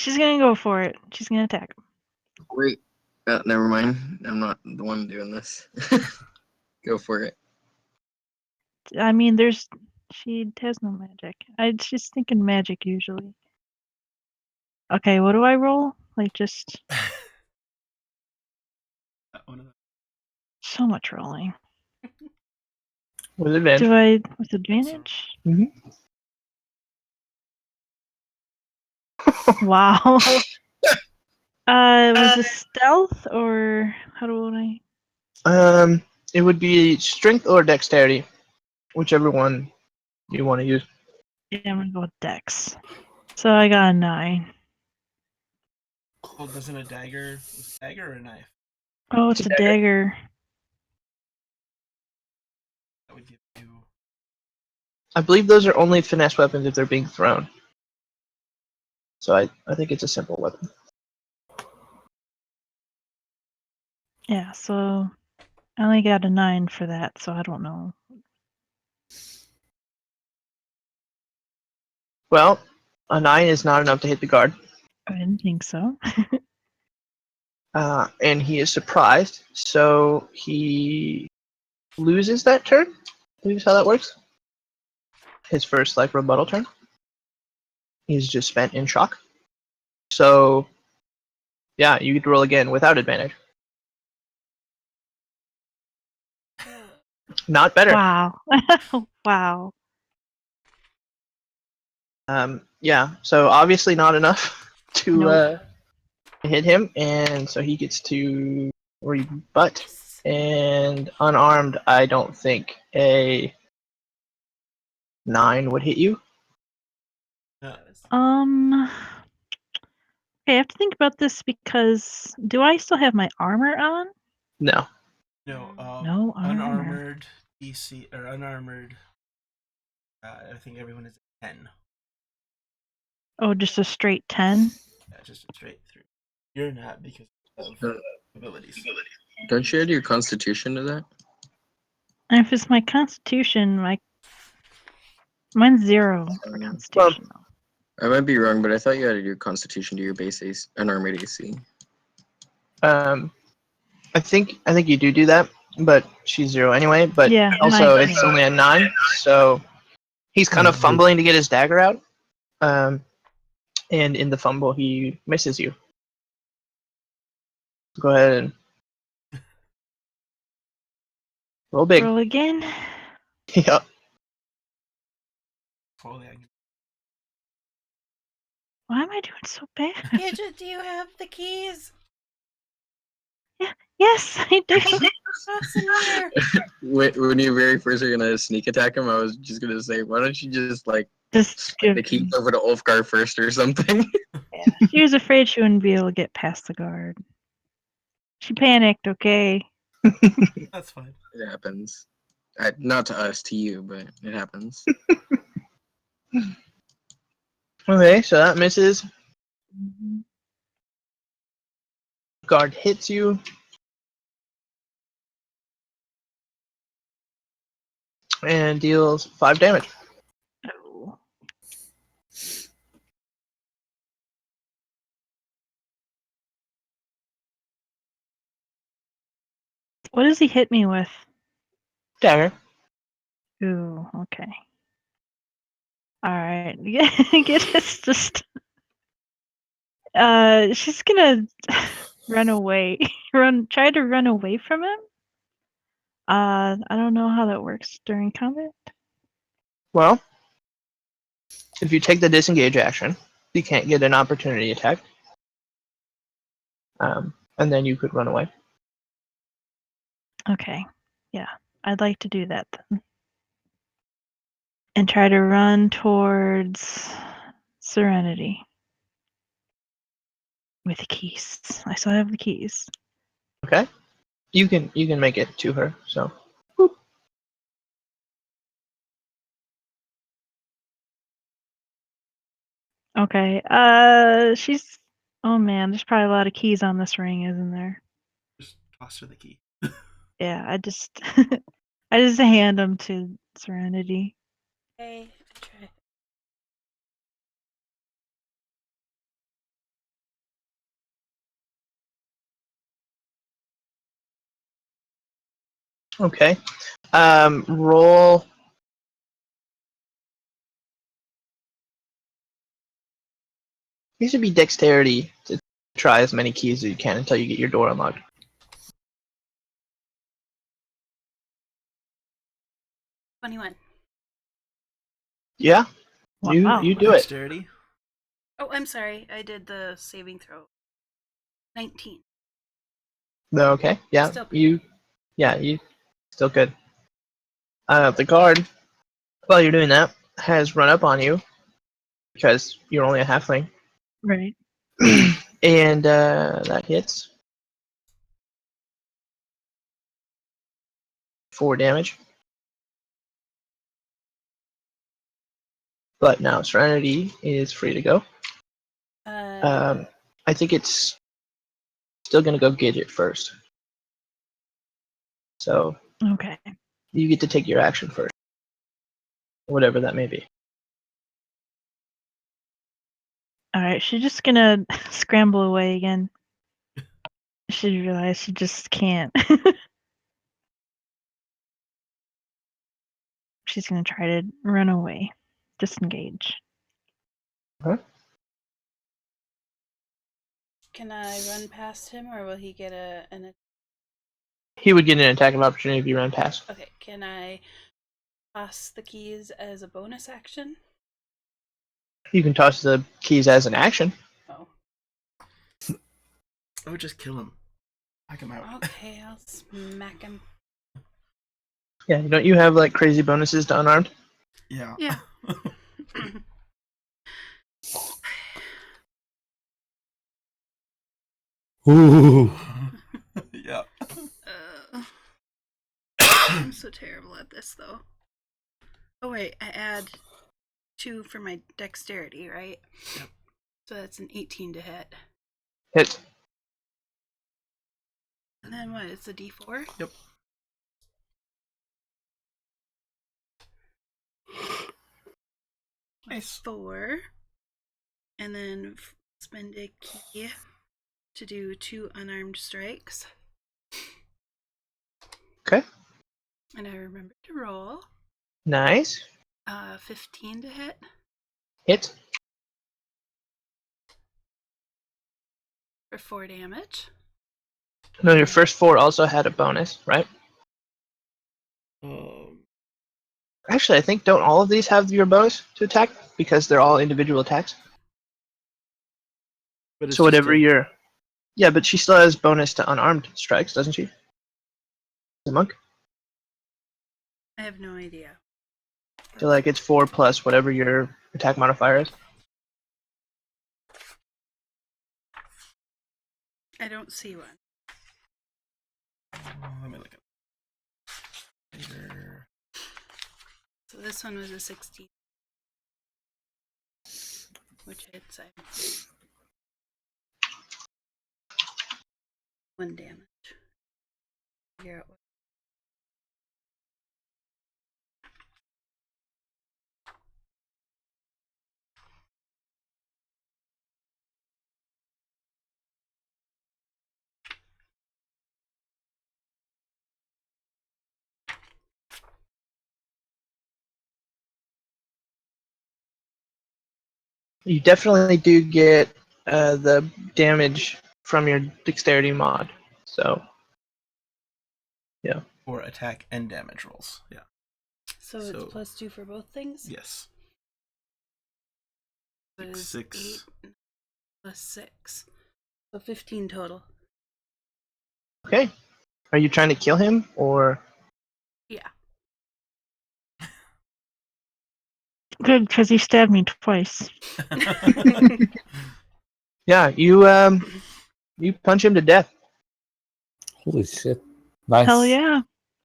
gonna go for it. She's gonna attack him. Great. Never mind. I'm not the one doing this. Go for it. I mean, she has no magic. She's thinking magic usually. Okay, what do I roll? Like just One of them. so much rolling. With advantage. Do I with advantage? Wow. Was this stealth or how do I? It would be strength or dexterity, whichever one you want to use. Yeah, I'm gonna go with dex. So I got a 9. Oh, doesn't a dagger? Is a dagger or a knife? Oh, It's it's a a dagger. That would give you. I believe those are only finesse weapons if they're being thrown. So I think it's a simple weapon. Yeah, so I only got a 9 for that, so I don't know. Well, a 9 is not enough to hit the guard. I didn't think so. And he is surprised, so he loses that turn. I believe is how that works. His first rebuttal turn. He's just spent in shock. So yeah, you could roll again without advantage. Not better. Wow. Wow. Yeah, so obviously not enough to Nope. hit him, and so he gets to rebut. And unarmed, I don't think a 9 would hit you. No. Okay, I have to think about this because do I still have my armor on? No. No. No armor. Unarmored DC or unarmored. I think everyone is 10. Oh, just a straight 10? Yeah, just a straight through. You're not because of Uh, abilities. Don't you add your constitution to that? And if it's my constitution, mine's 0 for constitution. I might be wrong, but I thought you added your constitution to your base AC, unarmored AC. I think you do that, but she's 0 anyway. But Yeah, also mine's it's 0. only a 9, so he's kind of fumbling to get his dagger out. And in the fumble, he misses you. Go ahead and roll big. Roll again. Yeah. Totally, I can- Why am I doing so bad? Gidget, do you have the keys? Yes, I do. Pass them here. When you very first were gonna sneak attack him, I was just gonna say, why don't you just Just slide give. the keys over to Ulfgar first or something? Yeah, she was afraid she wouldn't be able to get past the guard. She panicked. Okay. That's fine. It happens. Not to us, to you, but it happens. Okay, so that misses. Guard hits you. And deals 5 damage. Oh. What does he hit me with? Dagger. Ooh, okay. Alright. It's just she's gonna run away. Try to run away from him. I don't know how that works during combat. Well, if you take the disengage action, you can't get an opportunity attack. And then you could run away. Okay. Yeah. I'd like to do that then. And try to run towards Serenity. With the keys. I still have the keys. Okay? You can make it to her, so. Okay. She's. Oh man, there's probably a lot of keys on this ring, isn't there? Just toss her the key. Yeah, I just. I just hand them to Serenity. Okay, try. Okay. Roll. These should be dexterity to try as many keys as you can until you get your door unlocked. 21. Yeah, Wow. you do it. Dexterity. Oh, I'm sorry. I did the saving throw. 19. Okay. Yeah. Still- You still good. The guard, while you're doing that, has run up on you because you're only a halfling, Right. and that hits 4 damage. But now Serenity is free to go. I think it's still gonna go Gidget first. So Okay. you get to take your action first, whatever that may be. All right. She's just gonna scramble away again. She realized she just can't. She's gonna try to run away, disengage. Can I run past him, or will he get an? He would get an attack of opportunity if you ran past. Okay. Can I toss the keys as a bonus action? You can toss the keys as an action. Oh. Oh, just kill him. Knock him out. Okay, I'll smack him. Yeah, don't you have like crazy bonuses to unarmed? Yeah. Yeah. Ooh. Yeah. I'm so terrible at this, though. Oh wait, I add 2 for my dexterity, right? Yep. So that's an 18 to hit. Hit. And then what? It's a D4. Yep. Nice. 4, and then spend a key to do 2 unarmed strikes. Okay. And I remember to roll. Nice. 15 to hit. Hit. For 4 damage. No, your first 4 also had a bonus, right? Actually, I think don't all of these have your bonus to attack because they're all individual attacks. But it's So whatever just a- your, yeah, but she still has bonus to unarmed strikes, doesn't she? The monk. I have no idea. So like it's 4 plus whatever your attack modifier is. I don't see one. Let me look at later. So this one was a 16. Which hits I 1 damage. Figure out what. You definitely do get the damage from your dexterity mod. So Or attack and damage rolls. Yeah. So So- it's plus 2 for both things? Yes. So it's 6. 8 plus 6. So 15 total. okay. Are you trying to kill him or? Yeah. Good, because he stabbed me twice. Yeah, you punch him to death. Holy shit. Nice. Hell yeah.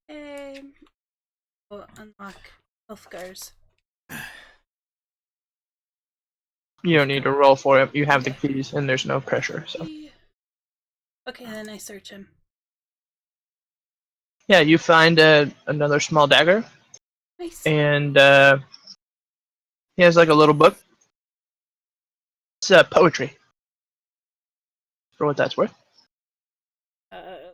Yay. We'll unlock health scars. You don't need to roll for it. You have the keys, and there's no pressure. So Okay, then I search him. yeah, you find another small dagger, Nice. and he has like a little book. It's poetry, for what that's worth. Uh,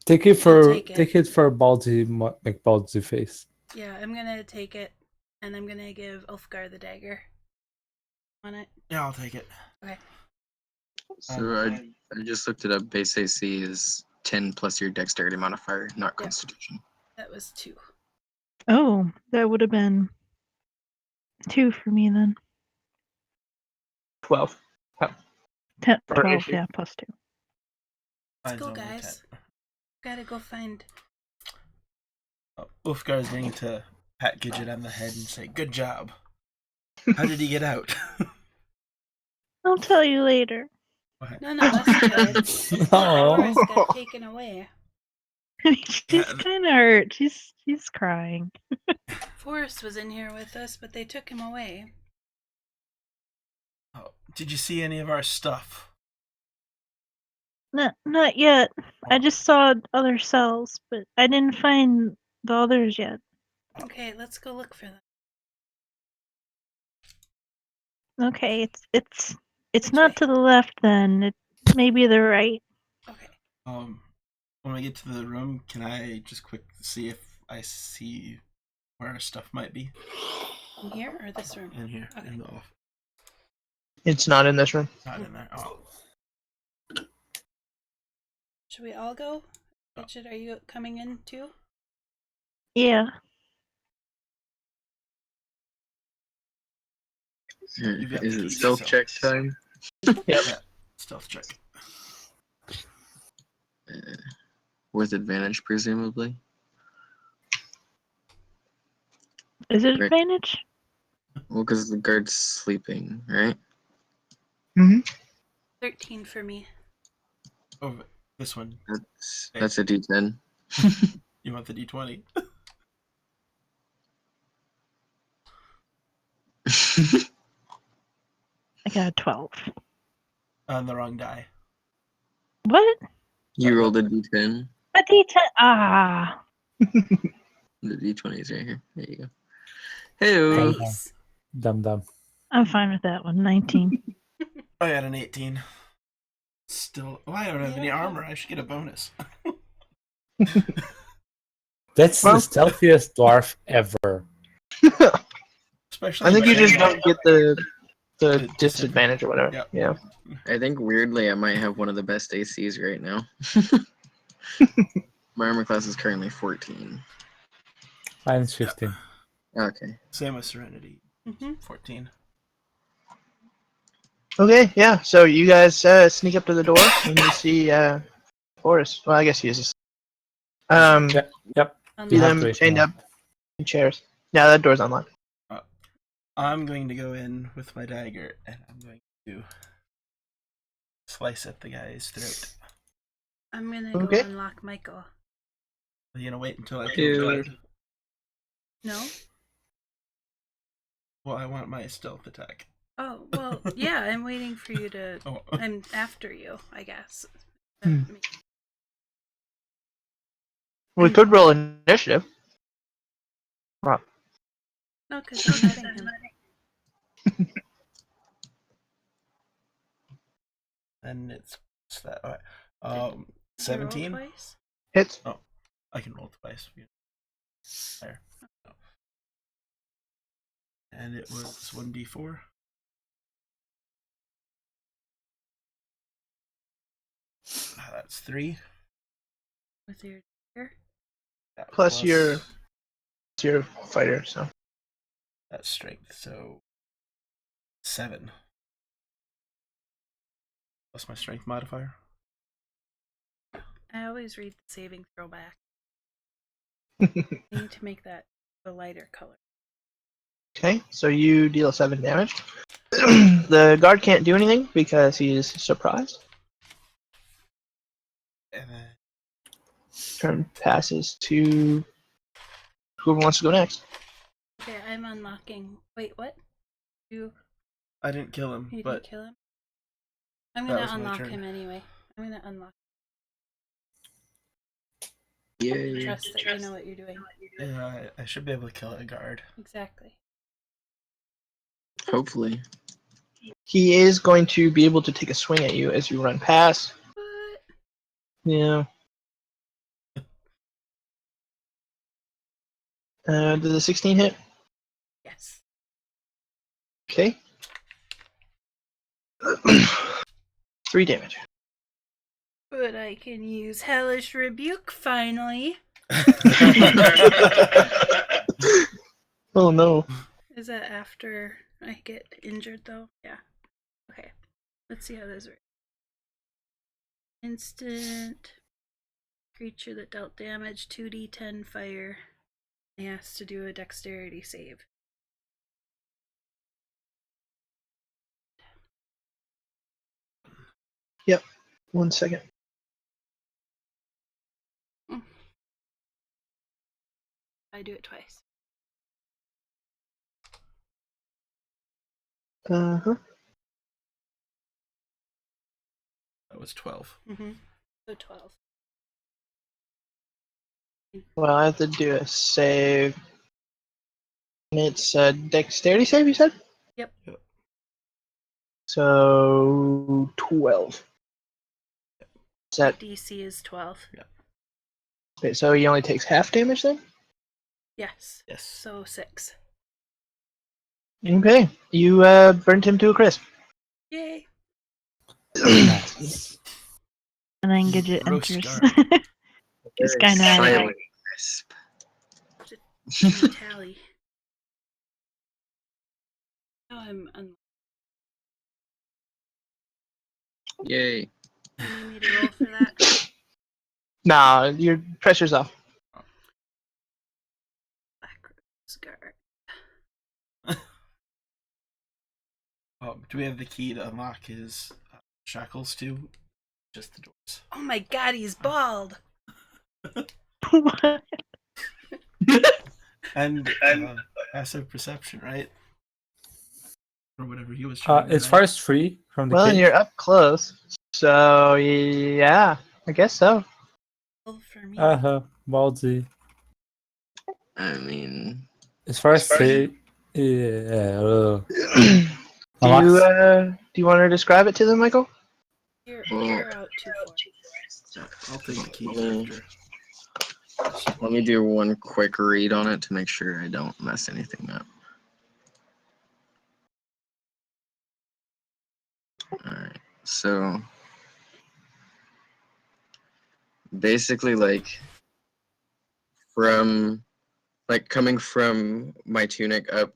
Take it I'll for take it. take it for Baldy McBaldy face. Yeah, I'm gonna take it, and I'm gonna give Ulfgar the dagger. On it. Yeah, I'll take it. Okay. So I just looked it up. Base AC is 10 plus your dexterity modifier, not Yeah. constitution. That was 2. Oh, that would have been 2 for me then. 12. 12, AC. yeah, plus 2. Let's Mine's go, only guys. 10. Gotta go find. Ulfgar is going to pat Gidget on the head and say, "Good job. How did he get out?" I'll tell you later. None of us did. Oh, Forrest got taken away. She's Yeah. kind of hurt. She's crying. Forrest was in here with us, but they took him away. Oh, did you see any of our stuff? Not yet. I just saw other cells, but I didn't find the others yet. Okay, let's go look for them. Okay, it's Which not way? to the left then. It may be the right. Okay. When I get to the room, can I just quick see if I see where our stuff might be? In here or this room? In here, Okay. in the office. It's not in this room. Not in there. Oh, Should we all go? Richard, are you coming in too? Yeah. You've got Is the it key, stealth so- check time? yeah. Stealth check. With advantage, presumably. Is it Right. advantage? Well, because the guard's sleeping, right? 13 for me. Oh, this one. That's a D10. You want the D20? I got a 12. On the wrong die. What? You rolled a D10. A D10. Ah. The D20 is right here. There you go. Hey. Nice. Dum. I'm fine with that one. 19. I got an 18. Still, I don't have any Yeah. armor. I should get a bonus. That's Well- the stealthiest dwarf ever. Especially. I think in you just January. don't get the The disadvantage or whatever. Yep. Yeah. I think weirdly I might have one of the best ACs right now. My armor class is currently 14. Mine's 15. Okay. Same with Serenity. Mm-hmm. 14. Okay, yeah. So you guys sneak up to the door and you see Forrest. Well, I guess he is. Yep. On See You have them to wait chained now. up in chairs. Yeah, that door's unlocked. I'm going to go in with my dagger and I'm going to slice at the guy's throat. I'm gonna go Okay. unlock Michael. Are you gonna wait until I kill the guard? No? Well, I want my stealth attack. Oh, well, yeah, I'm waiting for you to. Oh, I'm after you, I guess. We could roll initiative. No, because I'm letting him. and it's that. All right. Did you roll 17. twice? Hits. I can roll twice. There. No. And it was 1d4. That's 3. With your dagger? That Plus your fighter, so. That's strength, so 7. Plus my strength modifier. I always read the saving throw back. I need to make that a lighter color. Okay, so you deal 7 damage. The guard can't do anything because he's surprised. And then Turn passes to whoever wants to go next. Okay, I'm unlocking. Wait, what? You I didn't kill him, didn't but kill him? I'm that gonna was my unlock turn. him anyway. I'm gonna unlock. Yay. Trust that you know what you're doing. yeah, I should be able to kill a guard. Exactly. Hopefully. He is going to be able to take a swing at you as you run past. What? Yeah. Does a 16 hit? Yes. Okay. 3 damage. But I can use Hellish Rebuke finally. Oh no. Is that after I get injured though? Yeah. Okay. Let's see how this works. Instant creature that dealt damage 2d10 fire. He has to do a dexterity save. Yep. 1 second. I do it twice. Uh-huh. That was 12. Mm-hmm. So 12. Well, I have to do a save. And it's a dexterity save, you said? Yep. So 12. Is that DC is 12. okay, so he only takes half damage then? Yes. Yes. So 6. Okay. You burnt him to a crisp. Yay. Nice. And then Gidget Roast enters. guard. He's kind of Silent crisp. Tally. Now I'm Yay. You need me to roll for that? Nah, your pressure's off. Black Rose Guard. Do we have the key to unlock his shackles too? Just the doors. Oh my god, he's bald! what? And passive perception, right? Or whatever he was trying to As far as 3 from the Well, cage. you're up close. So, yeah, I guess so. Roll for me. Baldy. I mean, As far as 3, yeah. Do you want to describe it to them, Michael? You're out 2 4. I'll take the key Let after. me do one quick read on it to make sure I don't mess anything up. Alright, so basically, coming from my tunic up,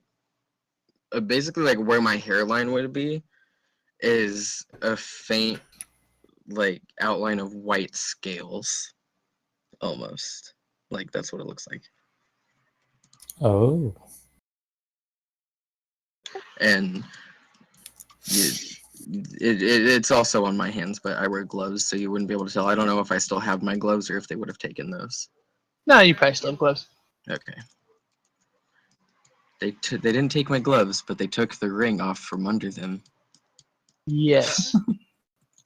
basically where my hairline would be is a faint outline of white scales, almost. That's what it looks like. Oh. And it's also on my hands, but I wear gloves, so you wouldn't be able to tell. I don't know if I still have my gloves or if they would have taken those. No, you probably still have gloves. Okay. They didn't take my gloves, but they took the ring off from under them. Yes.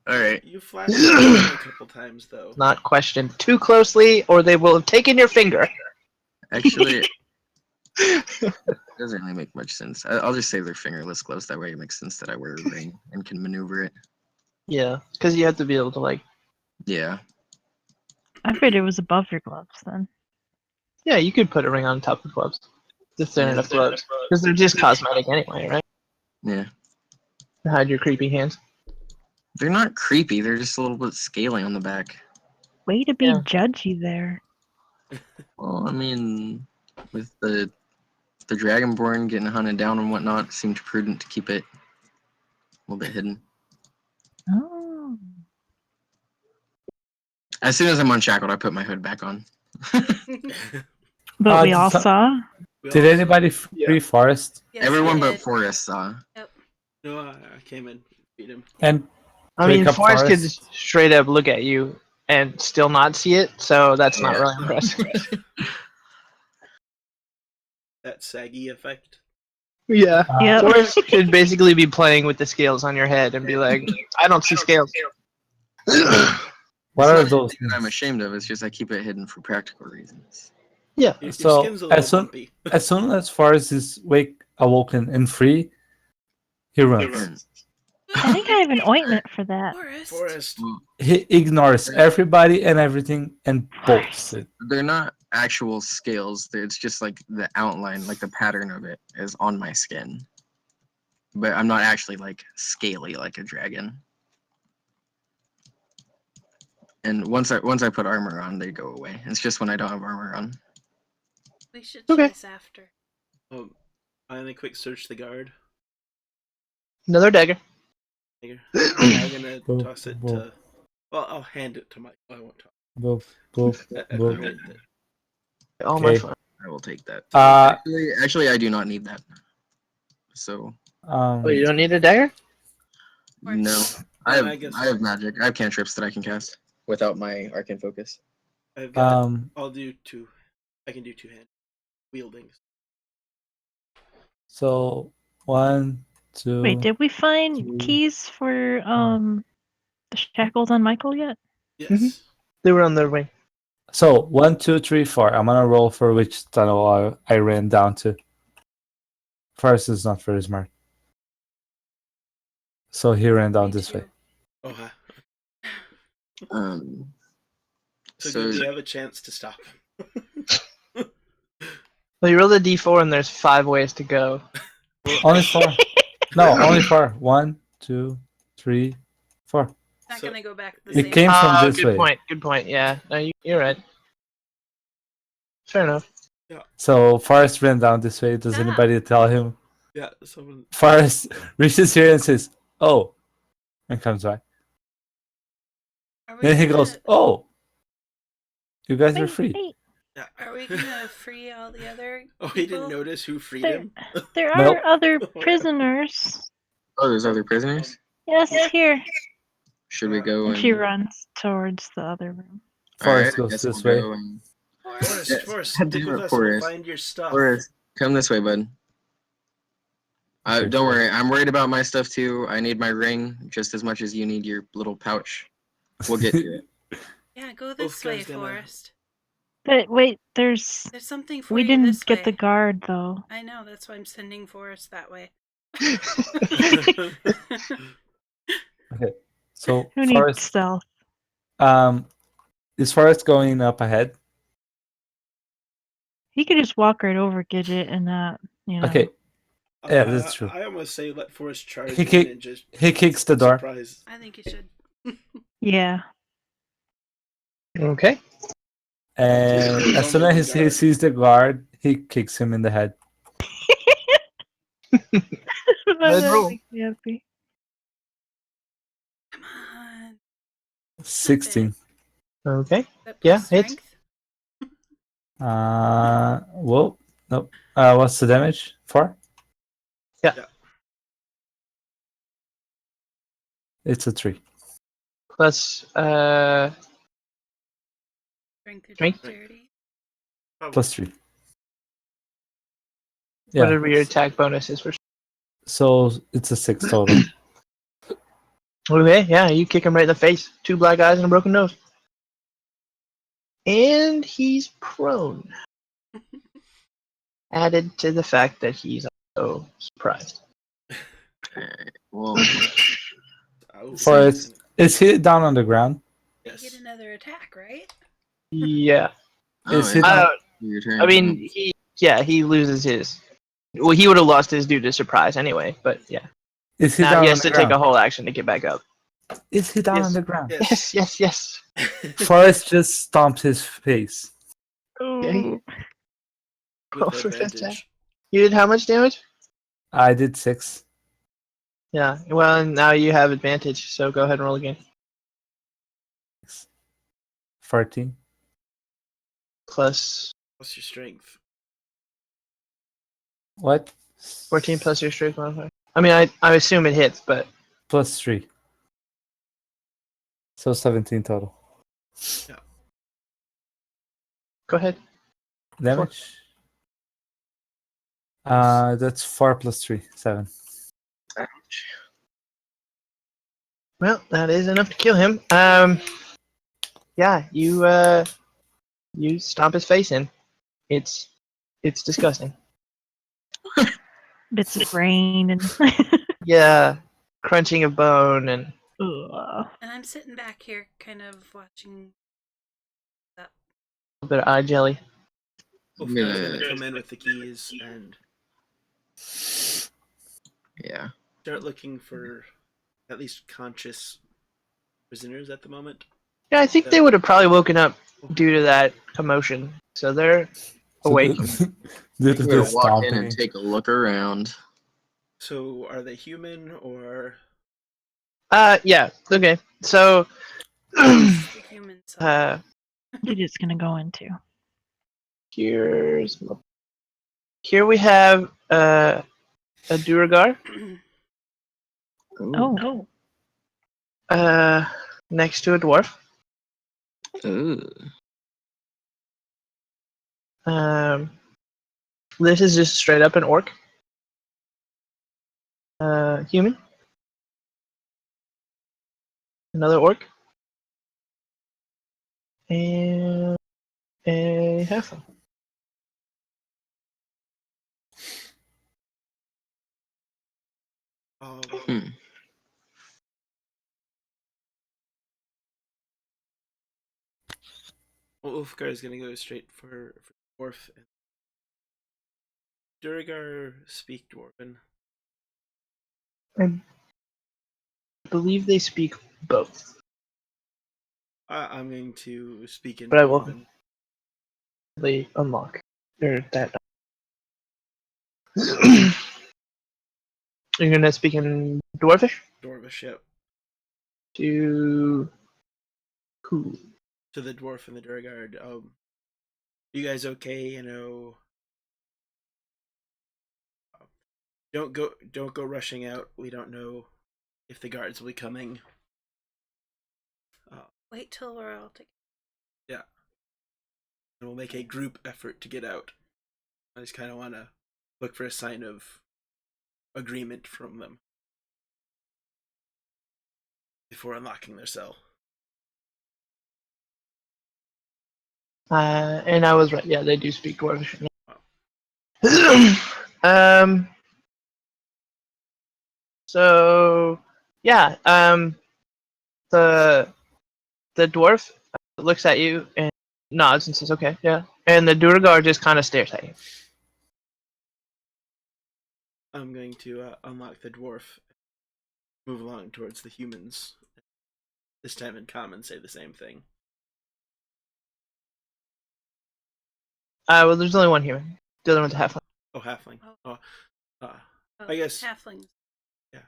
All right. You flashed it a couple times though. Not questioned too closely, or they will have taken your finger. Actually, it doesn't really make much sense. I'll just say they're fingerless gloves. That way it makes sense that I wear a ring and can maneuver it. Yeah, because you have to be able to, Yeah. I figured it was above your gloves then. Yeah, you could put a ring on top of gloves. If they're enough gloves. Because they're just cosmetic anyway, right? Yeah. To hide your creepy hands. They're not creepy. They're just a little bit scaly on the back. Way to be Yeah. judgy there. Well, I mean, with the Dragonborn getting hunted down and whatnot, it seemed prudent to keep it a little bit hidden. Oh. As soon as I'm unshackled, I put my hood back on. But we all so- saw. Did anybody free Forest? Yes, Everyone I but did. Forrest saw. No, I came in, beat him. And I mean, Wake up, Forrest could Forrest. straight up look at you and still not see it, so that's not Yeah. really impressive. That saggy effect. Yeah. Yep. Forrest could basically be playing with the scales on your head and be like, I don't see scales. what It's are not those? anything that I'm ashamed of. It's just I keep it hidden for practical reasons. Yeah. Your So, skin's a little bumpy. As soon as Forrest is awoken and free, he runs. I think I have an ointment for that. Forest. Forest. He ignores everybody and everything and bolts it. They're not actual scales. It's just like the outline, like the pattern of it is on my skin. But I'm not actually like scaly like a dragon. And once I put armor on, they go away. It's just when I don't have armor on. We should Okay. chase after. Oh, finally, quick search the guard. Another dagger. Here. I'm gonna Boop, toss it boop. to. Well, I'll hand it to Mike. I won't talk. Boop, boop, boop. Right. All my Okay. fun. I will take that. Uh, Actually, I do not need that. So Oh, you don't need a dagger? no, I guess- I have magic. I have cantrips that I can cast without my arcane focus. I've got. um, I'll do two. I can do two-hand wielding. so 1, 2. Wait, did we find Three. keys for the shackles on Michael yet? Yes. Mhm. They were on their way. So 1, 2, 3, 4. I'm gonna roll for which tunnel I ran down to. First is not very smart. So he ran down Me this too. way. Oh, huh. So So you have a chance to stop him. Well, you roll the d4 and there's 5 ways to go. Only 4. No, only 4. 1, 2, 3, 4. Not So- gonna go back the It same came way. from this good way. point. Good point. Yeah, no, you're right. Fair enough. So Forrest ran down this way. Does Ah. anybody tell him? Yeah. Someone. Forrest reaches here and says, "Oh," and comes back. Are we Then he gonna- goes, "Oh, you guys are Wait, free." wait, Yeah. Are we gonna free all the other? Oh, he didn't people? notice who freed there, him. there are Nope. other prisoners. oh, there's other prisoners. Yes, here. Should we go And and? she runs towards the other room. Forrest I goes guess this we'll way. go and- Forrest, Yes. Forrest, Damn stick it, with us. Forrest. We'll find your stuff. Forrest, come this way, bud. Okay. Don't worry, I'm worried about my stuff too. I need my ring just as much as you need your little pouch. We'll get to it. Yeah, go Both this way, guys gonna- Forrest. But wait, there's. There's something for We you didn't this get way. the guard though. I know, that's why I'm sending Forrest that way. So Who needs Forrest, stealth? is Forrest going up ahead? He could just walk right over Gidget and not, Okay, yeah, that's I- true. I almost say let Forrest charge He in kick- and just He kicks the door, surprise. I think you should. Yeah. Okay. and as soon as he sees the guard, he kicks him in the head. That roll. makes me happy. Come on. 16. Okay. That Yeah, plus hits. strength? Whoa, nope. What's the damage? 4? Yeah. Yeah. It's a 3. Plus, Strength or Strength? dexterity? Probably. Plus 3. Yeah. whatever your attack bonus is for. So it's a 6 total. Okay, yeah, you kick him right in the face. 2 black eyes and a broken nose. And he's prone. Added to the fact that he's also surprised. Well, Oh, Forrest, is he down on the ground? You Yes. get another attack, right? Yeah. Is oh, he it's down? your turn. I mean, he loses his. Well, he would have lost his due to surprise anyway, but yeah. Is he Now down he on has the to take a ground? whole action to get back up. Is he down Yes. on the ground? Yes. Yes. Forrest just stomps his face. Ooh. Roll With for attack. advantage. You did how much damage? I did 6. Yeah. Well, now you have advantage, so go ahead and roll again. 14. Plus What's your strength? What? 14 plus your strength modifier. I mean, I assume it hits, but Plus 3. So 17 total. go ahead. Damage? That's 4 plus 3. 7. Well, that is enough to kill him. Yeah, you stomp his face in. It's disgusting. Bits of brain and. Yeah, crunching of bone and Ugh. And I'm sitting back here kind of watching. a bit of eye jelly. Wolf I'm guy's gonna, gonna come in with the keys and yeah. start looking for at least conscious prisoners at the moment. Yeah, I think So- they would have probably woken up due to that commotion, so they're So awake. due I'm to gonna the walk in and stomping. take a look around. So are they human or Yeah, okay. So, What's the human side? Gidget's gonna go into. here we have a Duragar Oh, next to a dwarf. Ooh. This is just straight up an orc. Human. Another orc. And a halfling. Hmm. Ulfgar is gonna go straight for dwarf. Duragar speak dwarven. I believe they speak both. I'm going to speak in But I will- dwarven. They unlock. Or that. You're gonna speak in dwarfish? Dwarvish, yep. To who? To the dwarf and the Duragard. You guys okay? You know, don't go rushing out. We don't know if the guards will be coming. Wait till we're all together. Yeah, and we'll make a group effort to get out. I just kind of want to look for a sign of agreement from them before unlocking their cell. And I was right. Yeah, they do speak dwarfish. So yeah, the dwarf looks at you and nods and says, "Okay, yeah." And the Duragar just kind of stares at you. I'm going to unlock the dwarf, move along towards the humans. This time in common, say the same thing. Well, there's only one human. The other one's a halfling. Oh, halfling. Oh. Oh, Oh, I guess. halflings. Yeah.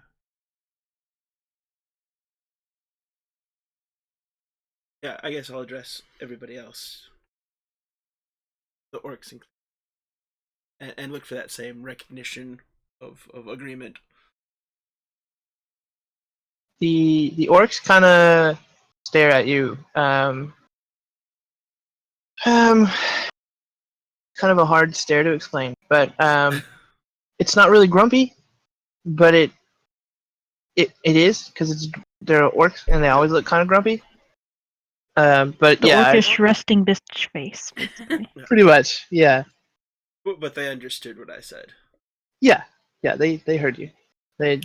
Yeah, I guess I'll address everybody else. The orcs and look for that same recognition of agreement. The orcs kind of stare at you. Kind of a hard stare to explain, but it's not really grumpy, but it is because they're orcs and they always look kind of grumpy. But the yeah, orcish resting bitch face, basically. pretty much, yeah, But they understood what I said. yeah. They heard you. They're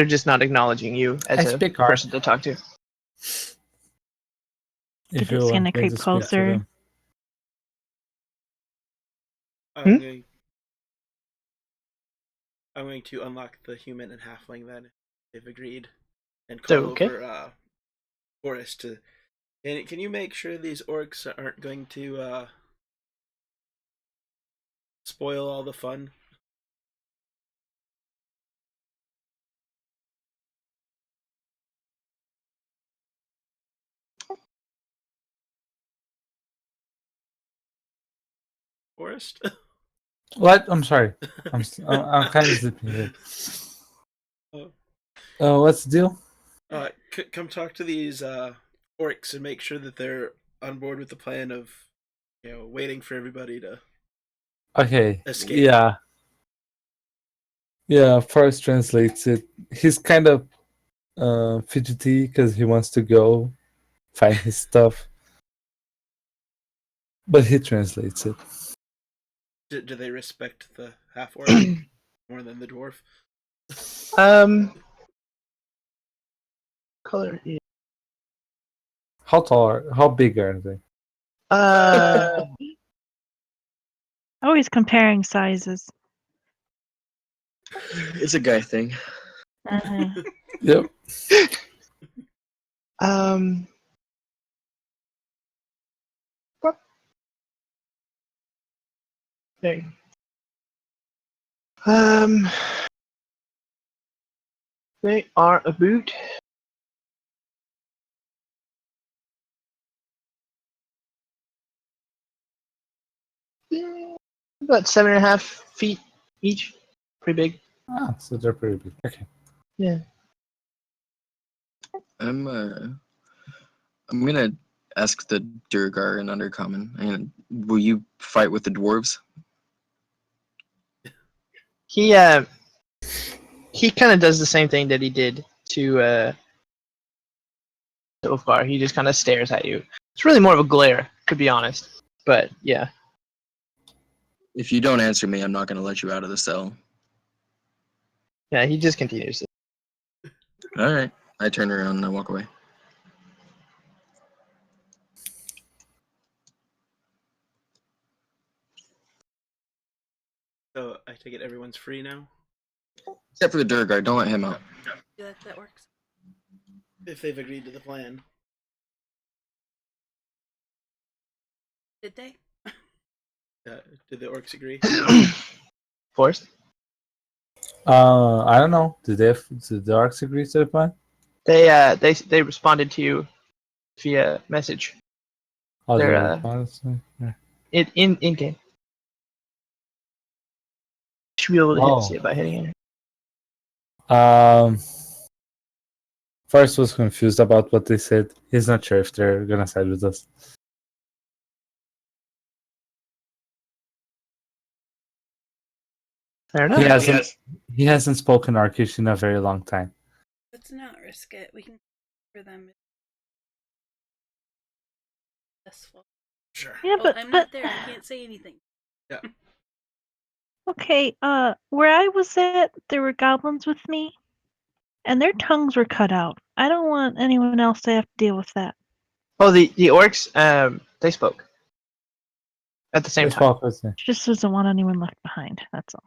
just not acknowledging you I as a speak orc. person to talk to. If you Gidget's want gonna me creep to speak to closer. them. I'm going. I'm going to unlock the human and halfling then. If they've agreed, and call Okay. over Forrest to. Can you make sure these orcs aren't going to spoil all the fun? Forrest? What? I'm sorry. I'm kind of sleeping here. What's the deal? Come talk to these orcs and make sure that they're on board with the plan of, waiting for everybody to Okay. escape. Yeah. Yeah. Forrest translates it. He's kind of fidgety because he wants to go find his stuff, but he translates it. Do they respect the half orc more than the dwarf? Color. Yeah. How big are they? Always comparing sizes. It's a guy thing. Uh-huh. Yep. Um. There. Um. They are about about 7.5 feet each. Pretty big. Ah, so they're pretty big. Okay. Yeah. I'm gonna ask the Durgar in Undercommon. And will you fight with the dwarves? He kind of does the same thing that he did to so far. He just kind of stares at you. It's really more of a glare, to be honest. But yeah. If you don't answer me, I'm not gonna let you out of the cell. Yeah, he just continues. All right. I turn around and I walk away. So I take it everyone's free now? Except for the Durgar. Don't let him out. feel like that works. If they've agreed to the plan. Did they? Did the orcs agree? Forced. I don't know. Did the orcs agree to the plan? They responded to you via message. Oh, They're, they responded? Yeah. In game. Should be able to see it by hitting it. First was confused about what they said. He's not sure if they're gonna side with us. Fair enough. He hasn't spoken Orcish in a very long time. Let's not risk it. We can for them. Successful. Sure. Yeah, Oh, but I'm not there. I can't say anything. Yeah. okay. Where I was at, there were goblins with me, and their tongues were cut out. I don't want anyone else to have to deal with that. Oh, the orcs. They spoke at the same They time. spoke with me. She just doesn't want anyone left behind. That's all.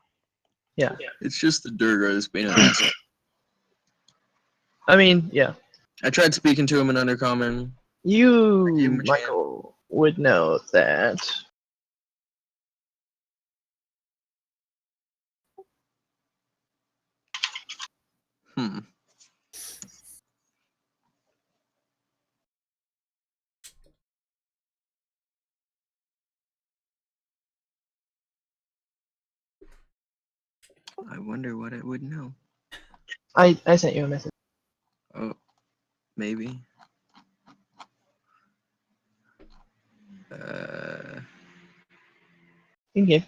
Yeah. It's just the Durgar that's being an asshole. I mean, yeah. I tried speaking to him in Undercommon. You, him a chance. Michael, would know that. I wonder what it would know. I sent you a message. Oh, maybe. In game.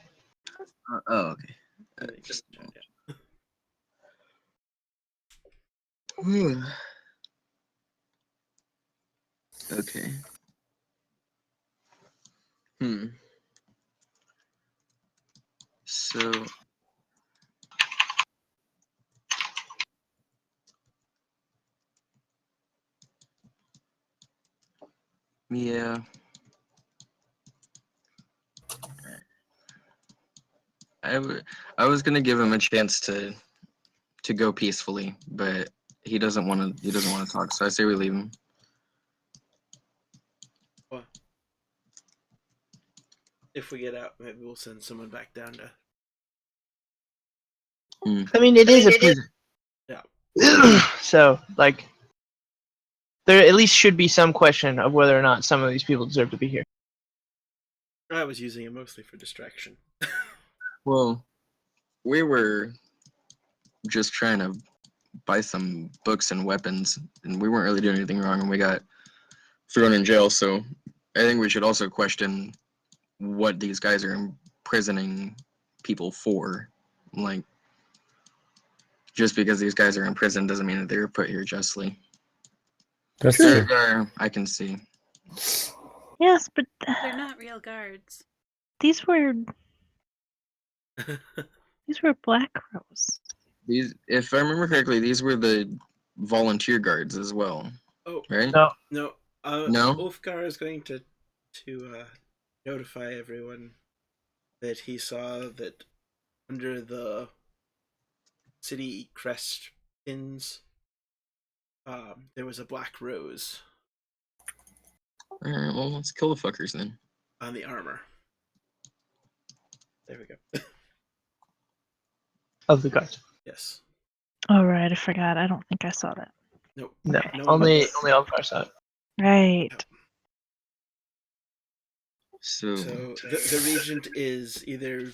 Oh, okay. Just okay. So yeah. I was gonna give him a chance to go peacefully, but he doesn't want to. He doesn't want to talk. So I say we leave him. Well, if we get out, maybe we'll send someone back down to. I mean, it is a prison. Yeah. So, like, there at least should be some question of whether or not some of these people deserve to be here. I was using it mostly for distraction. Well, we were just trying to buy some books and weapons, and we weren't really doing anything wrong, and we got thrown in jail. So I think we should also question what these guys are imprisoning people for. Like, just because these guys are in prison doesn't mean that they were put here justly. That's true. I can see. Yes, but They're not real guards. these were black crows. These, if I remember correctly, these were the volunteer guards as well. Oh, right? No. No. No? Ulfgar is going to notify everyone that he saw that under the city crest pins, there was a black rose Alright, well, let's kill the fuckers then. on the armor. There we go. Of the guards. Yes. Oh right, I forgot. I don't think I saw that. Nope. No, Okay. No one only does. Alvar saw it. Right. So, So the regent is either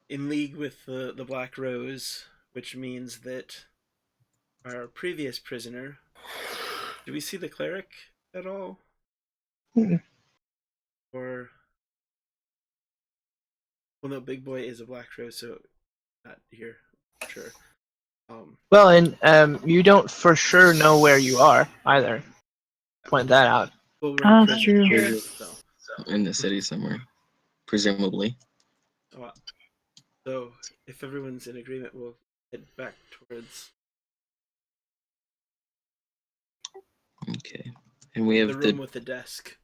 in league with the Black Rose, which means that our previous prisoner. Do we see the cleric at all? Mm-mm. Or well, no, Big Boy is a Black Rose, so not here. Sure. Well, and you don't for sure know where you are either. Point that out. Well, we're Oh, in that's prison true. here, so. in the city somewhere, presumably. So if everyone's in agreement, we'll head back towards Okay. And we the have room the with the desk.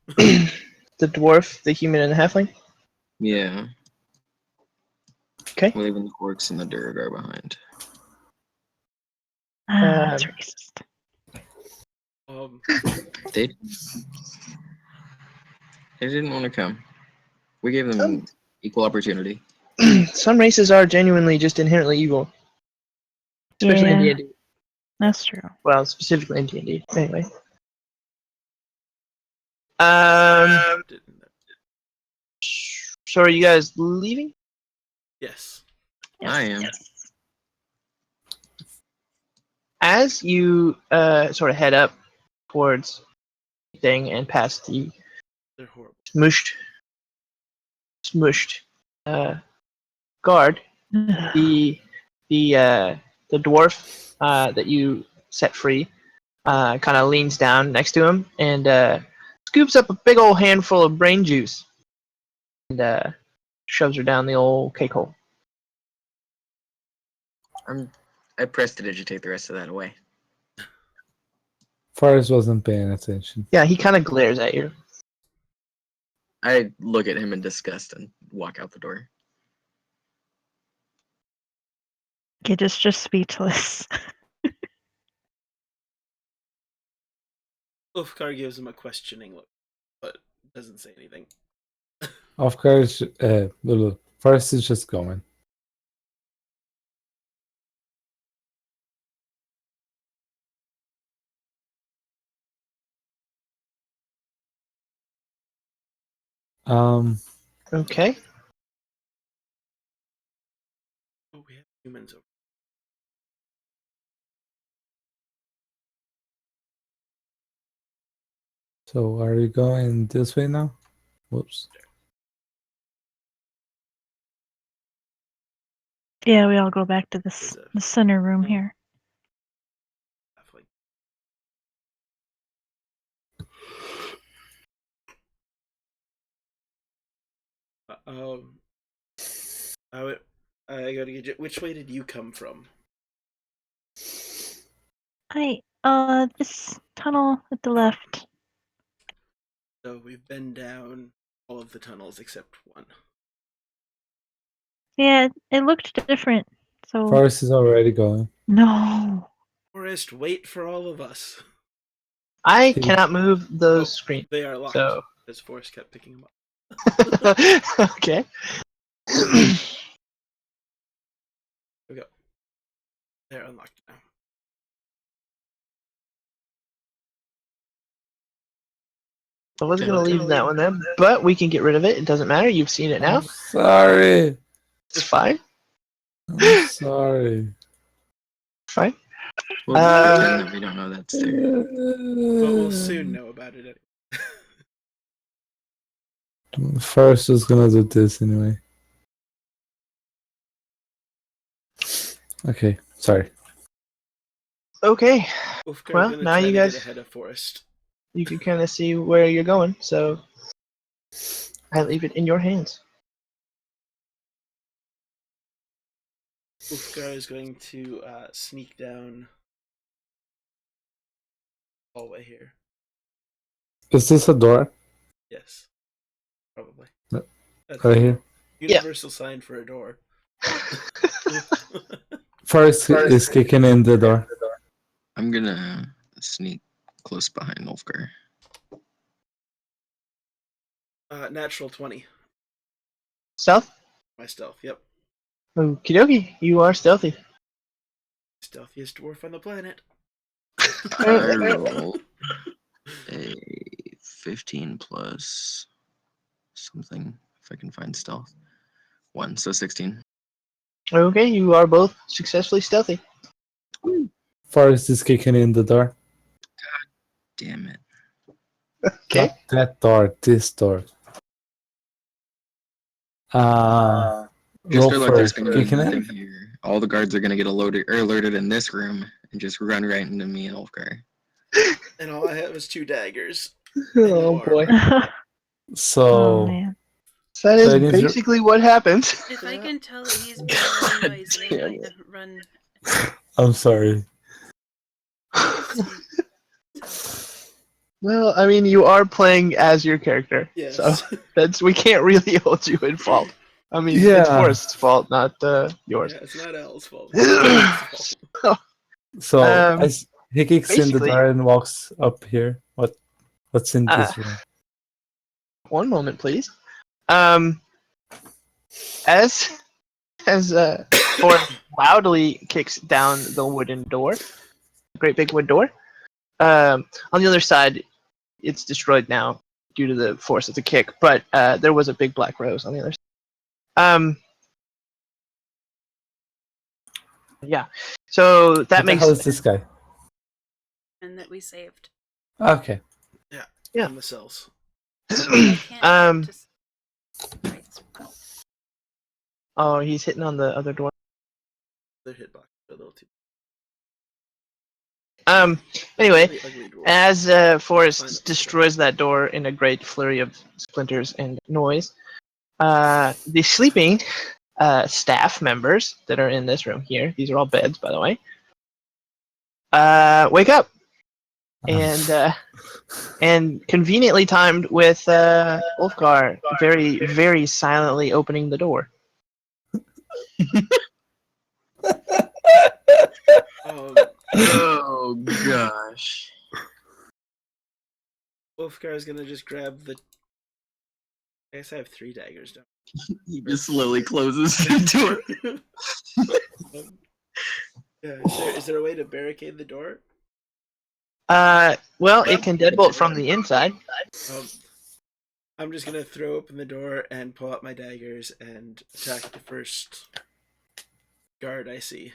The dwarf, the human, and the halfling. yeah. Okay. We're leaving the orcs and the Duragar behind. Ah, that's racist. Um, They didn't want to come. We gave them equal opportunity. Some races are genuinely just inherently evil, especially in Yeah, D&D. that's true. Well, specifically in D&D. Anyway. didn't- So are you guys leaving? yes. Yes. I am. As you sort of head up towards the thing and past the They're horrible. smushed guard, the dwarf that you set free kind of leans down next to him and scoops up a big old handful of brain juice and shoves her down the old cake hole. I pressed to digitate the rest of that away. Forrest wasn't paying attention. Yeah, he kind of glares at you. I look at him in disgust and walk out the door. Kid is just speechless. Ulfgar gives him a questioning look, but doesn't say anything. Of course, Forrest is just going. Okay. Oh, we have humans over. So are you going this way now? Whoops. Yeah, we all go back to this the center room here. I gotta get you. Which way did you come from? This tunnel at the left. So we've been down all of the tunnels except one. Yeah, it looked different. So Forrest is already going. no. Forrest, wait for all of us. I cannot move those screens. They are locked. So Because Forrest kept picking them up. okay. We go. They're unlocked now. I was gonna leave that one there, but we can get rid of it. It doesn't matter. You've seen it now. I'm sorry. It's fine. I'm sorry. Fine. We'll pretend that we don't know that's there. But we'll soon know about it anyway. Forrest was gonna do this anyway. Okay, sorry. Okay. Ulfgar's Well, gonna now try you to guys- get ahead of Forrest. You can kind of see where you're going, so I leave it in your hands. Ulfgar is going to sneak down the hallway here. Is this a door? Yes. Probably. That's Right here. universal sign for a door. Forrest is kicking in the door. I'm gonna sneak close behind Ulfgar. Natural 20. Stealth? My stealth. Yep. Okie dokie. You are stealthy. Stealthiest dwarf on the planet. I roll a 15 plus something, if I can find stealth. 1, so 16. Okay, you are both successfully stealthy. Forrest is kicking in the door. Damn it. Okay. Not that door, this door. Just Roll feel like for there's gonna be kicking nothing in. here. All the guards are gonna get alerted in this room and just run right into me and Ulfgar. And all I have is 2 daggers. Oh boy. Oh So man. That is So it is- basically what happens. If I Yeah. can tell that he's being really God noisy, damn I'm going it. to run. I'm sorry. Well, I mean, you are playing as your character, Yes. so we can't really hold you in fault. I mean, it's Yeah. Forrest's fault, not yours. Yeah, it's not Al's fault. It's Forrest's fault. So Um, he kicks in the basically- door and walks up here. What's in this room? One moment, please. As Forrest loudly kicks down the wooden door, great big wood door. On the other side, it's destroyed now due to the force of the kick, but there was a big black rose on the other side. Yeah. So that What the makes hell is this guy? And that we saved. Okay. Yeah. In the cells. I can't just. Right. Oh, he's hitting on the other door. Their hitbox a little too. Anyway, Ugly dwarf. as Fine. Forrest destroys that door in a great flurry of splinters and noise, the sleeping staff members that are in this room here, these are all beds, by the way, wake up. And conveniently timed with Ulfgar very, very silently opening the door. Oh gosh. Wolfgar is gonna just grab the. I guess I have 3 daggers down. He just slowly closes the door. Yeah, is there a way to barricade the door? Well, it can deadbolt from the inside. I'm just gonna throw open the door and pull out my daggers and attack the first guard I see.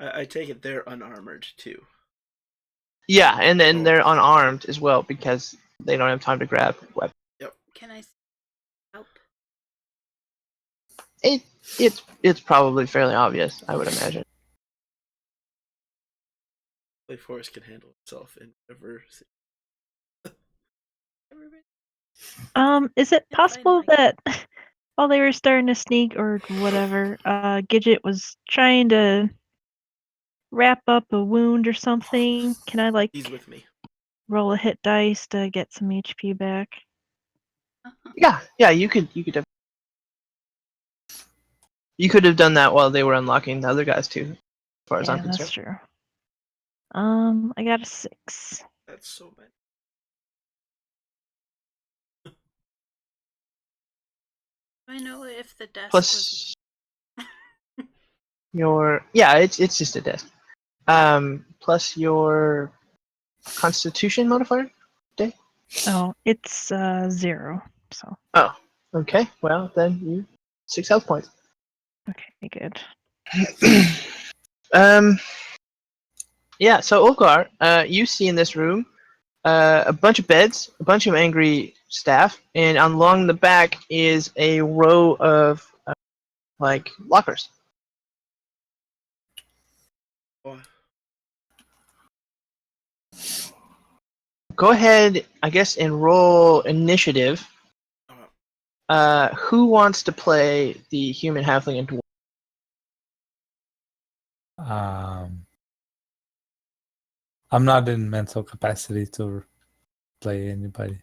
I take it they're unarmored too. Yeah, and then they're unarmed as well because they don't have time to grab weapons. Can I help? It's probably fairly obvious, I would imagine. Like Forrest can handle himself in whatever. Is it Yeah, possible fine, that while they were starting to sneak or whatever, Gidget was trying to wrap up a wound or something? Can I He's with me. roll a hit dice to get some HP back? Yeah, you could have. You could have done that while they were unlocking the other guys too, as far as I'm Yeah, that's concerned. true. I got a 6. That's so bad. Do I know if the desk Plus it's just a desk. Plus your Constitution modifier. Oh, it's 0. So Oh, okay. Well, then you 6 health points. okay, good. Yeah. So Ulgar, you see in this room a bunch of beds, a bunch of angry staff, and along the back is a row of like lockers. Oh, Go ahead, I guess, and roll initiative. Who wants to play the human halfling and dwarf? I'm not in mental capacity to play anybody.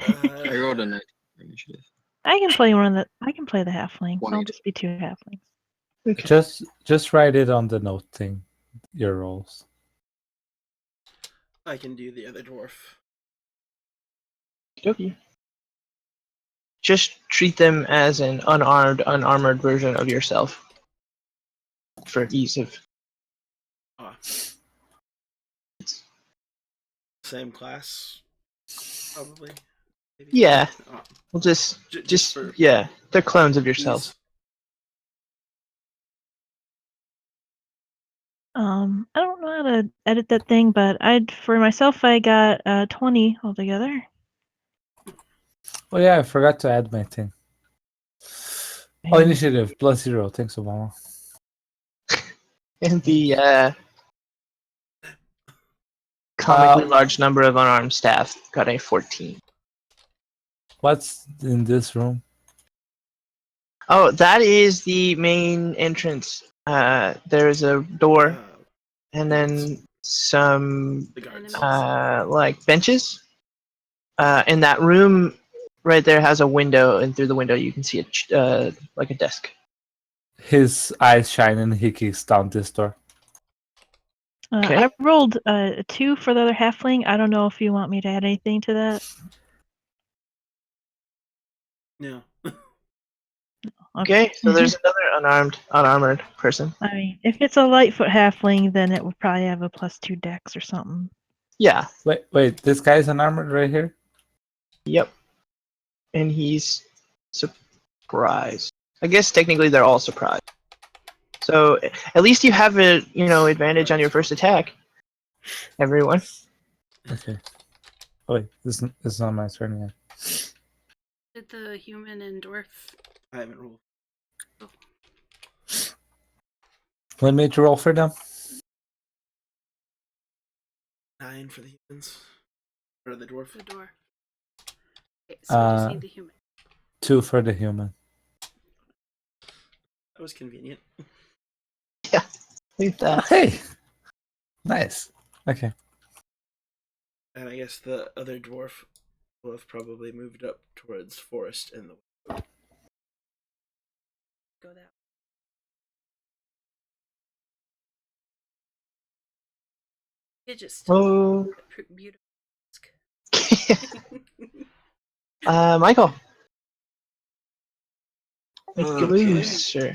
I rolled a 19. Initiative. I can play I can play the halfling. One I'll each. just be 2 halflings. Okay. Just write it on the note thing. Your rolls. I can do the other dwarf. Okay. Just treat them as an unarmored version of yourself. For ease of. Ah. Same class, probably. Maybe. Yeah. Ah, We'll just for yeah. They're clones of yourselves. ease. I don't know how to edit that thing, but for myself I got 20 altogether. Oh yeah, I forgot to add my thing. Oh, And initiative +0. Thanks, Obama. And the comically large number of unarmed staff got a 14. What's in this room? Oh, that is the main entrance. There is a door, and then some The guards. like benches. And that room right there has a window, and through the window you can see like a desk. His eyes shine and he kicks down this door. Okay. I rolled a 2 for the other halfling. I don't know if you want me to add anything to that. No. Okay, so there's another unarmored person. I mean, if it's a Lightfoot halfling, then it would probably have a +2 dex or something. Yeah. Wait, this guy's unarmored right here? Yep. And he's surprised. I guess technically they're all surprised. So at least you have a advantage on your first attack. Everyone. Okay. Oh, wait, it's not my turn yet. Did the human and dwarf? I haven't rolled. What made you roll for them? 9 for the humans. Or the dwarf. The dwarf. Okay, so we just Uh, need the human. 2 for the human. That was convenient. Leave that. Hey! Nice. Okay. And I guess the other dwarf will have probably moved up towards forest in the Go that. It just Oh. beautiful. Michael. Make Okay. a move, sir.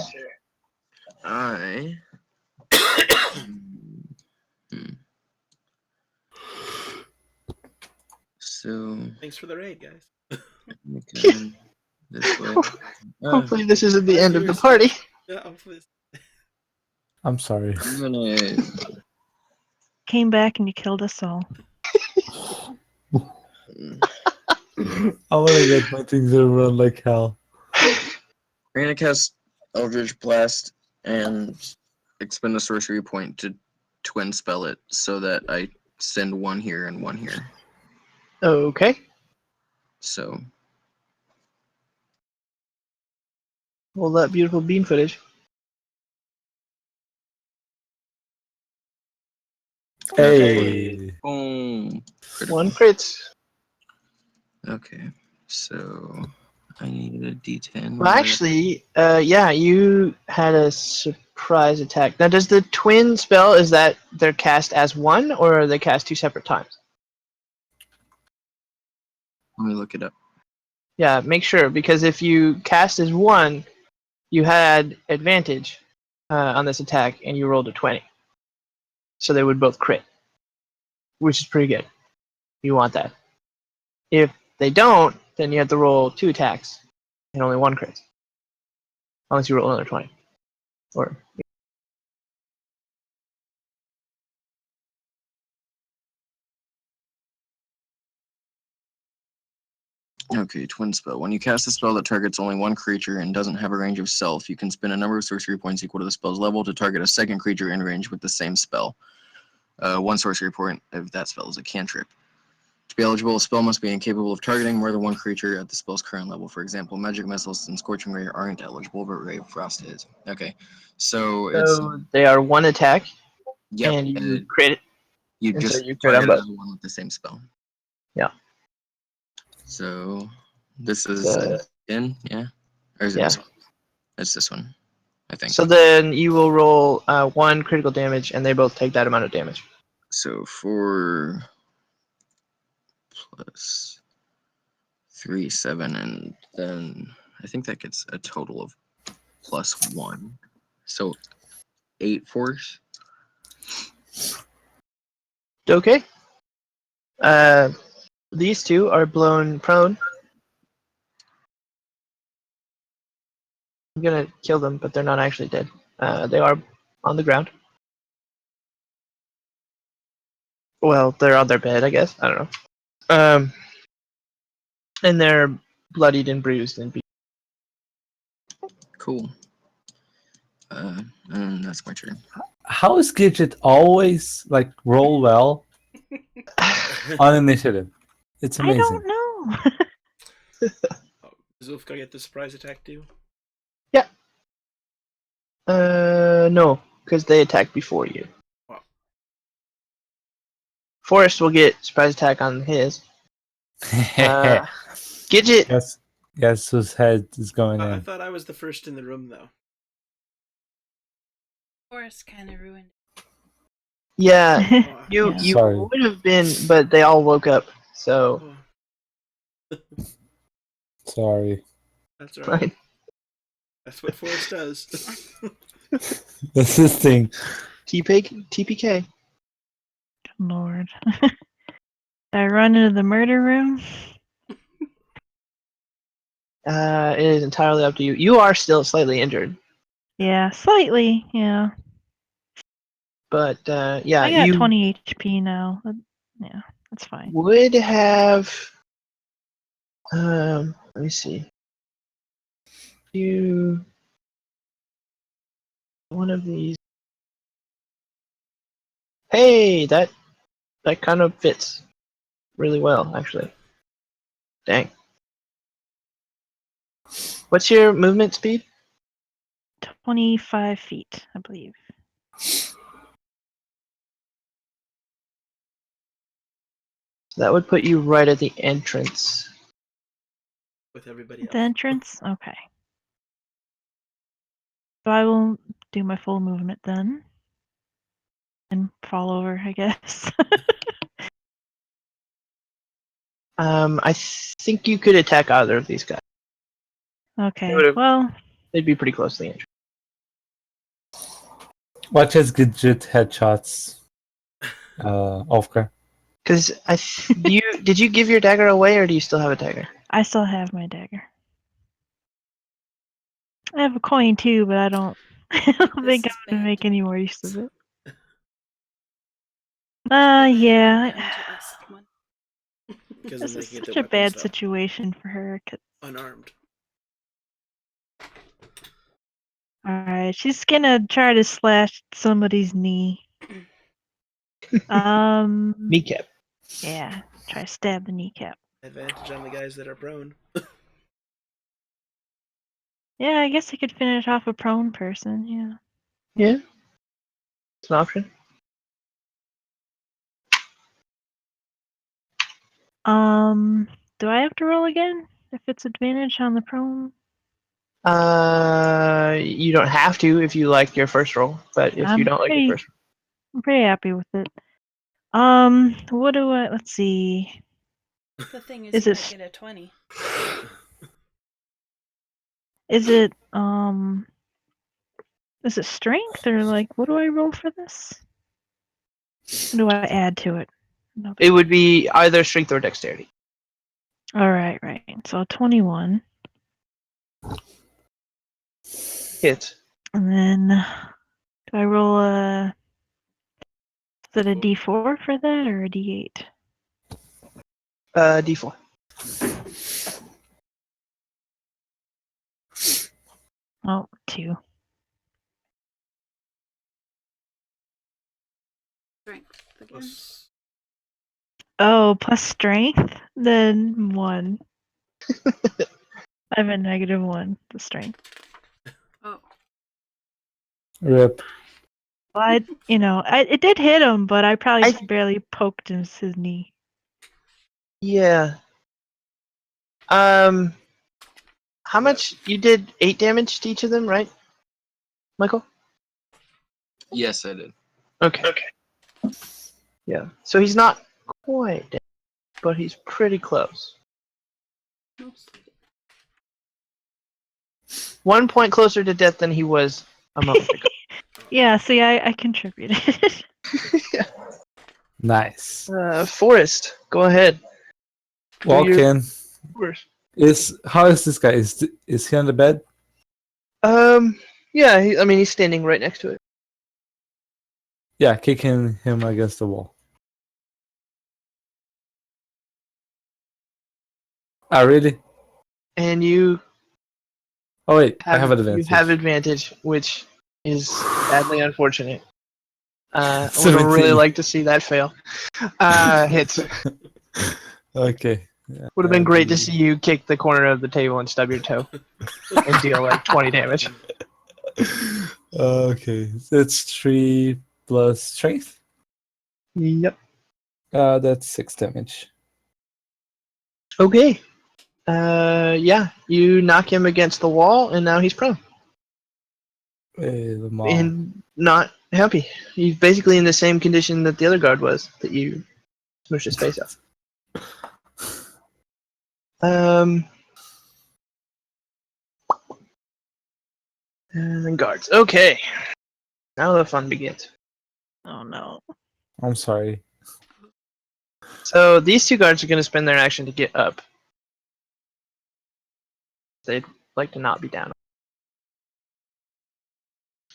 I. So Thanks for the raid, guys. this way. Hopefully this isn't the As end you of the were party. Yeah, hopefully. I'm sorry. I'm gonna. Came back and you killed us all. I want to get my things to run like hell. We're gonna cast Eldritch Blast and expend a sorcery point to twin spell it so that I send one here and one here. Okay. So All that beautiful bean footage. Hey. boom. Critical. 1 crit. Okay. So I need a D10. Well, actually, yeah, you had a surprise attack. Now, does the twin spell, is that they're cast as one, or are they cast 2 separate times? Let me look it up. Yeah, make sure, because if you cast as one, you had advantage on this attack, and you rolled a 20. So they would both crit, which is pretty good. You want that. If they don't, then you have to roll 2 attacks, and only 1 crit. Unless you roll another 20. Or Okay, twin spell. When you cast a spell that targets only one creature and doesn't have a range of self, you can spend a number of sorcery points equal to the spell's level to target a second creature in range with the same spell. 1 sorcery point if that spell is a cantrip. To be eligible, a spell must be incapable of targeting more than one creature at the spell's current level. For example, magic missiles and scorching ray aren't eligible, but ray of frost is. Okay, so it's they are 1 attack, yep. and you crit. You And so just you crit on target both. another one with the same spell. Yeah. So This is The- in, yeah? Or is it Yeah. this one? It's this one, I think. So then you will roll 1 critical damage, and they both take that amount of damage. So 4 plus 3, 7, and then I think that gets a total of +1. So 8 force. Okay. These two are blown prone. I'm gonna kill them, but they're not actually dead. They are on the ground. Well, they're on their bed, I guess. I don't know. And they're bloodied and bruised and beat. Cool. And that's my turn. How is Gidget always like roll well on initiative? It's I amazing. don't know. Does Ulfgar get the surprise attack too? No, because they attacked before you. Wow. Forrest will get surprise attack on his. Gidget. Guess whose head is going I in? thought I was the first in the room though. Forrest kind of ruined it. Yeah, Oh, you Yeah. you Sorry. would have been, but they all woke up. So oh, Sorry. that's alright. fine. That's what Forrest does. That's this thing. TPK. Lord. Did I run into the murder room? It is entirely up to you. You are still slightly injured, Yeah, slightly. Yeah. but yeah, I got you 20 HP now. Yeah, that's fine. would have. Let me see. You one of these. Hey, that kind of fits really well, actually. Dang. What's your movement speed? 25 feet, I believe. That would put you right at the entrance. With everybody The else. entrance? Okay. So I will do my full movement then. And fall over, I guess. I think you could attack either of these guys. Okay, would've- well, They'd be pretty close to the entrance. Watch as Gidget headshots. Ulfgar. Because did you give your dagger away, or do you still have a dagger? I still have my dagger. I have a coin too, but I don't think I'm is gonna bad. make any more use of it. Let him Yeah. come to us one. Because This then they is can get such their a bad weapons out situation for her. unarmed. Alright, she's gonna try to slash somebody's knee. Kneecap. Yeah, try to stab the kneecap. Advantage on the guys that are prone. Yeah, I guess I could finish off a prone person, yeah. Yeah, it's an option. Do I have to roll again if it's advantage on the prone? You don't have to if you like your first roll, but if you don't like your first, I'm pretty happy with it. What do I? Let's see. The thing is, Is you it might get a 20. Is it Is it strength or like what do I roll for this? What do I add to it? No. it would be either strength or dexterity. All right, right. So 21, Hit. and then do I roll a? Is it a D4 for that or a D8? D4. Oh, 2. Strength again. Plus, Oh, plus strength, then 1. I have a -1 to strength. Oh, Rip. Well, it did hit him, but I probably I- just barely poked his knee. Yeah. How much? You did 8 damage to each of them, right, Michael? Yes, I did. Okay. Yeah. So he's not quite dead, but he's pretty close. 1 point closer to death than he was a moment ago. Yeah, see, I contributed. Nice. Forrest, go ahead. Walk your- in. How is this guy? Is he on the bed? Yeah. He's standing right next to it. Yeah, kicking him against the wall. Ah, really? And you Oh wait, I have advantage. You have advantage, which is sadly unfortunate. I would 17. really like to see that fail. Hits. Okay. Yeah, Would have been great to see you kick the corner of the table and stub your toe and deal like 20 damage. Okay, it's 3 plus strength. Yep. That's 6 damage. Okay. Yeah, you knock him against the wall, and now he's prone The mall. and not happy. He's basically in the same condition that the other guard was that you smushed his face off. And then guards. Okay. Now the fun begins. Oh no. I'm sorry. So these two guards are going to spend their action to get up. They'd like to not be down.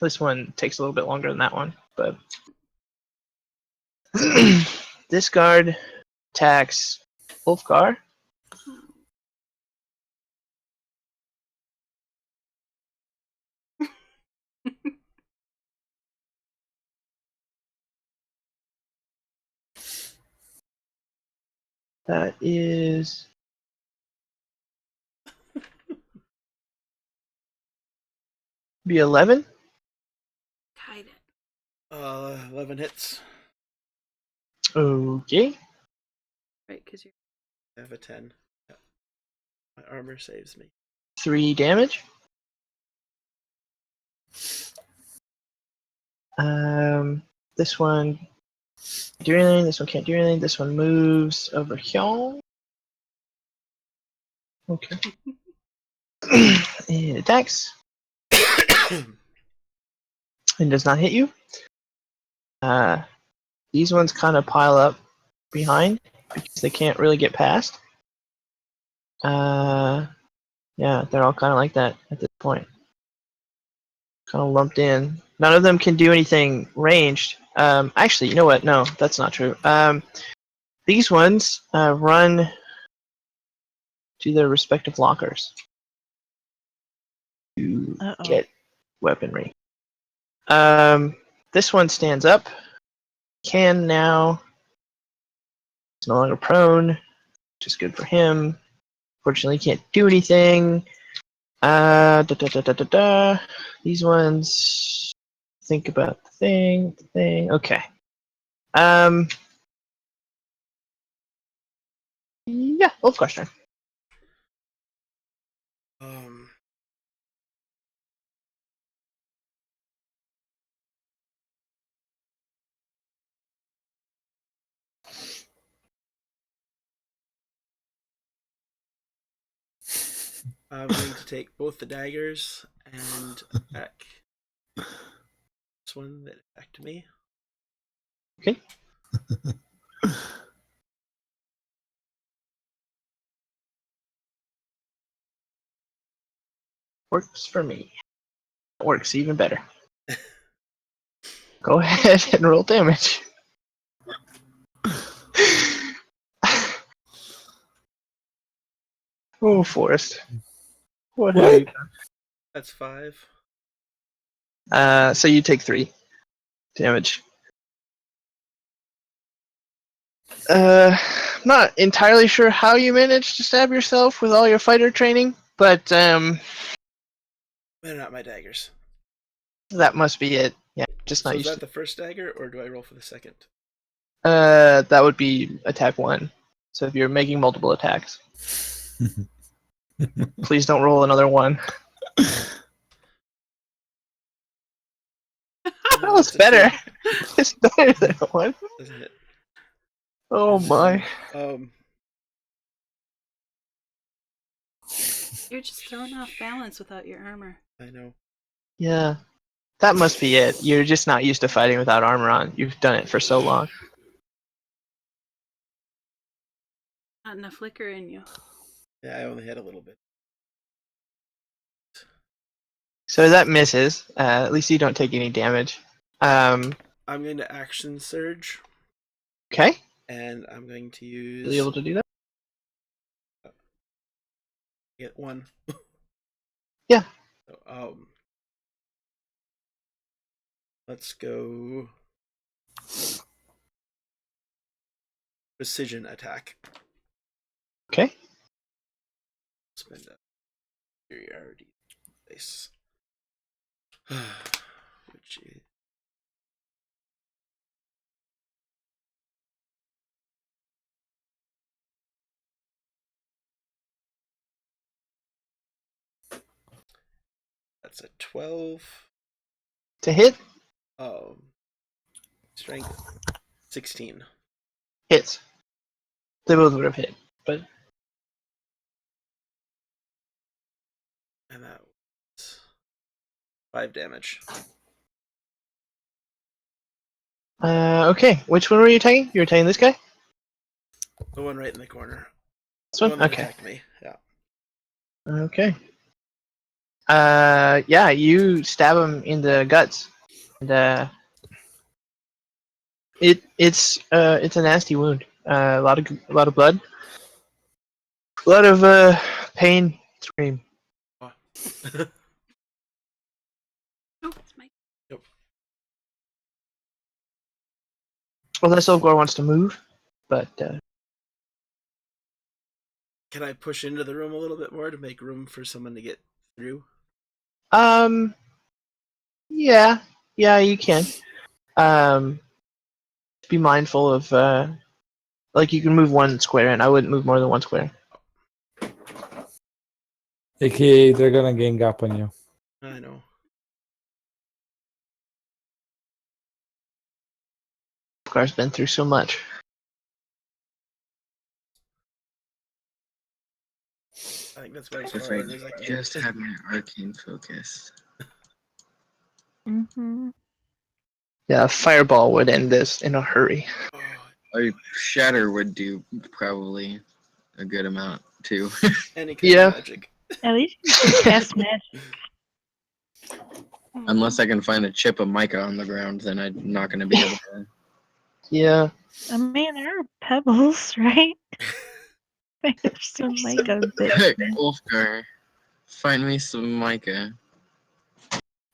This one takes a little bit longer than that one, but this guard attacks Wolfgar. That is be 11. Hide it. 11 hits. Okay. Right, because you're. I have a 10. Yeah. My armor saves me. 3 damage. This one can't do anything. This one can't do anything. This one moves over here. Okay. And attacks. And does not hit you. These ones kind of pile up behind because they can't really get past. Yeah, they're all kind of like that at this point. Kind of lumped in. None of them can do anything ranged. Actually, you know what? No, that's not true. These ones run to their respective lockers to get weaponry. This one stands up. Can now. He's no longer prone, which is good for him. Fortunately, he can't do anything. These ones. Think about the thing. Okay. Yeah, Wolfgar's turn. I'm going to take both the daggers and attack this one that attacked me. Okay. Works for me. Works even better. Go ahead and roll damage. Oh, Forrest. What have you That's 5. done? So you take 3 damage. Not entirely sure how you managed to stab yourself with all your fighter training, but They're not my daggers. that must be it. Yeah, just So not is used that the first dagger, or do I roll for the second? That would be attack 1. So if you're making multiple attacks. Please don't roll another one. Oh, it's better. It's better than a one. Isn't it? Oh my. You're just throwing off balance without your armor. I know. Yeah. That must be it. You're just not used to fighting without armor on. You've done it for so long. Not enough liquor in you. Yeah, I only had a little bit. So that misses. At least you don't take any damage. I'm going to action surge, Okay. and I'm going to You'll be use able to do that? get one. Yeah. So, let's go precision attack. Okay. Spend a superiority dice. Which is that's a 12. To hit? Strength 16. Hits. They both would have hit, but And that was 5 damage. okay. Which one were you taking? You were taking this guy? The one right in the corner. This The one? one that Okay. attacked me. Yeah. Okay. Yeah, you stab him in the guts. And it's a nasty wound. A lot of blood. A lot of pain, scream. Oh. Oh, it's my. Well, that Silvgor wants to move, but Can I push into the room a little bit more to make room for someone to get through? yeah, you can. Be mindful of like you can move one square, and I wouldn't move more than one square. AKA, they're gonna gang up on you. I know. Car's been through so much. I think that's about as If far I in as I can just get. had my arcane focus. Mm-hmm. Yeah, a fireball would end this in a hurry. Oh, A shatter would do probably a good amount too. any kind Yeah. of magic. At least you can cast magic. Unless I can find a chip of mica on the ground, then I'm not going to be able to. Yeah. I mean, there are pebbles, right? There's some mica bits. Hey, Wolfgar, find me some mica.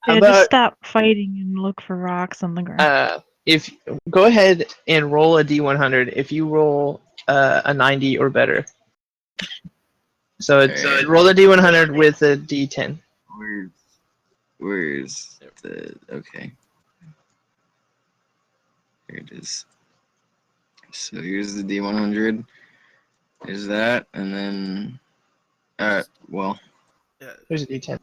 How Yeah, just about stop fighting and look for rocks on the ground. if go ahead and roll a d100 if you roll a 90 or better. So it's Alright. roll a d100 with a d10. Where's the okay? Here it is. So here's the D100. There's that, and then well, Yeah, Here's a d10.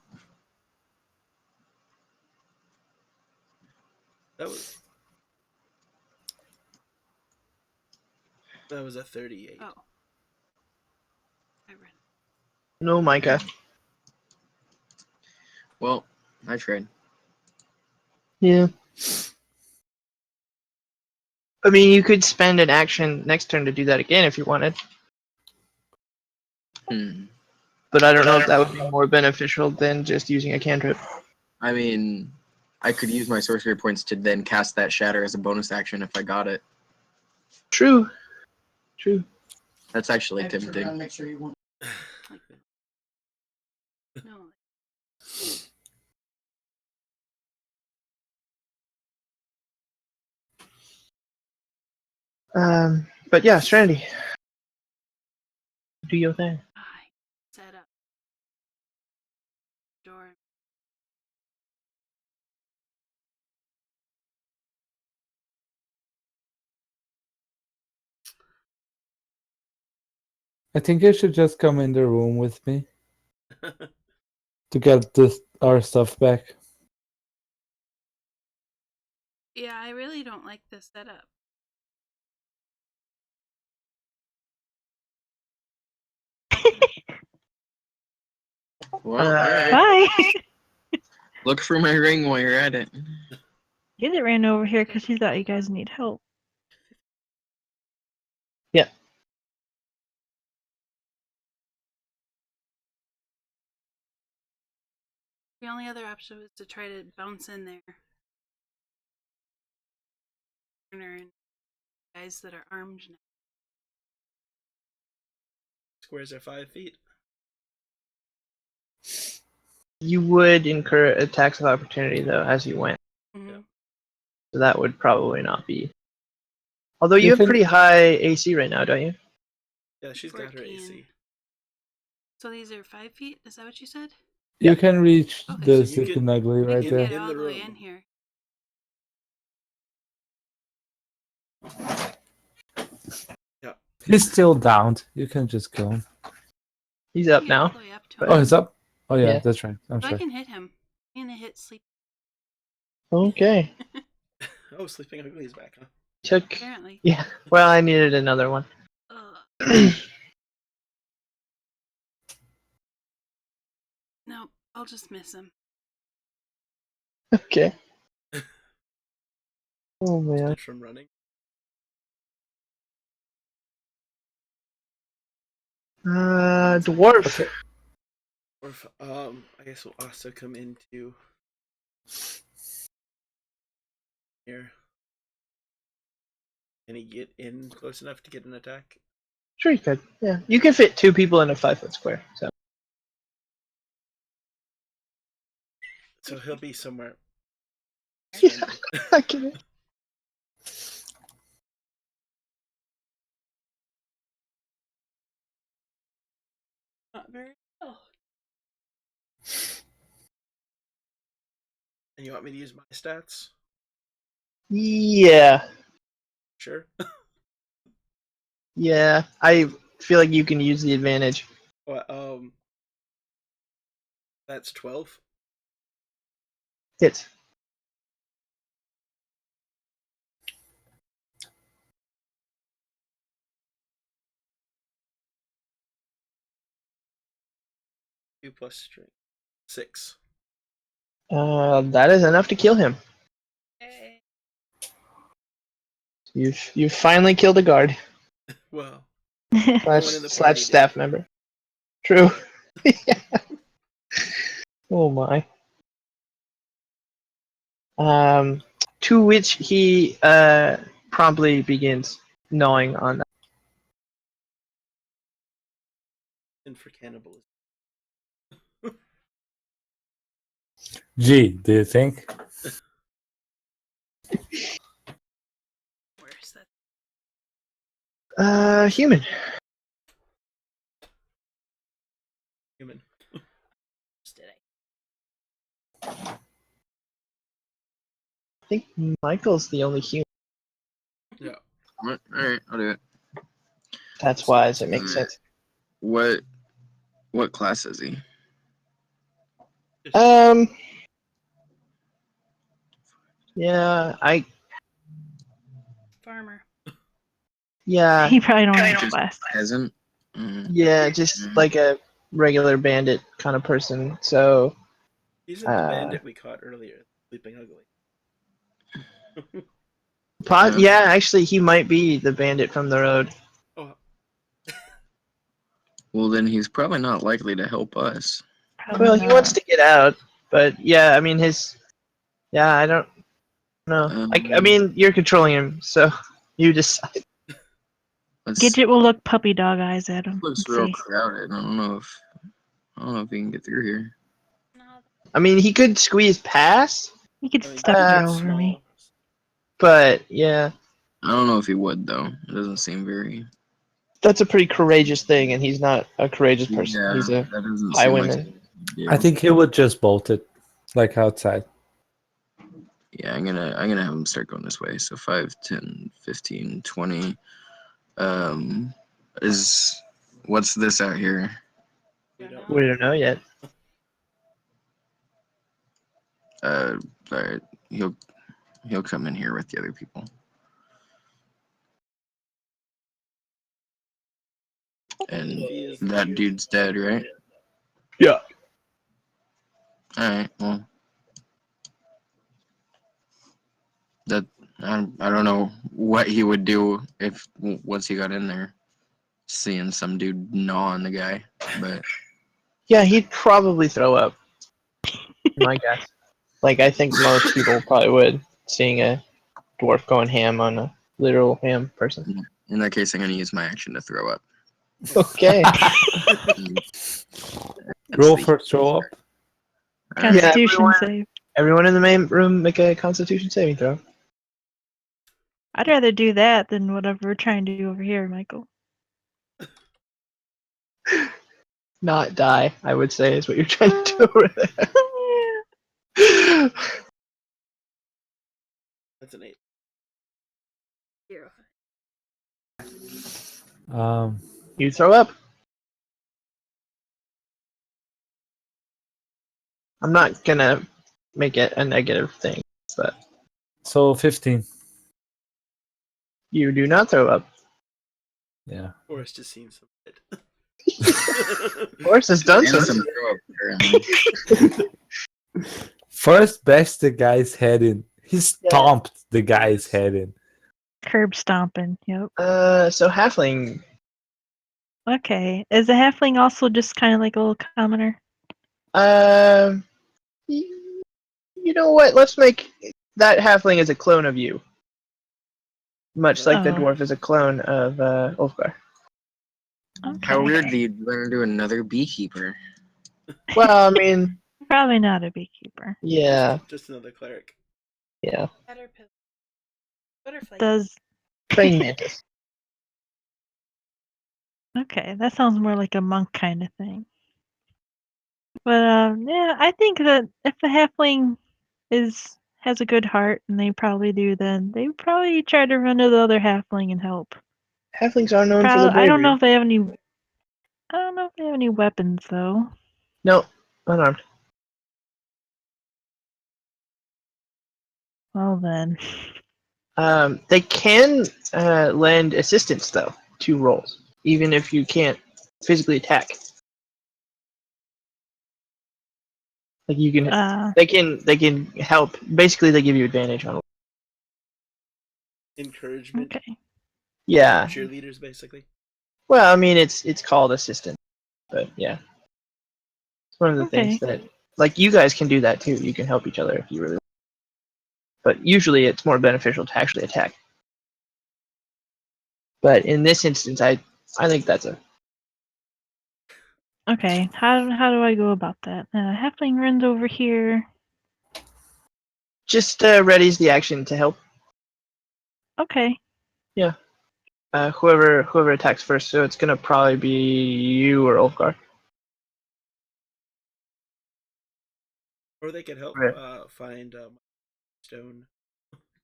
that was a 38. Oh. I read. No mica. well, I tried. Yeah. I mean, you could spend an action next turn to do that again if you wanted, but I don't know if that would be more beneficial than just using a cantrip. I mean, I could use my sorcery points to then cast that shatter as a bonus action if I got it. True. True. That's actually tempting. Like that. No. But yeah, Serenity. Do your thing. I set up. Door. I think you should just come in the room with me. to get our stuff back. Yeah, I really don't like this setup. Well, all right. Bye. Look for my ring while you're at it. Gidget ran over here because she thought you guys need help. The only other option was to try to bounce in there. And guys that are armed now. Squares are 5 feet. You would incur attacks of opportunity though as you went, Mm-hmm. so that would probably not be. Although you You have can- pretty high AC right now, don't you? Yeah, she's got her 14. AC. So these are 5 feet? Is that what you said? You can reach Okay. the So you Sleeping can- Ugly You right can there. get In all the the way room. in here. He's still downed. You can just kill him. He's I up can get all now. the way up to but- Oh, him. he's up. Oh yeah, Yeah. that's right. I'm So I sure. can hit him. I'm gonna hit sleep. Okay. Oh, Sleeping Ugly is back, huh? Took. Apparently. Yeah. Well, I needed another one. Nope. I'll just miss him. Okay. Oh man. Just from running. Dwarf. Okay. Or if, I guess we'll also come into here. Can he get in close enough to get an attack? Sure, you could. Yeah, you can fit 2 people in a 5-foot square. So So he'll be somewhere. yeah, I get it. Not very well. And you want me to use my stats? Yeah, Sure. yeah. I feel like you can use the advantage. What? That's 12. Hits. Two plus strength. 6. That is enough to kill him. Hey. You've finally killed a guard Well, slash, one in the slash party staff member. True. Yeah. Oh my. To which he promptly begins gnawing on that. and for cannibalism. G, do you think? Worse. That Human. Human. did I? I think Michael's the only human. Yeah. All right, I'll do it. That's wise. It makes sense. What class is he? Yeah, Farmer. yeah, He probably don't have Just class. peasant. yeah, just like a regular bandit kind of person. So, He's in the bandit we caught earlier, Sleeping Ugly. yeah, actually, he might be the bandit from the road. Oh, Well, then he's probably not likely to help us. Probably Well, he not. wants to get out, but yeah, I mean yeah, I don't know. I mean, you're controlling him, so you decide. Gidget will look puppy dog eyes at him. Looks and real see. crowded. I don't know if he can get through here. No. I mean, he could squeeze past, You could I mean, step Gidget's over me. but yeah, I don't know if he would though. It doesn't seem very. that's a pretty courageous thing, and he's not a courageous person. Yeah, He's a that doesn't seem like. highwayman. Yeah. I think he would just bolt it, like outside. Yeah, I'm gonna have him start going this way. So 5, 10, 15, 20. Is what's this out here? We don't know yet. But he'll come in here with the other people. And that dude's dead, right? Yeah. Alright, well. That I don't know what he would do if once he got in there, seeing some dude gnaw on the guy. But Yeah, he'd probably throw up. My guess. Like, I think most people probably would, seeing a dwarf going ham on a literal ham person. in that case, I'm gonna use my action to throw up. Okay. That's Roll the- for throw up. Alright. Constitution everyone- save. Everyone in the main room make a Constitution saving throw. I'd rather do that than whatever we're trying to do over here, Michael. Not die, I would say, is what you're trying to do over there. That's an 8. You throw up. I'm not gonna make it a negative thing, but So 15. you do not throw up. Yeah. Forrest has seen some shit. Horse has done And some something. throw up, apparently. First bashed the guy's head in. He stomped the guy's head in. Curb stomping. Yep. So halfling. Okay. Is the halfling also just kind of like a little commoner? You know what? Let's make that halfling as a clone of you, much like the Oh. dwarf is a clone of Ulfgar. Okay. How weird that you'd learn into another beekeeper. Well, I mean, Probably not a beekeeper. yeah, Just another cleric. yeah. Caterpillar. Butterfly. Does Praying mantis. okay? That sounds more like a monk kind of thing. But yeah, I think that if the halfling has a good heart, and they probably do, then they probably try to run to the other halfling and help. Halflings are known for their Probably, bravery. I don't know if they have any. I don't know if they have any weapons though. No, unarmed. Well then, They can lend assistance though to rolls, even if you can't physically attack. Like you can, they can help. Basically, they give you advantage on. Encouragement. okay. Yeah. Cheerleaders, basically. Well, I mean, it's called assistance, but yeah, it's one of the things Okay. that like you guys can do that too. You can help each other if you really. But usually, it's more beneficial to actually attack. But in this instance, I think that's a Okay. How do I go about that? Halfling runs over here. just readies the action to help. Okay. Whoever attacks first, so it's gonna probably be you or Ulfgar. Or they could help Right. find stone.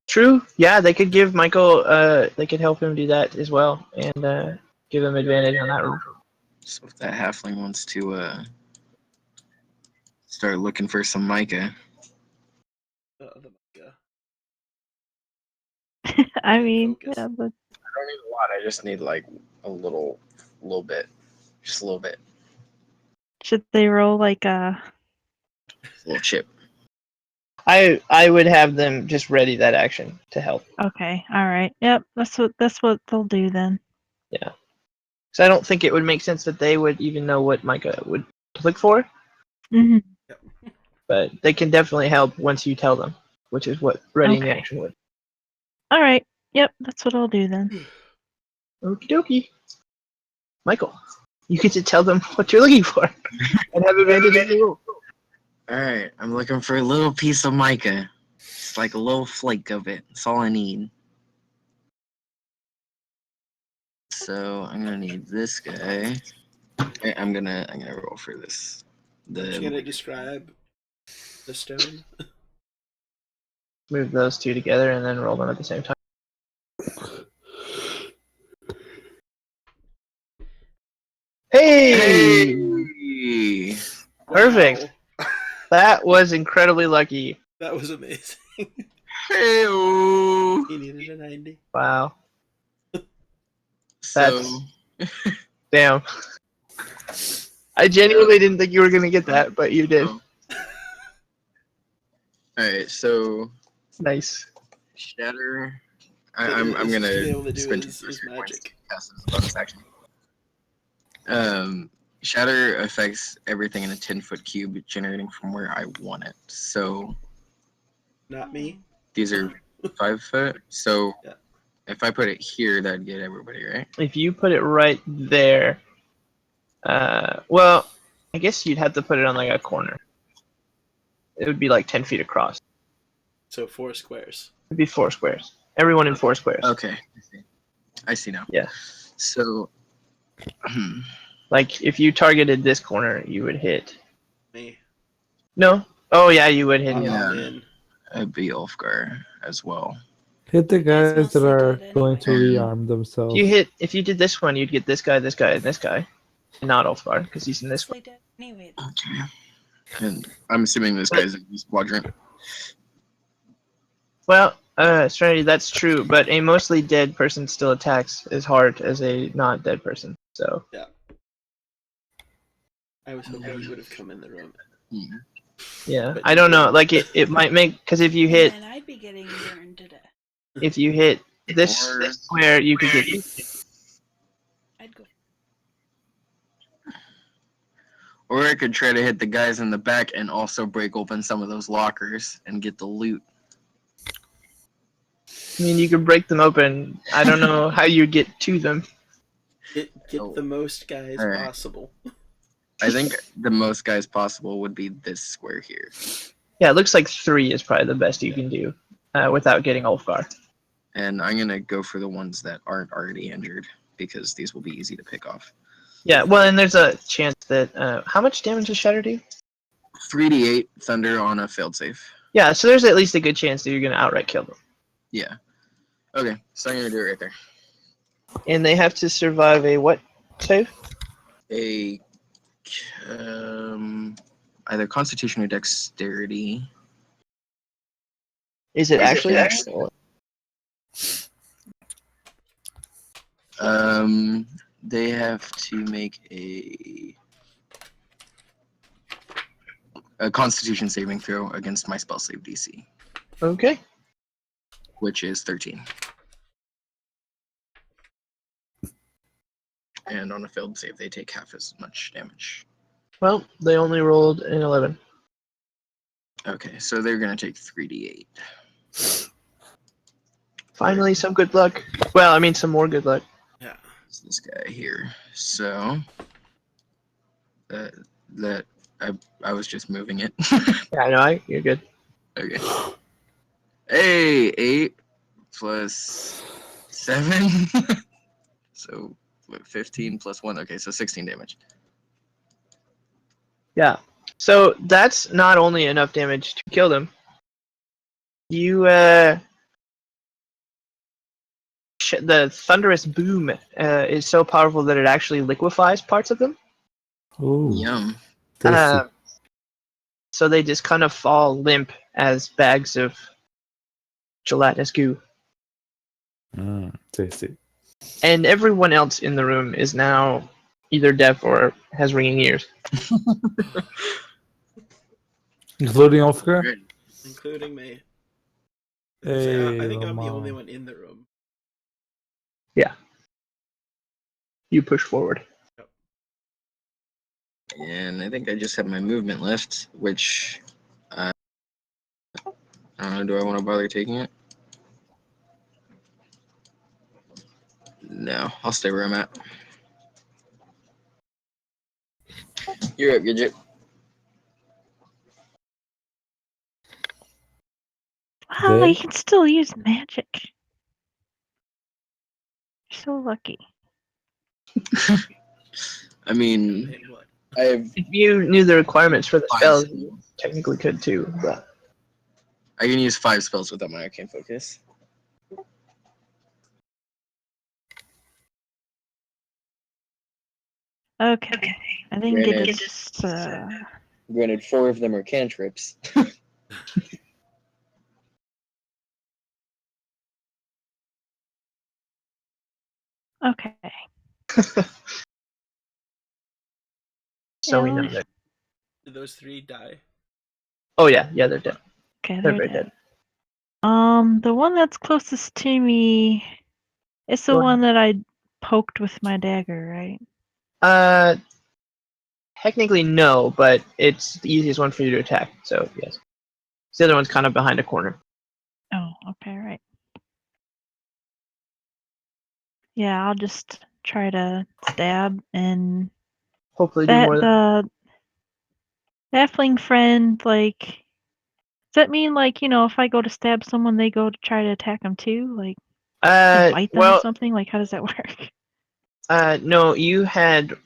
True. Yeah, they could give Michael. They could help him do that as well, and give him advantage on that roll. So if that halfling wants to start looking for some mica, The manga. I Okay, mean, focus. yeah, but I don't need a lot. I just need like a little bit, just a little bit, should they roll like a little chip. I would have them just ready that action to help. Okay. All right. Yep. That's what they'll do then. Yeah. So I don't think it would make sense that they would even know what Micah would look for, Hmm. but they can definitely help once you tell them, which is what readying the Okay. action would. All right. Yep. That's what I'll do then. Okie dokie. Michael, you get to tell them what you're looking for and have advantage on the roll. All right, I'm looking for a little piece of mica, just like a little flake of it. That's all I need. So I'm gonna need this guy. I'm gonna roll for this. You're gonna describe the stone. Move those two together and then roll them at the same time. Hey! Perfect. Wow. That was incredibly lucky. That was amazing. Hey-o. He needed a 90. Wow. So, Damn. I genuinely didn't think you were gonna get that, but you did. oh. Alright, so Nice. Shatter. Is I'm to be gonna able to do spend his 2 points magic. to cast this bonus action. Shatter affects everything in a 10-foot cube generating from where I want it. So Not me. these are 5 foot. So Yeah. if I put it here, that'd get everybody, right? If you put it right there, well, I guess you'd have to put it on like a corner. It would be like 10 feet across. So 4 squares. It'd be 4 squares. Everyone in 4 squares. Okay. I see now. Yeah. So Like if you targeted this corner, you would hit. Me. No. Oh yeah, you would hit. I'm Yeah. in. I'd be Ulfgar as well. Hit the guys guys that mostly are did going to anyway. rearm themselves. If you did this one, you'd get this guy, and this guy, and not Ulfgar because he's in this one. Mostly did anyway. Okay. And I'm assuming this guy's in this quadrant. Well, Serenity, that's true, but a mostly dead person still attacks as hard as a not dead person. So Yeah. I was hoping he would have come in the room. Hmm. yeah, But I you don't know. didn't. Like it might make because if you hit And I'd be getting burned to death. this Or- square, you could get. I'd go. Or I could try to hit the guys in the back and also break open some of those lockers and get the loot. I mean, you could break them open. I don't know how you get to them. Get Oh. the most guys All right. possible. I think the most guys possible would be this square here. Yeah, it looks like 3 is probably the best you can do without getting Ulfgar. And I'm going to go for the ones that aren't already injured because these will be easy to pick off. Yeah, well, and there's a chance that how much damage does Shatter do? 3d8 thunder on a failed save. Yeah, so there's at least a good chance that you're gonna outright kill them. Yeah. Okay, so I'm going to do it right there. And they have to survive a what save? A either Constitution or Dexterity. Is it actually excellent? They have to make a Constitution saving throw against my spell save DC, Okay. which is 13. And on a failed save, they take half as much damage. Well, they only rolled an 11. Okay, so they're gonna take 3d8. Finally, some good luck. Well, I mean, some more good luck. Yeah. It's this guy here. So that I was just moving it. Yeah, I know. You're good. Okay. Hey, 8 plus 7. So what, 15 plus 1. Okay, so 16 damage. Yeah. So that's not only enough damage to kill them. You the thunderous boom is so powerful that it actually liquefies parts of them. Ooh, Yum. tasty. So they just kind of fall limp as bags of gelatinous goo. Tasty. And everyone else in the room is now either deaf or has ringing ears. Including Ulfgar? Good. Including me. Hey, I think I'm the Lamar. only one in the room. You push forward. And I think I just have my movement left, which I don't know. Do I want to bother taking it? No, I'll stay where I'm at. You're up, Gidget. Wow, Dead? you can still use magic. You're so lucky. I mean, And what? I have If you knew the requirements for the 5 spells, spells. you technically could too. But I can use 5 spells without my arcane focus. Okay. I think Granted. Gidget's Granted, 4 of them are cantrips. Okay. So Yeah, we know well, that. Did those 3 die? Oh yeah, they're dead. Okay, They're they're very dead. dead. The one that's closest to me, it's the Go one ahead. that I poked with my dagger, right? Uh, technically no, but it's the easiest one for you to attack. So yes. The other one's kind of behind a corner. Oh, okay, right. Yeah, I'll just try to stab and Hopefully do that more than. the halfling friend, like, does that mean like, if I go to stab someone, they go to try to attack them too? Like, bite them or Well, something? Like, how does that work? no, you had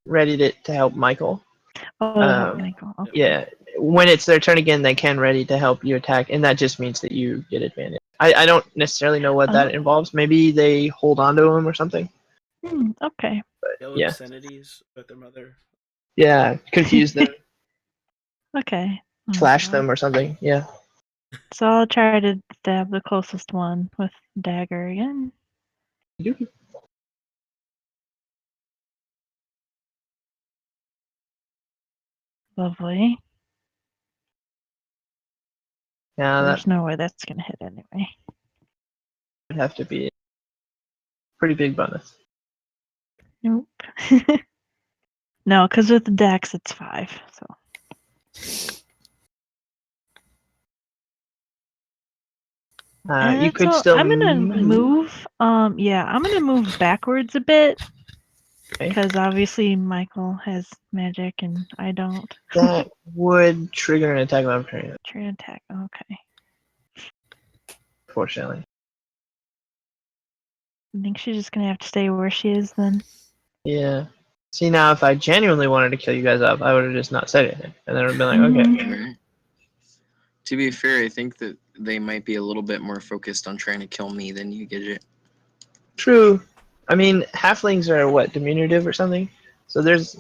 readied it to help Michael. Oh, to help Michael. Okay. Yeah, when it's their turn again, they can ready to help you attack, and that just means that you get advantage. I don't necessarily know what that Oh, involves. Maybe they hold on to him or something. okay. Yell Yeah. obscenities with their mother. Yeah, confuse them, Okay. flash them or something. Yeah. So I'll try to stab the closest one with dagger again. Lovely. Yeah, that There's no way that's gonna hit anyway. would have to be a pretty big bonus. Nope. No, because with the dex it's 5. So. You And could so still I'm gonna move. move. Yeah, I'm gonna move backwards a bit Okay. because obviously Michael has magic and I don't. That would trigger an attack of opportunity, Try to attack. Okay. unfortunately. I think she's just gonna have to stay where she is then. Yeah. See, now if I genuinely wanted to kill you guys up, I would have just not said anything, and then it would have been like, okay. Mhm. Right. To be fair, I think that they might be a little bit more focused on trying to kill me than you, Gidget. True. I mean, halflings are what, diminutive or something? So there's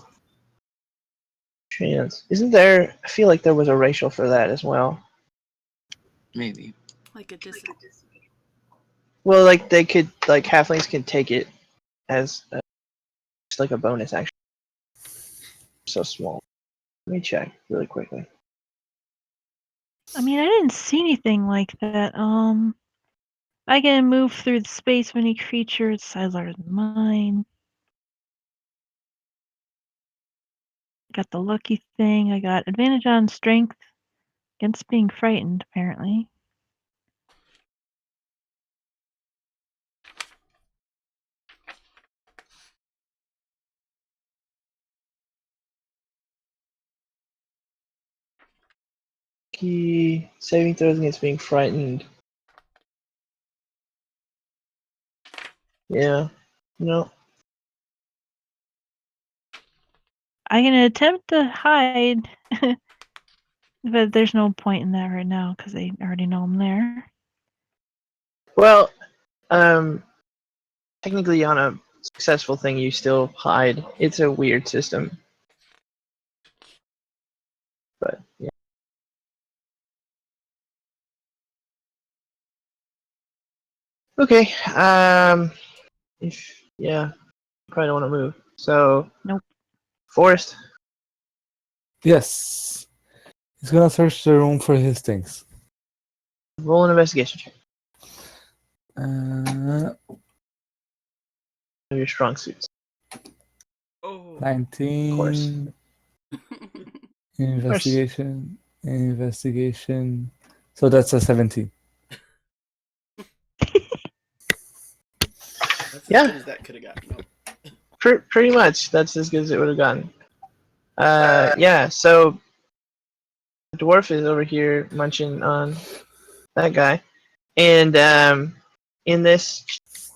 chance. Isn't there? I feel like there was a racial for that as well. Maybe. Like a Well, like they could, like halflings can take it as just like a bonus. Actually, so small. Let me check really quickly. I mean, I didn't see anything like that. I can move through the space of any creature its size larger than mine. Got the lucky thing. I got advantage on strength against being frightened, apparently. Key saving throws against being frightened. Yeah. No. I can attempt to hide, but there's no point in that right now because they already know I'm there. Well, um, technically on a successful thing, you still hide. It's a weird system, but yeah. Okay. If yeah, probably don't want to move. So. Nope. Forest. Yes. He's gonna search the room for his things. Roll an investigation check. Of your strong suits. Oh. 19. Investigation. Investigation. So that's a 17. That's as Yeah. good as that could have gotten. Nope. Pretty much. That's as good as it would have gotten. Yeah. So the dwarf is over here munching on that guy, and in this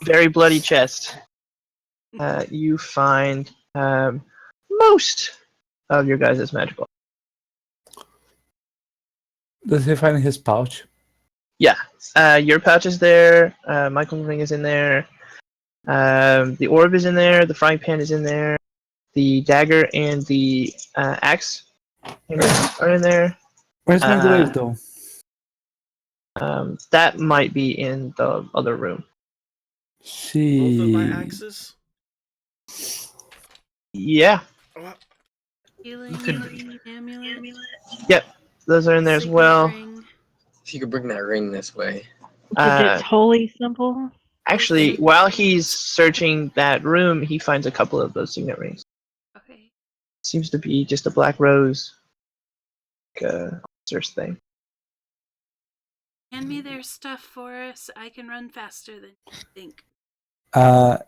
very bloody chest, you find most of your guys' magical. Does he find his pouch? Yeah. Your pouch is there. Michael's ring is in there. The orb is in there. The frying pan is in there. The dagger and the axe are in there. Where's my Uh, glaive, though? That might be in the other room. Both of my She. axes? Yeah. Oh, Healing amulet. Yep. Those are in there as Signet well. ring. If you could bring that ring this way. Gidget's holy symbol. Actually, while he's searching that room, he finds a couple of those signet rings. Okay. Seems to be just a black rose, like a search thing. Hand me their stuff for us. I can run faster than you think.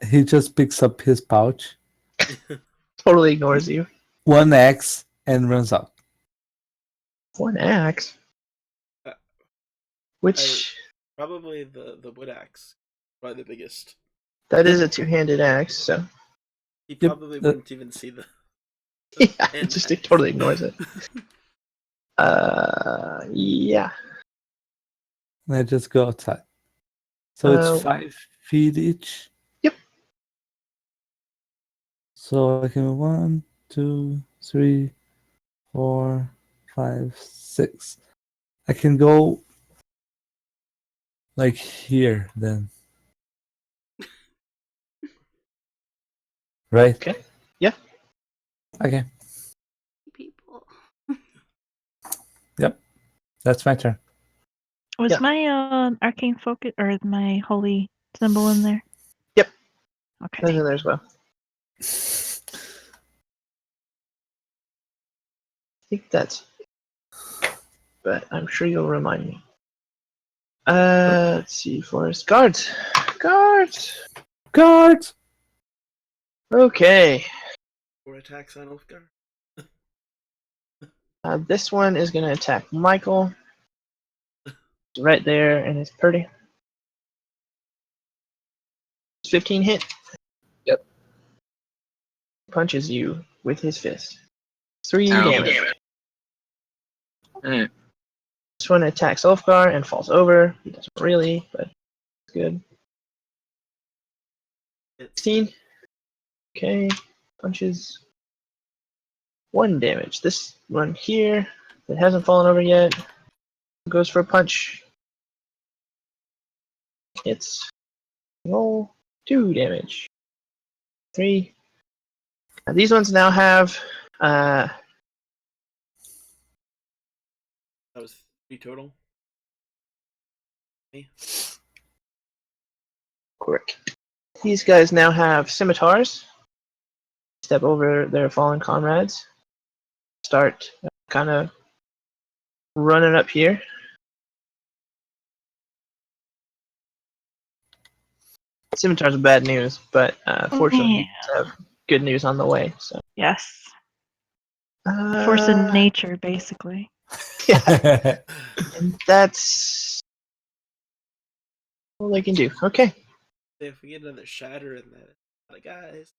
He just picks up his pouch, Totally ignores you. one axe, and runs out. One axe? Uh, Which, probably the wood axe. Probably the biggest. that is a two-handed axe, so. He Yep, probably wouldn't even see the Yeah, it hand just axe. totally ignores it. Yeah. And I just go outside. So it's Uh, 5 feet each. Yep. So I can 1, 2, 3, 4, 5, 6. I can go like here then. Right? Okay. Yeah. Okay. People. Yep. That's my turn. Was Yeah. my arcane focus or my holy symbol in there? Yep. Okay. That's in there as well. I think that's it. But I'm sure you'll remind me. Let's see, Forest. Guards! Guards! Guards! Okay. 4 attacks on Ulfgar. This one is going to attack Michael. Right there, and it's pretty. 15 hit. Yep. Punches you with his fist. 3 Ow. damage. Alright. This one attacks Ulfgar and falls over. He doesn't really, but it's good. It's 16. Okay. Punches. 1 damage. This one here that hasn't fallen over yet goes for a punch. It's roll 2 damage. 3. Now these ones now have that was 3 total. correct. These guys now have scimitars. Step over their fallen comrades. Start kind of running up here. Scimitars are bad news, but fortunately, we have good news on the way. So, Yes. Force of uh, nature, basically. yeah, and that's all they can do. Okay. If we get another shatter in that, a lot of guys.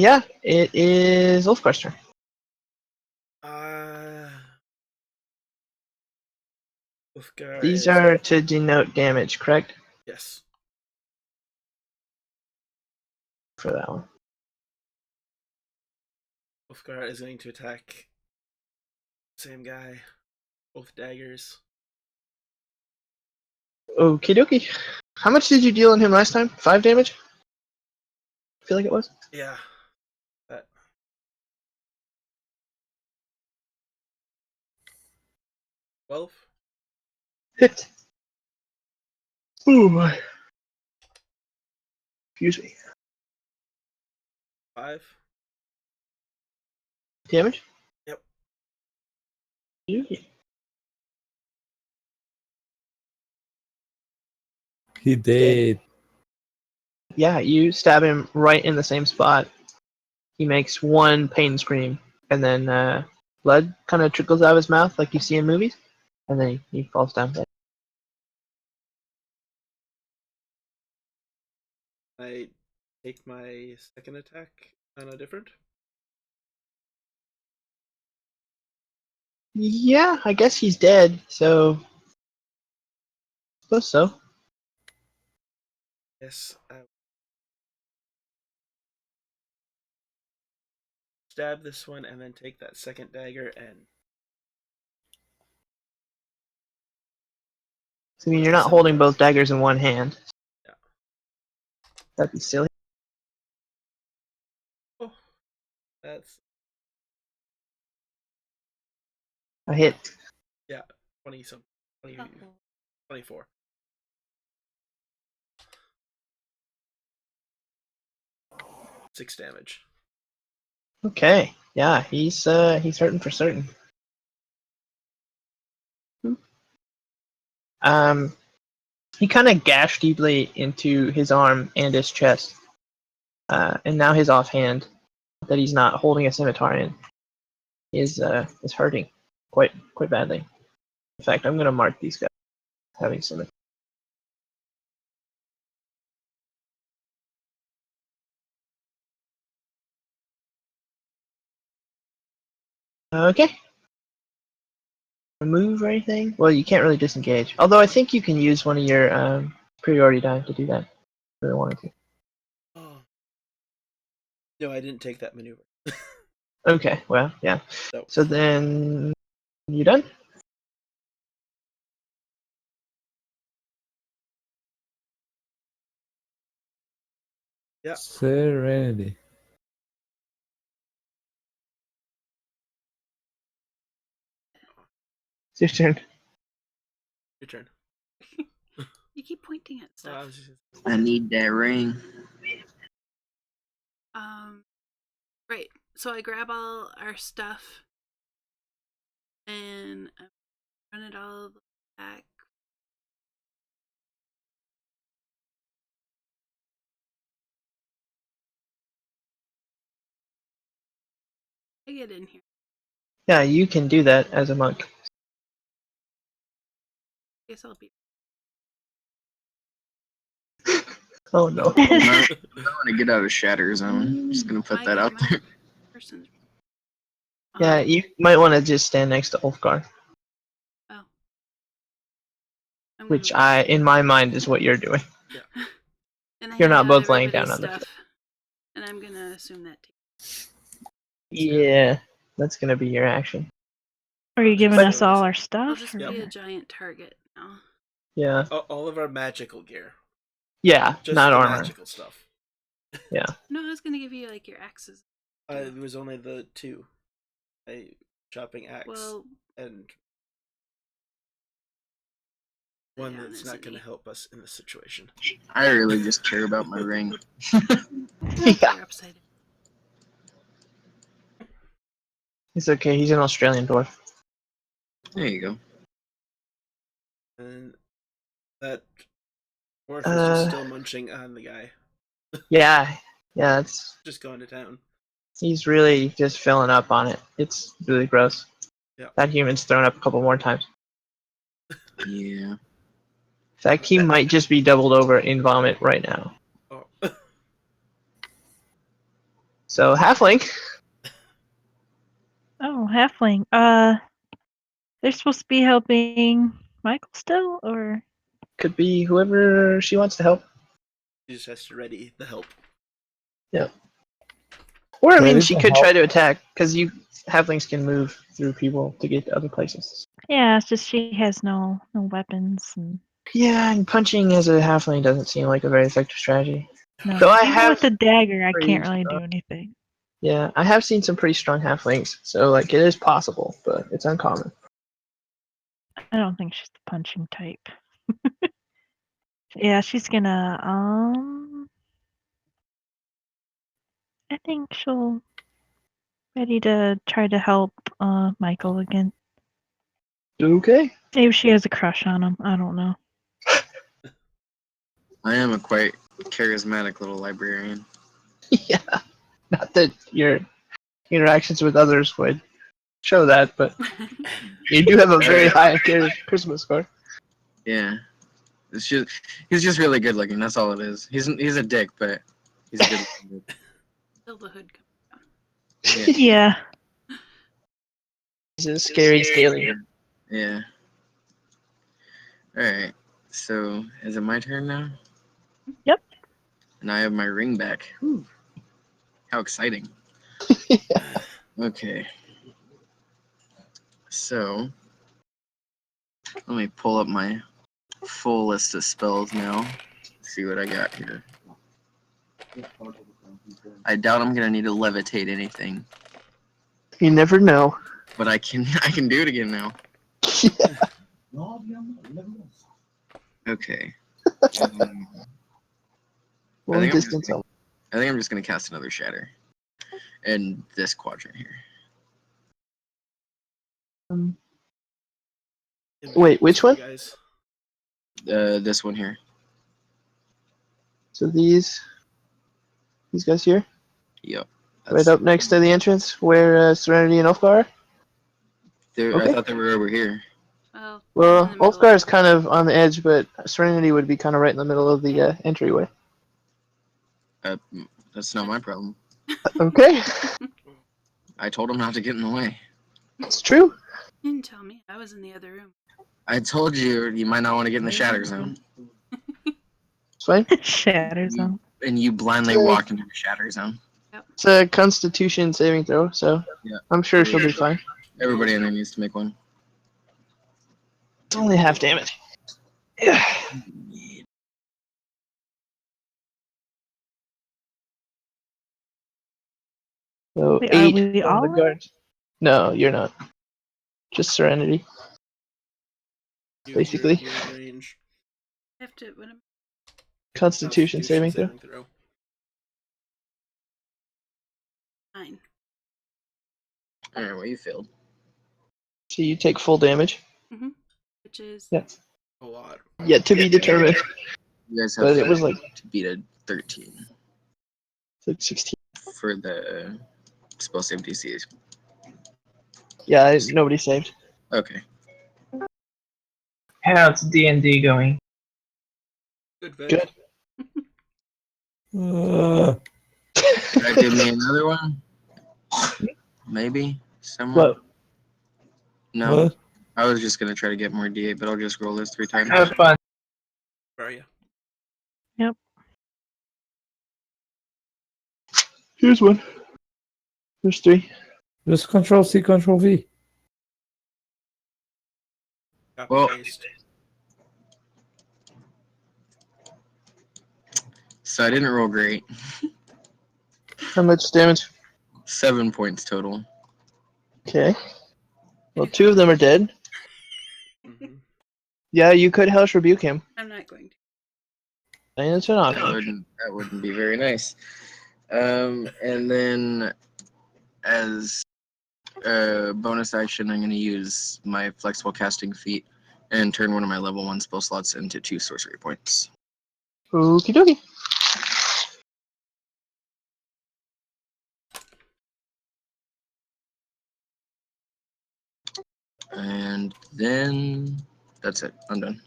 Yeah, it is Ulfgar's turn. Ulfgar These is are to denote damage, correct? yes. For that one. Ulfgar is going to attack same guy, both daggers. Okie dokie. How much did you deal on him last time? 5 damage? I feel like it was. Yeah. That 12. Hit. Ooh, my. Excuse me. 5. Damage? Yep. Yeah. He did. Yeah, you stab him right in the same spot. He makes one pain scream, and then blood kind of trickles out of his mouth like you see in movies, and then he falls down dead. I take my second attack on a different. Yeah, I guess he's dead, so. Suppose so. Yes. stab this one and then take that second dagger and. So, I mean, you're not holding both daggers in one hand. Yeah. That'd be silly. Oh, that's A hit. yeah, 20 something, 20, Oh. 24. Six damage. Okay. Yeah, he's hurting for certain. He kind of gashed deeply into his arm and his chest, and now his offhand that he's not holding a scimitar in is hurting quite badly. In fact, I'm gonna mark these guys having scimitar. Okay. Move or anything? Well, you can't really disengage. Although I think you can use one of your priority die to do that. If you really wanted to. Oh. No, I didn't take that maneuver. Okay, well, yeah. No. So then, you done? Yeah. Serenity. It's your turn. Your turn. You keep pointing at Oh, I stuff. was just... I need that ring. Right. So I grab all our stuff and I run it all back. I get in here. Yeah, you can do that as a monk. Guess I'll be. Oh no. I want to get out of Shatter Zone. I'm just gonna put that out there. Person's. Yeah, you might want to just stand next to Ulfgar, Oh. I'm which gonna in my mind, is what you're doing. and I You're hand not out both laying everybody's down on the stuff, floor. and I'm gonna assume that. Yeah, that's gonna be your action. Are you giving But- us all our I'll stuff? just or- be a giant target now. Yeah, all of our magical gear. yeah, Just not the armor. magical stuff. Yeah. No, I was gonna give you like your axes. It was only the two. A chopping axe Well, and the one down that's is not an going to eight. help us in this situation. I really just care about my ring. Yeah, You're upside down. it's okay. He's an Australian dwarf. There you go. And that dwarf is just Uh, still munching on the guy. Yeah, it's Just going to town. he's really just filling up on it. It's really gross. Yeah. That human's thrown up a couple more times. Yeah. In fact, he might just be doubled over in vomit right now. Oh. So halfling. Oh, halfling. They're supposed to be helping Michael still, or Could be whoever she wants to help. He just has to ready the help. Or, I mean, Ready she to could help. try to attack, because halflings can move through people to get to other places. yeah, it's just she has no weapons and Yeah, and punching as a halfling doesn't seem like a very effective strategy. no. Though I Even have with the dagger, I pretty can't really strong- do anything. Yeah, I have seen some pretty strong halflings, so, like, it is possible, but it's uncommon. I don't think she's the punching type. Yeah, she's gonna I think she'll ready to try to help Michael again. Okay. Maybe she has a crush on him. I don't know. I am a quite charismatic little librarian. Yeah. Not that your interactions with others would show that, but you do have a very high charisma score. Yeah. It's just he's just really good looking. That's all it is. He's a dick, but he's a good looking dude. Till the hood comes down. Yeah. Yeah. He's a scary scaly. Yeah. Alright. So is it my turn now? Yep. And I have my ring back. Whew. How exciting. Okay. So, let me pull up my full list of spells now. See what I got here. I doubt I'm gonna need to levitate anything, You never know. but I can do it again now. Okay. Long think I'm just distance. I think I'm just gonna cast another shatter in this quadrant here. Wait, which one? Guys. This one here. So these guys here, Yep. right up next to the entrance where Serenity and Ulfgar are? I Okay. thought they were over here. Well, Well, in the middle of Ulfgar is it. kind of on the edge, but Serenity would be kind of right in the middle of the entryway. That's not my problem. Okay, I told him not to get in the way. it's true. You didn't tell me. I was in the other room. I told you might not want to get in the shatter zone. It's fine. Shatter zone. And you blindly walked into the shatter zone. It's a Constitution saving throw, so Yeah. I'm sure she'll be fine. Everybody in there needs to make one. It's only half damage. Yeah. So Wait, are 8 we from the all? guard. No, you're not. Just Serenity. Basically. You're in range. I have to. What am Constitution saving throw. throw. Fine. Alright, well, you failed. So you take full damage. Which is Yeah. A lot. Yet to be determined. You guys have But it was like to beat a 13 16. for the spell save DCs. Yeah, nobody saved. Okay. How's D&D going? Good. Good. Could I give me another one? Maybe? Somewhere? What? No. What? I was just gonna try to get more D8, but I'll just roll this 3 times. Have fun. Where are you? Here's one. There's 3. Just Control C, Control V. Copy Well- paste. So I didn't roll great. How much damage? 7 points total. Okay. Well, 2 of them are dead. Mhm. Yeah, you could Hellish Rebuke him. I'm not going to. And it's an That option. wouldn't be very nice. And then as a bonus action, I'm going to use my flexible casting feat and turn one of my level 1 spell slots into 2 sorcery points. Okie dokie. And then that's it. I'm done.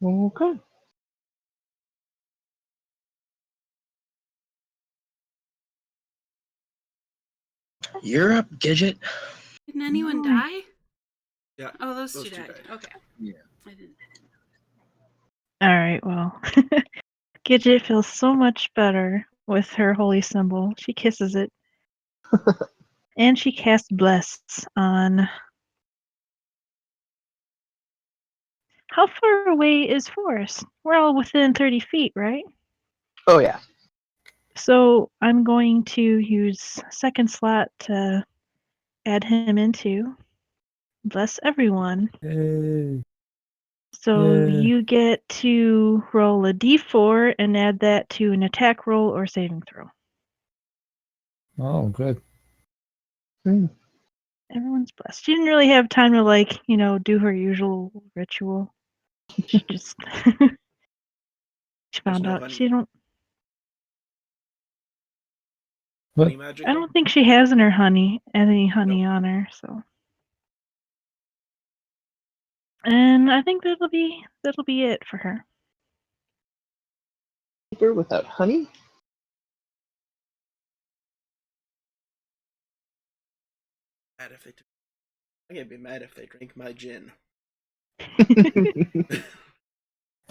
Okay. You're up, Gidget. Didn't anyone die? Yeah. Oh, those Those two two died. died. Okay. Yeah. I didn't. All right, well. Gidget feels so much better with her holy symbol. She kisses it. And she casts Bless on. How far away is Forrest? We're all within 30 feet, right? Oh, yeah. So I'm going to use second slot to add him into Bless Everyone. Yay. So Yay. you get to roll a d4 and add that to an attack roll or saving throw. Oh, good. Everyone's blessed. She didn't really have time to do her usual ritual. She just she found no out honey. she don't. Honey magic. I don't think she has in her any honey on her. So, and I think that'll be it for her. Paper without honey? Mad if they took. I can't be mad if they drink my gin.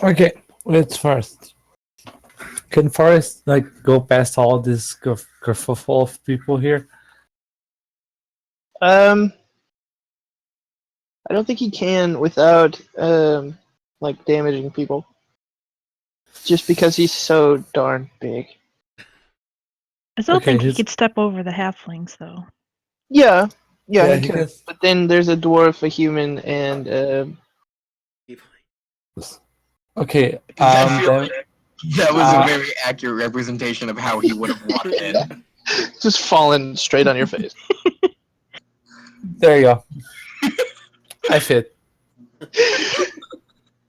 Okay, let's first. Can Forrest like go past all this kerfuffle of people here? I don't think he can without like damaging people. Just because he's so darn big. I still Okay, think he he's- could step over the halflings, though. Yeah, Yeah, he he could. can. But then there's a dwarf, a human, and Okay. I feel Then, like that was uh, a very accurate representation of how he would have walked in. just falling straight on your face. there you go. I fit. If I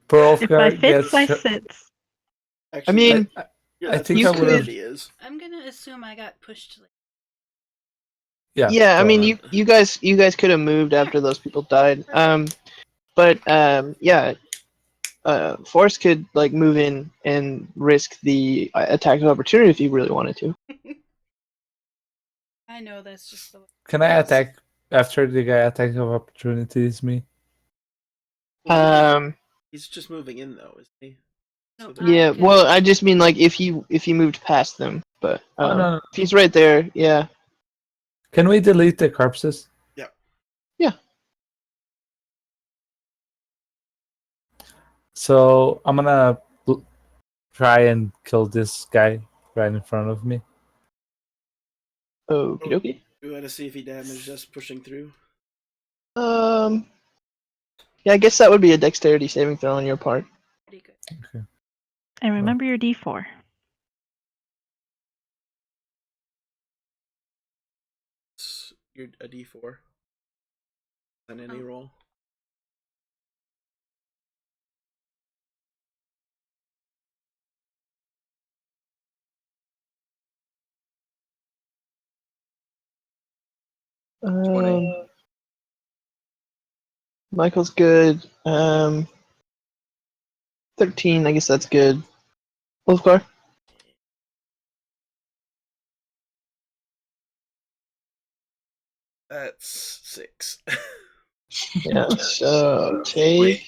Pearlfgar fits, gets. I sits. Actually, I mean, yeah, I that's think what I the would've- ability is. I'm gonna assume I got pushed. Yeah. yeah, I go mean, on. you guys could have moved after those people died. But yeah, Forrest could like move in and risk the attack of opportunity if he really wanted to. I know that's just the way. Can I attack after the guy attack of opportunities me? He's just moving in though, isn't he? No, So Yeah. could- Well, I just mean like if he moved past them, but Oh no. if he's right there, yeah. Can we delete the corpses? Yeah. Yeah. So I'm gonna try and kill this guy right in front of me. Okie dokie. We want to see if he damaged us pushing through. Yeah, I guess that would be a dexterity saving throw on your part. pretty good. And remember your D4. You're a D4 on any Oh. roll. Michael's good. 13. I guess that's good. Wolfgar? That's 6. Yeah. So take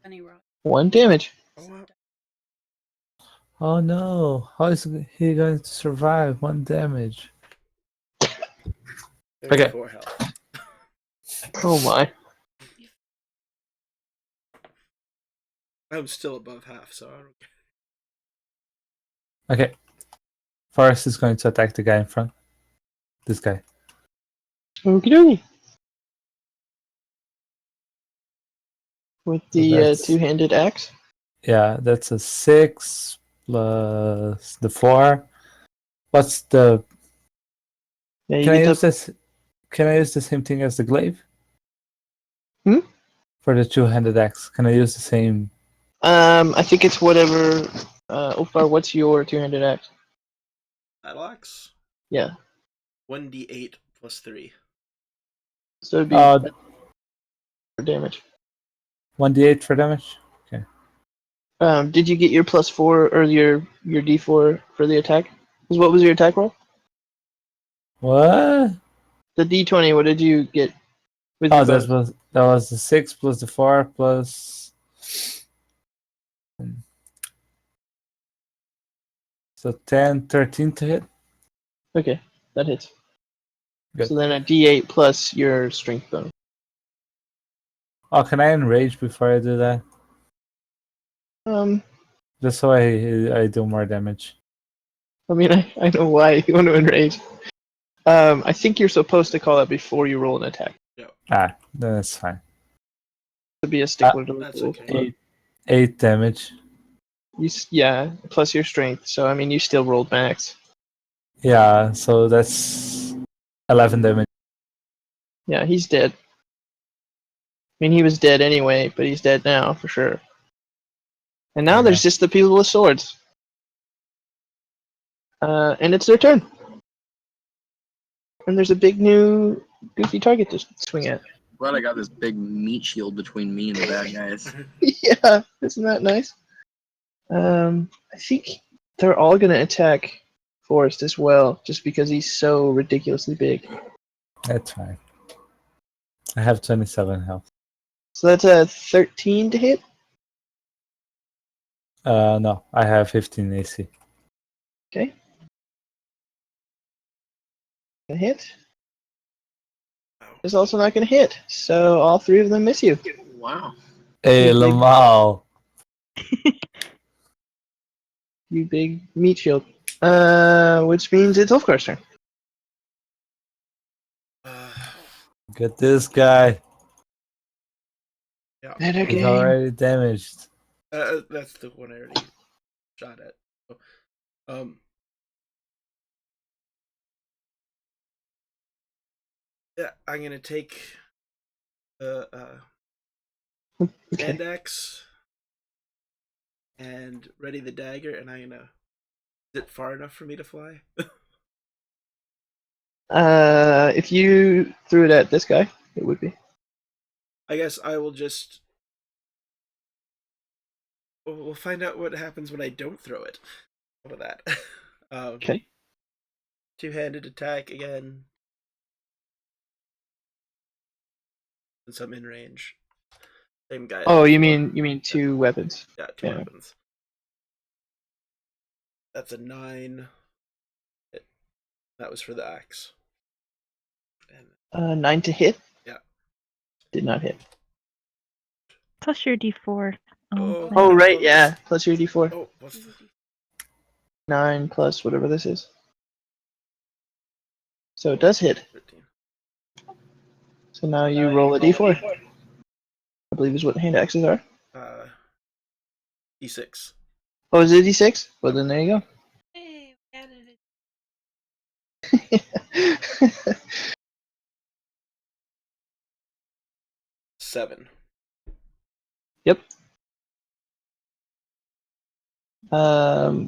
Funny rock. 1 damage. Oh, wow. Oh no! How is he going to survive 1 damage? 34 health. Oh my. I'm still above half, so I don't care. Okay. Forrest is going to attack the guy in front. This guy. Okie dokie. With the that's- two-handed axe. Yeah, that's a 6 plus the 4. What's the? Yeah, you Can I get use to, this? Can I use the same thing as the glaive? Hmm? For the two-handed axe, can I use the same? I think it's whatever. Wolfgar, what's your two-handed axe? Battle axe? Yeah. 1d8 plus 3. So it'd be Uh, for damage. 1d8 for damage. Did you get your +4 or your D4 for the attack? 'Cause what was your attack roll? What? The D20. What did you get? With Oh, your that bonus? was the 6 plus the 4 plus. So 10, 13 to hit. Okay, that hits. Good. So then a D8 plus your strength bonus. Oh, can I enrage before I do that? Just so I do more damage. I mean, I know why you want to enrage. I think you're supposed to call that before you roll an attack. Ah, then that's fine. To be a stickler to the That's rules. okay. 8 damage. Yeah, plus your strength. So I mean, you still rolled max. Yeah, so that's 11 damage. Yeah, he's dead. I mean, he was dead anyway, but he's dead now for sure. And now Yeah. there's just the people with swords. And it's their turn. And there's a big new goofy target to swing at. Glad I got this big meat shield between me and the bad guys. Yeah, isn't that nice? I think they're all gonna attack Forrest as well, just because he's so ridiculously big. That's fine. I have 27 health. So that's a 13 to hit. No, I have 15 AC. Okay. A hit. Is also not going to hit. So all three of them miss you. Wow. Hey, You big- Lamal. You big meat shield. Which means it's Ulfgar's turn. Get this guy. Yeah. Better He's game. already damaged. That's the one I already shot at. So, yeah, I'm gonna take the Okay. hand axe and ready the dagger, and I'm gonna. Is it far enough for me to fly? If you threw it at this guy, it would be. I guess I will just. We'll find out what happens when I don't throw it. How about that? Okay. Two-handed attack again. Since I'm in range. Same guy. Oh, as you before. mean two weapons? Yeah, two Yeah. weapons. That's a 9. That was for the axe. And 9 to hit. yeah. Did not hit. Plus your D4. Oh, Oh crap, right, bonus. yeah. Plus your D4. Oh, what's the 9 plus whatever this is. So it does hit. 13? So now you roll a D4. I believe is what hand axes are. E6. Oh, is it D6? Well, then there you Hey, we added it. go. 7. Yep.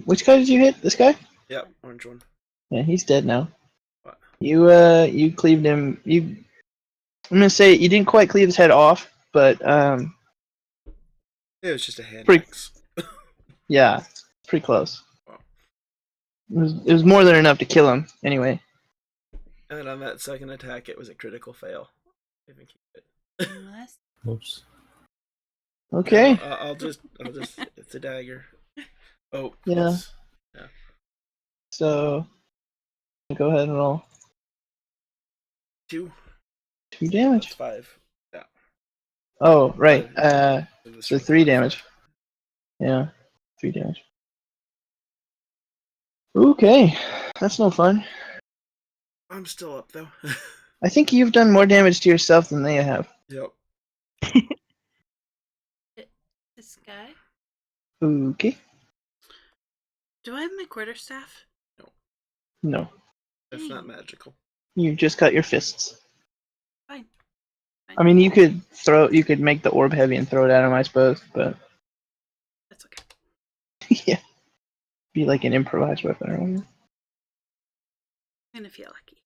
Which guy did you hit? This guy? Yep, orange one. Yeah, he's dead now. What? You cleaved him. I'm gonna say you didn't quite cleave his head off, but It was just a hand Pretty- axe. yeah, pretty close. Wow. It was more than enough to kill him. Anyway. And then on that second attack, it was a critical fail. Even keep it. Unless Oops. Okay. No, I'll just. It's a dagger. Oh, Yeah. plus. So go ahead and roll 2. 2 That's damage. 5. Yeah. Oh right. So So 3 damage. Yeah, 3 damage. Okay, that's no fun. I'm still up though. I think you've done more damage to yourself than they have. Yep. this guy. Okay. Do I have my quarterstaff? No, That's not magical. you just got your fists. Fine. I mean, you could make the orb heavy and throw it at him, I suppose, but That's okay. yeah, be like an improvised weapon or whatever. I'm gonna feel lucky.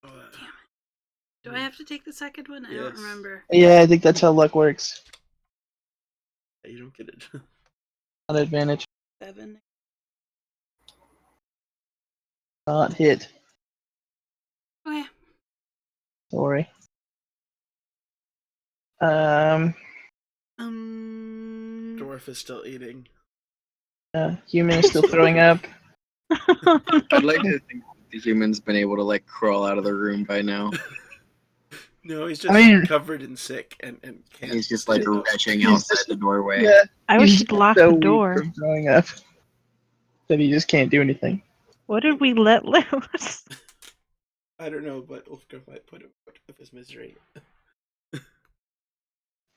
Oh, Damn it. Do I have to take the second one? I don't Yes. remember. Yeah, I think that's how luck works. you don't get it. Not advantage. 7. Not hit. Okay. Sorry. Dwarf is still eating. Human is still throwing up. I'd like to think the human's been able to like crawl out of the room by now. No, he's just I mean- covered in sick and can't. He's just like get up. retching outside the doorway. Yeah, I wish he's you'd lock so the weak door. from throwing up that he just can't do anything. What did we let loose? I don't know, but Ulfgar might put him out of his misery.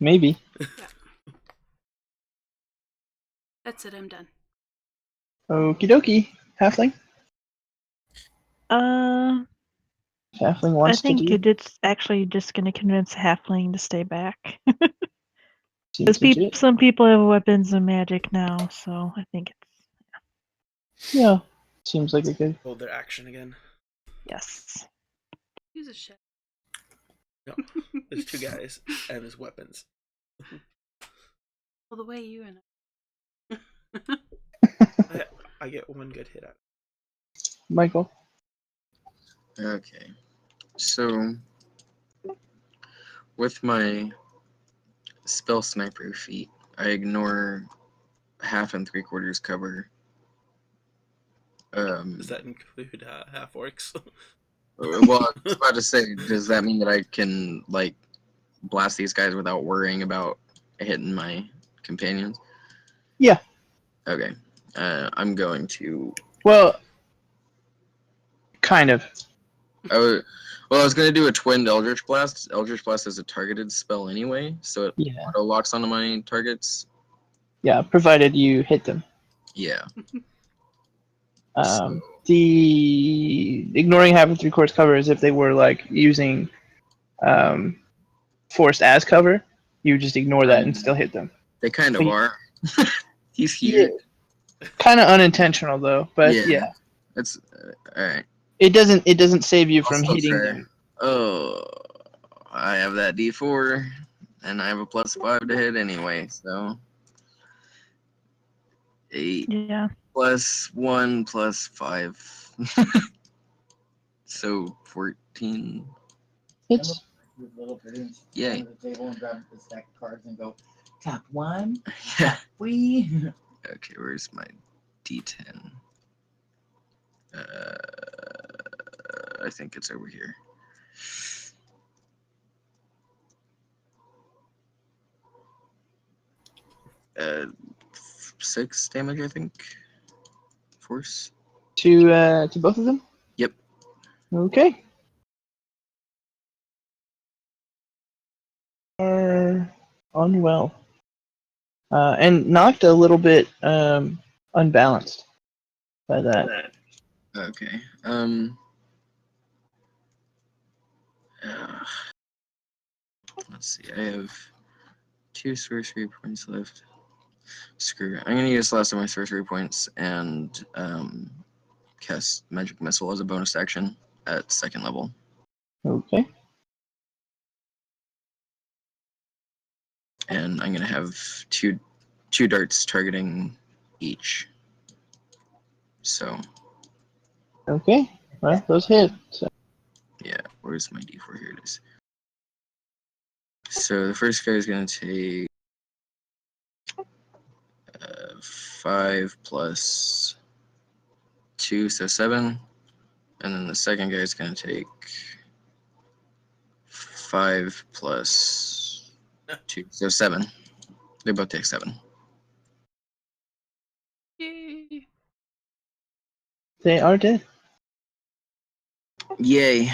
Maybe. That's it. I'm done. Okie dokie. Halfling. I Halfling wants think to do. Gidget's actually just gonna convince Halfling to stay back. Seems Because legit. some people have weapons and magic now, so I think it's Yeah. Seems like a good. Hold their action again. yes. Use a shit. No, there's 2 guys and there's weapons. Well, the way you and I get 1 good hit out. Michael. Okay. So with my spell sniper feat, I ignore half and 3/4 cover. Does that include half orcs? Well, I was about to say, does that mean that I can like blast these guys without worrying about hitting my companions? Yeah. Okay. I'm going to. Well, kind of. I was going to do a twinned Eldritch Blast. Eldritch Blast is a targeted spell anyway, so it Yeah. auto locks onto my targets. Yeah, provided you hit them. Yeah. The ignoring half and 3/4 cover is if they were like using force as cover, you just ignore that and still hit them. They kind of But- are. He's Yeah, here. kind of unintentional though. But yeah, It's all right. it doesn't save you from Also hitting fair. them. Oh, I have that D4, and I have a +5 to hit anyway, so 8 Yeah. plus 1 plus 5. So 14. It's Little bit Yay. under the table and grab the stack of cards and go, top one, Yeah. top three. Okay, where's my D10? I think it's over here. Uh, 6 damage, I think. Force. to both of them. Yep. Okay. Are unwell. And knocked a little bit unbalanced by that. Okay. Let's see. I have 2 sorcery points left. Screw it. I'm gonna use the last of my sorcery points and cast Magic Missile as a bonus action at 2nd level. Okay. And I'm gonna have two darts targeting each. So Okay. Well, those hit. So. yeah, where's my D4? Here it is. So the first guy is gonna take 5 plus 2, so 7. And then the second guy is gonna take 5 plus 2, so 7. They both take 7. Yay. They are dead. Yay.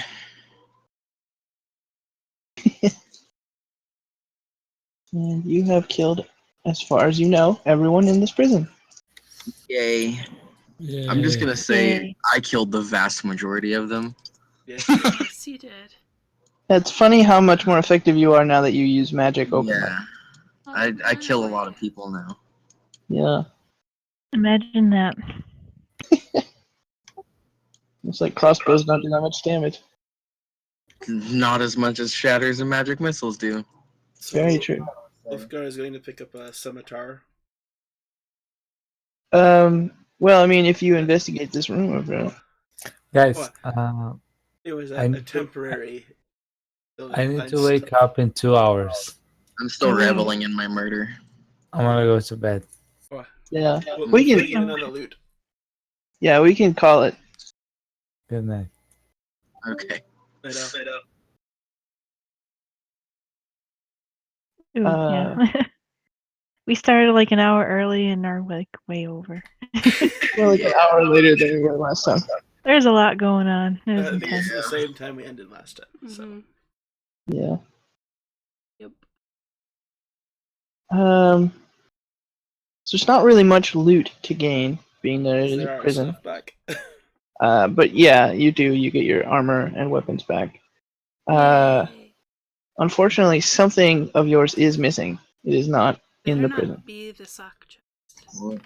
And you have killed, as far as you know, everyone in this prison. Yay. Yeah. I'm just gonna say Yay. I killed the vast majority of them. Yes, you did. Yes, you did. It's funny how much more effective you are now that you use magic openly. Yeah. I kill a lot of people now. Yeah. Imagine that. It's like crossbows don't do that much damage. Not as much as shatters and magic missiles do. So Very true. Ulfgar is going to pick up a scimitar. Well, I mean, if you investigate this room over there. Guys, What? It was I a need to- temporary. I need to wake up in 2 hours. I'm still Ooh. reveling in my murder. I'm gonna go to bed. Yeah. We'll We fill can- you in on the loot. Yeah, we can call it. Good night. Okay. I know. Ooh, yeah. We started like an hour early and are like way over. We're like an hour later than we were last time. There's a lot going on. It was I think it's intense. the same time we ended last time. So Mhm. Yeah. Yep. So there's not really much loot to gain, being that it is there a our prison. stuff back. But yeah, you do. You get your armor and weapons back. Yay. Unfortunately, something of yours is missing. It is not in Better the not prison. be the sock chest.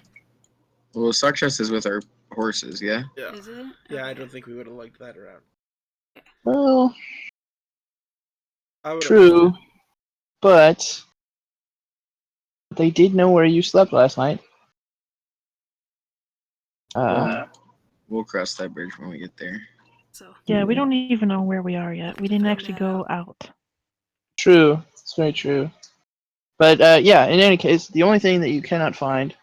Well, sock chest is with our horses, yeah? Yeah. Is it? Yeah, I Okay. don't think we would have liked that around. Well, I would have true, liked but they did know where you slept last night. We'll cross that bridge when we get there. So Yeah, we don't even know where we are yet. We didn't Find actually that go out. out. True. It's very true. But yeah, in any case, the only thing that you cannot find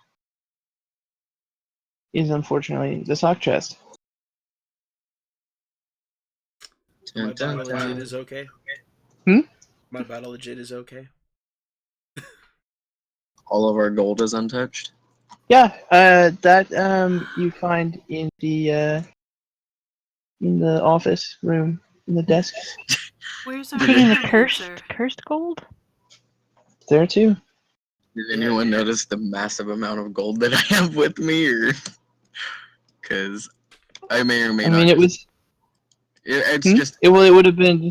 is unfortunately the sock chest. My Dun, dun, bottle of jit dun. is okay. Hmm? My bottle of jit is okay. All of our gold is untouched. Yeah, that you find in the office room in the desk Where's our Including the necromancer? cursed gold? there too. Did anyone notice the massive amount of gold that I have with me, or because I may or may I not? mean, it was. It's Hmm? just. It would have been.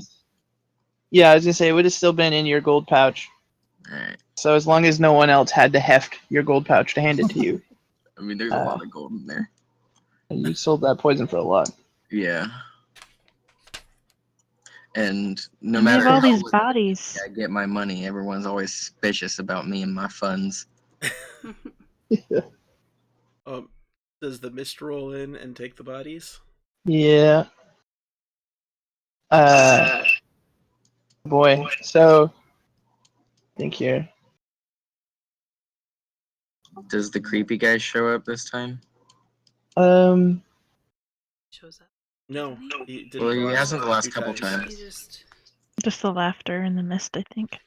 Yeah, I was gonna say it would have still been in your gold pouch. All right. So as long as no one else had to heft your gold pouch to hand it to you, I mean, there's a lot of gold in there. you sold that poison for a lot. Yeah. And no And we have matter all how these lucky bodies. I get my money, everyone's always suspicious about me and my funds. Does the mist roll in and take the bodies? Yeah. Boy. So, think here. Does the creepy guy show up this time? Shows up. No, he didn't. Well, he the hasn't the last last few couple He times. just. Just the laughter and the mist, I think.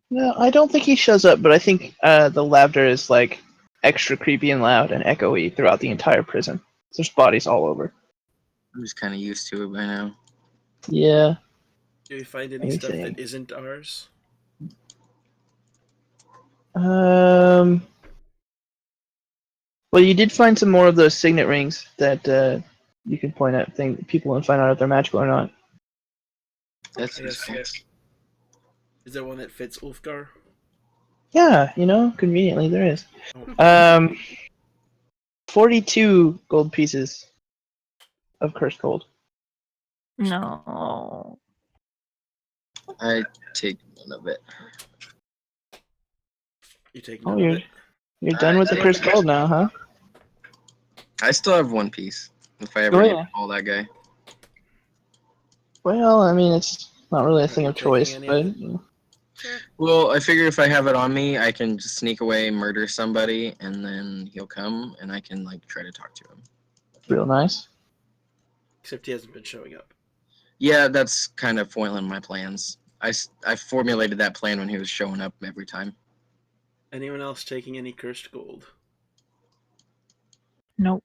No, I don't think he shows up, but I think the laughter is like extra creepy and loud and echoey throughout the entire prison. There's bodies all over. I'm just kind of used to it by now. Yeah. Do we find Let any me stuff see. that isn't ours? Well, you did find some more of those signet rings that you can point at people and find out if they're magical or not. That's Yes. useful. Is there one that fits Ulfgar? Yeah, conveniently there is. Oh. 42 gold pieces of cursed gold. No. I take none of it. You take Oh, none of it? you're done with the cursed gold now, huh? I still have one piece. If I ever Oh, need yeah. to call that guy. Well, I mean, it's not really a Are thing you of taking choice, any but of it? Sure. Well, I figure if I have it on me, I can just sneak away, murder somebody, and then he'll come, and I can try to talk to him. real nice. Except he hasn't been showing up. Yeah, that's kind of foiling my plans. I formulated that plan when he was showing up every time. Anyone else taking any cursed gold? Nope.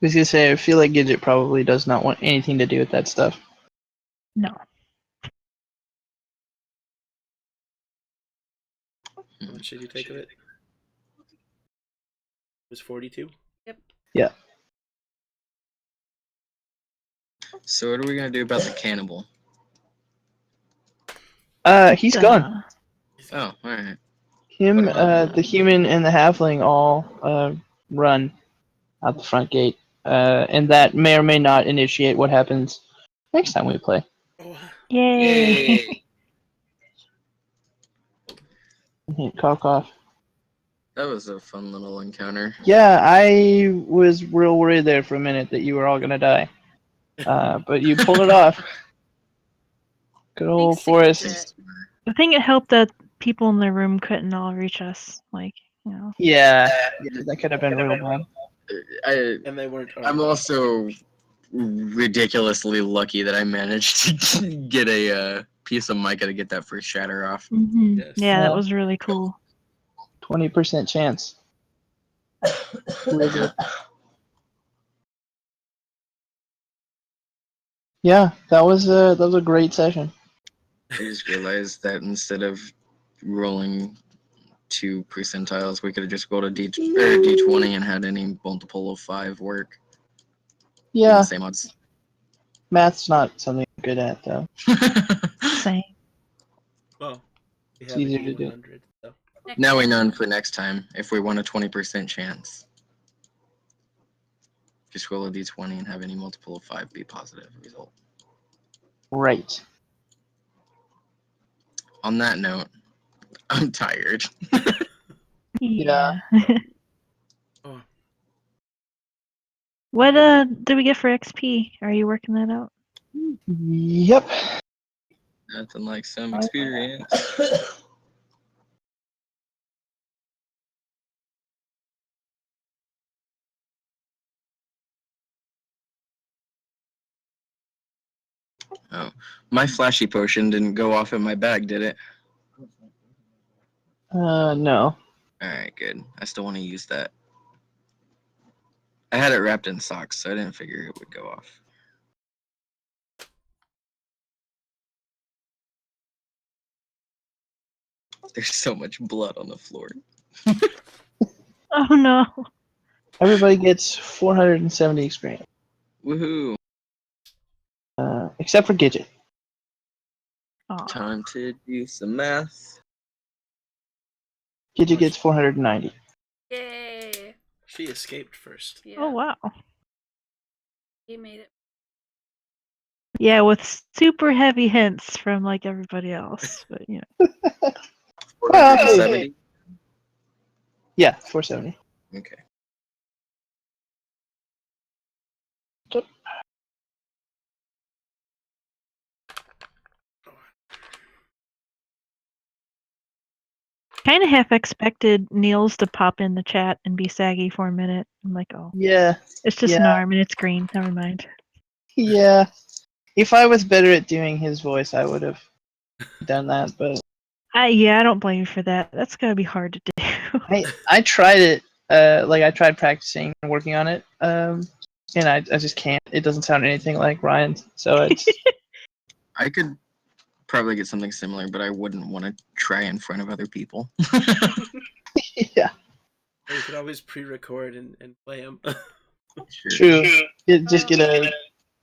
I was gonna say, I feel like Gidget probably does not want anything to do with that stuff. No. How much did you take of it? It was 42? Yep. Yeah. So what are we gonna do about the cannibal? He's gone. Oh, all right. Him, What about the human, and the halfling all run out the front gate, and that may or may not initiate what happens next time we play. Oh, Yay! Cough, cough. that was a fun little encounter. Yeah, I was real worried there for a minute that you were all gonna die, but you pulled it off. Good old Thanks to Forrest. Gidget. I think it helped that people in the room couldn't all reach us. Yeah, that could have been real bad. and they weren't I'm armed. also ridiculously lucky that I managed to get a piece of mica to get that first shatter off. Mm-hmm. Yes. Yeah, that was really cool. 20% chance. Real good. Yeah, that was a great session. I just realized that instead of rolling 2 percentiles, we could have just rolled a D20 and had any multiple of 5 work. Yeah, The same odds. math's not something I'm good at though. Same. Well, we It's have a easier to do. D100, so. Now we know for next time if we want a 20% chance. Just roll a D20 and have any multiple of 5 be positive result. Right. On that note, I'm tired. Yeah. Oh, What did we get for XP? Are you working that out? Yep. Nothing like some experience. My flashy potion didn't go off in my bag, did it? No. Alright, good. I still want to use that. I had it wrapped in socks, so I didn't figure it would go off. There's so much blood on the floor. Oh no. Everybody gets 470 experience, Woohoo! except for Gidget. Aw. Time to do some math. Gidget gets 490. Yay! She escaped first. Yeah, Oh wow. he made it. Yeah, with super heavy hints from like everybody else, but you know. 470? Yeah, 470. Okay. Kind of half expected Niels to pop in the chat and be saggy for a minute. I'm like, oh, Yeah, it's just Yeah. an arm and it's green. Never mind. yeah. If I was better at doing his voice, I would have done that. But I don't blame you for that. That's gotta be hard to do. I tried it. I tried practicing and working on it. And I just can't. It doesn't sound anything like Ryan's. So it's I could probably get something similar, but I wouldn't want to try in front of other people. yeah, Or you could always pre-record and play them. Sure. true. Just get a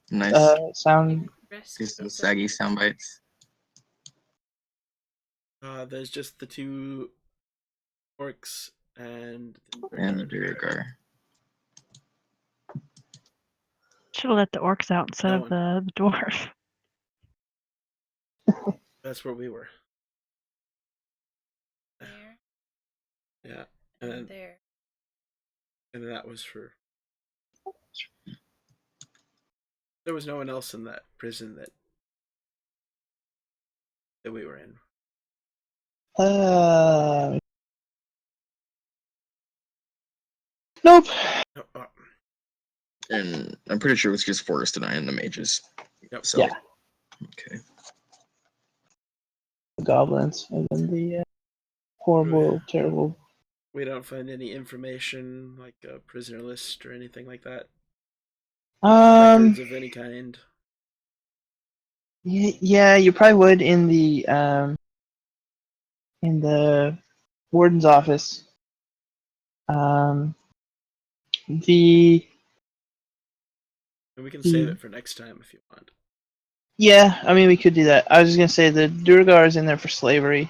Nice. sound. Risk Do some of saggy sound bites. There's just the two orcs and And the Duragar. Should have let the orcs out instead No of the dwarf. That's where we were. there Yeah, and and there. and that was for. There was no one else in that prison that we were in. Nope. No, And I'm pretty sure it was just Forrest and I and the mages. Yep. So, Yeah. Okay. The goblins and then the horrible, terrible. We don't find any information like a prisoner list or anything like that. Records of any kind. Yeah, you probably would in the warden's office. The And we can save it for next time if you want. Yeah, I mean we could do that. I was just gonna say the Durgar is in there for slavery.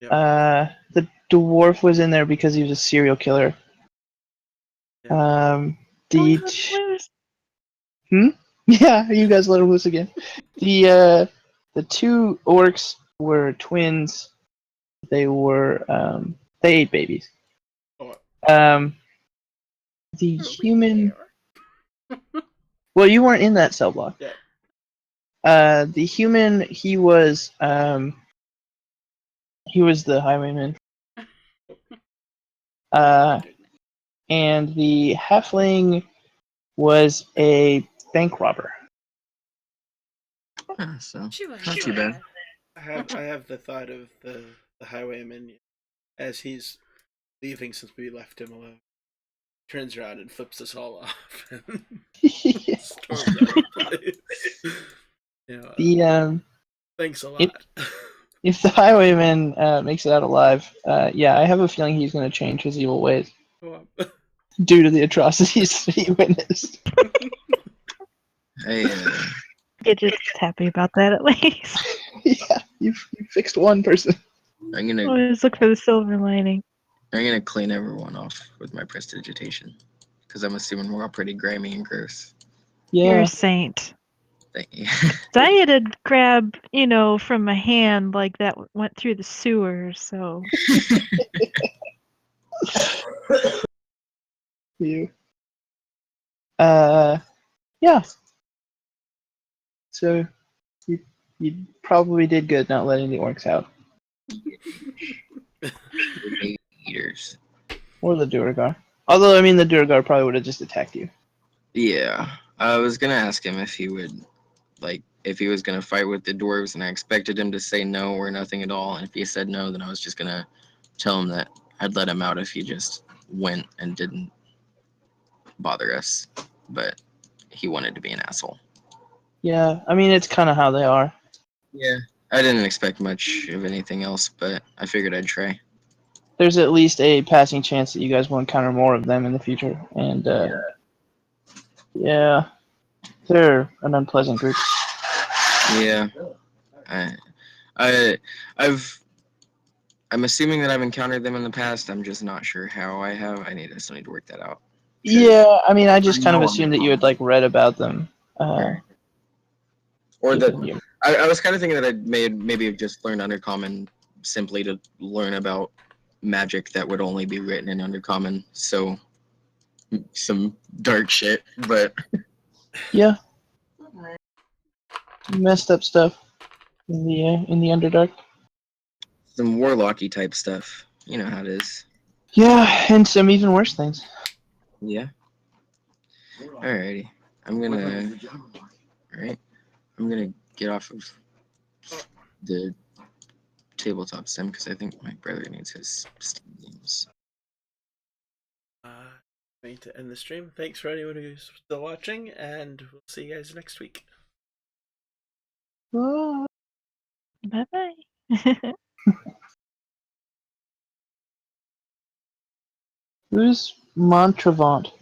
Yep. The dwarf was in there because he was a serial killer. Yeah. Yeah, you guys let him loose again. The two orcs were twins. They were they ate babies. Oh, The human. Well, you weren't in that cell block. Yeah. The human, he was the highwayman. And the halfling was a bank robber. Yeah, so She was not too bad. I have the thought of the highwayman as he's leaving since we left him alone. Turns around and flips us all off and storms out of the place. Thanks a lot. If the highwayman makes it out alive, yeah, I have a feeling he's going to change his evil ways due to the atrocities he witnessed. Hey, Get just happy about that at least. Yeah, you fixed one person. I'm gonna Always look for the silver lining. clean everyone off with my prestidigitation because I'm assuming we're all pretty grimy and gross. You're Yeah. a saint. Thank you. I had to grab, from my hand like that went through the sewer, so. You. Yeah. So you probably did good not letting the orcs out. Baby eaters. Or the Duragar. Although, I mean, the Duragar probably would have just attacked you. Yeah, I was gonna ask him if he would if he was gonna fight with the dwarves, and I expected him to say no or nothing at all. And if he said no, then I was just gonna tell him that I'd let him out if he just went and didn't bother us. But he wanted to be an asshole. Yeah, I mean it's kind of how they are. Yeah, I didn't expect much of anything else, but I figured I'd try. There's at least a passing chance that you guys will encounter more of them in the future, and yeah, they're an unpleasant group. Yeah, I, I'm assuming that I've encountered them in the past. I'm just not sure how I have. I still need to work that out. Yeah, I mean I just kind of know I'm assumed that you had like read about them. Right. Or given that you- I was kind of thinking that I'd maybe have just learned Undercommon simply to learn about magic that would only be written in Undercommon. So some dark shit, but Yeah, messed up stuff in the Underdark. some warlocky type stuff. You know how it is. Yeah, and some even worse things. Yeah. Alrighty. I'm gonna. Alright. I'm gonna get off of the tabletop sim because I think my brother needs his Steam games. Going to end the stream. Thanks for anyone who's still watching, and we'll see you guys next week. Oh. Bye bye. Who's Montravant?